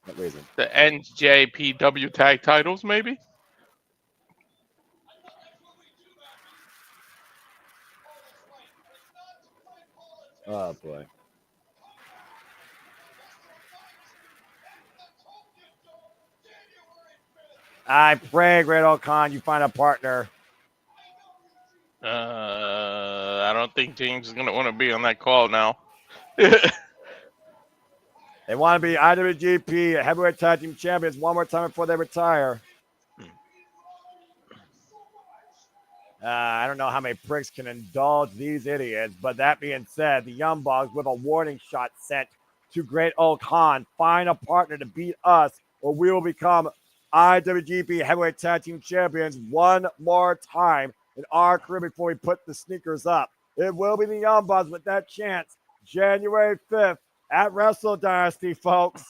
Speaker 1: What reason?
Speaker 2: The NJPW tag titles, maybe?
Speaker 1: Oh, boy. I pray, Great Old Khan, you find a partner.
Speaker 2: I don't think James is going to want to be on that call now.
Speaker 1: They want to be IWGP Heavyweight Tag Team Champions one more time before they retire. I don't know how many pricks can indulge these idiots, but that being said, the Young Bucks with a warning shot sent to Great Old Khan. Find a partner to beat us, or we will become IWGP Heavyweight Tag Team Champions one more time in our career before we put the sneakers up. It will be the Young Bucks with that chance January 5th at Wrestle Dynasty, folks.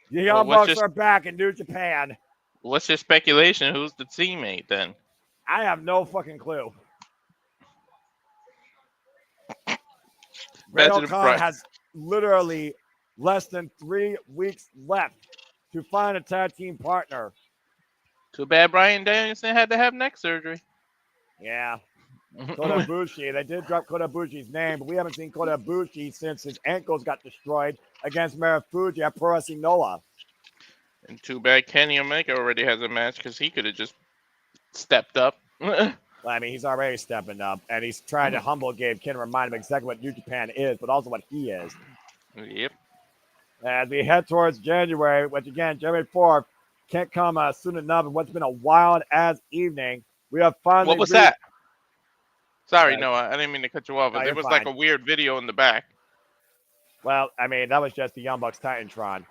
Speaker 1: The Young Bucks are back in New Japan.
Speaker 2: What's your speculation? Who's the teammate then?
Speaker 1: I have no fucking clue. Great Old Khan has literally less than 3 weeks left to find a tag team partner.
Speaker 2: Too bad Bryan Danielson had to have neck surgery.
Speaker 1: Yeah. Kota Ibushi. They did drop Kota Ibushi's name, but we haven't seen Kota Ibushi since his ankles got destroyed against Marufuji at Pro Wrestling Noah.
Speaker 2: And too bad Kenny Omega already has a match because he could have just stepped up.
Speaker 1: Well, I mean, he's already stepping up, and he's trying to humble Gabe Ken and remind him exactly what New Japan is, but also what he is.
Speaker 2: Yep.
Speaker 1: As we head towards January, which again, January 4th, can't come soon enough. And what's been a wild-ass evening, we have finally...
Speaker 2: What was that? Sorry, no, I didn't mean to cut you off, but there was like a weird video in the back.
Speaker 1: Well, I mean, that was just the Young Bucks Titantron.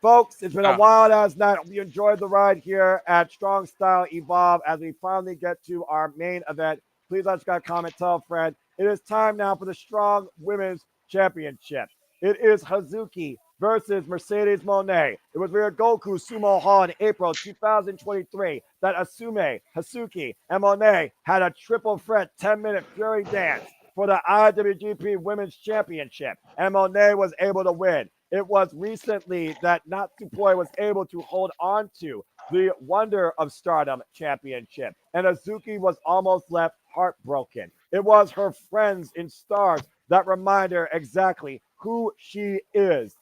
Speaker 1: Folks, it's been a wild-ass night. We enjoyed the ride here at Strong Style Evolve as we finally get to our main event. Please let us got a comment, tell a friend. It is time now for the Strong Women's Championship. It is Hazuki versus Mercedes Mone. It was via Goku Sumo Hall in April 2023 that Asume, Hazuki, and Mone had a triple threat 10-minute Fury dance. for the IWGP Women's Championship, and Mone was able to win. It was recently that Natsupoi was able to hold on to the Wonder of Stardom Championship, and Hazuki was almost left heartbroken. It was her friends in Stars that remind her exactly who she is.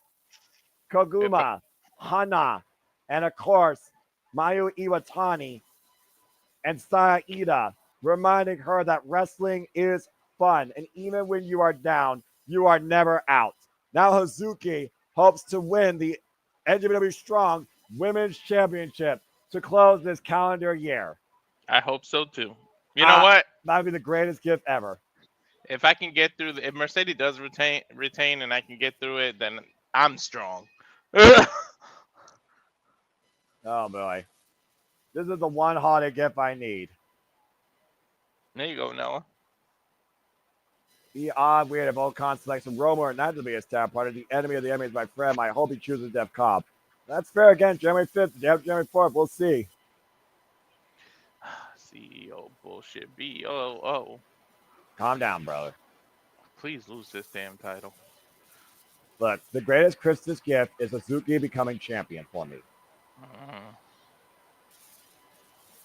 Speaker 1: Koguma, Hana, and of course, Mayu Iwatani and Saya Ida, reminding her that wrestling is fun, and even when you are down, you are never out. Now Hazuki hopes to win the NJPW Strong Women's Championship to close this calendar year.
Speaker 2: I hope so too. You know what?
Speaker 1: That would be the greatest gift ever.
Speaker 2: If I can get through, if Mercedes does retain, and I can get through it, then I'm strong.
Speaker 1: Oh boy, this is the one holiday gift I need.
Speaker 2: There you go, Noah.
Speaker 1: The odd, weird, of all selection. Romer, not to be a star partner. The enemy of the enemy is my friend. I hope he chooses Def Cobb. That's fair again. January 5th, January 4th. We'll see.
Speaker 2: CEO bullshit. BOO.
Speaker 1: Calm down, brother.
Speaker 2: Please lose this damn title.
Speaker 1: Look, the greatest Christmas gift is Hazuki becoming champion for me.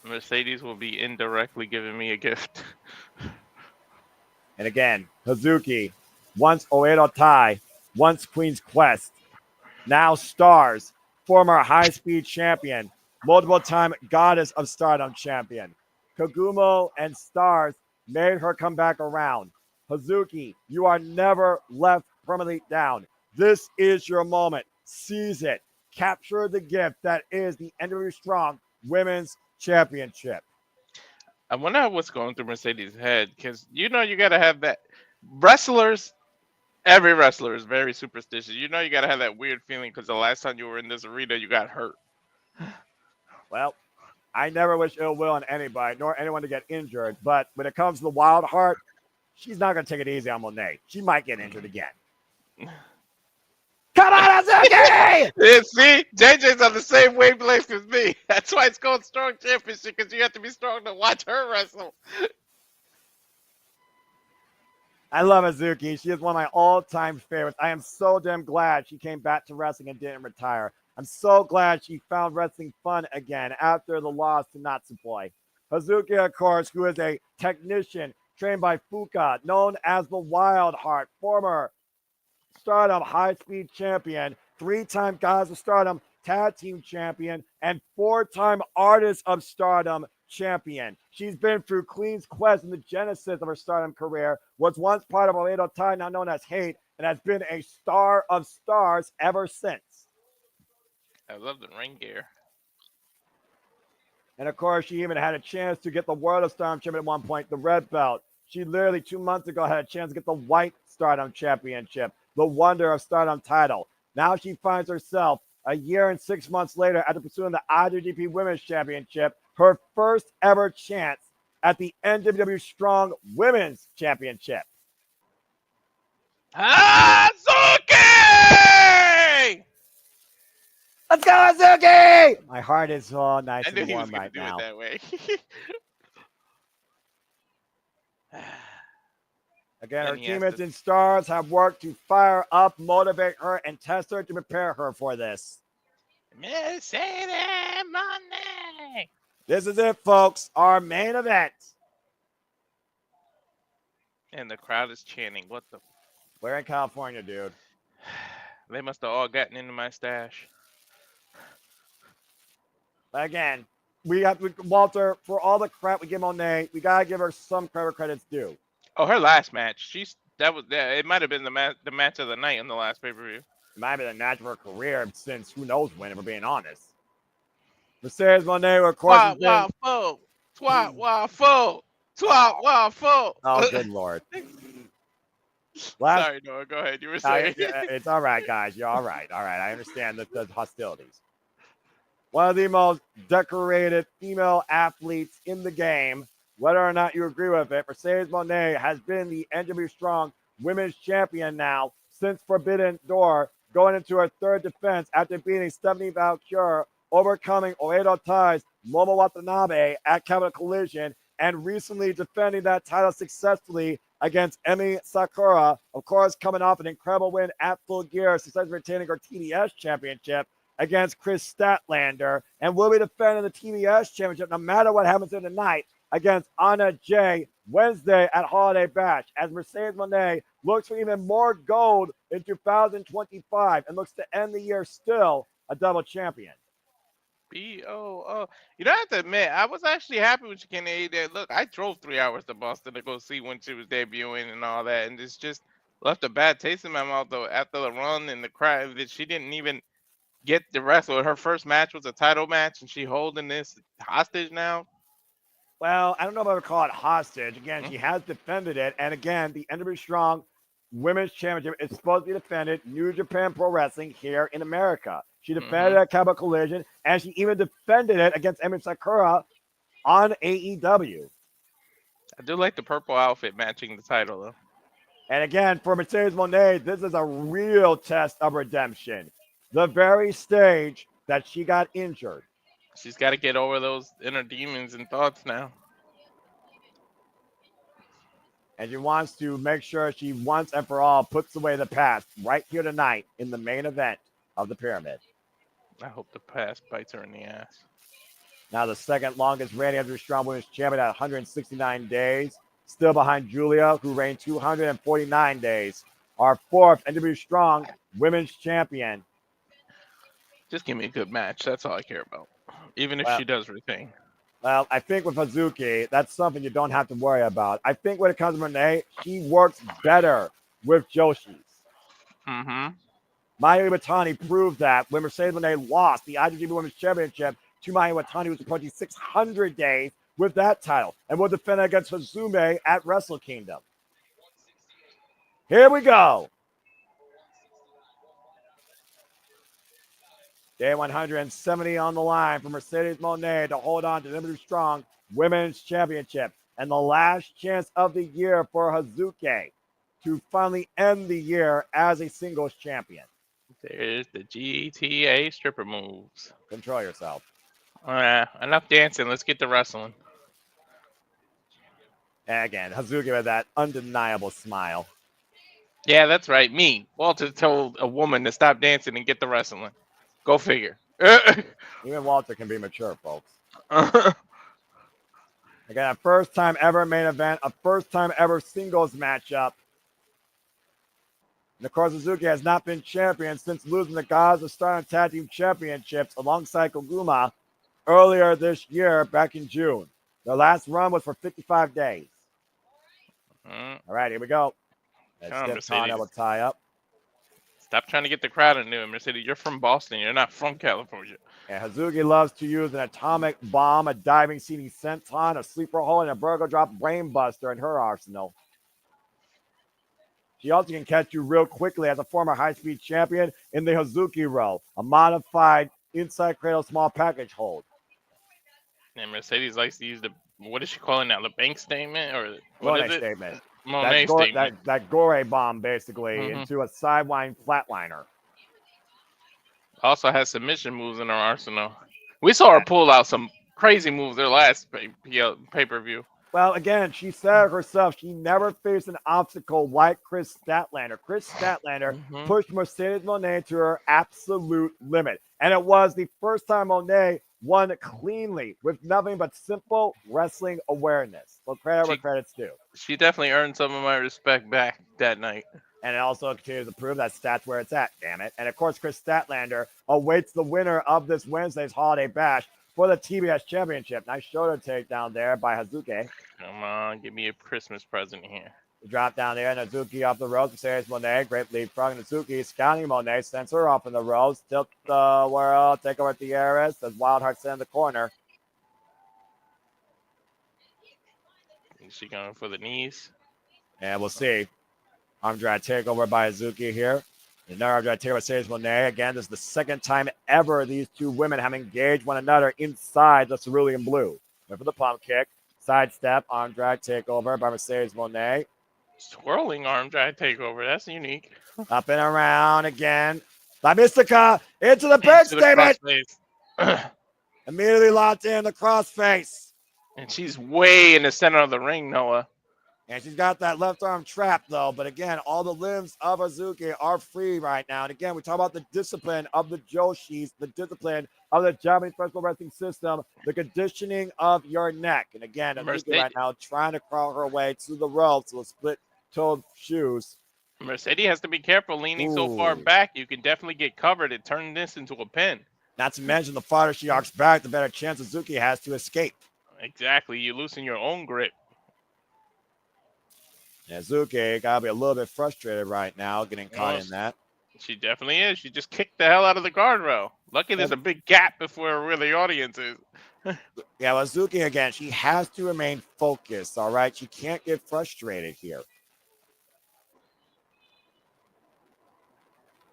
Speaker 2: Mercedes will be indirectly giving me a gift.
Speaker 1: And again, Hazuki, once Oedo Tai, once Queen's Quest, now Stars, former high-speed champion, multiple-time Goddess of Stardom champion. Kagumo and Stars made her come back around. Hazuki, you are never left permanently down. This is your moment. Seize it. Capture the gift that is the NJPW Strong Women's Championship.
Speaker 2: I wonder what's going through Mercedes' head, because you got to have that. Every wrestler is very superstitious. You got to have that weird feeling because the last time you were in this arena, you got hurt.
Speaker 1: Well, I never wish ill will on anybody, nor anyone to get injured. But when it comes to the Wild Heart, she's not going to take it easy on Mone. She might get injured again. Come on, Hazuki!
Speaker 2: Yeah, see, JJ's on the same wavelength as me. That's why it's called Strong Championship, because you have to be strong to watch her wrestle.
Speaker 1: I love Hazuki. She is one of my all-time favorites. I am so damn glad she came back to wrestling and didn't retire. I'm so glad she found wrestling fun again after the loss to Natsupoi. Hazuki, of course, who is a technician trained by Fuka, known as the Wild Heart, former Stardom high-speed champion, 3-time Goddess of Stardom tag team champion, and 4-time Artist of Stardom champion. She's been through Queen's Quest in the genesis of her Stardom career, was once part of Oedo Tai, now known as Hate, and has been a star of stars ever since.
Speaker 2: I love the ring gear.
Speaker 1: And of course, she even had a chance to get the World of Stardom Championship at one point, the red belt. She literally 2 months ago had a chance to get the White Stardom Championship, the Wonder of Stardom title. Now she finds herself a year and 6 months later after pursuing the IWGP Women's Championship, her first ever chance at the NJPW Strong Women's Championship.
Speaker 2: Hazuki!
Speaker 1: Let's go, Hazuki! My heart is so nice
Speaker 2: I knew
Speaker 1: and
Speaker 2: he was
Speaker 1: warm
Speaker 2: going
Speaker 1: right
Speaker 2: to do
Speaker 1: now.
Speaker 2: it that way.
Speaker 1: Again, her
Speaker 2: And he has
Speaker 1: teammates
Speaker 2: to-
Speaker 1: in Stars have worked to fire up, motivate her, and test her to prepare her for this.
Speaker 2: Mercedes Mone!
Speaker 1: This is it, folks. Our main event.
Speaker 2: And the crowd is chanting. What the?
Speaker 1: We're in California, dude.
Speaker 2: They must have all gotten into my stash.
Speaker 1: Again, we have Walter, for all the crap we give Mone, we gotta give her some credit's due.
Speaker 2: Oh, her last match. It might have been the match of the night in the last pay-per-view.
Speaker 1: It might have been the match of her career since who knows when, if we're being honest. Mercedes Mone, of course, has been...
Speaker 2: Twat waffle.
Speaker 1: Oh, good Lord.
Speaker 2: Sorry, Noah, go ahead. You were saying.
Speaker 1: It's all right, guys. You're all right. All right, I understand the hostilities. One of the most decorated female athletes in the game, whether or not you agree with it, Mercedes Mone has been the NJPW Strong Women's Champion now since Forbidden Door, going into her third defense after beating Stephanie Valkyrie, overcoming Oedo Tai's Momo Watanabe at Capital Collision, and recently defending that title successfully against Emi Sakura. Of course, coming off an incredible win at Full Gear, successfully retaining her TBS championship against Chris Statlander, and will be defending the TBS championship no matter what happens in the night against Anna Jay Wednesday at Holiday Bash, as Mercedes Mone looks for even more gold in 2025 and looks to end the year still a double champion.
Speaker 2: B-O-O. You know, I have to admit, I was actually happy when she came to AEW. Look, I drove 3 hours to Boston to go see when she was debuting and all that, and it's just left a bad taste in my mouth, though, after the run and the crowd, that she didn't even get the wrestle. Her first match was a title match, and she holding this hostage now.
Speaker 1: Well, I don't know if I would call it hostage. Again, she has defended it. And again, the NW Strong Women's Championship is supposed to be defended New Japan Pro Wrestling here in America. She defended it at Capital Collision, and she even defended it against Emi Sakura on AEW.
Speaker 2: I do like the purple outfit matching the title, though.
Speaker 1: And again, for Mercedes Mone, this is a real test of redemption. The very stage that she got injured.
Speaker 2: She's got to get over those inner demons and thoughts now.
Speaker 1: And she wants to make sure she once and for all puts away the past right here tonight in the main event of the Pyramid.
Speaker 2: I hope the past bites her in the ass.
Speaker 1: Now the second longest reigning NW Strong Women's Champion at 169 days. Still behind Julia, who reigned 249 days. Our fourth NW Strong Women's Champion.
Speaker 2: Just give me a good match. That's all I care about. Even if she does her thing.
Speaker 1: Well, I think with Hazuki, that's something you don't have to worry about. I think when it comes to Renee, she works better with Joshis.
Speaker 2: Mm-hmm.
Speaker 1: Maya Iwatani proved that when Mercedes Mone lost the IWGP Women's Championship to Maya Iwatani, who was approaching 600 days with that title, and will defend against Hazume at Wrestle Kingdom. Here we go. Day 170 on the line for Mercedes Mone to hold on to the NW Strong Women's Championship. And the last chance of the year for Hazuki to finally end the year as a singles champion.
Speaker 2: There's the GTA stripper moves.
Speaker 1: Control yourself.
Speaker 2: Enough dancing. Let's get to wrestling.
Speaker 1: And again, Hazuki with that undeniable smile.
Speaker 2: Yeah, that's right. Me. Walter told a woman to stop dancing and get to wrestling. Go figure.
Speaker 1: Even Walter can be mature, folks. Again, a first time ever main event, a first time ever singles matchup. And of course, Hazuki has not been champion since losing the Gaza Stardom Tag Team Championships alongside Koguma earlier this year, back in June. Their last run was for 55 days. All right, here we go. Stiff will tie up.
Speaker 2: Stop trying to get the crowd into it, Mercedes. You're from Boston. You're not from California.
Speaker 1: And Hazuki loves to use an atomic bomb, a diving seating senton, a sleeper hold, and a burger drop brainbuster in her arsenal. She also can catch you real quickly as a former high-speed champion in the Hazuki roll, a modified inside cradle small package hold.
Speaker 2: And Mercedes likes to use the, what is she calling now? The bank statement? Or what
Speaker 1: Mone
Speaker 2: is it?
Speaker 1: statement.
Speaker 2: Mone statement.
Speaker 1: That Gore bomb, basically, into a sidewind flatliner.
Speaker 2: Also has submission moves in her arsenal. We saw her pull out some crazy moves their last pay-per-view.
Speaker 1: Well, again, she said herself she never faced an obstacle like Chris Statlander. Chris Statlander pushed Mercedes Mone to her absolute limit. And it was the first time Mone won cleanly with nothing but simple wrestling awareness. So credit where credit's due.
Speaker 2: She definitely earned some of my respect back that night.
Speaker 1: And it also continues to prove that Stat's where it's at, damn it. And of course, Chris Statlander awaits the winner of this Wednesday's Holiday Bash for the TBS Championship. Nice shoulder takedown there by Hazuki.
Speaker 2: Come on, give me a Christmas present here.
Speaker 1: Drop down there, and Hazuki off the ropes. Mercedes Mone, great leapfrog. Hazuki scouting Mone, sends her off in the ropes. Tilt the world, take over at the Aris. As Wildheart sit in the corner.
Speaker 2: Is she going for the knees?
Speaker 1: And we'll see. Arm drag takeover by Hazuki here. Another arm drag takeover by Mercedes Mone. Again, this is the second time ever these two women have engaged one another inside the cerulean blue. Went for the pump kick. Sidestep, arm drag takeover by Mercedes Mone.
Speaker 2: Swirling arm drag takeover. That's unique.
Speaker 1: Up and around again. By Mystica into the big statement. Immediately locked in the crossface.
Speaker 2: And she's way in the center of the ring, Noah.
Speaker 1: And she's got that left arm trapped, though. But again, all the limbs of Hazuki are free right now. And again, we talk about the discipline of the Joshis, the discipline of the Japanese professional wrestling system, the conditioning of your neck. And again, Hazuki right now trying to crawl her way to the ropes with split-toed shoes.
Speaker 2: Mercedes has to be careful leaning so far back. You can definitely get covered and turn this into a pin.
Speaker 1: Not to mention the farther she arcs back, the better chance Hazuki has to escape.
Speaker 2: Exactly. You loosen your own grip.
Speaker 1: Hazuki got to be a little bit frustrated right now, getting caught in that.
Speaker 2: She definitely is. She just kicked the hell out of the guardrail. Lucky there's a big gap before where the audience is.
Speaker 1: Yeah, Hazuki, again, she has to remain focused, all right? She can't get frustrated here.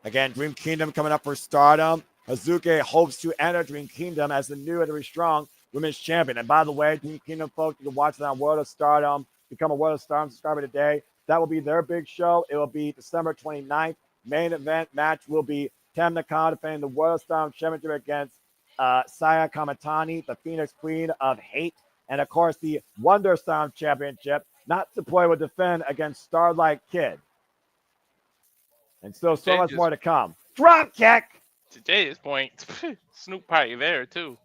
Speaker 1: Again, Dream Kingdom coming up for Stardom. Hazuki hopes to enter Dream Kingdom as the new and very strong women's champion. And by the way, Dream Kingdom folks, you can watch that on World of Stardom. Become a World of Stardom subscriber today. That will be their big show. It will be December 29th. Main event match will be Tam Nakano defending the World of Stardom Championship against Saya Kamatani, the Phoenix Queen of Hate. And of course, the Wonder Stardom Championship, not Tsupoi, will defend against Starlight Kid. And still so much more to come. Drop kick!
Speaker 2: To Jay's point, Snoop probably there too.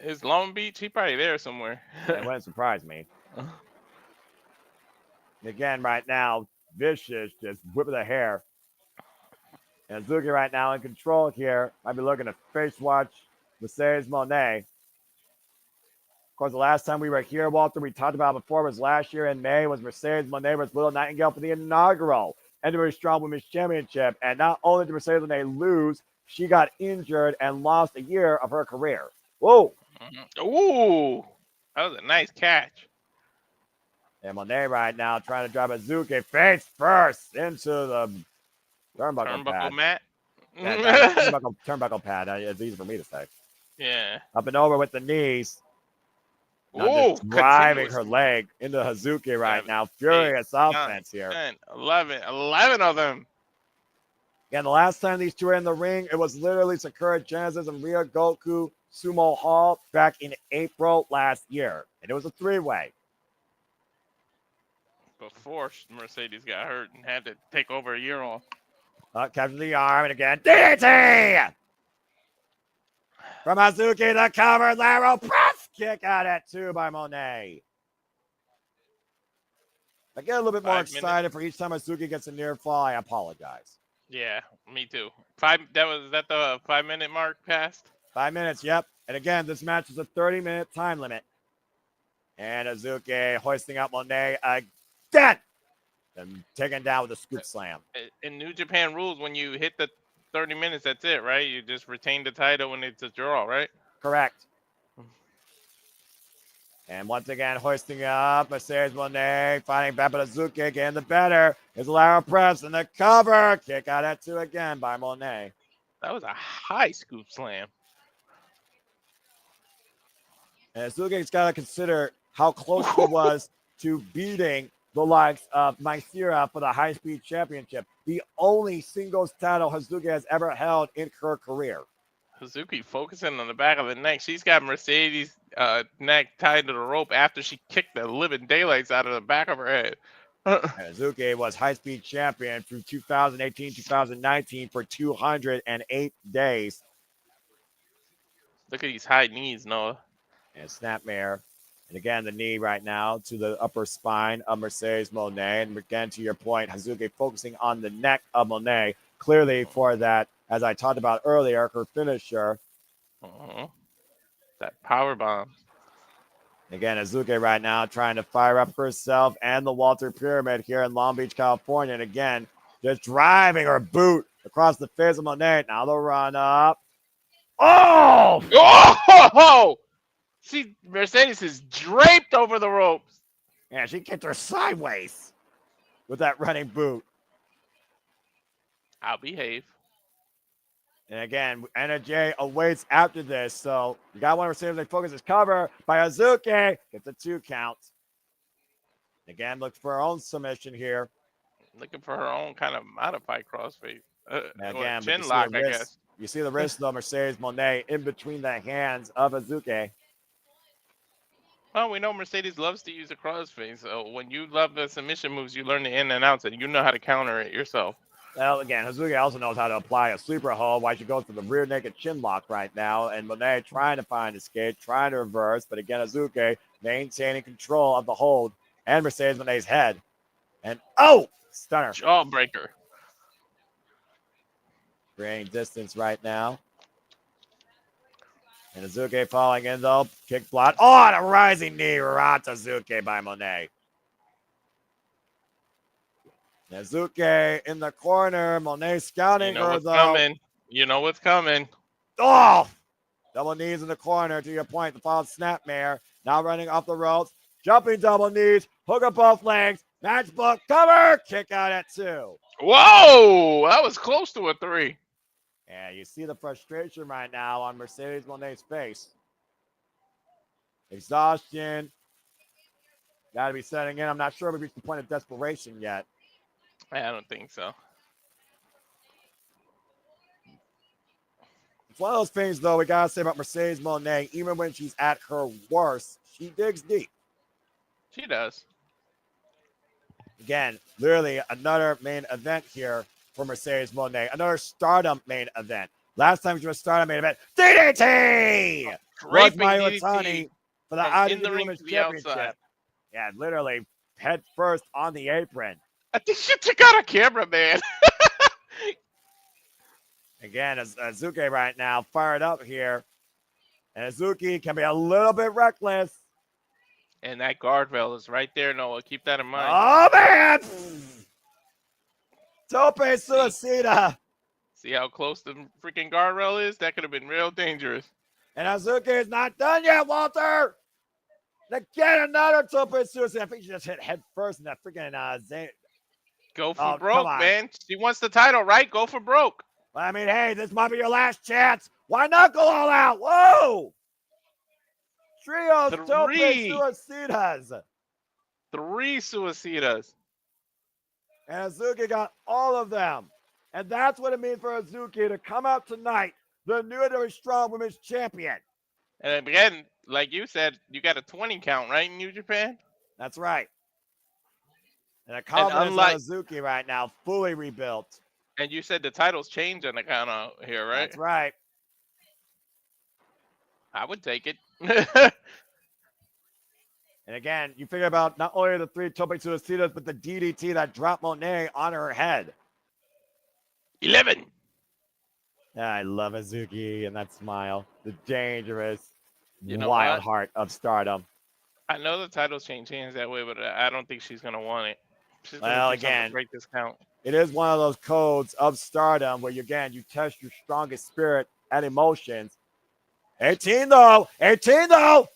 Speaker 2: Is Long Beach? He probably there somewhere.
Speaker 1: It wouldn't surprise me. Again, right now, Vicious just whipping the hair. And Hazuki right now in control here. Might be looking to face watch Mercedes Mone. Of course, the last time we were here, Walter, we talked about before was last year in May, was Mercedes Mone versus Little Nightingale for the inaugural NJPW Strong Women's Championship. And not only did Mercedes Mone lose, she got injured and lost a year of her career. Whoa.
Speaker 2: Ooh. That was a nice catch.
Speaker 1: And Mone right now trying to drive Hazuki face first into the turnbuckle pad.
Speaker 2: Mat.
Speaker 1: Turnbuckle pad. It's easy for me to say.
Speaker 2: Yeah.
Speaker 1: Up and over with the knees.
Speaker 2: Ooh,
Speaker 1: driving her leg into Hazuki right now. Furious offense here.
Speaker 2: 10, 11 of them.
Speaker 1: Again, the last time these two were in the ring, it was literally Sakura Genesis and Ryo Goku Sumo Hall back in April last year. And it was a three-way.
Speaker 2: Before Mercedes got hurt and had to take over a year off.
Speaker 1: Captures the arm, and again, DDT! From Hazuki, the cover, Laro press kick at it, too, by Mone. I get a little bit more excited for each time Hazuki gets a near fall. I apologize.
Speaker 2: Yeah, me too. That the 5-minute mark passed?
Speaker 1: 5 minutes, yep. And again, this match is a 30-minute time limit. And Hazuki hoisting up Mone again. And taken down with a scoop slam.
Speaker 2: In New Japan rules, when you hit the 30 minutes, that's it, right? You just retain the title when it's a draw, right?
Speaker 1: Correct. And once again, hoisting up Mercedes Mone, fighting back, but Hazuki getting the better. Is Lara press and the cover. Kick out at two again by Mone.
Speaker 2: That was a high scoop slam.
Speaker 1: And Hazuki's got to consider how close he was to beating the likes of Maisira for the high-speed championship, the only singles title Hazuki has ever held in her career.
Speaker 2: Hazuki focusing on the back of the neck. She's got Mercedes' neck tied to the rope after she kicked the living daylights out of the back of her head.
Speaker 1: Hazuki was high-speed champion through 2018-2019 for 208 days.
Speaker 2: Look at these high knees, Noah.
Speaker 1: And snapmare. And again, the knee right now to the upper spine of Mercedes Mone. And again, to your point, Hazuki focusing on the neck of Mone. Clearly for that, as I talked about earlier, her finisher.
Speaker 2: That power bomb.
Speaker 1: Again, Hazuki right now trying to fire up herself and the Walter Pyramid here in Long Beach, California. And again, just driving her boot across the face of Mone. Now the run up. Oh!
Speaker 2: Oh! Mercedes is draped over the ropes.
Speaker 1: Yeah, she kicked her sideways with that running boot.
Speaker 2: I'll behave.
Speaker 1: And again, NJ awaits after this. So you got one Mercedes. They focus his cover by Hazuki. Gets a 2 count. Again, look for her own submission here.
Speaker 2: Looking for her own kind of modified crossface.
Speaker 1: Again,
Speaker 2: chin lock, I guess.
Speaker 1: You see the wrist of Mercedes Mone in between the hands of Hazuki.
Speaker 2: Well, we know Mercedes loves to use a crossface. So when you love the submission moves, you learn the in and outs, and you know how to counter it yourself.
Speaker 1: Well, again, Hazuki also knows how to apply a sleeper hold. Why she goes for the rear naked chin lock right now. And Mone trying to find escape, trying to reverse. But again, Hazuki maintaining control of the hold and Mercedes Mone's head. And, oh, stunner.
Speaker 2: Jawbreaker.
Speaker 1: Creating distance right now. And Hazuki falling in, though. Kick block. Oh, and a rising knee. Ratazuki by Mone. Hazuki in the corner. Mone scouting
Speaker 2: You know
Speaker 1: her,
Speaker 2: what's
Speaker 1: though.
Speaker 2: coming. You know what's coming.
Speaker 1: Oh! Double knees in the corner, to your point. The followed snapmare. Now running off the ropes. Jumping double knees. Hook up both legs. Matchbook cover. Kick out at 2.
Speaker 2: Whoa! That was close to a 3.
Speaker 1: And you see the frustration right now on Mercedes Mone's face. Exhaustion. Got to be setting in. I'm not sure if we reached the point of desperation yet.
Speaker 2: I don't think so.
Speaker 1: It's one of those things, though, we got to say about Mercedes Mone. Even when she's at her worst, she digs deep.
Speaker 2: She does.
Speaker 1: Again, literally another main event here for Mercedes Mone. Another Stardom main event. Last time she was Stardom main event, DDT! Was
Speaker 2: Draping
Speaker 1: Mayu
Speaker 2: DDT
Speaker 1: Iwatani for the
Speaker 2: and in
Speaker 1: IW
Speaker 2: the ring
Speaker 1: Women's
Speaker 2: to the outside.
Speaker 1: Championship. Yeah, literally head first on the apron.
Speaker 2: I think she took out a cameraman.
Speaker 1: Again, Hazuki right now fired up here. And Hazuki can be a little bit reckless.
Speaker 2: And that guardrail is right there, Noah. Keep that in mind.
Speaker 1: Oh, man! Tope Suicida.
Speaker 2: See how close the freaking guardrail is? That could have been real dangerous.
Speaker 1: And Hazuki is not done yet, Walter. Again, another Tope Suicida. I think she just hit head first in that freaking Zane.
Speaker 2: Go for
Speaker 1: Oh,
Speaker 2: broke,
Speaker 1: come on.
Speaker 2: man. She wants the title, right? Go for broke.
Speaker 1: I mean, hey, this might be your last chance. Why not go all out? Whoa! Trio Tope
Speaker 2: 3.
Speaker 1: Suicidas.
Speaker 2: 3 suicidas.
Speaker 1: And Hazuki got all of them. And that's what it means for Hazuki to come out tonight, the new and very strong women's champion.
Speaker 2: And again, like you said, you got a 20 count, right, in New Japan?
Speaker 1: That's right. And a confidence
Speaker 2: unlike-
Speaker 1: on Hazuki right now, fully rebuilt.
Speaker 2: And you said the titles change on the count out here, right?
Speaker 1: That's right.
Speaker 2: I would take it.
Speaker 1: And again, you figure about not only the 3 Tope Suicidas, but the DDT that dropped Mone on her head.
Speaker 2: 11.
Speaker 1: I love Hazuki and that smile. The dangerous,
Speaker 2: You know
Speaker 1: wild
Speaker 2: what?
Speaker 1: heart of Stardom.
Speaker 2: I know the titles change hands that way, but I don't think she's gonna want it. She's gonna
Speaker 1: Well,
Speaker 2: do something to
Speaker 1: again,
Speaker 2: break this count.
Speaker 1: It is one of those codes of Stardom where, you test your strongest spirit and emotions. 18, though. 18, though.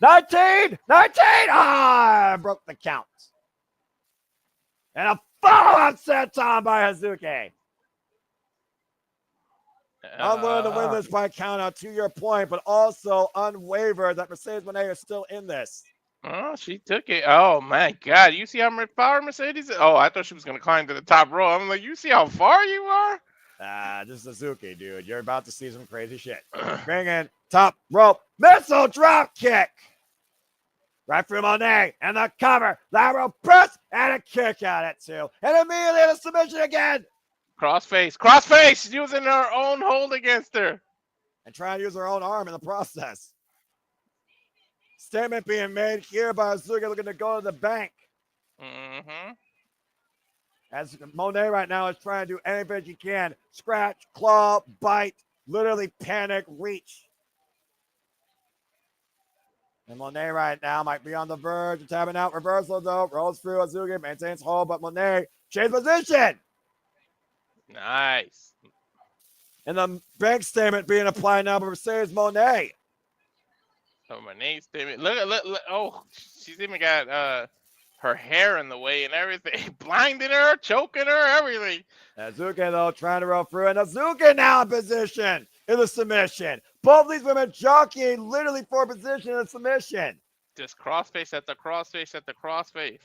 Speaker 1: 19. 19. I broke the count. And a follow-up senton by Hazuki. Unwilling to win this by count out, to your point, but also unwavered that Mercedes Mone is still in this.
Speaker 2: Oh, she took it. Oh my God! You see how far Mercedes is? Oh, I thought she was gonna climb to the top row. I'm like, you see how far you are?
Speaker 1: This is Hazuki, dude. You're about to see some crazy shit. Bring in top rope missile drop kick. Right through Mone and the cover. Lateral press and a kick out at 2. And immediately the submission again.
Speaker 2: Crossface, using her own hold against her.
Speaker 1: And trying to use her own arm in the process. Statement being made here by Hazuki looking to go to the bank.
Speaker 2: Mm-hmm.
Speaker 1: As Mone right now is trying to do anything she can. Scratch, claw, bite, literally panic, reach. And Mone right now might be on the verge of tapping out. Reversal though. Rolls through Hazuki, maintains hold, but Mone change position.
Speaker 2: Nice.
Speaker 1: And the bank statement being applied now by Mercedes Mone.
Speaker 2: Oh, Mone's statement. Look. Oh, she's even got her hair in the way and everything. Blinding her, choking her, everything.
Speaker 1: Hazuki, though, trying to roll through. And Hazuki now in position in the submission. Both these women jockeying literally for position in the submission.
Speaker 2: Just crossface at the crossface at the crossface.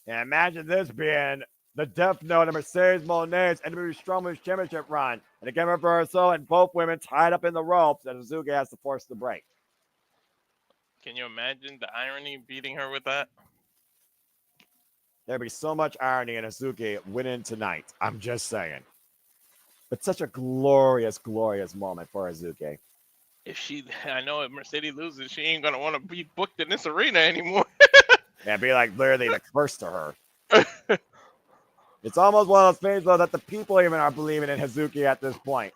Speaker 1: And imagine this being the death note of Mercedes Moné's NJPW Strong Women's Championship run. And again, reversal, and both women tied up in the ropes, and Hazuki has to force the break.
Speaker 2: Can you imagine the irony beating her with that?
Speaker 1: There'd be so much irony in Hazuki winning tonight. I'm just saying. It's such a glorious, glorious moment for Hazuki.
Speaker 2: I know if Mercedes loses, she ain't gonna want to be booked in this arena anymore.
Speaker 1: Yeah, it'd be like literally the curse to her. It's almost one of those things, though, that the people even are believing in Hazuki at this point.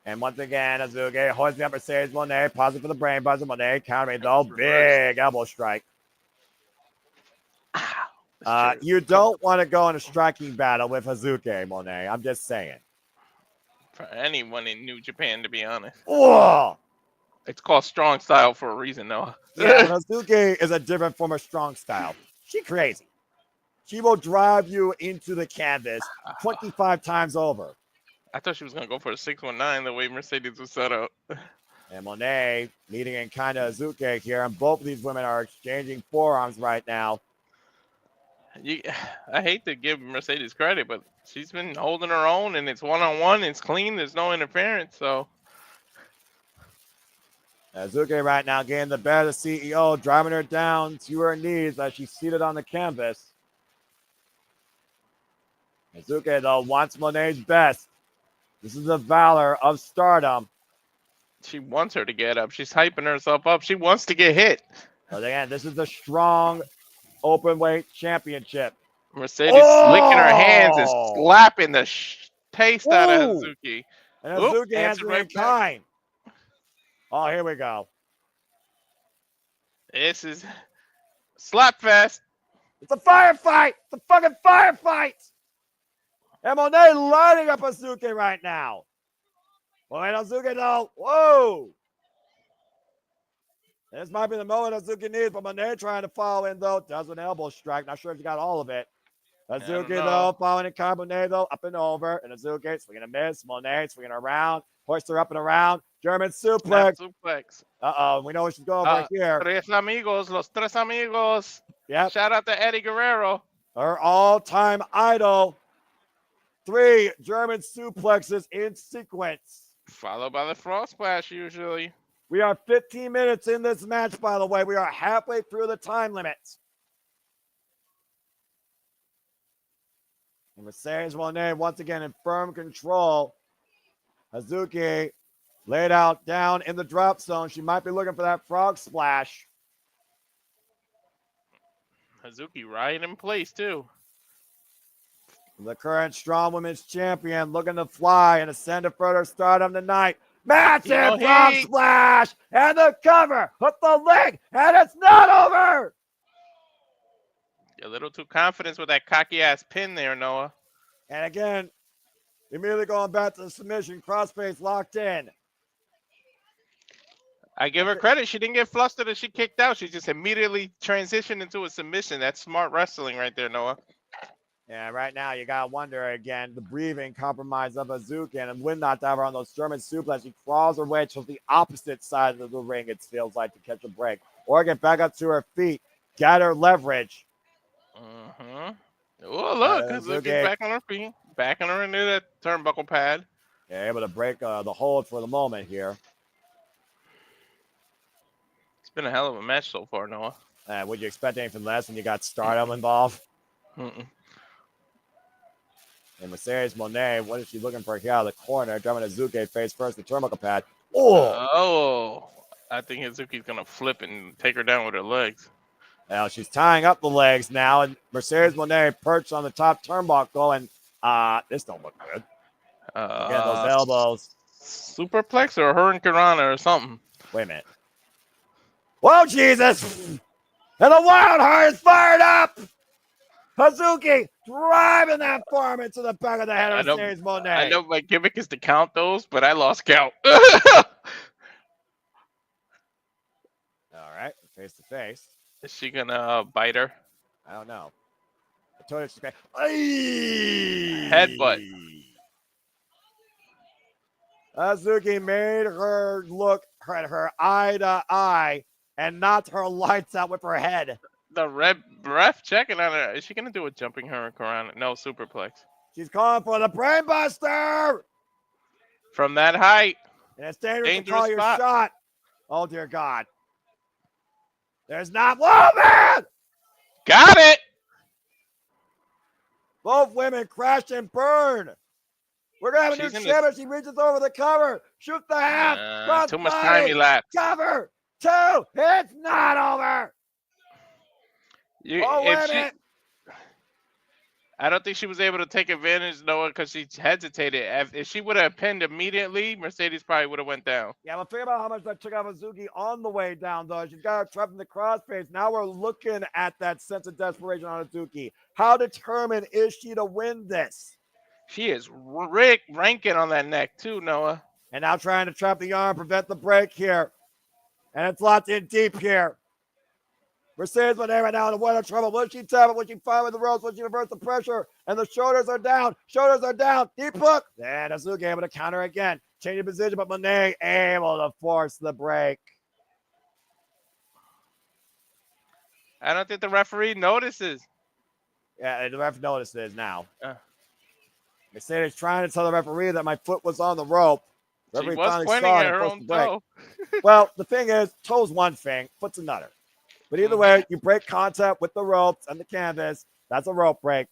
Speaker 1: And once again, Hazuki hoisting up Mercedes Moné, pausing for the brain buzzer. Moné countering though, big elbow strike. You don't want to go in a striking battle with Hazuki, Moné. I'm just saying.
Speaker 2: For anyone in New Japan, to be honest.
Speaker 1: Whoa!
Speaker 2: It's called strong style for a reason, though.
Speaker 1: Yeah, but Hazuki is a different form of strong style. She crazy. She will drive you into the canvas 25 times over.
Speaker 2: I thought she was going to go for a 619 the way Mercedes was set up.
Speaker 1: And Moné meeting in kind of Hazuki here, and both of these women are exchanging forearms right now.
Speaker 2: I hate to give Mercedes credit, but she's been holding her own, and it's one-on-one. It's clean. There's no interference, so.
Speaker 1: Hazuki right now getting the better of the CEO, driving her down to her knees as she's seated on the canvas. Hazuki, though, wants Moné's best. This is the valor of Stardom.
Speaker 2: She wants her to get up. She's hyping herself up. She wants to get hit.
Speaker 1: But again, this is the strong Openweight Championship.
Speaker 2: Mercedes licking her hands and slapping the taste out of Hazuki.
Speaker 1: And Hazuki answering right in kind. Oh, here we go.
Speaker 2: This is slap fest.
Speaker 1: It's a firefight. It's a fucking firefight. And Moné lighting up Hazuki right now. Well, and Hazuki, though. Whoa. This might be the moment Hazuki needs, but Moné trying to follow in, though. Does an elbow strike. Not sure if he got all of it. Hazuki, though, following in kind. Moné, though, up and over. And Hazuki swinging a miss. Moné swinging around. Hoist her up and around. German suplex. Uh-oh. We know what she's going for here.
Speaker 2: Tres amigos. Los tres amigos.
Speaker 1: Yep.
Speaker 2: Shout out to Eddie Guerrero.
Speaker 1: Her all-time idol. 3 German suplexes in sequence.
Speaker 2: Followed by the frog splash, usually.
Speaker 1: We are 15 minutes in this match, by the way. We are halfway through the time limit. And Mercedes Moné once again in firm control. Hazuki laid out down in the drop zone. She might be looking for that frog splash.
Speaker 2: Hazuki right in place, too.
Speaker 1: The current Strong Women's Champion looking to fly and ascend to further Stardom tonight. Massive frog splash and the cover with the leg, and it's not over.
Speaker 2: A little too confident with that cocky ass pin there, Noah.
Speaker 1: And again, immediately going back to the submission, crossface locked in.
Speaker 2: I give her credit. She didn't get flustered as she kicked out. She just immediately transitioned into a submission. That's smart wrestling right there, Noah.
Speaker 1: Yeah, right now you gotta wonder again, the breathing compromise of Hazuki, and when not diver on those German suplex, she crawls her way to the opposite side of the ring, it feels like, to catch a break. Or get back up to her feet, get her leverage.
Speaker 2: Oh, look, Hazuki back on her feet, backing her into that turnbuckle pad.
Speaker 1: Yeah, able to break the hold for the moment here.
Speaker 2: It's been a hell of a match so far, Noah.
Speaker 1: Would you expect anything less when you got Stardom involved? And Mercedes Moné, what is she looking for here out of the corner? Driving Hazuki face first, the turnbuckle pad.
Speaker 2: I think Hazuki's going to flip and take her down with her legs.
Speaker 1: Now she's tying up the legs now, and Mercedes Moné perched on the top turnbuckle, and this don't look good. Again, those elbows.
Speaker 2: Superplex or Hurricanrana or something.
Speaker 1: Wait a minute. Whoa, Jesus! And the Wild Heart is fired up! Hazuki driving that farm into the back of the head of Mercedes Moné.
Speaker 2: I know my gimmick is to count those, but I lost count.
Speaker 1: All right, face to face.
Speaker 2: Is she gonna bite her?
Speaker 1: I don't know. I told her she's going
Speaker 2: headbutt.
Speaker 1: Hazuki made her look at her eye to eye and knocked her lights out with her head.
Speaker 2: The ref checking on her. Is she gonna do a jumping hurricane? No, superplex.
Speaker 1: She's calling for the brainbuster.
Speaker 2: From that height.
Speaker 1: And it's dangerous to
Speaker 2: Dangerous
Speaker 1: call your
Speaker 2: spot.
Speaker 1: shot. Oh, dear God. There's not movement.
Speaker 2: Got it.
Speaker 1: Both women crash and burn. We're going to have a
Speaker 2: She's
Speaker 1: new
Speaker 2: in
Speaker 1: champion. She reaches over the cover. Shoot the half.
Speaker 2: Too much time elapsed.
Speaker 1: Cover. 2. It's not over. Oh, wait a minute.
Speaker 2: I don't think she was able to take advantage, Noah, because she hesitated. If she would have pinned immediately, Mercedes probably would have went down.
Speaker 1: Yeah, but think about how much that took out Hazuki on the way down, though. She's got her trapped in the crossface. Now we're looking at that sense of desperation on Hazuki. How determined is she to win this?
Speaker 2: She is ranking on that neck, too, Noah.
Speaker 1: And now trying to trap the arm, prevent the break here. And it's locked in deep here. Mercedes Mone right now in a world of trouble. Will she tap it? Will she find with the ropes? Will she reverse the pressure? And the shoulders are down. Shoulders are down. Deep hook. And Hazuki able to counter again. Changing position, but Mone able to force the break.
Speaker 2: I don't think the referee notices.
Speaker 1: Yeah, the ref notices now. Mercedes trying to tell the referee that my foot was on the rope.
Speaker 2: She was pointing at her own toe.
Speaker 1: Well, the thing is, toe's one thing, foot's another. But either way, you break contact with the ropes and the canvas. That's a rope break.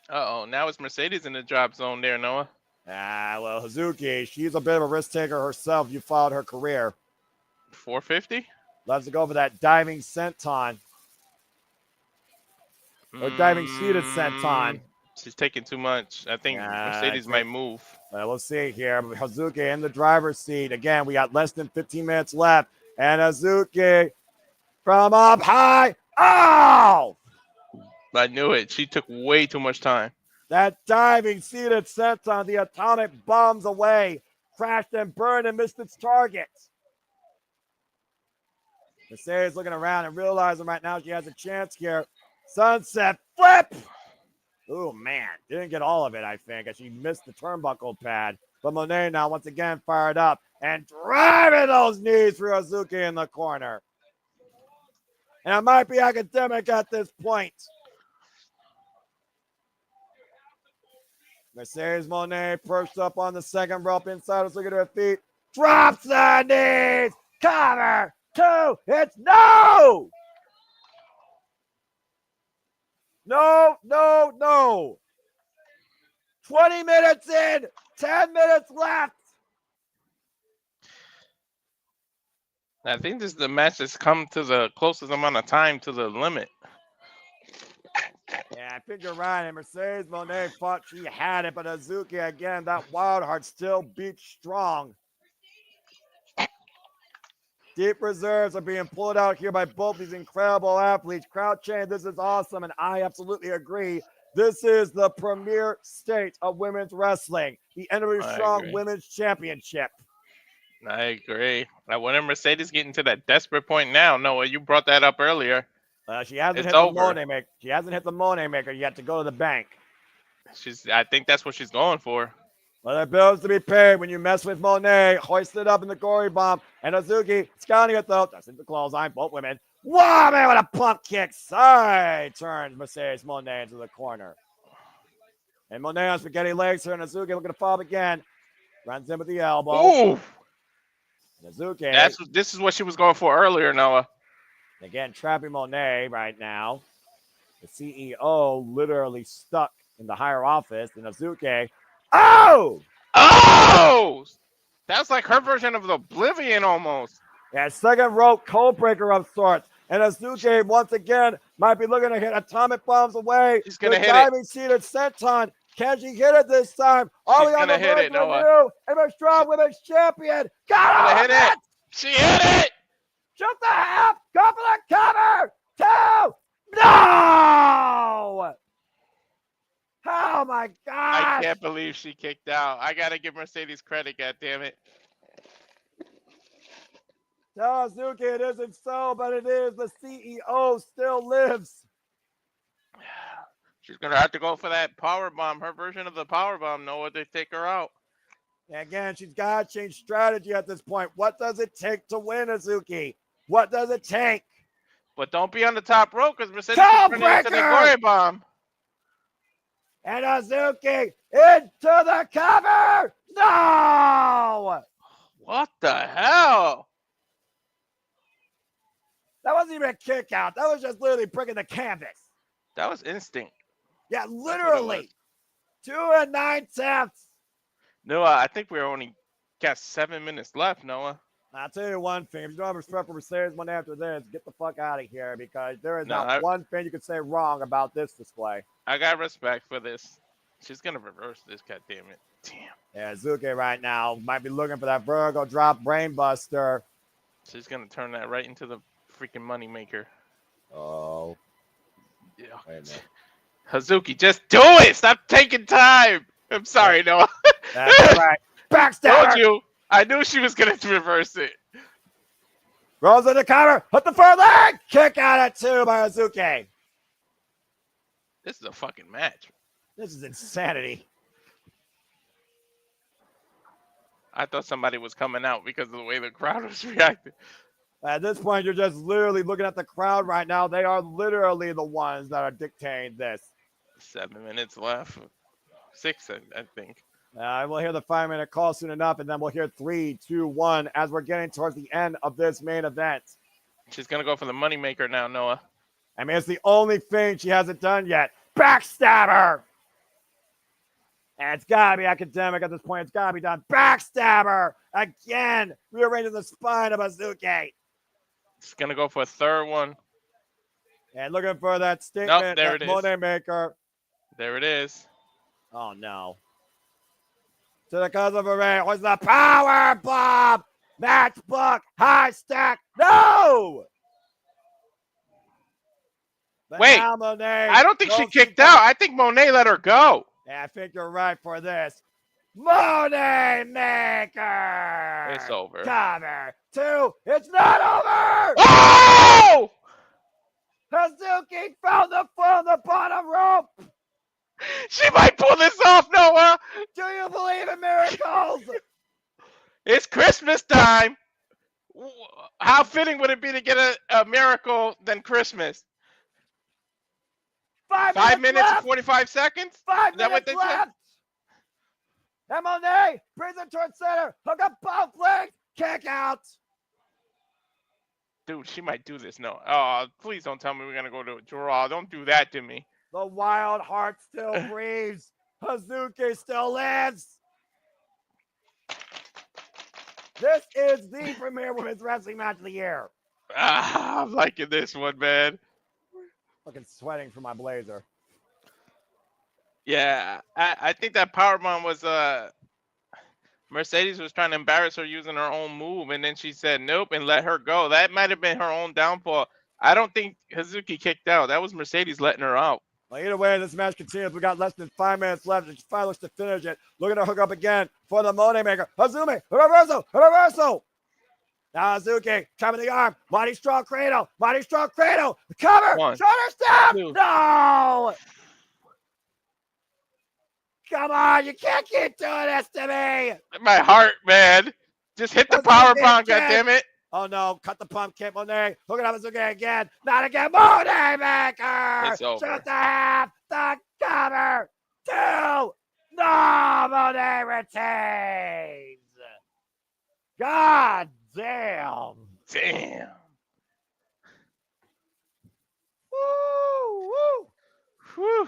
Speaker 2: Uh-oh, now it's Mercedes in the drop zone there, Noah.
Speaker 1: Well, Hazuki, she's a bit of a risk taker herself. You followed her career.
Speaker 2: 450?
Speaker 1: Loves to go for that diving senton. Or diving seated senton.
Speaker 2: She's taking too much. I think Mercedes might move.
Speaker 1: We'll see here. Hazuki in the driver's seat. Again, we got less than 15 minutes left. And Hazuki from up high. Oh!
Speaker 2: I knew it. She took way too much time.
Speaker 1: That diving seated senton, the atomic bombs away. Crashed and burned and missed its target. Mercedes looking around and realizing right now she has a chance here. Sunset flip. Oh, man. Didn't get all of it, I think, as she missed the turnbuckle pad. But Mone now once again fired up and driving those knees for Hazuki in the corner. And it might be academic at this point. Mercedes Mone perched up on the second rope inside Hazuki to her feet. Drops the knees. Cover. 2. It's no. No. 20 minutes in. 10 minutes left.
Speaker 2: I think this is the match that's come to the closest amount of time to the limit.
Speaker 1: Yeah, I think you're right. And Mercedes Mone thought she had it, but Hazuki, again, that wild heart still beats strong. Deep reserves are being pulled out here by both these incredible athletes. Crowd chant, this is awesome, and I absolutely agree. This is the premier state of women's wrestling, the Energy Strong Women's Championship.
Speaker 2: I agree. I wonder Mercedes getting to that desperate point now. Noah, you brought that up earlier.
Speaker 1: She hasn't hit the Mone maker. She hasn't hit the Mone maker yet to go to the bank.
Speaker 2: I think that's what she's going for.
Speaker 1: Well, there are bills to be paid when you mess with Mone. Hoisted up in the gory bomb. And Hazuki, scouting it though. That's in the clothesline. Both women. Wow, man, what a pump kick. Side turns Mercedes Mone into the corner. And Mone on spaghetti legs her. And Hazuki looking to fall again. Runs in with the elbow.
Speaker 2: Ooh.
Speaker 1: Hazuki.
Speaker 2: This is what she was going for earlier, Noah.
Speaker 1: Again, trapping Mone right now. The CEO literally stuck in the higher office. And Hazuki. Oh!
Speaker 2: That's like her version of the Oblivion almost.
Speaker 1: Yeah, second rope code breaker of sorts. And Hazuki, once again, might be looking to hit atomic bombs away.
Speaker 2: She's going to hit
Speaker 1: diving seated senton. Can she hit it this time? Are we on the verge of a new and strong women's champion? Got
Speaker 2: hit it. She hit it.
Speaker 1: Shoot the half. Go for the cover. 2. No! Oh, my God.
Speaker 2: I can't believe she kicked out. I got to give Mercedes credit, goddammit.
Speaker 1: Tell Hazuki it isn't so, but it is. The CEO still lives.
Speaker 2: She's going to have to go for that power bomb. Her version of the power bomb, Noah, they take her out.
Speaker 1: Again, she's got to change strategy at this point. What does it take to win, Hazuki? What does it take?
Speaker 2: But don't be on the top rope because Mercedes
Speaker 1: Toe
Speaker 2: is turning into the
Speaker 1: breaker!
Speaker 2: Gory Bomb.
Speaker 1: And Hazuki into the cover. No!
Speaker 2: What the hell?
Speaker 1: That wasn't even a kick out. That was just literally breaking the canvas.
Speaker 2: That was instinct.
Speaker 1: Yeah,
Speaker 2: what it
Speaker 1: literally. 2 and 9 tenths.
Speaker 2: Noah, I think we only got 7 minutes left, Noah.
Speaker 1: I'll tell you one thing. If you don't have respect for Mercedes one after this, get the fuck out of here because there is not one thing you could say wrong about this display.
Speaker 2: I got respect for this. She's going to reverse this, goddammit. Damn.
Speaker 1: Yeah, Hazuki right now might be looking for that Virgo drop brainbuster.
Speaker 2: She's going to turn that right into the freaking moneymaker.
Speaker 1: Oh.
Speaker 2: Yeah.
Speaker 1: Wait a minute.
Speaker 2: Hazuki, just do it! Stop taking time! I'm sorry, Noah.
Speaker 1: That's right. Backstabber!
Speaker 2: Told you. I knew she was going to reverse it.
Speaker 1: Rolls in the cover. Hit the front leg. Kick out at 2 by Hazuki.
Speaker 2: This is a fucking match.
Speaker 1: This is insanity.
Speaker 2: I thought somebody was coming out because of the way the crowd was reacting.
Speaker 1: At this point, you're just literally looking at the crowd right now. They are literally the ones that are dictating this.
Speaker 2: 7 minutes left. 6, I think.
Speaker 1: We'll hear the 5-minute call soon enough, and then we'll hear 3, 2, 1 as we're getting towards the end of this main event.
Speaker 2: She's going to go for the moneymaker now, Noah.
Speaker 1: I mean, it's the only thing she hasn't done yet. Backstabber! And it's got to be academic at this point. It's got to be done. Backstabber! Again, rearranging the spine of Hazuki.
Speaker 2: She's going to go for a third one.
Speaker 1: And looking for that statement.
Speaker 2: Nope, there it is.
Speaker 1: Moneymaker.
Speaker 2: There it is.
Speaker 1: Oh, no. To the cause of a ring was the power bomb. Matchbook. High stack. No! But
Speaker 2: Wait,
Speaker 1: now Mone
Speaker 2: I don't think she
Speaker 1: goes
Speaker 2: kicked
Speaker 1: to-
Speaker 2: out. I think Monet let her go.
Speaker 1: Yeah, I think you're right for this. Money maker.
Speaker 2: It's over.
Speaker 1: Cover 2. It's not over.
Speaker 2: Oh!
Speaker 1: Hazuki found the foot on the bottom rope.
Speaker 2: She might pull this off, Noah.
Speaker 1: Do you believe in miracles?
Speaker 2: It's Christmas time. How fitting would it be to get a miracle than Christmas? 5 minutes and 45 seconds?
Speaker 1: 5
Speaker 2: Is that what
Speaker 1: minutes
Speaker 2: they said?
Speaker 1: left. And Mone brings it towards center. Hook up both legs. Kick out.
Speaker 2: Dude, she might do this. No. Oh, please don't tell me we're going to go to a draw. Don't do that to me.
Speaker 1: The wild heart still breathes. Hazuki still lives. This is the premier women's wrestling match of the year.
Speaker 2: I'm liking this one, man.
Speaker 1: Fucking sweating for my blazer.
Speaker 2: Yeah, I think that powerbomb was Mercedes was trying to embarrass her using her own move, and then she said nope and let her go. That might have been her own downfall. I don't think Hazuki kicked out. That was Mercedes letting her out.
Speaker 1: Well, either way, this match continues. We got less than 5 minutes left. She finally looks to finish it. Looking to hook up again for the Mone maker. Hazumi, a reversal, a reversal. Now Hazuki, coming the arm. Mighty strong cradle, mighty strong cradle. The cover,
Speaker 2: One,
Speaker 1: shoulder step.
Speaker 2: two.
Speaker 1: No. Come on, you can't keep doing this to me.
Speaker 2: My heart, man. Just hit the
Speaker 1: Hazuki
Speaker 2: powerbomb,
Speaker 1: again.
Speaker 2: goddammit.
Speaker 1: Oh no, cut the pump, kick Mone. Hooking up Hazuki again. Not again, Mone maker.
Speaker 2: It's over.
Speaker 1: Shoot the half, the cover. 2. No, Mone retains. God damn.
Speaker 2: Damn.
Speaker 1: Woo, woo.
Speaker 2: Whew.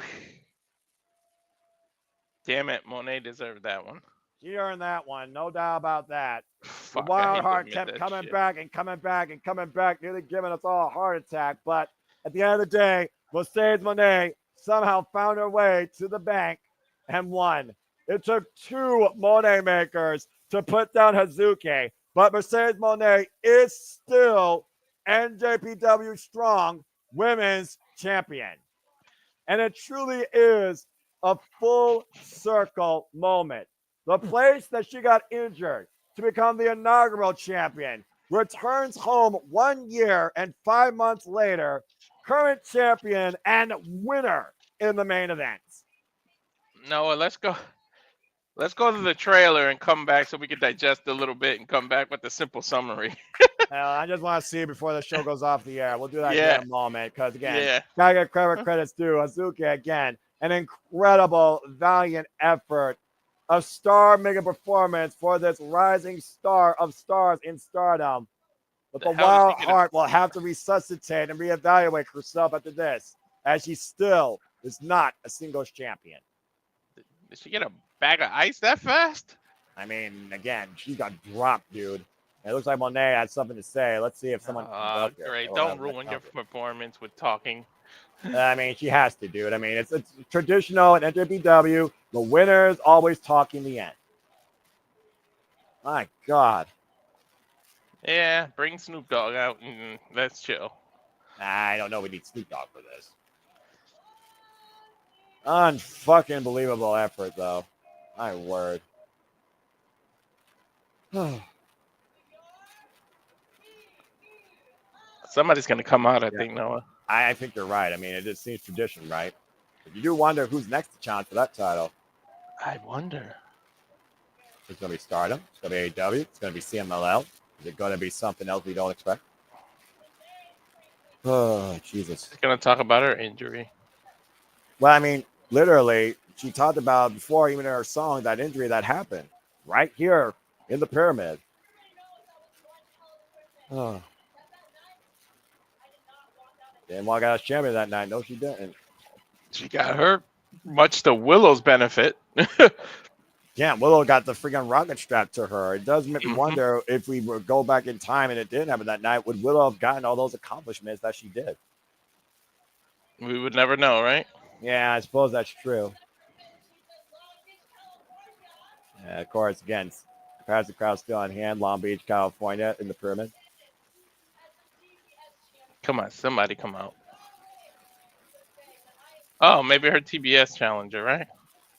Speaker 2: Damn it, Monet deserved that one.
Speaker 1: She earned that one, no doubt about that.
Speaker 2: Fuck,
Speaker 1: The
Speaker 2: I hate
Speaker 1: wild
Speaker 2: to
Speaker 1: heart
Speaker 2: admit
Speaker 1: kept
Speaker 2: that
Speaker 1: coming
Speaker 2: shit.
Speaker 1: back and coming back and coming back, nearly giving us all a heart attack. But at the end of the day, Mercedes Mone somehow found her way to the bank and won. It took 2 Mone makers to put down Hazuki, but Mercedes Mone is still NJPW Strong Women's Champion. And it truly is a full circle moment. The place that she got injured to become the inaugural champion returns home 1 year and 5 months later, current champion and winner in the main event.
Speaker 2: Noah, let's go. Let's go to the trailer and come back so we can digest a little bit and come back with the simple summary.
Speaker 1: I just want to see before the show goes off the air. We'll do that
Speaker 2: Yeah.
Speaker 1: in a moment because, again,
Speaker 2: Yeah.
Speaker 1: gotta get credits due. Hazuki, again, an incredible, valiant effort. A star mega performance for this rising star of stars in stardom. But the
Speaker 2: The hell is
Speaker 1: wild
Speaker 2: he gonna-
Speaker 1: heart will have to resuscitate and reevaluate herself after this, as she still is not a singles champion.
Speaker 2: Did she get a bag of ice that fast?
Speaker 1: I mean, again, she got dropped, dude. And it looks like Mone had something to say. Let's see if someone comes up here.
Speaker 2: Great.
Speaker 1: Oh,
Speaker 2: Don't
Speaker 1: no,
Speaker 2: ruin your
Speaker 1: okay.
Speaker 2: performance with talking.
Speaker 1: I mean, she has to, dude. I mean, it's traditional in NJPW. The winners always talk in the end. My God.
Speaker 2: Yeah, bring Snoop Dogg out and let's chill.
Speaker 1: I don't know. We need Snoop Dogg for this. Unfucking believable effort, though. My word.
Speaker 2: Somebody's gonna come out, I
Speaker 1: Yeah.
Speaker 2: think, Noah.
Speaker 1: I think you're right. I mean, it just seems tradition, right? But you do wonder who's next to challenge for that title.
Speaker 2: I wonder.
Speaker 1: It's going to be Stardom. It's going to be AEW. It's going to be CMLL. Is it going to be something else we don't expect? Oh, Jesus.
Speaker 2: She's gonna talk about her injury.
Speaker 1: Well, I mean, literally, she talked about before even in her song that injury that happened right here in the pyramid. Oh. Didn't walk out as champion that night. No, she didn't.
Speaker 2: She got hurt, much to Willow's benefit.
Speaker 1: Yeah, Willow got the freaking rocket strap to her. It does make me
Speaker 2: Mhm.
Speaker 1: wonder if we would go back in time and it didn't happen that night, would Willow have gotten all those accomplishments that she did?
Speaker 2: We would never know, right?
Speaker 1: Yeah, I suppose that's true. Yeah, of course, again, the crowd still on hand. Long Beach, California, in the pyramid.
Speaker 2: Come on, somebody come out. Oh, maybe her TBS challenger, right?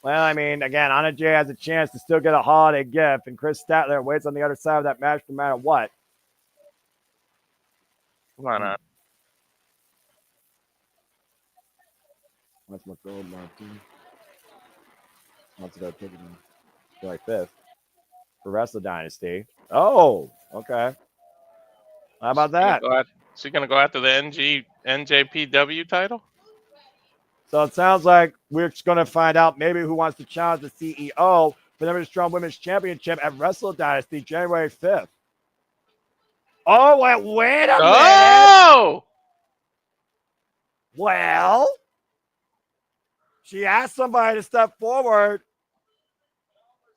Speaker 1: Well, I mean, again, Anna Jay has a chance to still get a holiday gift, and Chris Statler waits on the other side of that match no matter what.
Speaker 2: Come on, Anna.
Speaker 1: That's my gold, Martin. Let's go take it like this for Wrestle Dynasty. Oh, okay. How about that?
Speaker 2: She's gonna go after the NJPW title.
Speaker 1: So it sounds like we're just going to find out maybe who wants to challenge the CEO for the Strong Women's Championship at Wrestle Dynasty January 5th. Oh, wait a minute.
Speaker 2: Oh!
Speaker 1: Well, she asked somebody to step forward.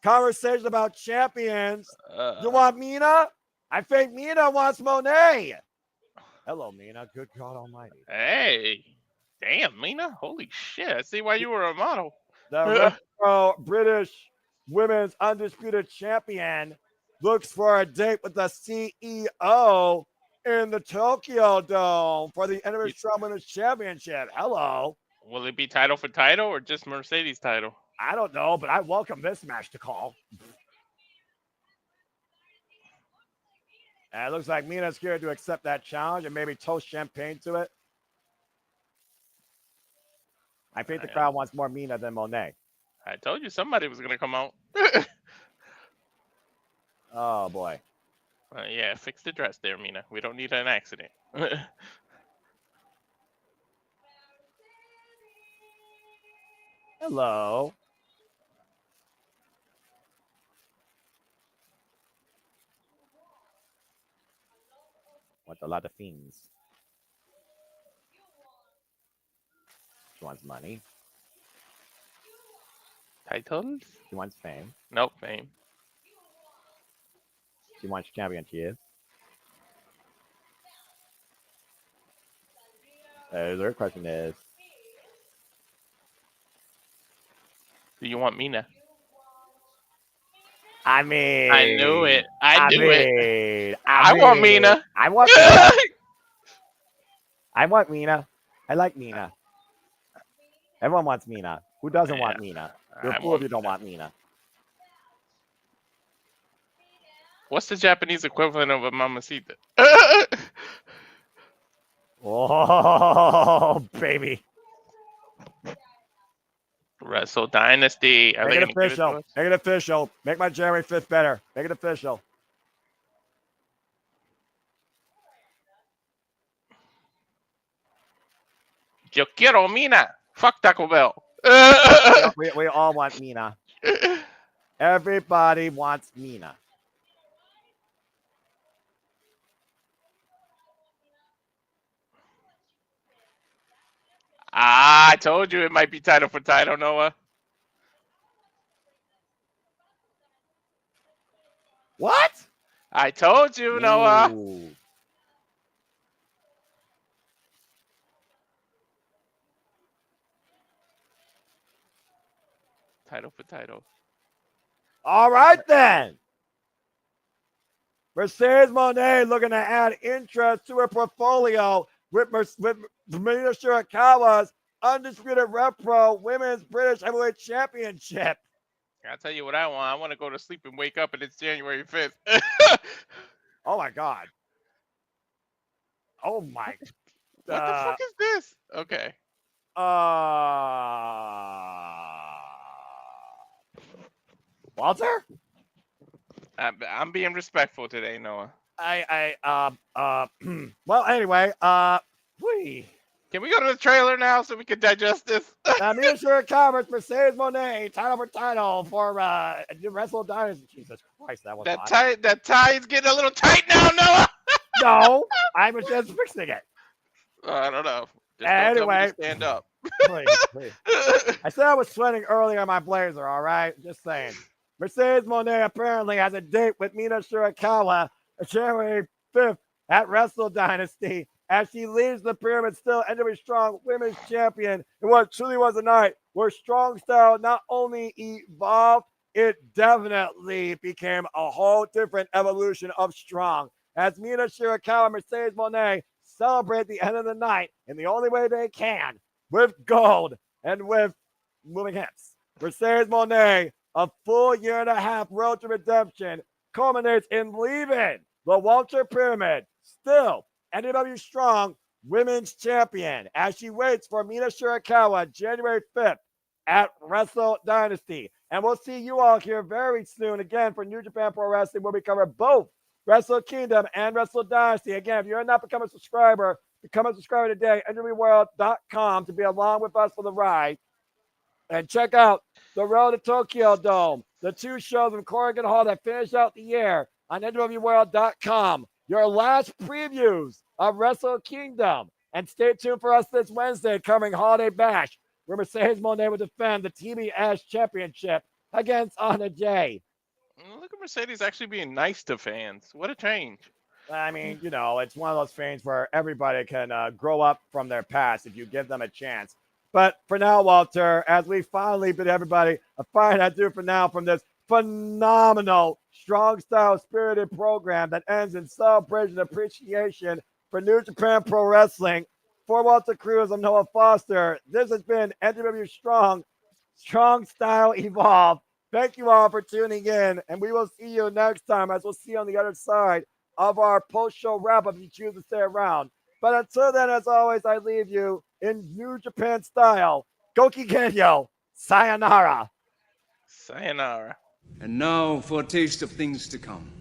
Speaker 1: Conversation about champions. You want Mina? I think Mina wants Mone. Hello, Mina. Good God Almighty.
Speaker 2: Hey, damn, Mina. Holy shit. I see why you were a model.
Speaker 1: The retro British Women's Undisputed Champion looks for a date with the CEO in the Tokyo Dome for the Strong Women's Championship. Hello.
Speaker 2: Will it be title for title or just Mercedes title?
Speaker 1: I don't know, but I welcome this match to call. And it looks like Mina's here to accept that challenge and maybe toast champagne to it. I think the crowd wants more Mina than Mone.
Speaker 2: I told you somebody was going to come out.
Speaker 1: Oh, boy.
Speaker 2: Yeah, fix the dress there, Mina. We don't need an accident.
Speaker 1: Hello. Want a lot of things. She wants money.
Speaker 2: Titles?
Speaker 1: She wants fame.
Speaker 2: Nope, fame.
Speaker 1: She wants championship. Their question is,
Speaker 2: Do you want Mina?
Speaker 1: I mean,
Speaker 2: I knew it. I knew it.
Speaker 1: I
Speaker 2: want Mina.
Speaker 1: I want Mina. I want Mina. I like Mina. Everyone wants Mina. Who doesn't want Mina? You're a fool if you don't want Mina.
Speaker 2: What's the Japanese equivalent of a mamacita?
Speaker 1: Oh, baby.
Speaker 2: Wrestle Dynasty. Are
Speaker 1: Make
Speaker 2: they
Speaker 1: it
Speaker 2: gonna give it to
Speaker 1: official.
Speaker 2: us?
Speaker 1: Make it official. Make my January 5th better. Make it official.
Speaker 2: Yo quiero Mina. Fuck Taco Bell.
Speaker 1: we all want Mina. Everybody wants Mina.
Speaker 2: I told you it might be title for title, Noah.
Speaker 1: What?
Speaker 2: I told you, Noah.
Speaker 1: Ooh.
Speaker 2: Title for title.
Speaker 1: All right, then. Mercedes Mone looking to add interest to her portfolio with Mina Shirakawa's Undisputed Rep Pro Women's British Heavyweight Championship.
Speaker 2: I'll tell you what I want. I want to go to sleep and wake up and it's January 5th.
Speaker 1: Oh, my God. Oh, my.
Speaker 2: What the fuck is this? Okay.
Speaker 1: Walter?
Speaker 2: I'm being respectful today, Noah.
Speaker 1: Well, anyway,
Speaker 2: Can we go to the trailer now so we can digest this?
Speaker 1: Mina Shirakawa, Mercedes Mone, title for title for Wrestle Dynasty. Jesus Christ, that was
Speaker 2: that tie's getting a little tight now, Noah.
Speaker 1: No, I was just fixing it.
Speaker 2: I don't know. Just
Speaker 1: Anyway,
Speaker 2: stand up.
Speaker 1: Please. I said I was sweating earlier in my blazer. All right, just saying. Mercedes Mone apparently has a date with Mina Shirakawa January 5th at Wrestle Dynasty as she leaves the pyramid still NW Strong Women's Champion in what truly was a night where Strong Style not only evolved, it definitely became a whole different evolution of Strong. As Mina Shirakawa and Mercedes Mone celebrate the end of the night in the only way they can, with gold and with moving hips. Mercedes Mone, a full year and a half road to redemption, culminates in leaving the Walter Pyramid, still NJPW Strong Women's Champion, as she waits for Mina Shirakawa January 5th at Wrestle Dynasty. And we'll see you all here very soon again for New Japan Pro Wrestling, where we cover both Wrestle Kingdom and Wrestle Dynasty. Again, if you're not become a subscriber, become a subscriber today, NJPWworld.com, to be along with us for the ride. And check out the Road to Tokyo Dome, the two shows in Corrigan Hall that finish out the year on NJPWworld.com. Your last previews of Wrestle Kingdom. And stay tuned for us this Wednesday covering Holiday Bash, where Mercedes Mone will defend the TBS Championship against Anna Jay.
Speaker 2: Look at Mercedes actually being nice to fans. What a change.
Speaker 1: I mean, you know, it's one of those things where everybody can grow up from their past if you give them a chance. But for now, Walter, as we finally bid everybody a fine adieu for now from this phenomenal, strong style, spirited program that ends in celebration and appreciation for New Japan Pro Wrestling. For Walter Cruz, I'm Noah Foster. This has been NJPW Strong Style Evolve. Thank you all for tuning in, and we will see you next time, as we'll see you on the other side of our post-show wrap-up if you choose to stay around. But until then, as always, I leave you in New Japan style. Goki Genyo. Sayonara.
Speaker 2: Sayonara.
Speaker 4: And now for a taste of things to come.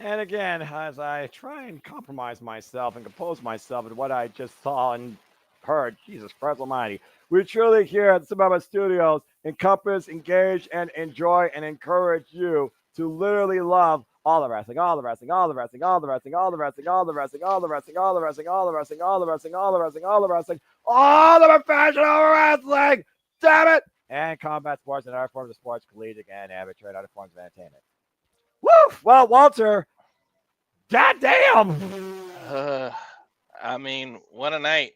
Speaker 1: And again, as I try and compromise myself and compose myself with what I just saw and heard, Jesus Christ Almighty, we truly here at the Suburban Studios encompass, engage, and enjoy and encourage you to literally love all the wrestling, all the wrestling, all the wrestling, all the wrestling, all the wrestling, all the wrestling, all the wrestling, all the wrestling, all the wrestling, all the wrestling, all the wrestling, all the wrestling, all the professional wrestling. Damn it! And combat sports and other forms of sports, collegiate and amateur and other forms of entertainment. Woo! Well, Walter, goddamn!
Speaker 2: I mean, what a night.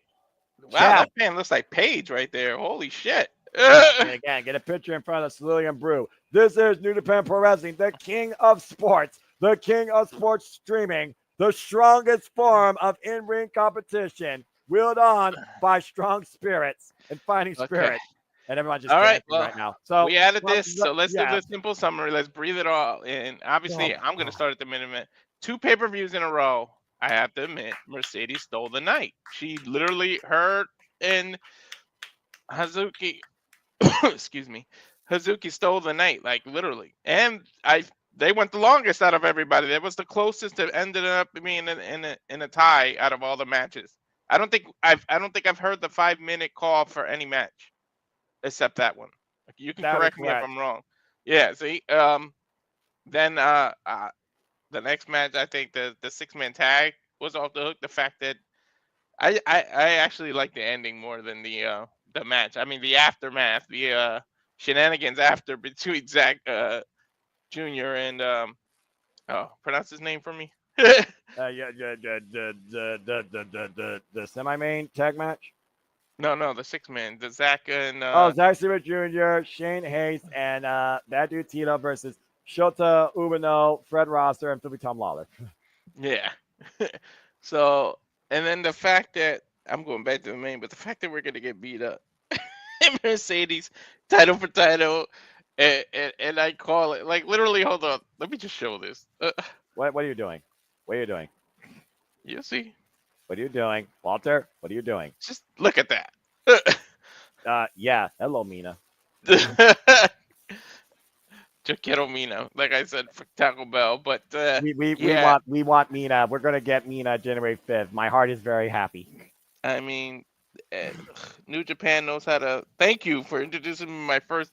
Speaker 2: Wow,
Speaker 1: Yeah.
Speaker 2: that man looks like Paige right there. Holy shit.
Speaker 1: And again, get a picture in front of Cerulean Brew. This is New Japan Pro Wrestling, the king of sports, the king of sports streaming, the strongest form of in-ring competition, wheeled on by strong spirits and fighting spirits. And everyone's just
Speaker 2: all right,
Speaker 1: dancing
Speaker 2: well,
Speaker 1: right now. So
Speaker 2: we added this, so let's
Speaker 1: yeah.
Speaker 2: do the simple summary. Let's breathe it all in. Obviously, I'm going to start at the minute. 2 pay-per-views in a row. I have to admit, Mercedes stole the night. She literally, her and Hazuki, excuse me, Hazuki stole the night, like literally. And they went the longest out of everybody. That was the closest that ended up being in a tie out of all the matches. I don't think I've heard the 5-minute call for any match except that one. You can correct me if I'm wrong. Yeah. See. Then the next match, I think the 6-man tag was off the hook. The fact that I actually like the ending more than the match. I mean the aftermath, the shenanigans after between Zach Jr. and pronounce his name for me.
Speaker 1: The semi-main tag match.
Speaker 2: No, the 6-man, the Zach and
Speaker 1: Zack Sabre Jr., Shane Hayes, and that dude Tito versus Shota Umino, Fred Rosser, and Philly Tom Lawler.
Speaker 2: Yeah. So, and then the fact that I'm going back to the main, but the fact that we're gonna get beat up, Mercedes title for title, and I call it like literally. Hold on, let me just show this.
Speaker 1: What are you doing? What are you doing?
Speaker 2: You see?
Speaker 1: What are you doing, Walter? What are you doing?
Speaker 2: Just look at that.
Speaker 1: Yeah. Hello, Mina.
Speaker 2: Jaquero Mina, like I said for Taco Bell, but
Speaker 1: we want Mina. We're gonna get Mina January 5th. My heart is very happy.
Speaker 2: I mean, New Japan knows how to. Thank you for introducing me my first.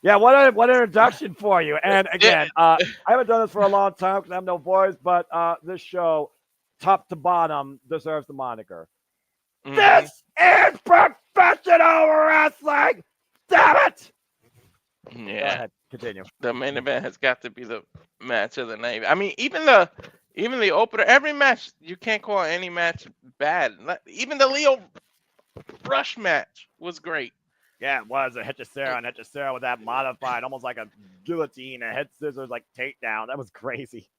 Speaker 1: Yeah, what an introduction for you. And again, I haven't done this for a long time because I have no voice, but this show, top to bottom, deserves the moniker. Mm-hmm. This is professional wrestling. Damn it!
Speaker 2: Yeah.
Speaker 1: Go ahead. Continue.
Speaker 2: The main event has got to be the match of the night. I mean, even the opener, every match, you can't call any match bad. Even the Lio Rush match was great.
Speaker 1: Yeah, it was a Hechicero with that modified, almost like a guillotine, a head scissors like takedown. That was crazy.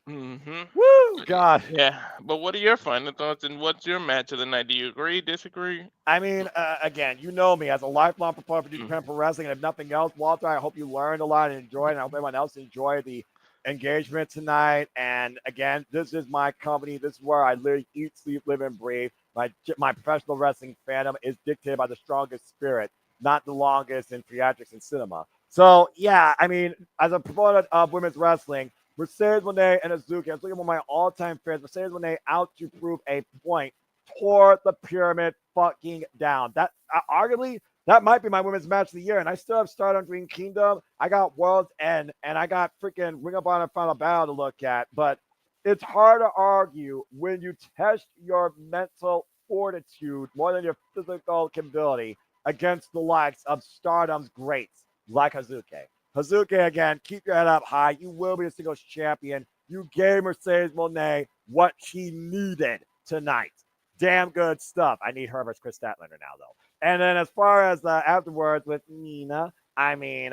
Speaker 2: Mm-hmm.
Speaker 1: Woo, God.
Speaker 2: Yeah, but what are your final thoughts and what's your match of the night? Do you agree, disagree?
Speaker 1: I mean, again, you know me as a lifelong proponent for New Japan Pro Wrestling, and if nothing else, Walter, I hope you learned a lot and enjoyed, and I hope everyone else enjoyed the engagement tonight. And again, this is my company. This is where I literally eat, sleep, live, and breathe. My professional wrestling fandom is dictated by the strongest spirit, not the longest in theatrics and cinema. So, yeah, I mean, as a proponent of women's wrestling, Mercedes Mone and Hazuki, I'm looking at one of my all-time favorites. Mercedes Mone out to prove a point, tore the pyramid fucking down. That arguably that might be my women's match of the year. And I still have Stardom Dream Kingdom. I got World's End, and I got freaking Ring of Honor Final Battle to look at. But it's hard to argue when you test your mental fortitude more than your physical capability against the likes of Stardom's greats like Hazuki. Hazuki, again, keep your head up high. You will be a singles champion. You gave Mercedes Mone what she needed tonight. Damn good stuff. I need her versus Chris Statlander now, though. And then as far as afterwards with Mina, I mean,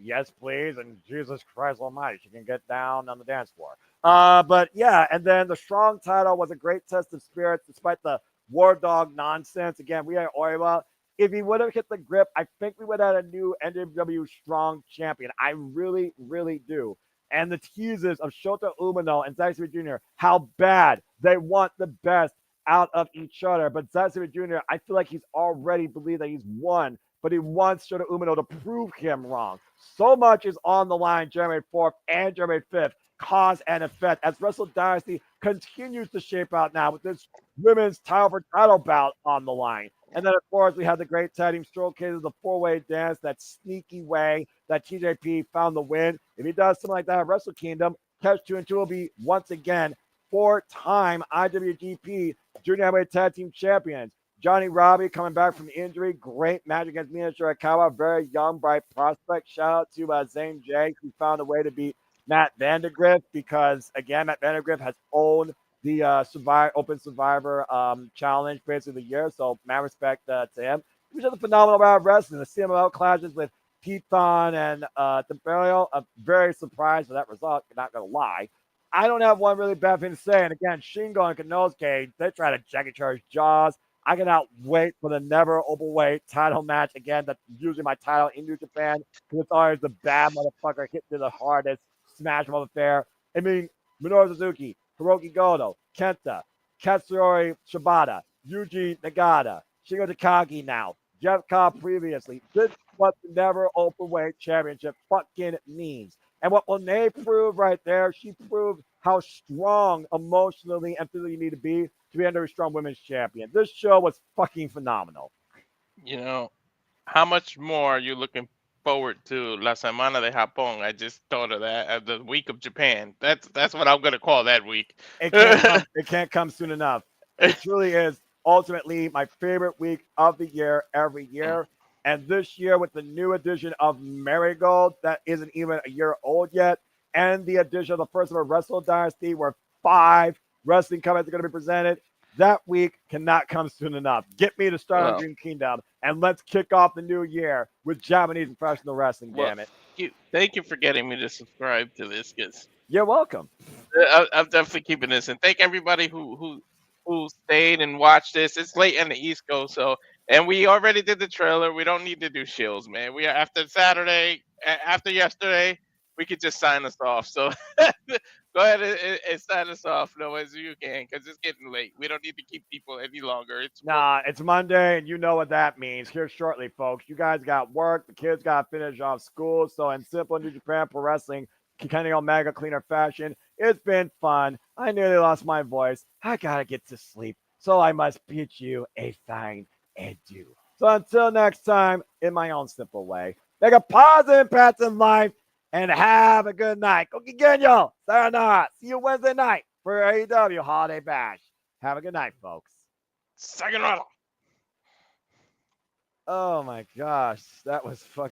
Speaker 1: yes, please. And Jesus Christ almighty, she can get down on the dance floor. But yeah, and then the strong title was a great test of spirits despite the War Dog nonsense. Again, we had Oiwa. If he would have hit the grip, I think we would have had a new NJPW strong champion. I really, really do. And the teases of Shota Umino and Zack Sabre Jr., how bad they want the best out of each other. But Zack Sabre Jr., I feel like he's already believed that he's won, but he wants Shota Umino to prove him wrong. So much is on the line January 4th and January 5th. cause and effect as Wrestle Dynasty continues to shape out now with this women's title for title bout on the line. And then, of course, we have the great tag team showcases the four-way dance, that sneaky way that TJP found the win. If he does something like that at Wrestle Kingdom, Catch 2 and 2 will be once again 4-time IWGP Junior Heavyweight Tag Team Champions. Johnnie, Robbie coming back from injury. Great match against Mina Shirakawa. Very young, bright prospect. Shout out to Zane J, who found a way to beat Matt Vandagriff because, again, Matt Vandagriff has owned the Open Survivor Challenge basically the year. So, mad respect to him. He was just a phenomenal round of wrestling. The CMLL clashes with Piton and Temperio. I'm very surprised with that result. I'm not going to lie. I don't have one really bad thing to say. And again, Shingo and Konosuke, they try to jack each other's jaws. I cannot wait for the never Openweight title match. Again, that's usually my title in New Japan because it's always the bad motherfucker hit to the hardest smash of affair. I mean, Minoru Suzuki, Hiroki Goto, Kenta, Katsuyori Shibata, Yuji Nagata, Shingo Takagi now, Jeff Cobb previously. This is what the never Openweight championship fucking means. And what Mone proved right there, she proved how strong emotionally and physically you need to be a very strong women's champion. This show was fucking phenomenal.
Speaker 2: You know, how much more are you looking forward to La Semana de Japón? I just thought of that. The week of Japan. That's what I'm gonna call that week.
Speaker 1: It can't come soon enough. It truly is ultimately my favorite week of the year every year. And this year, with the new edition of Marigold, that isn't even a year old yet, and the addition of the first ever Wrestle Dynasty, where 5 wrestling companies are going to be presented, that week cannot come soon enough. Get me to start on Dream Kingdom, and let's kick off the new year with Japanese professional wrestling, damn it.
Speaker 2: Thank you for getting me to subscribe to this, because
Speaker 1: you're welcome.
Speaker 2: I'm definitely keeping this, and thank everybody who stayed and watched this. It's late on the East Coast, so, and we already did the trailer. We don't need to do shills, man. We are after Saturday, after yesterday, we could just sign us off. So go ahead and sign us off, no, as you can, because it's getting late. We don't need to keep people any longer.
Speaker 1: It's Monday, and you know what that means. Here shortly, folks. You guys got work. The kids got to finish off school. So in simple New Japan Pro Wrestling, Kenny Omega cleaner fashion, it's been fun. I nearly lost my voice. I got to get to sleep. So I must bid you a fine adieu. So until next time, in my own simple way, make a positive impact in life and have a good night. Gokigenyo. Sayonara. See you Wednesday night for AEW Holiday Bash. Have a good night, folks.
Speaker 2: Sayonara.
Speaker 1: Oh my gosh. That was fucking